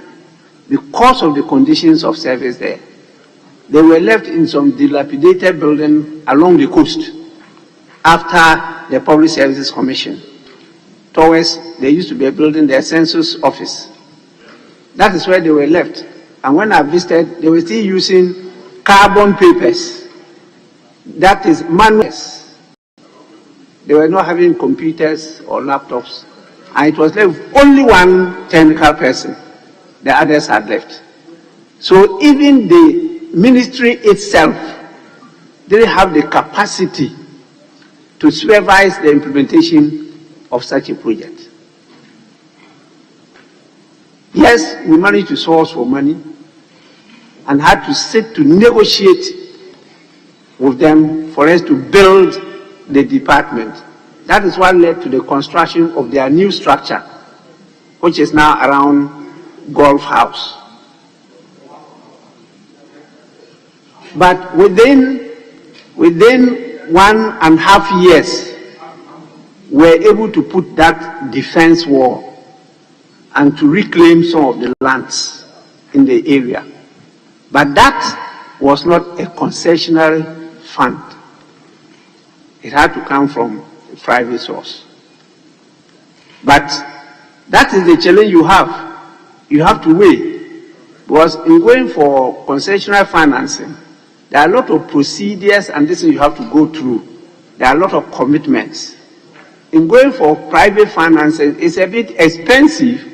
S1: because of the conditions of service there. They were left in some dilapidated building along the coast after the Public Services Commission. Towards, there used to be a building, their census office. That is where they were left. And when I visited, they were still using carbon papers. That is manuals. They were not having computers or laptops. And it was left with only one technical person. The others had left. So even the ministry itself didn't have the capacity to supervise the implementation of such a project. Yes, we managed to source for money and had to sit to negotiate with them for us to build the department. That is what led to the construction of their new structure, which is now around Golf House. But within 1.5 years, we were able to put that defense wall and to reclaim some of the lands in the area. But that was not a concessionary fund. It had to come from a private source. But that is the challenge you have. You have to weigh. Because in going for concessional financing, there are a lot of procedures and this you have to go through. There are a lot of commitments. In going for private financing, it's a bit expensive,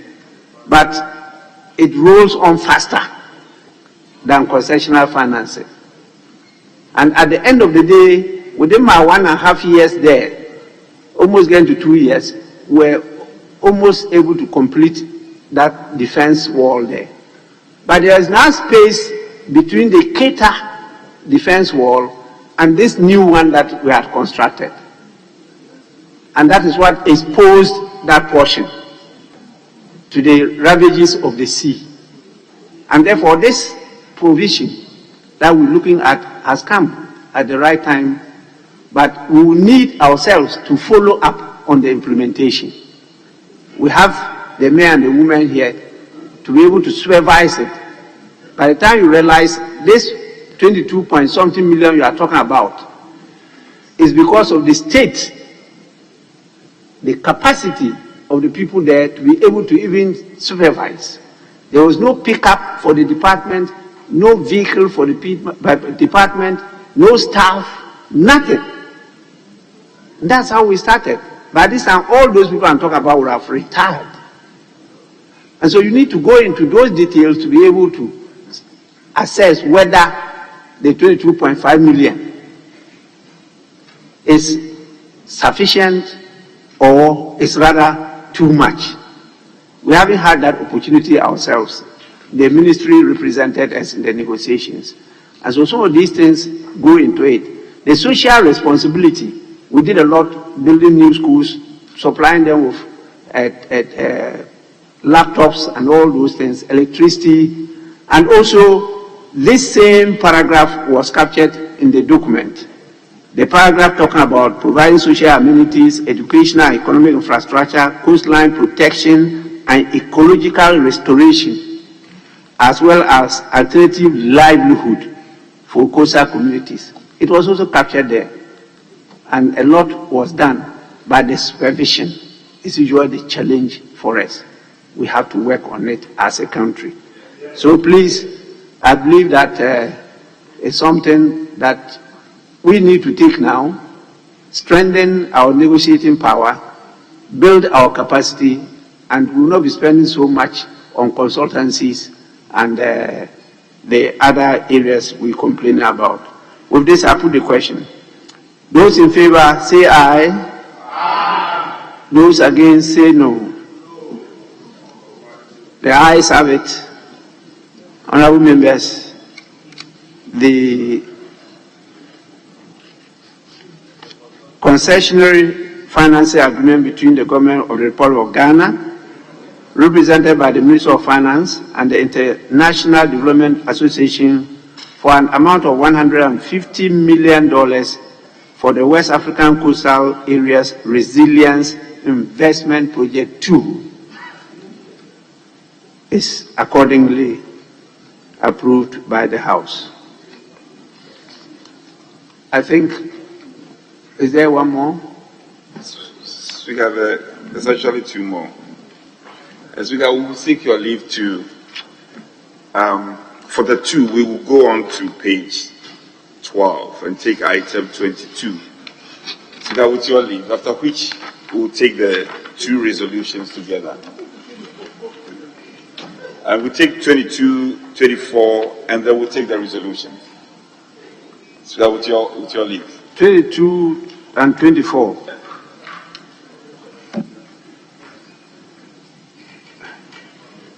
S1: but it rolls on faster than concessional financing. And at the end of the day, within my 1.5 years there, almost getting to 2 years, we're almost able to complete that defense wall there. But there is now space between the Keita defense wall and this new one that we had constructed. And that is what exposed that portion to the ravages of the sea. And therefore this provision that we're looking at has come at the right time, but we will need ourselves to follow up on the implementation. We have the men and the women here to be able to supervise it. By the time you realize this 22-point-something million you are talking about is because of the state, the capacity of the people there to be able to even supervise. There was no pickup for the department, no vehicle for the department, no staff, nothing. And that's how we started. By this time, all those people I'm talking about would have retired. And so you need to go into those details to be able to assess whether the 22.5 million is sufficient or is rather too much. We haven't had that opportunity ourselves. The ministry represented us in the negotiations. And so some of these things go into it. The social responsibility, we did a lot building new schools, supplying them with laptops and all those things, electricity, and also this same paragraph was captured in the document. The paragraph talking about providing social amenities, educational and economic infrastructure, coastline protection, and ecological restoration, as well as alternative livelihood for coastal communities. It was also captured there, and a lot was done, but the supervision is usually the challenge for us. We have to work on it as a country. So please, I believe that it's something that we need to take now, strengthen our negotiating power, build our capacity, and we will not be spending so much on consultancies and the other areas we complain about. With this, I put the question. Those in favor, say aye. Aye. Those against, say no. The ayes have it. Honorable members, the concessionary financing agreement between the government of the Republic of Ghana, represented by the Minister of Finance, and the International Development Association for an amount of $150 million for the West African Coastal Areas Resilience Investment Project 2 is accordingly approved by the House. I think, is there one more?
S7: Speaker, there's actually two more. Speaker, we will seek your leave to, for the two, we will go on to page 12 and take item 22. Speaker, with your leave, after which we will take the two resolutions together. And we take 22, 24, and then we'll take the resolution. Speaker, with your leave.
S1: 22 and 24.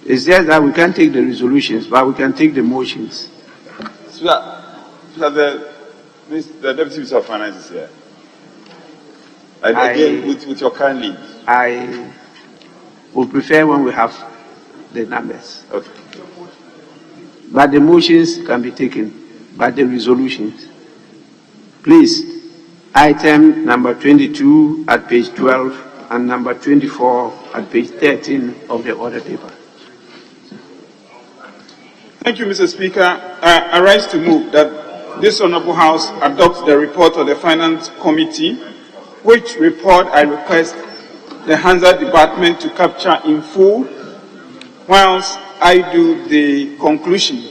S1: It's just that we can't take the resolutions, but we can take the motions.
S7: The Deputy Minister of Finance is here. And again, with your kind leave.
S1: I would prefer when we have the numbers.
S7: Okay.
S1: But the motions can be taken, but the resolutions. Please, item number 22 at page 12 and number 24 at page 13 of the order paper.
S10: Thank you, Mr. Speaker. I rise to move that this Honourable House adopts the report of the Finance Committee, which report I request the Hansa Department to capture in full, whilst I do the conclusion.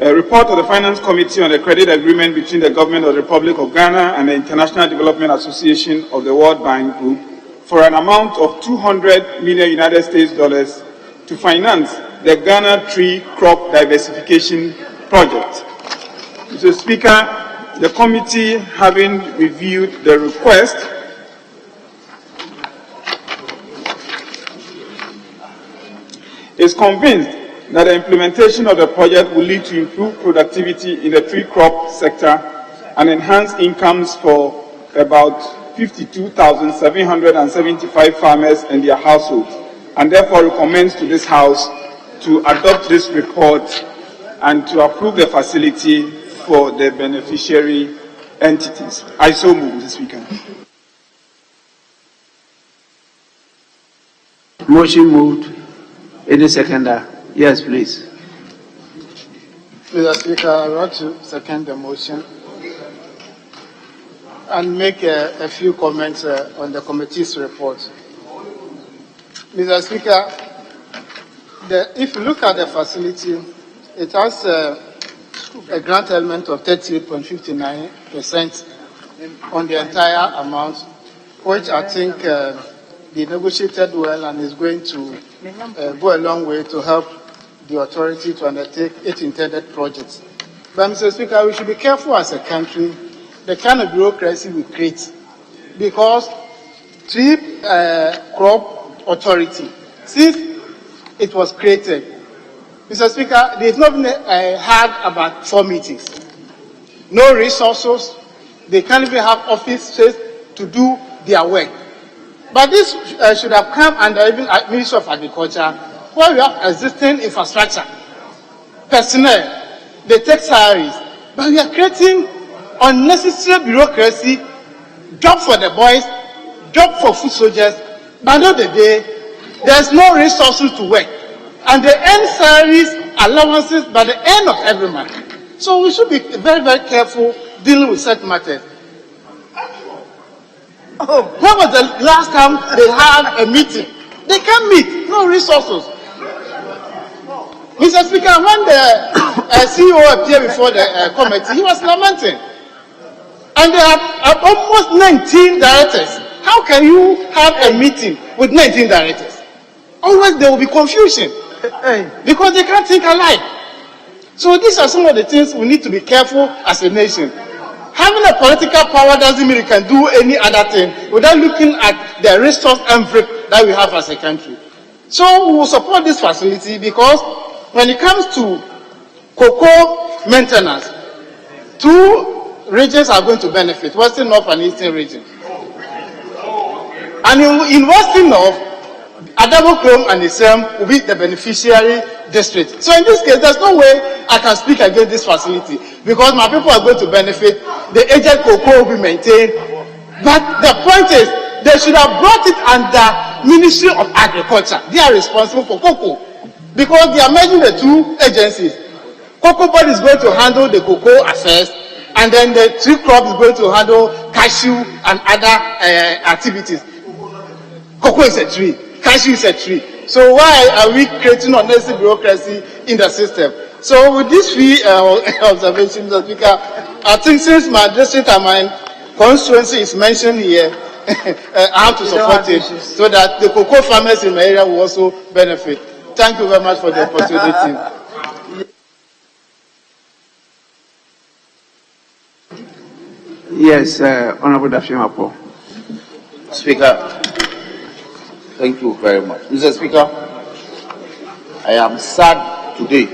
S10: A report of the Finance Committee on the credit agreement between the Government of the Republic of Ghana and the International Development Association of the World Bank Group for an amount of $200 million United States to finance the Ghana Tree Crop Diversification Project. Mr. Speaker, the committee, having reviewed the request, is convinced that the implementation of the project will lead to improved productivity in the tree crop sector and enhance incomes for about 52,775 farmers and their households, and therefore recommends to this House to adopt this report and to approve the facility for the beneficiary entities. I so move, Mr. Speaker.
S1: Motion moved. Any seconder? Yes, please.
S6: Mr. Speaker, I want to second the motion and make a few comments on the committee's report. Mr. Speaker, if you look at the facility, it has a grant element of 38.59% on the entire amount, which I think they negotiated well and is going to go a long way to help the authority to undertake its intended projects. But, Mr. Speaker, we should be careful as a country the kind of bureaucracy we create, because Tree Crop Authority since it was created, Mr. Speaker, they've not had about 4 meetings. No resources. They can't even have offices to do their work. But this should have come under even Ministry of Agriculture, where we have existing infrastructure, personnel, they take salaries, but we are creating unnecessary bureaucracy, job for the boys, job for food soldiers, but not the day, there's no resources to work. And they earn salaries, allowances by the end of every month. So we should be very, very careful dealing with such matters. Oh, when was the last time they had a meeting? They can't meet, no resources. Mr. Speaker, when the CEO appeared before the committee, he was lamenting. And they have almost 19 directors. How can you have a meeting with 19 directors? Always there will be confusion because they can't think alike. So these are some of the things we need to be careful as a nation. Having a political power doesn't mean you can do any other thing without looking at the resource envelope that we have as a country. So we will support this facility because when it comes to cocoa maintenance, 2 regions are going to benefit, Western North and Eastern region. And in Western North, Adabo Chrome and Isam will be the beneficiary district. So in this case, there's no way I can speak against this facility because my people are going to benefit, the aged cocoa will be maintained. But the point is, they should have brought it under Ministry of Agriculture. They are responsible for cocoa because they are merging the 2 agencies. Cocoa Board is going to handle the cocoa affairs, and then the tree crop is going to handle cashew and other activities. Cocoa is a tree, cashew is a tree. So why are we creating unnecessary bureaucracy in the system? So with these 3 observations, Mr. Speaker, I think since my district and my constituency is mentioned here, I have to support it so that the cocoa farmers in my area will also benefit. Thank you very much for the opportunity.
S1: Yes, Honorable Dafimapo.
S3: Speaker, thank you very much. Mr. Speaker, I am sad today.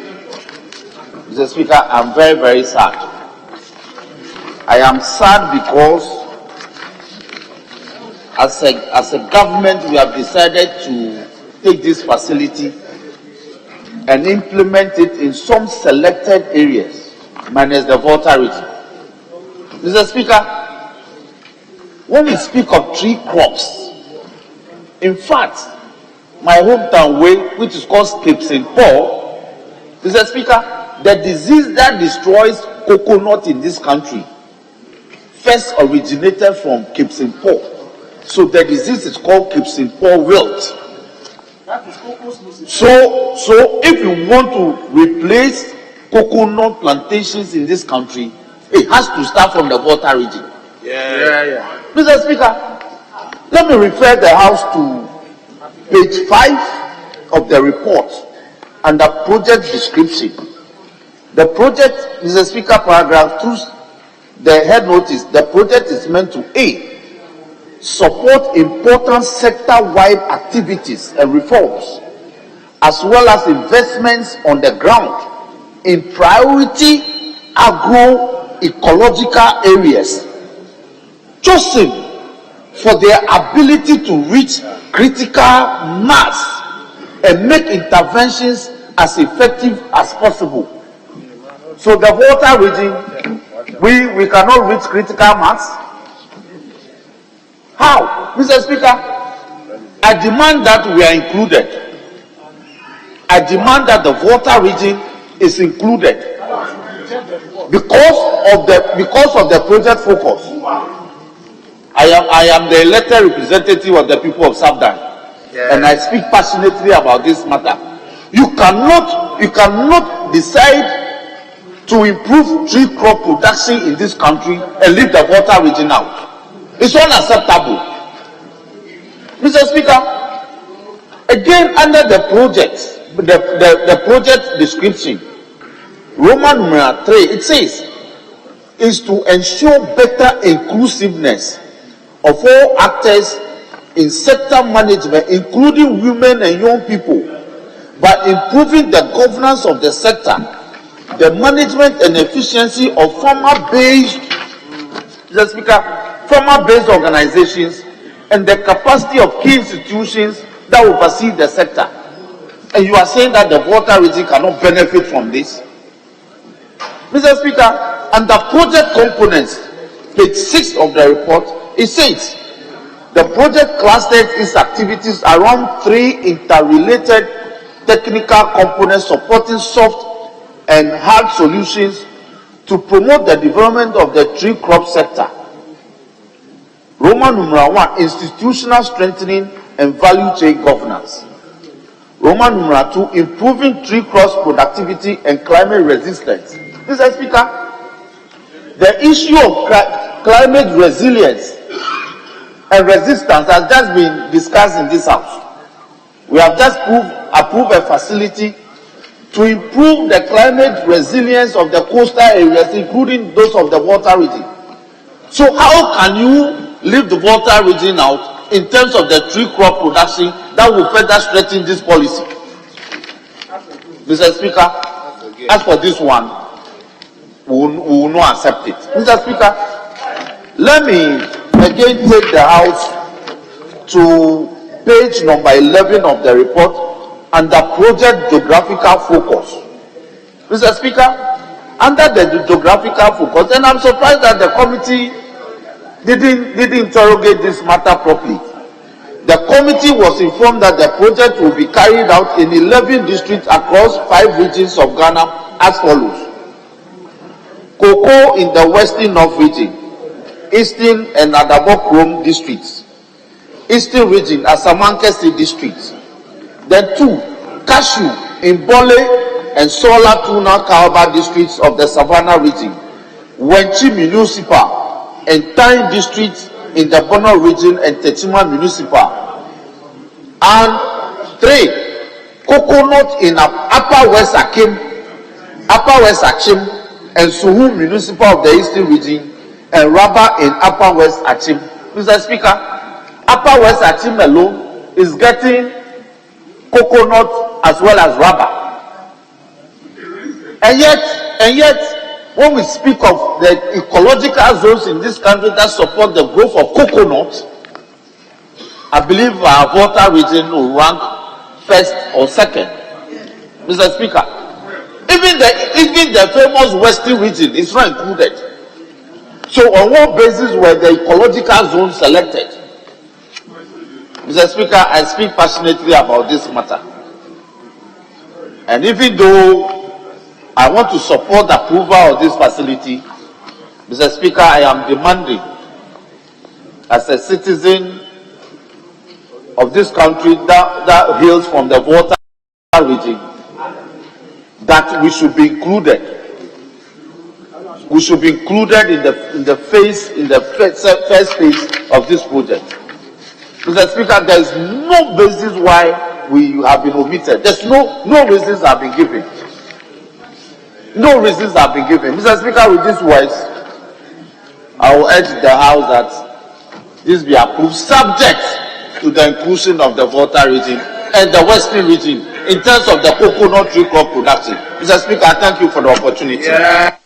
S3: Mr. Speaker, I'm very, very sad. I am sad because as a government, we have decided to take this facility and implement it in some selected areas, minus the Volta region. Mr. Speaker, when we speak of tree crops, in fact, my hometown way, which is called Cape St. Paul, Mr. Speaker, the disease that destroys coconut in this country first originated from Cape St. Paul. So the disease is called Cape St. Paul wilt. So if you want to replace coconut plantations in this country, it has to start from the Volta region. Yeah. Mr. Speaker, let me refer the House to page 5 of the report under project description. The project, Mr. Speaker, paragraph 2, the head notice, the project is meant to A, support important sector-wide activities and reforms, as well as investments on the ground in priority agroecological areas, chosen for their ability to reach critical mass and make interventions as effective as possible. So the Volta region, we cannot reach critical mass. How? Mr. Speaker, I demand that we are included. I demand that the Volta region is included because of the project focus. I am the elected representative of the people of Sabdan, and I speak passionately about this matter. You cannot decide to improve tree crop production in this country and leave the Volta region out. It's unacceptable. Mr. Speaker, again under the project, the project description, Roman numeral 3, it says, is to ensure better inclusiveness of all actors in sector management, including women and young people, by improving the governance of the sector, the management and efficiency of farmer-based organizations, and the capacity of key institutions that oversee the sector. And you are saying that the Volta region cannot benefit from this? Mr. Speaker, under project components, page 6 of the report, it says the project clustered its activities around 3 interrelated technical components supporting soft and hard solutions to promote the development of the tree crop sector. Roman numeral 1, institutional strengthening and value chain governance. Roman numeral 2, improving tree crops productivity and climate resistance. Mr. Speaker, the issue of climate resilience and resistance has just been discussed in this House. We have just approved a facility to improve the climate resilience of the coastal areas, including those of the Volta region. So how can you leave the Volta region out in terms of the tree crop production that will further strengthen this policy? Mr. Speaker, as for this one, we will not accept it. Mr. Speaker, let me again take the House to page number 11 of the report under project geographical focus. Mr. Speaker, under the geographical focus, and I'm surprised that the committee didn't interrogate this matter properly. The committee was informed that the project will be carried out in 11 districts across 5 regions of Ghana as follows. Cocoa in the Western North region, Eastern and Adabo Krom districts, Eastern region, Asamankesi districts. Then 2, cashew in Bole and Sola Tuna Kalba districts of the Savannah region, Wenchi municipal and Tyne districts in the Bono region and Techima municipal. And 3, coconut in Upper West Akim and Suhu municipal of the Eastern region, and rubber in Upper West Achim. Mr. Speaker, Upper West Achim alone is getting coconut as well as rubber. And yet, when we speak of the ecological zones in this country that support the growth of coconut, I believe our Volta region will rank first or second. Mr. Speaker, even the famous Western region is not included. So on what basis were the ecological zones selected? Mr. Speaker, I speak passionately about this matter. And even though I want to support the approval of this facility, Mr. Speaker, I am demanding, as a citizen of this country that hails from the Volta region, that we should be included. We should be included in the first phase of this project. Mr. Speaker, there is no basis why we have been omitted. There's no reasons have been given. No reasons have been given. Mr. Speaker, with these words, I will urge the House that this be approved, subject to the inclusion of the Volta region and the Western region in terms of the coconut tree crop production. Mr. Speaker, I thank you for the opportunity.
S1: Yeah.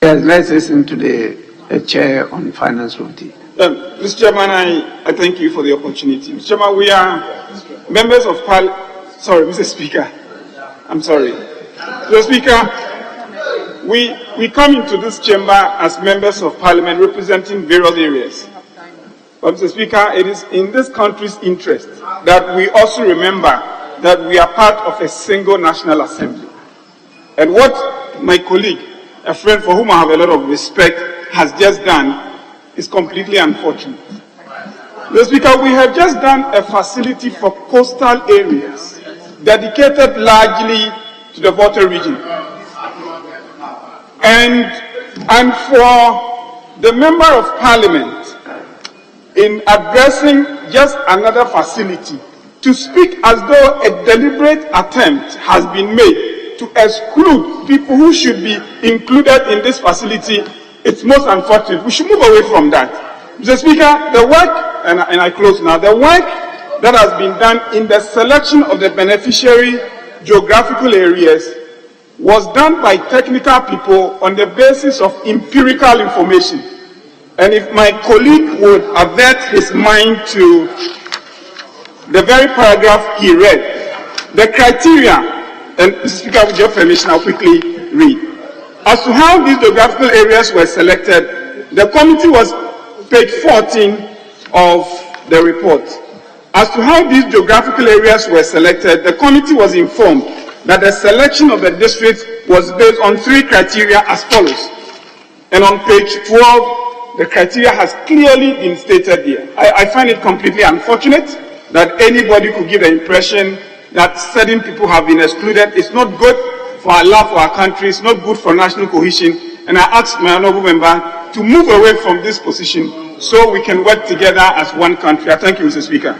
S1: Yes, let's listen to the Chair on Finance Committee.
S10: Mr. Chairman, I thank you for the opportunity. Mr. Chairman, we are members of Parliament. Sorry, Mr. Speaker. I'm sorry. Mr. Speaker, we come into this chamber as members of Parliament representing various areas. But, Mr. Speaker, it is in this country's interest that we also remember that we are part of a single National Assembly. And what my colleague, a friend for whom I have a lot of respect, has just done is completely unfortunate. Mr. Speaker, we have just done a facility for coastal areas dedicated largely to the Volta region. And for the Member of Parliament, in addressing just another facility, to speak as though a deliberate attempt has been made to exclude people who should be included in this facility It's most unfortunate. We should move away from that. Mr. Speaker, the work, and I close now, the work that has been done in the selection of the beneficiary geographical areas was done by technical people on the basis of empirical information. And if my colleague would avert his mind to the very paragraph he read, the criteria, and Mr. Speaker, with your permission, I'll quickly read. As to how these geographical areas were selected, the committee was page 14 of the report. As to how these geographical areas were selected, the committee was informed that the selection of the districts was based on 3 criteria as follows. And on page 12, the criteria has clearly been stated here. I find it completely unfortunate that anybody could give the impression that certain people have been excluded. It's not good for our love for our country. It's not good for national cohesion. And I ask my honorable member to move away from this position so we can work together as one country. I thank you, Mr. Speaker.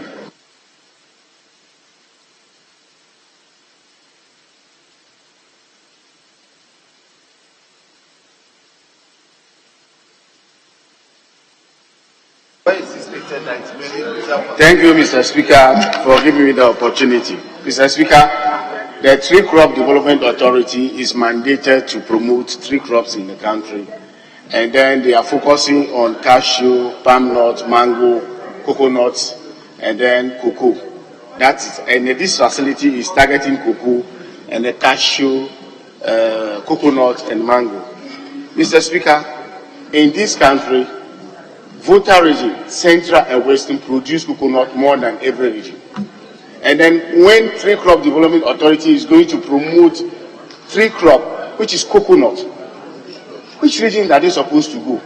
S15: Thank you, Mr. Speaker, for giving me the opportunity. Mr. Speaker, the Tree Crop Development Authority is mandated to promote tree crops in the country. And then they are focusing on cashew, palm nut, mango, coconuts, and then cocoa. And this facility is targeting cocoa and the cashew, coconut, and mango. Mr. Speaker, in this country, Volta region, Central and Western, produce coconut more than every region. And then when Tree Crop Development Authority is going to promote tree crop, which is coconut, which region are they supposed to go?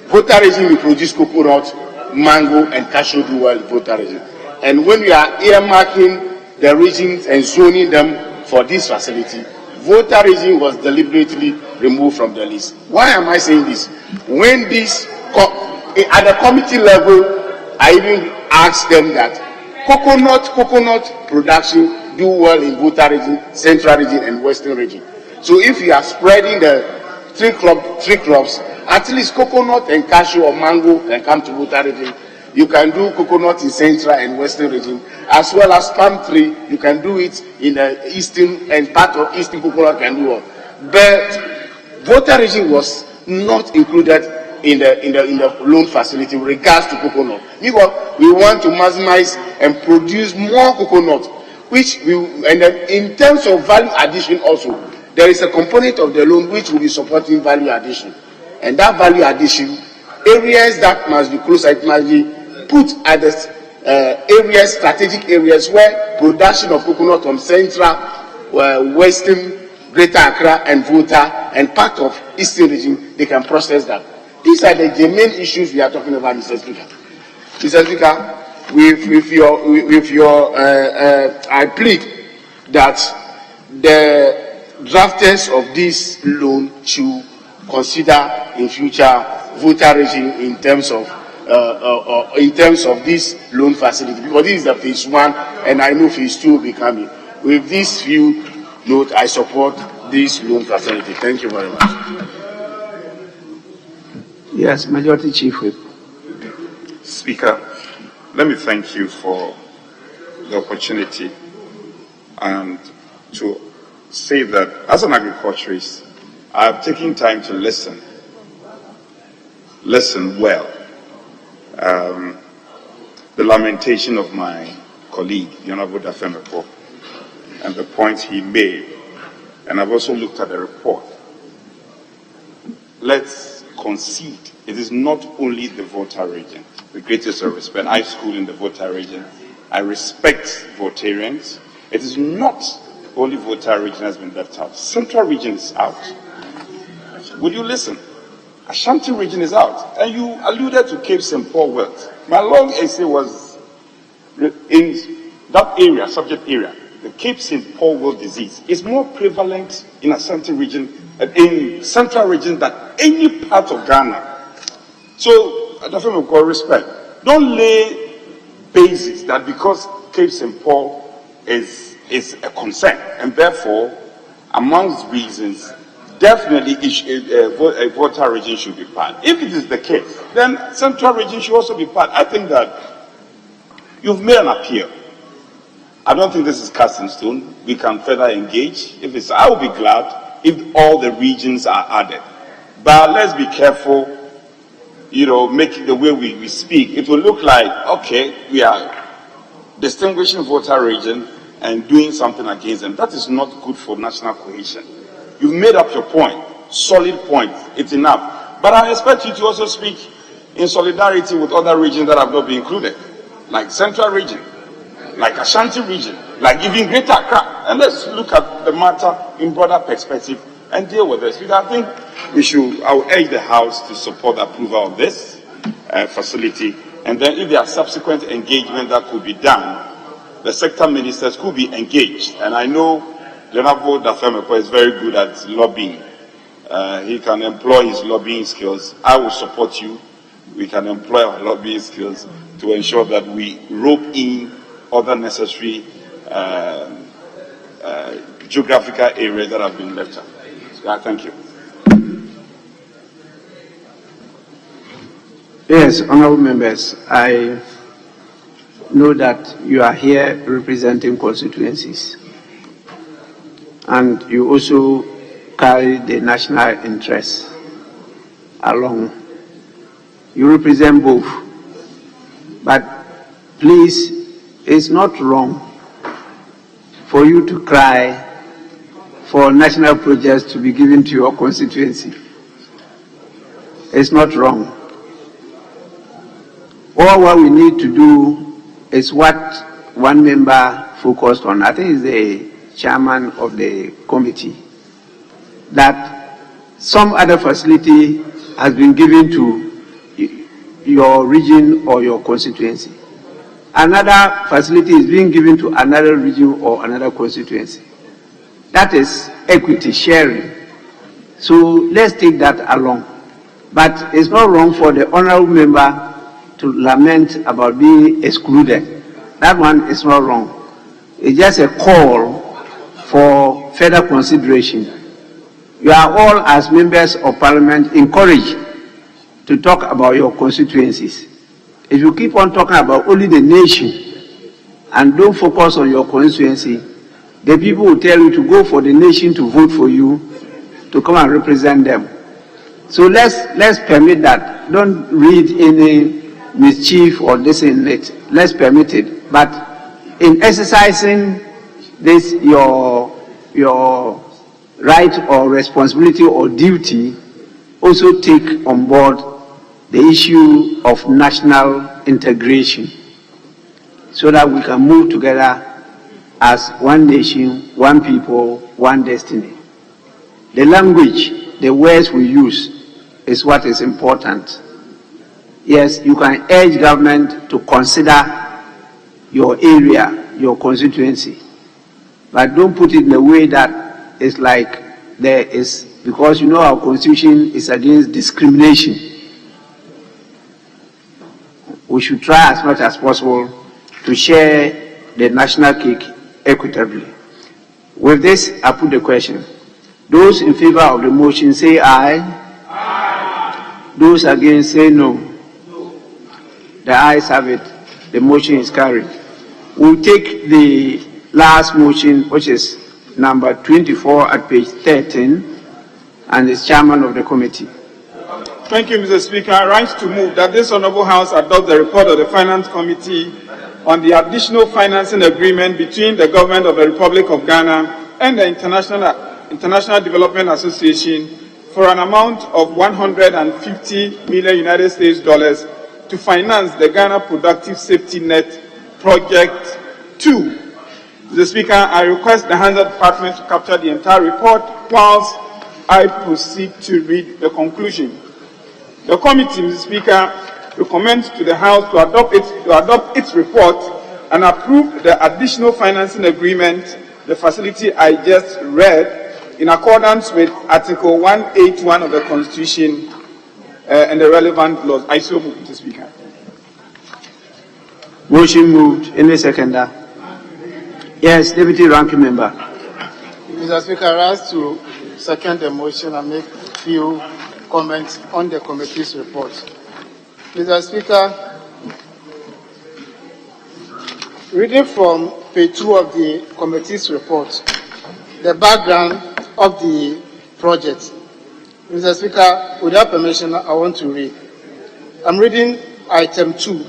S15: Volta region will produce coconut, mango, and cashew do well in Volta region. And when we are earmarking the regions and zoning them for this facility, Volta region was deliberately removed from the list. Why am I saying this? When this at the committee level, I even asked them that coconut production do well in Volta region, Central region, and Western region. So if you are spreading the tree crops, at least coconut and cashew or mango can come to Volta region. You can do coconut in Central and Western region, as well as palm tree. You can do it in the Eastern, and part of Eastern coconut can do well. But Volta region was not included in the loan facility with regards to coconut. Because we want to maximize and produce more coconut, and then in terms of value addition also, there is a component of the loan which will be supporting value addition. And that value addition, areas that must be close, it must be put at the strategic areas where production of coconut from Central, Western, Greater Accra, and Volta, and part of Eastern region, they can process that. These are the main issues we are talking about, Mr. Speaker. Mr. Speaker, I plead that the drafters of this loan should consider in future Volta region in terms of this loan facility, because this is the phase 1, and I know phase 2 will be coming. With this few note, I support this loan facility. Thank you very much.
S1: Yes, Majority Chief Whip.
S7: Speaker, let me thank you for the opportunity and to say that as an agriculturist, I have taken time to listen well. The lamentation of my colleague, the Honorable Dafemepo, and the points he made, and I've also looked at the report. Let's concede it is not only the Volta region. The greatest of respect. I school in the Volta region. I respect Voltarians. It is not only Volta region has been left out. Central region is out. Would you listen? Ashanti region is out. And you alluded to Cape St. Paul Wealth. My long essay was in that area, subject area. The Cape St. Paul Wealth disease is more prevalent in Ashanti region, in Central region, than any part of Ghana. So, I definitely with respect, don't lay basis that because Cape St. Paul is a concern, and therefore, amongst reasons, definitely a voter region should be part. If it is the case, then central region should also be part. I think that you've made an appeal. I don't think this is cast in stone. We can further engage. I will be glad if all the regions are added. But let's be careful, make it the way we speak. It will look like, okay, we are distinguishing voter region and doing something against them. That is not good for national cohesion. You've made up your point, solid point, it's enough. But I expect you to also speak in solidarity with other regions that have not been included, like Central region, like Ashanti region, like even Greater Accra. And let's look at the matter in broader perspective and deal with this. I think I will urge the House to support the approval of this facility. And then if there are subsequent engagement that could be done, the sector ministers could be engaged. And I know the Honorable Dafemeko is very good at lobbying. He can employ his lobbying skills. I will support you. We can employ our lobbying skills to ensure that we rope in other necessary geographical areas that have been left out. So, thank you.
S1: Yes, honorable members, I know that you are here representing constituencies, and you also carry the national interests along. You represent both, but please, it's not wrong for you to cry for national projects to be given to your constituency. It's not wrong. All what we need to do is what one member focused on. I think it's the chairman of the committee, that some other facility has been given to your region or your constituency. Another facility is being given to another region or another constituency. That is equity sharing. So let's take that along. But it's not wrong for the honorable member to lament about being excluded. That one is not wrong. It's just a call for further consideration. You are all, as members of parliament, encouraged to talk about your constituencies. If you keep on talking about only the nation and don't focus on your constituency, the people will tell you to go for the nation to vote for you to come and represent them. So let's permit that. Don't read any mischief or this in it. Let's permit it. But in exercising this your right or responsibility or duty, also take on board the issue of national integration so that we can move together as one nation, one people, one destiny. The language, the words we use is what is important. Yes, you can urge government to consider your area, your constituency, but don't put it in a way that it's like there is, because you know our constitution is against discrimination. We should try as much as possible to share the national cake equitably. With this, I put the question. Those in favor of the motion say aye. Aye. Those against say no. The ayes have it. The motion is carried. We'll take the last motion, which is number 24 at page 13, and is chairman of the committee.
S10: Thank you, Mr. Speaker. I rise to move that this Honourable House adopt the report of the Finance Committee on the additional financing agreement between the Government of the Republic of Ghana and the International Development Association for an amount of $150 million United States dollars to finance the Ghana Productive Safety Net Project 2. Mr. Speaker, I request the Handler Department to capture the entire report whilst I proceed to read the conclusion. The committee, Mr. Speaker, recommends to the House to adopt its report and approve the additional financing agreement, the facility I just read, in accordance with Article 181 of the Constitution and the relevant laws. I so move, Mr. Speaker.
S1: Motion moved. Any seconder? Yes, Deputy Ranking Member.
S6: Mr. Speaker, I rise to second the motion and make a few comments on the committee's report. Mr. Speaker, reading from page 2 of the committee's report, the background of the project. Mr. Speaker, with your permission, I want to read. I'm reading item 2.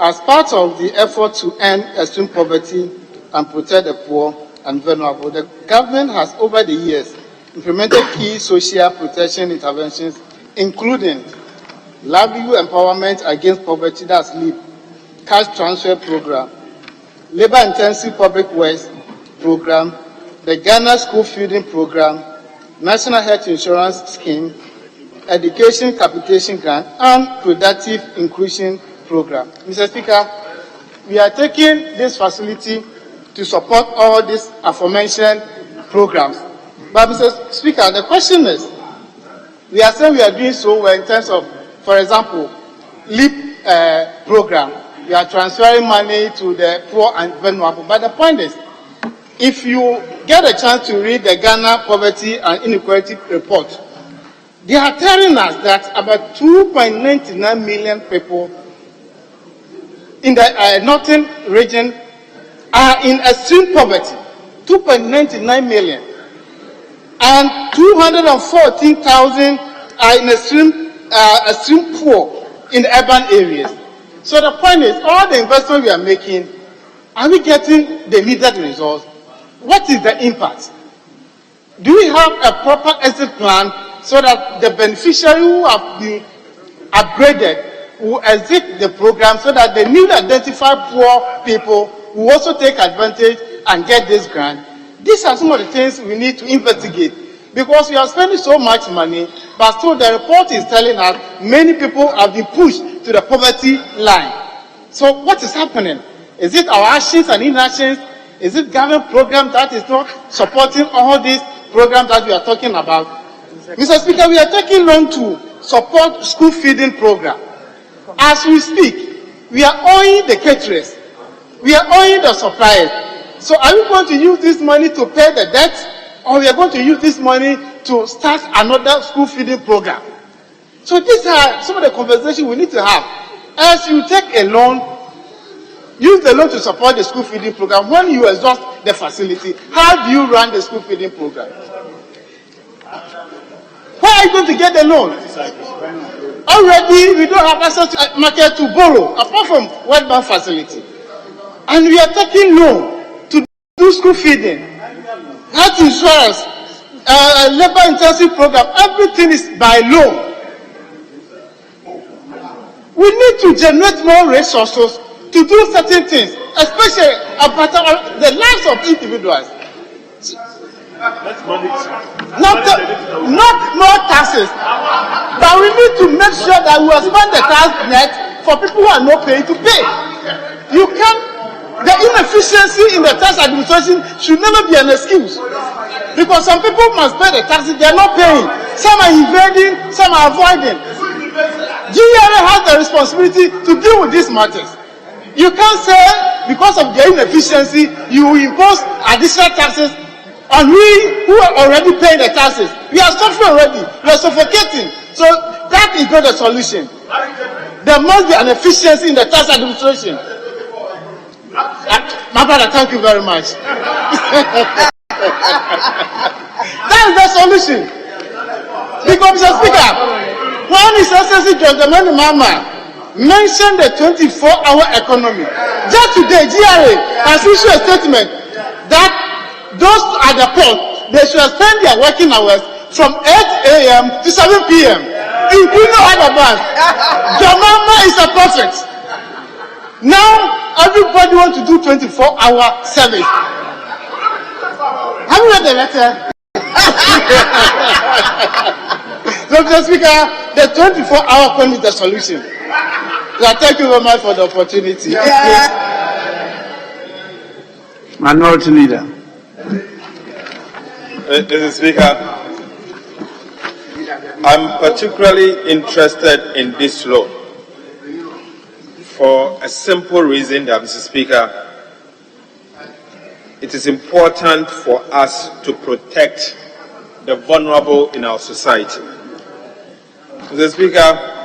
S6: As part of the effort to end extreme poverty and protect the poor and vulnerable, the government has over the years implemented key social protection interventions, including livelihood empowerment against poverty, that's LEAP, cash transfer program, labor-intensive public works program, the Ghana School Feeding Program, National Health Insurance Scheme, Education Capitation Grant, and Productive Inclusion Program. Mr. Speaker, we are taking this facility to support all these aforementioned programs. But, Mr. Speaker, the question is, we are saying we are doing so well in terms of, for example, LEAP program. We are transferring money to the poor and vulnerable. But the point is, if you get a chance to read the Ghana Poverty and Inequality Report, they are telling us that about 2.99 million people in the northern region are in extreme poverty, 2.99 million. And 214,000 are in extreme poor in the urban areas. So the point is, all the investment we are making, are we getting the needed results? What is the impact? Do we have a proper exit plan so that the beneficiary who have been upgraded will exit the program so that the newly identified poor people will also take advantage and get this grant? These are some of the things we need to investigate, because we are spending so much money, but still the report is telling us many people have been pushed to the poverty line. So what is happening? Is it our actions and inactions? Is it government program that is not supporting all these programs that we are talking about? Mr. Speaker, we are taking loan to support school feeding program. As we speak, we are owing the caterers. We are owing the suppliers. So are we going to use this money to pay the debt, or we are going to use this money to start another school feeding program? So these are some of the conversations we need to have. As you take a loan, use the loan to support the school feeding program. When you exhaust the facility, how do you run the school feeding program? Where are you going to get the loan? Already, we don't have access to market to borrow, apart from World Bank facility. And we are taking loan to do school feeding, health insurance, labor-intensive program. Everything is by loan. We need to generate more resources to do certain things, especially about the lives of individuals. Not more taxes, but we need to make sure that we spend the tax net for people who are not paying to pay. The inefficiency in the tax administration should never be an excuse, because some people must pay the taxes, they are not paying. Some are evading, some are avoiding. GRA has the responsibility to deal with these matters. You can't say because of the inefficiency you impose additional taxes on we who are already paying the taxes. We are suffering already. We are suffocating. So that is not the solution. There must be an efficiency in the tax administration. My brother, thank you very much. That is the solution. Because, Mr. Speaker, when His Excellency John Dramani Mahama mentioned the 24-hour economy, just today, GRA has issued a statement that those at the port, they should spend their working hours from 8 a.m. to 7 p.m., including other banks. John Mahama is a prophet. Now, everybody wants to do 24-hour service. Have you read the letter? So, Mr. Speaker, the 24-hour economy is the solution. So, thank you very much for the opportunity.
S1: Minority Leader.
S2: Mr. Speaker, I'm particularly interested in this law for a simple reason that, Mr. Speaker, it is important for us to protect
S22: the vulnerable in our society. Mr. Speaker,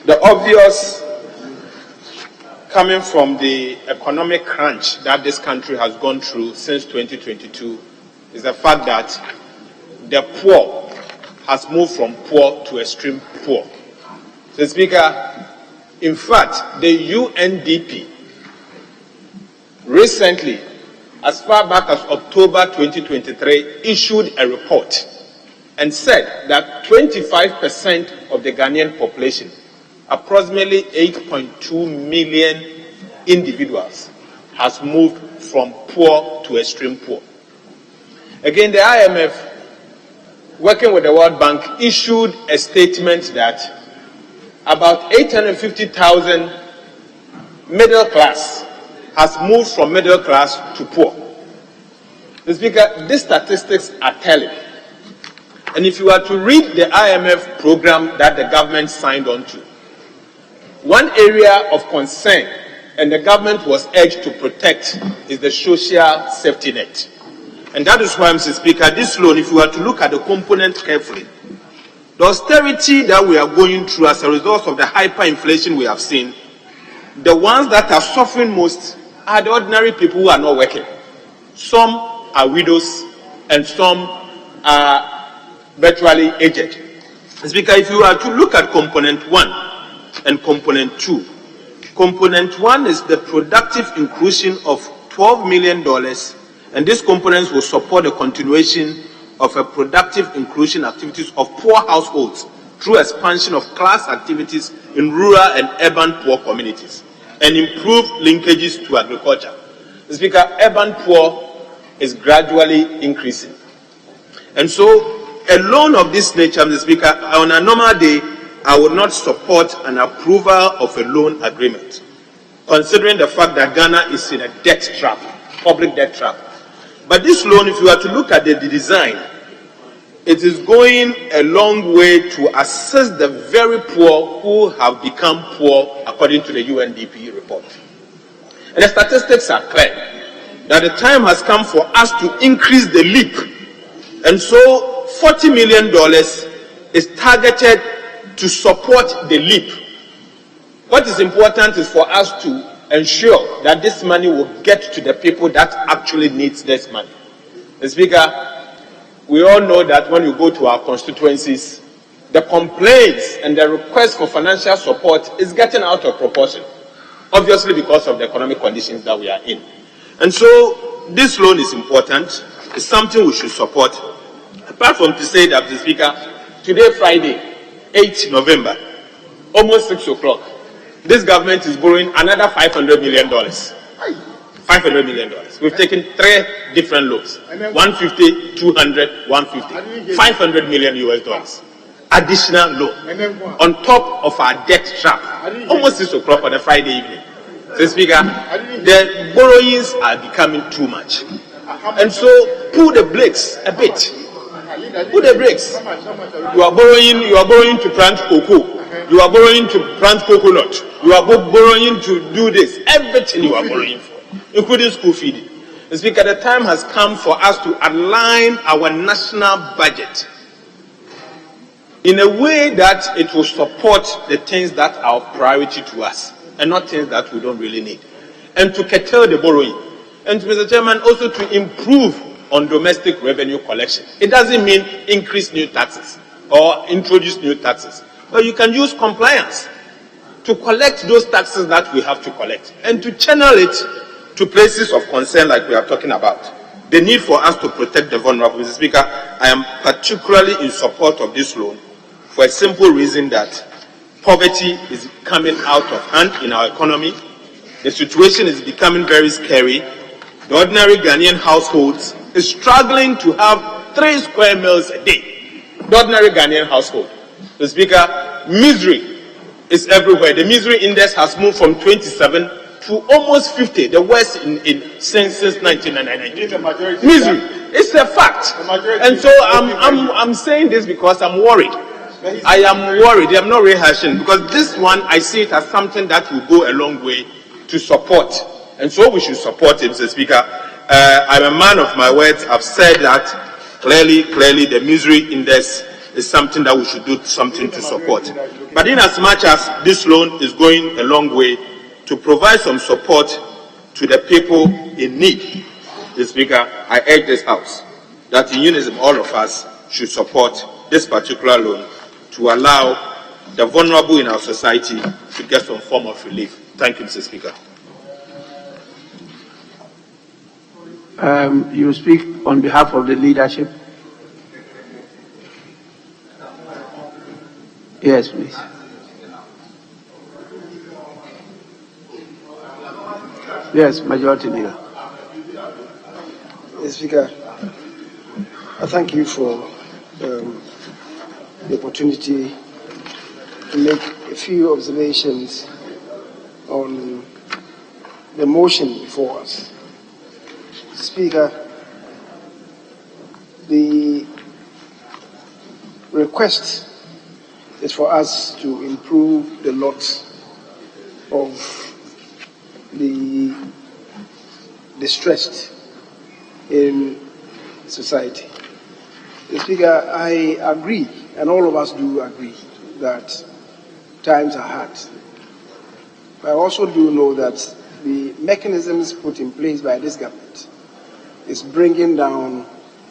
S22: the obvious, coming from the economic crunch that this country has gone through since 2022, is the fact that the poor has moved from poor to extreme poor. Mr. Speaker, in fact, the UNDP recently, as far back as October 2023, issued a report and said that 25% of the Ghanaian population, approximately 8.2 million individuals, has moved from poor to extreme poor. Again, the IMF, working with the World Bank, issued a statement that about 850,000 middle class has moved from middle class to poor. Mr. Speaker, these statistics are telling. And if you were to read the IMF program that the government signed on to, one area of concern, and the government was urged to protect, is the social safety net. And that is why, Mr. Speaker, this loan, if you were to look at the components carefully, the austerity that we are going through as a result of the hyperinflation we have seen, the ones that are suffering most are the ordinary people who are not working. Some are widows and some are virtually aged. Speaker, if you are to look at component 1 and component 2, component 1 is the productive inclusion of $12 million, and these components will support the continuation of a productive inclusion activities of poor households through expansion of class activities in rural and urban poor communities and improve linkages to agriculture. Speaker, urban poor is gradually increasing. And so a loan of this nature, Mr. Speaker, on a normal day, I would not support an approval of a loan agreement, considering the fact that Ghana is in a debt trap, public debt trap. But this loan, if you were to look at the design, it is going a long way to assist the very poor who have become poor, according to the UNDP report. And the statistics are clear that the time has come for us to increase the leap. And so $40 million is targeted to support the leap. What is important is for us to ensure that this money will get to the people that actually needs this money. Mr. Speaker, we all know that when you go to our constituencies, the complaints and the request for financial support is getting out of proportion, obviously because of the economic conditions that we are in. And so this loan is important. It's something we should support. Apart from to say that, Mr. Speaker, today, Friday, 8 November, almost 6 o'clock, this government is borrowing another $500 million. $500 million. We've taken 3 different loans. 150, 200, 150. $500 million US. Additional loan. On top of our debt trap. Almost 6 o'clock on a Friday evening. So, Speaker, the borrowings are becoming too much. And so, pull the brakes a bit. Put the brakes. You are borrowing to plant cocoa. You are borrowing to plant coconut. You are borrowing to do this. Everything you are borrowing for, including school feeding. Speaker, the time has come for us to align our national budget in a way that it will support the things that are of priority to us and not things that we don't really need. And to curtail the borrowing. And, Mr. Chairman, also to improve on domestic revenue collection. It doesn't mean increase new taxes or introduce new taxes. But you can use compliance to collect those taxes that we have to collect and to channel it to places of concern like we are talking about. The need for us to protect the vulnerable. Mr. Speaker, I am particularly in support of this loan for a simple reason that poverty is coming out of hand in our economy. The situation is becoming very scary. The ordinary Ghanaian households is struggling to have 3 square meals a day. The ordinary Ghanaian household. Mr. Speaker, misery is everywhere. The misery index has moved from 27 to almost 50, the worst since 1999. Misery. It's a fact. And so I'm saying this because I'm worried. I am worried. I'm not rehashing because this one, I see it as something that will go a long way to support. And so we should support it, Mr. Speaker. I'm a man of my words. I've said that clearly the misery index is something that we should do something to support. But in as much as this loan is going a long way to provide some support to the people in need, Mr. Speaker, I urge this House that in unison all of us should support this particular loan to allow the vulnerable in our society to get some form of relief. Thank you, Mr. Speaker.
S1: You speak on behalf of the leadership. Yes, please. Yes, Majority Leader.
S4: Mr. Speaker, I thank you for the opportunity to make a few observations on the motion before us. Speaker, the request is for us to improve the lot of the distressed in society. Speaker, I agree, and all of us do agree, that times are hard. But I also do know that the mechanisms put in place by this government is bringing down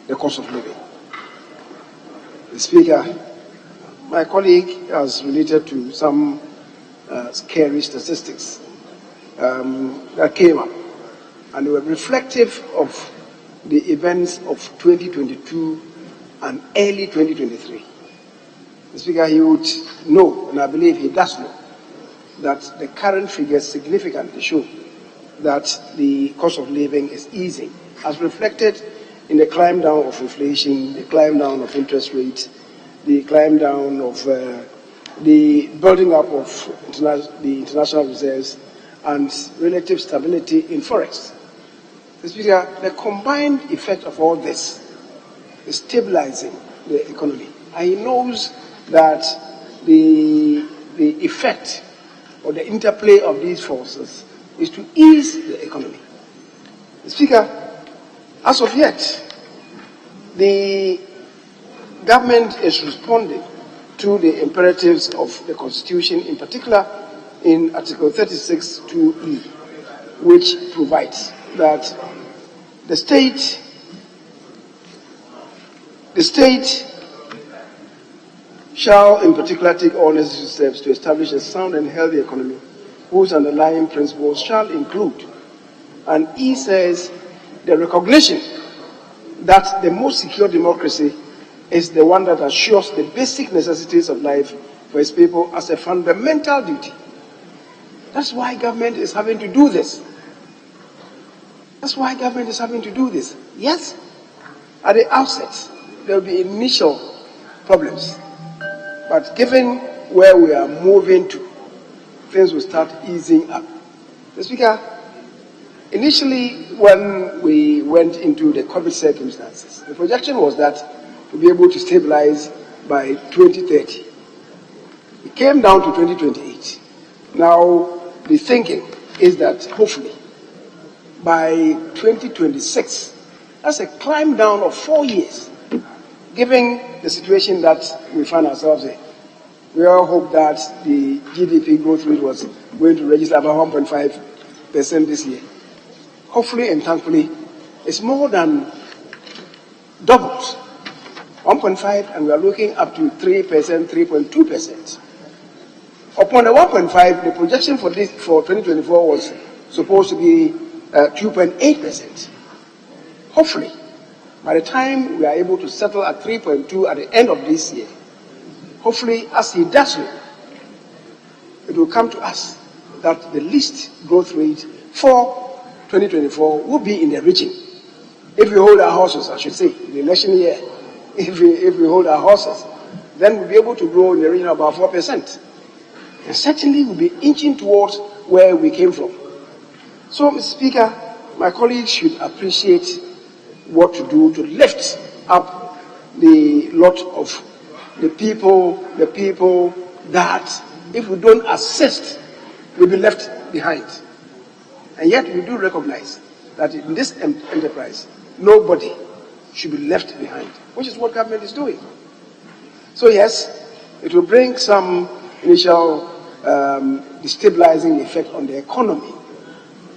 S4: the cost of living. Speaker, my colleague has related to some scary statistics that came up, and they were reflective of the events of 2022 and early 2023. Speaker, he would know, and I believe he does know, that the current figures significantly show that the cost of living is easing, as reflected in the climb down of inflation, the climb down of interest rates, the climb down of the building up of the international reserves, and relative stability in forex. Speaker, the combined effect of all this is stabilizing the economy. And he knows that the effect or the interplay of these forces is to ease the economy. Speaker, as of yet, the government is responding to the imperatives of the Constitution, in particular in Article 36(2)(e), which provides that the state shall in particular take all necessary steps to establish a sound and healthy economy whose underlying principles shall include, and E says, the recognition that the most secure democracy is the one that assures the basic necessities of life for its people as a fundamental duty. That's why government is having to do this. That's why government is having to do this. Yes, at the outset, there will be initial problems. But given where we are moving to, things will start easing up. Mr. Speaker, initially when we went into the COVID circumstances, the projection was that we'll be able to stabilize by 2030. It came down to 2028. Now, the thinking is that hopefully by 2026, that's a climb down of 4 years, given the situation that we find ourselves in. We all hope that the GDP growth rate was going to register about 1.5% this year. Hopefully and thankfully, it's more than doubled. 1.5, and we are looking up to 3%, 3.2%. Upon the 1.5, the projection for 2024 was supposed to be 2.8%. Hopefully, by the time we are able to settle at 3.2 at the end of this year, hopefully, as he does so, it will come to us that the least growth rate for 2024 will be in the region. If we hold our horses, I should say, in the election year, if we hold our horses, then we'll be able to grow in the region of about 4%. And certainly we'll be inching towards where we came from. So, Mr. Speaker, my colleagues should appreciate what to do to lift up the lot of the people that, if we don't assist, will be left behind. And yet we do recognize that in this enterprise, nobody should be left behind, which is what government is doing. So yes, it will bring some initial destabilizing effect on the economy.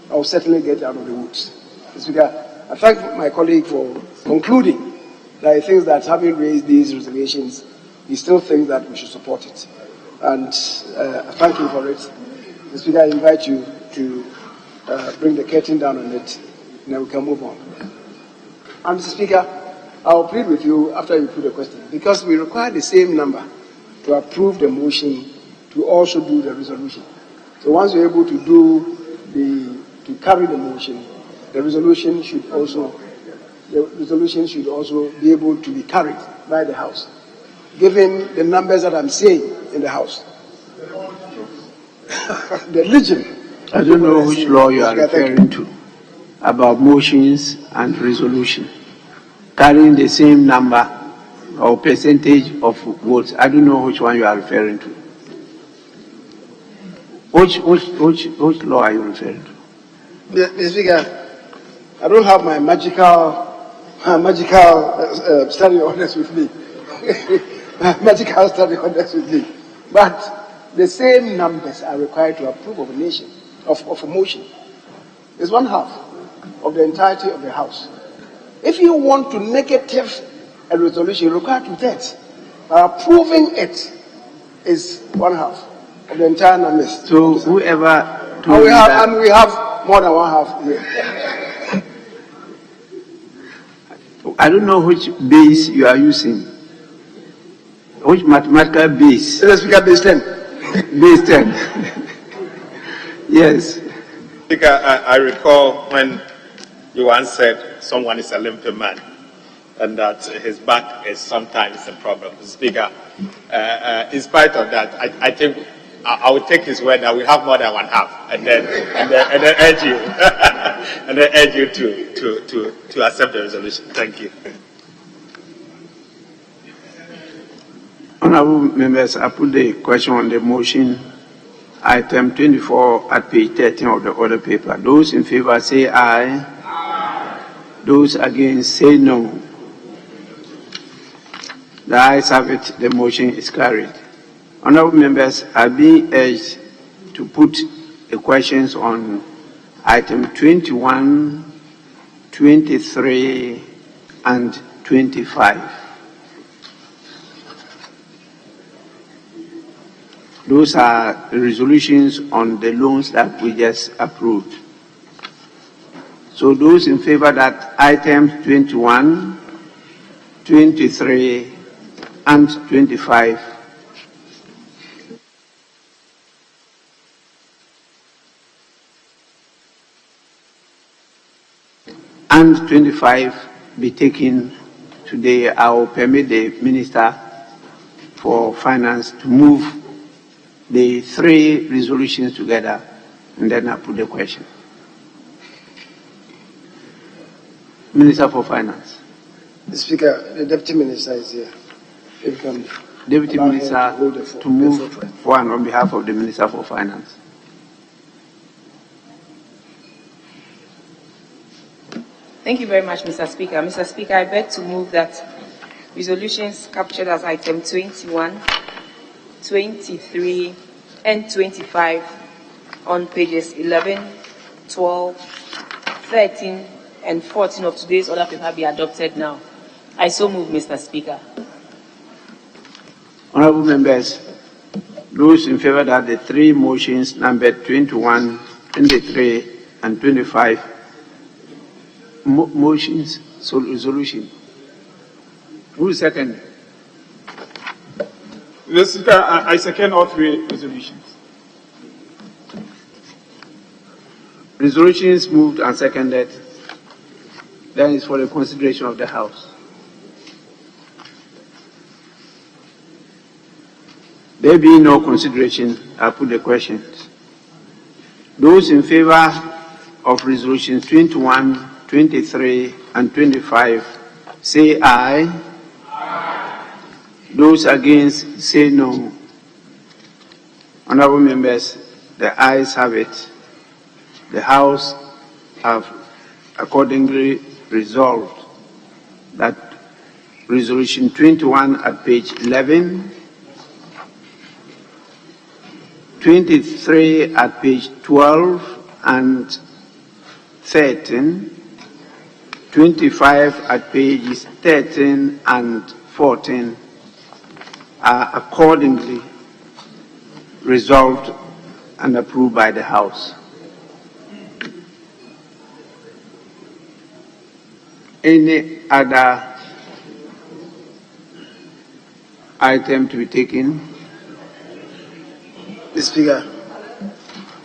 S4: I will certainly get out of the woods. Mr. Speaker, I thank my colleague for concluding that he thinks that having raised these reservations, he still thinks that we should support it. And I thank you for it. Mr. Speaker, I invite you to bring the curtain down on it, and then we can move on. And Mr. Speaker, I will plead with you after you put the question, because we require the same number to approve the motion to also do the resolution. So once you're able to carry the motion, the resolution should also be able to be carried by the House, given the numbers that I'm seeing in the House. The legion.
S1: I don't know which law you are referring to about motions and resolution carrying the same number or percentage of votes. I don't know which one you are referring to. Which law are you referring to?
S4: Mr. Speaker, I don't have my magical study orders with me. Magical study orders with me. But the same numbers are required to approve of a nation, of a motion. It's 1/2 of the entirety of the House. If you want to negative a resolution, you require 2/3. Approving it is 1/2 of the entire numbers.
S1: So whoever
S4: and we have more than 1/2 here.
S1: I don't know which base you are using. Which mathematical base?
S4: Let's speak at base 10.
S1: Base 10. Yes.
S22: Speaker, I recall when you once said someone is a limpy man and that his back is sometimes a problem. Speaker, in spite of that, I think I will take his word that we have more than 1/2, and then urge you and then urge you to accept the resolution. Thank you.
S1: Honorable members, I put the question on the motion, item 24 at page 13 of the order paper. Those in favor say aye. Aye. Those against say no. The ayes have it. The motion is carried. Honorable members are being urged to put the questions on item 21, 23, and 25. Those are the resolutions on the loans that we just approved. So those in favor that items 21, 23, and 25 and 25 be taken today, I will permit the Minister for Finance to move the 3 resolutions together, and then I put the question. Minister for Finance.
S4: Mr. Speaker, the Deputy Minister is here. If you can
S1: Deputy Minister to move one on behalf of the Minister for Finance.
S12: Thank you very much, Mr. Speaker. Mr. Speaker, I beg to move that resolutions captured as item 21, 23, and 25 on pages 11, 12, 13, and 14 of today's order paper be adopted now. I so move, Mr. Speaker.
S1: Honorable members, those in favor that the 3 motions numbered 21, 23, and 25 motions, so resolution. Who is second?
S10: Mr. Speaker, I second all 3 resolutions.
S1: Resolutions moved and seconded. Then it's for the consideration of the House. There being no consideration, I put the questions. Those in favor of resolutions 21, 23, and 25 say aye. Aye. Those against say no. Honorable members, the ayes have it. The House have accordingly resolved that Resolution 21 at page 11, 23 at page 12 and 13, 25 at pages 13 and 14 are accordingly resolved and approved by the House. Any other item to be taken?
S4: Mr. Speaker,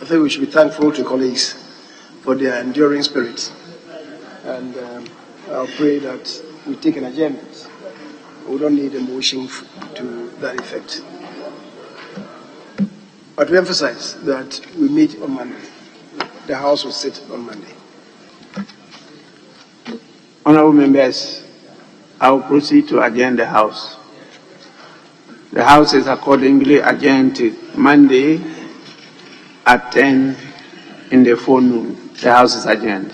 S4: I think we should be thankful to colleagues for their enduring spirit. And I'll pray that we take an adjournment. We don't need a motion to that effect. But we emphasize that we meet on Monday. The House will sit on Monday.
S1: Honorable members, I will proceed to adjourn the House. The House is accordingly adjourned to Monday at 10 in the forenoon. The House is adjourned.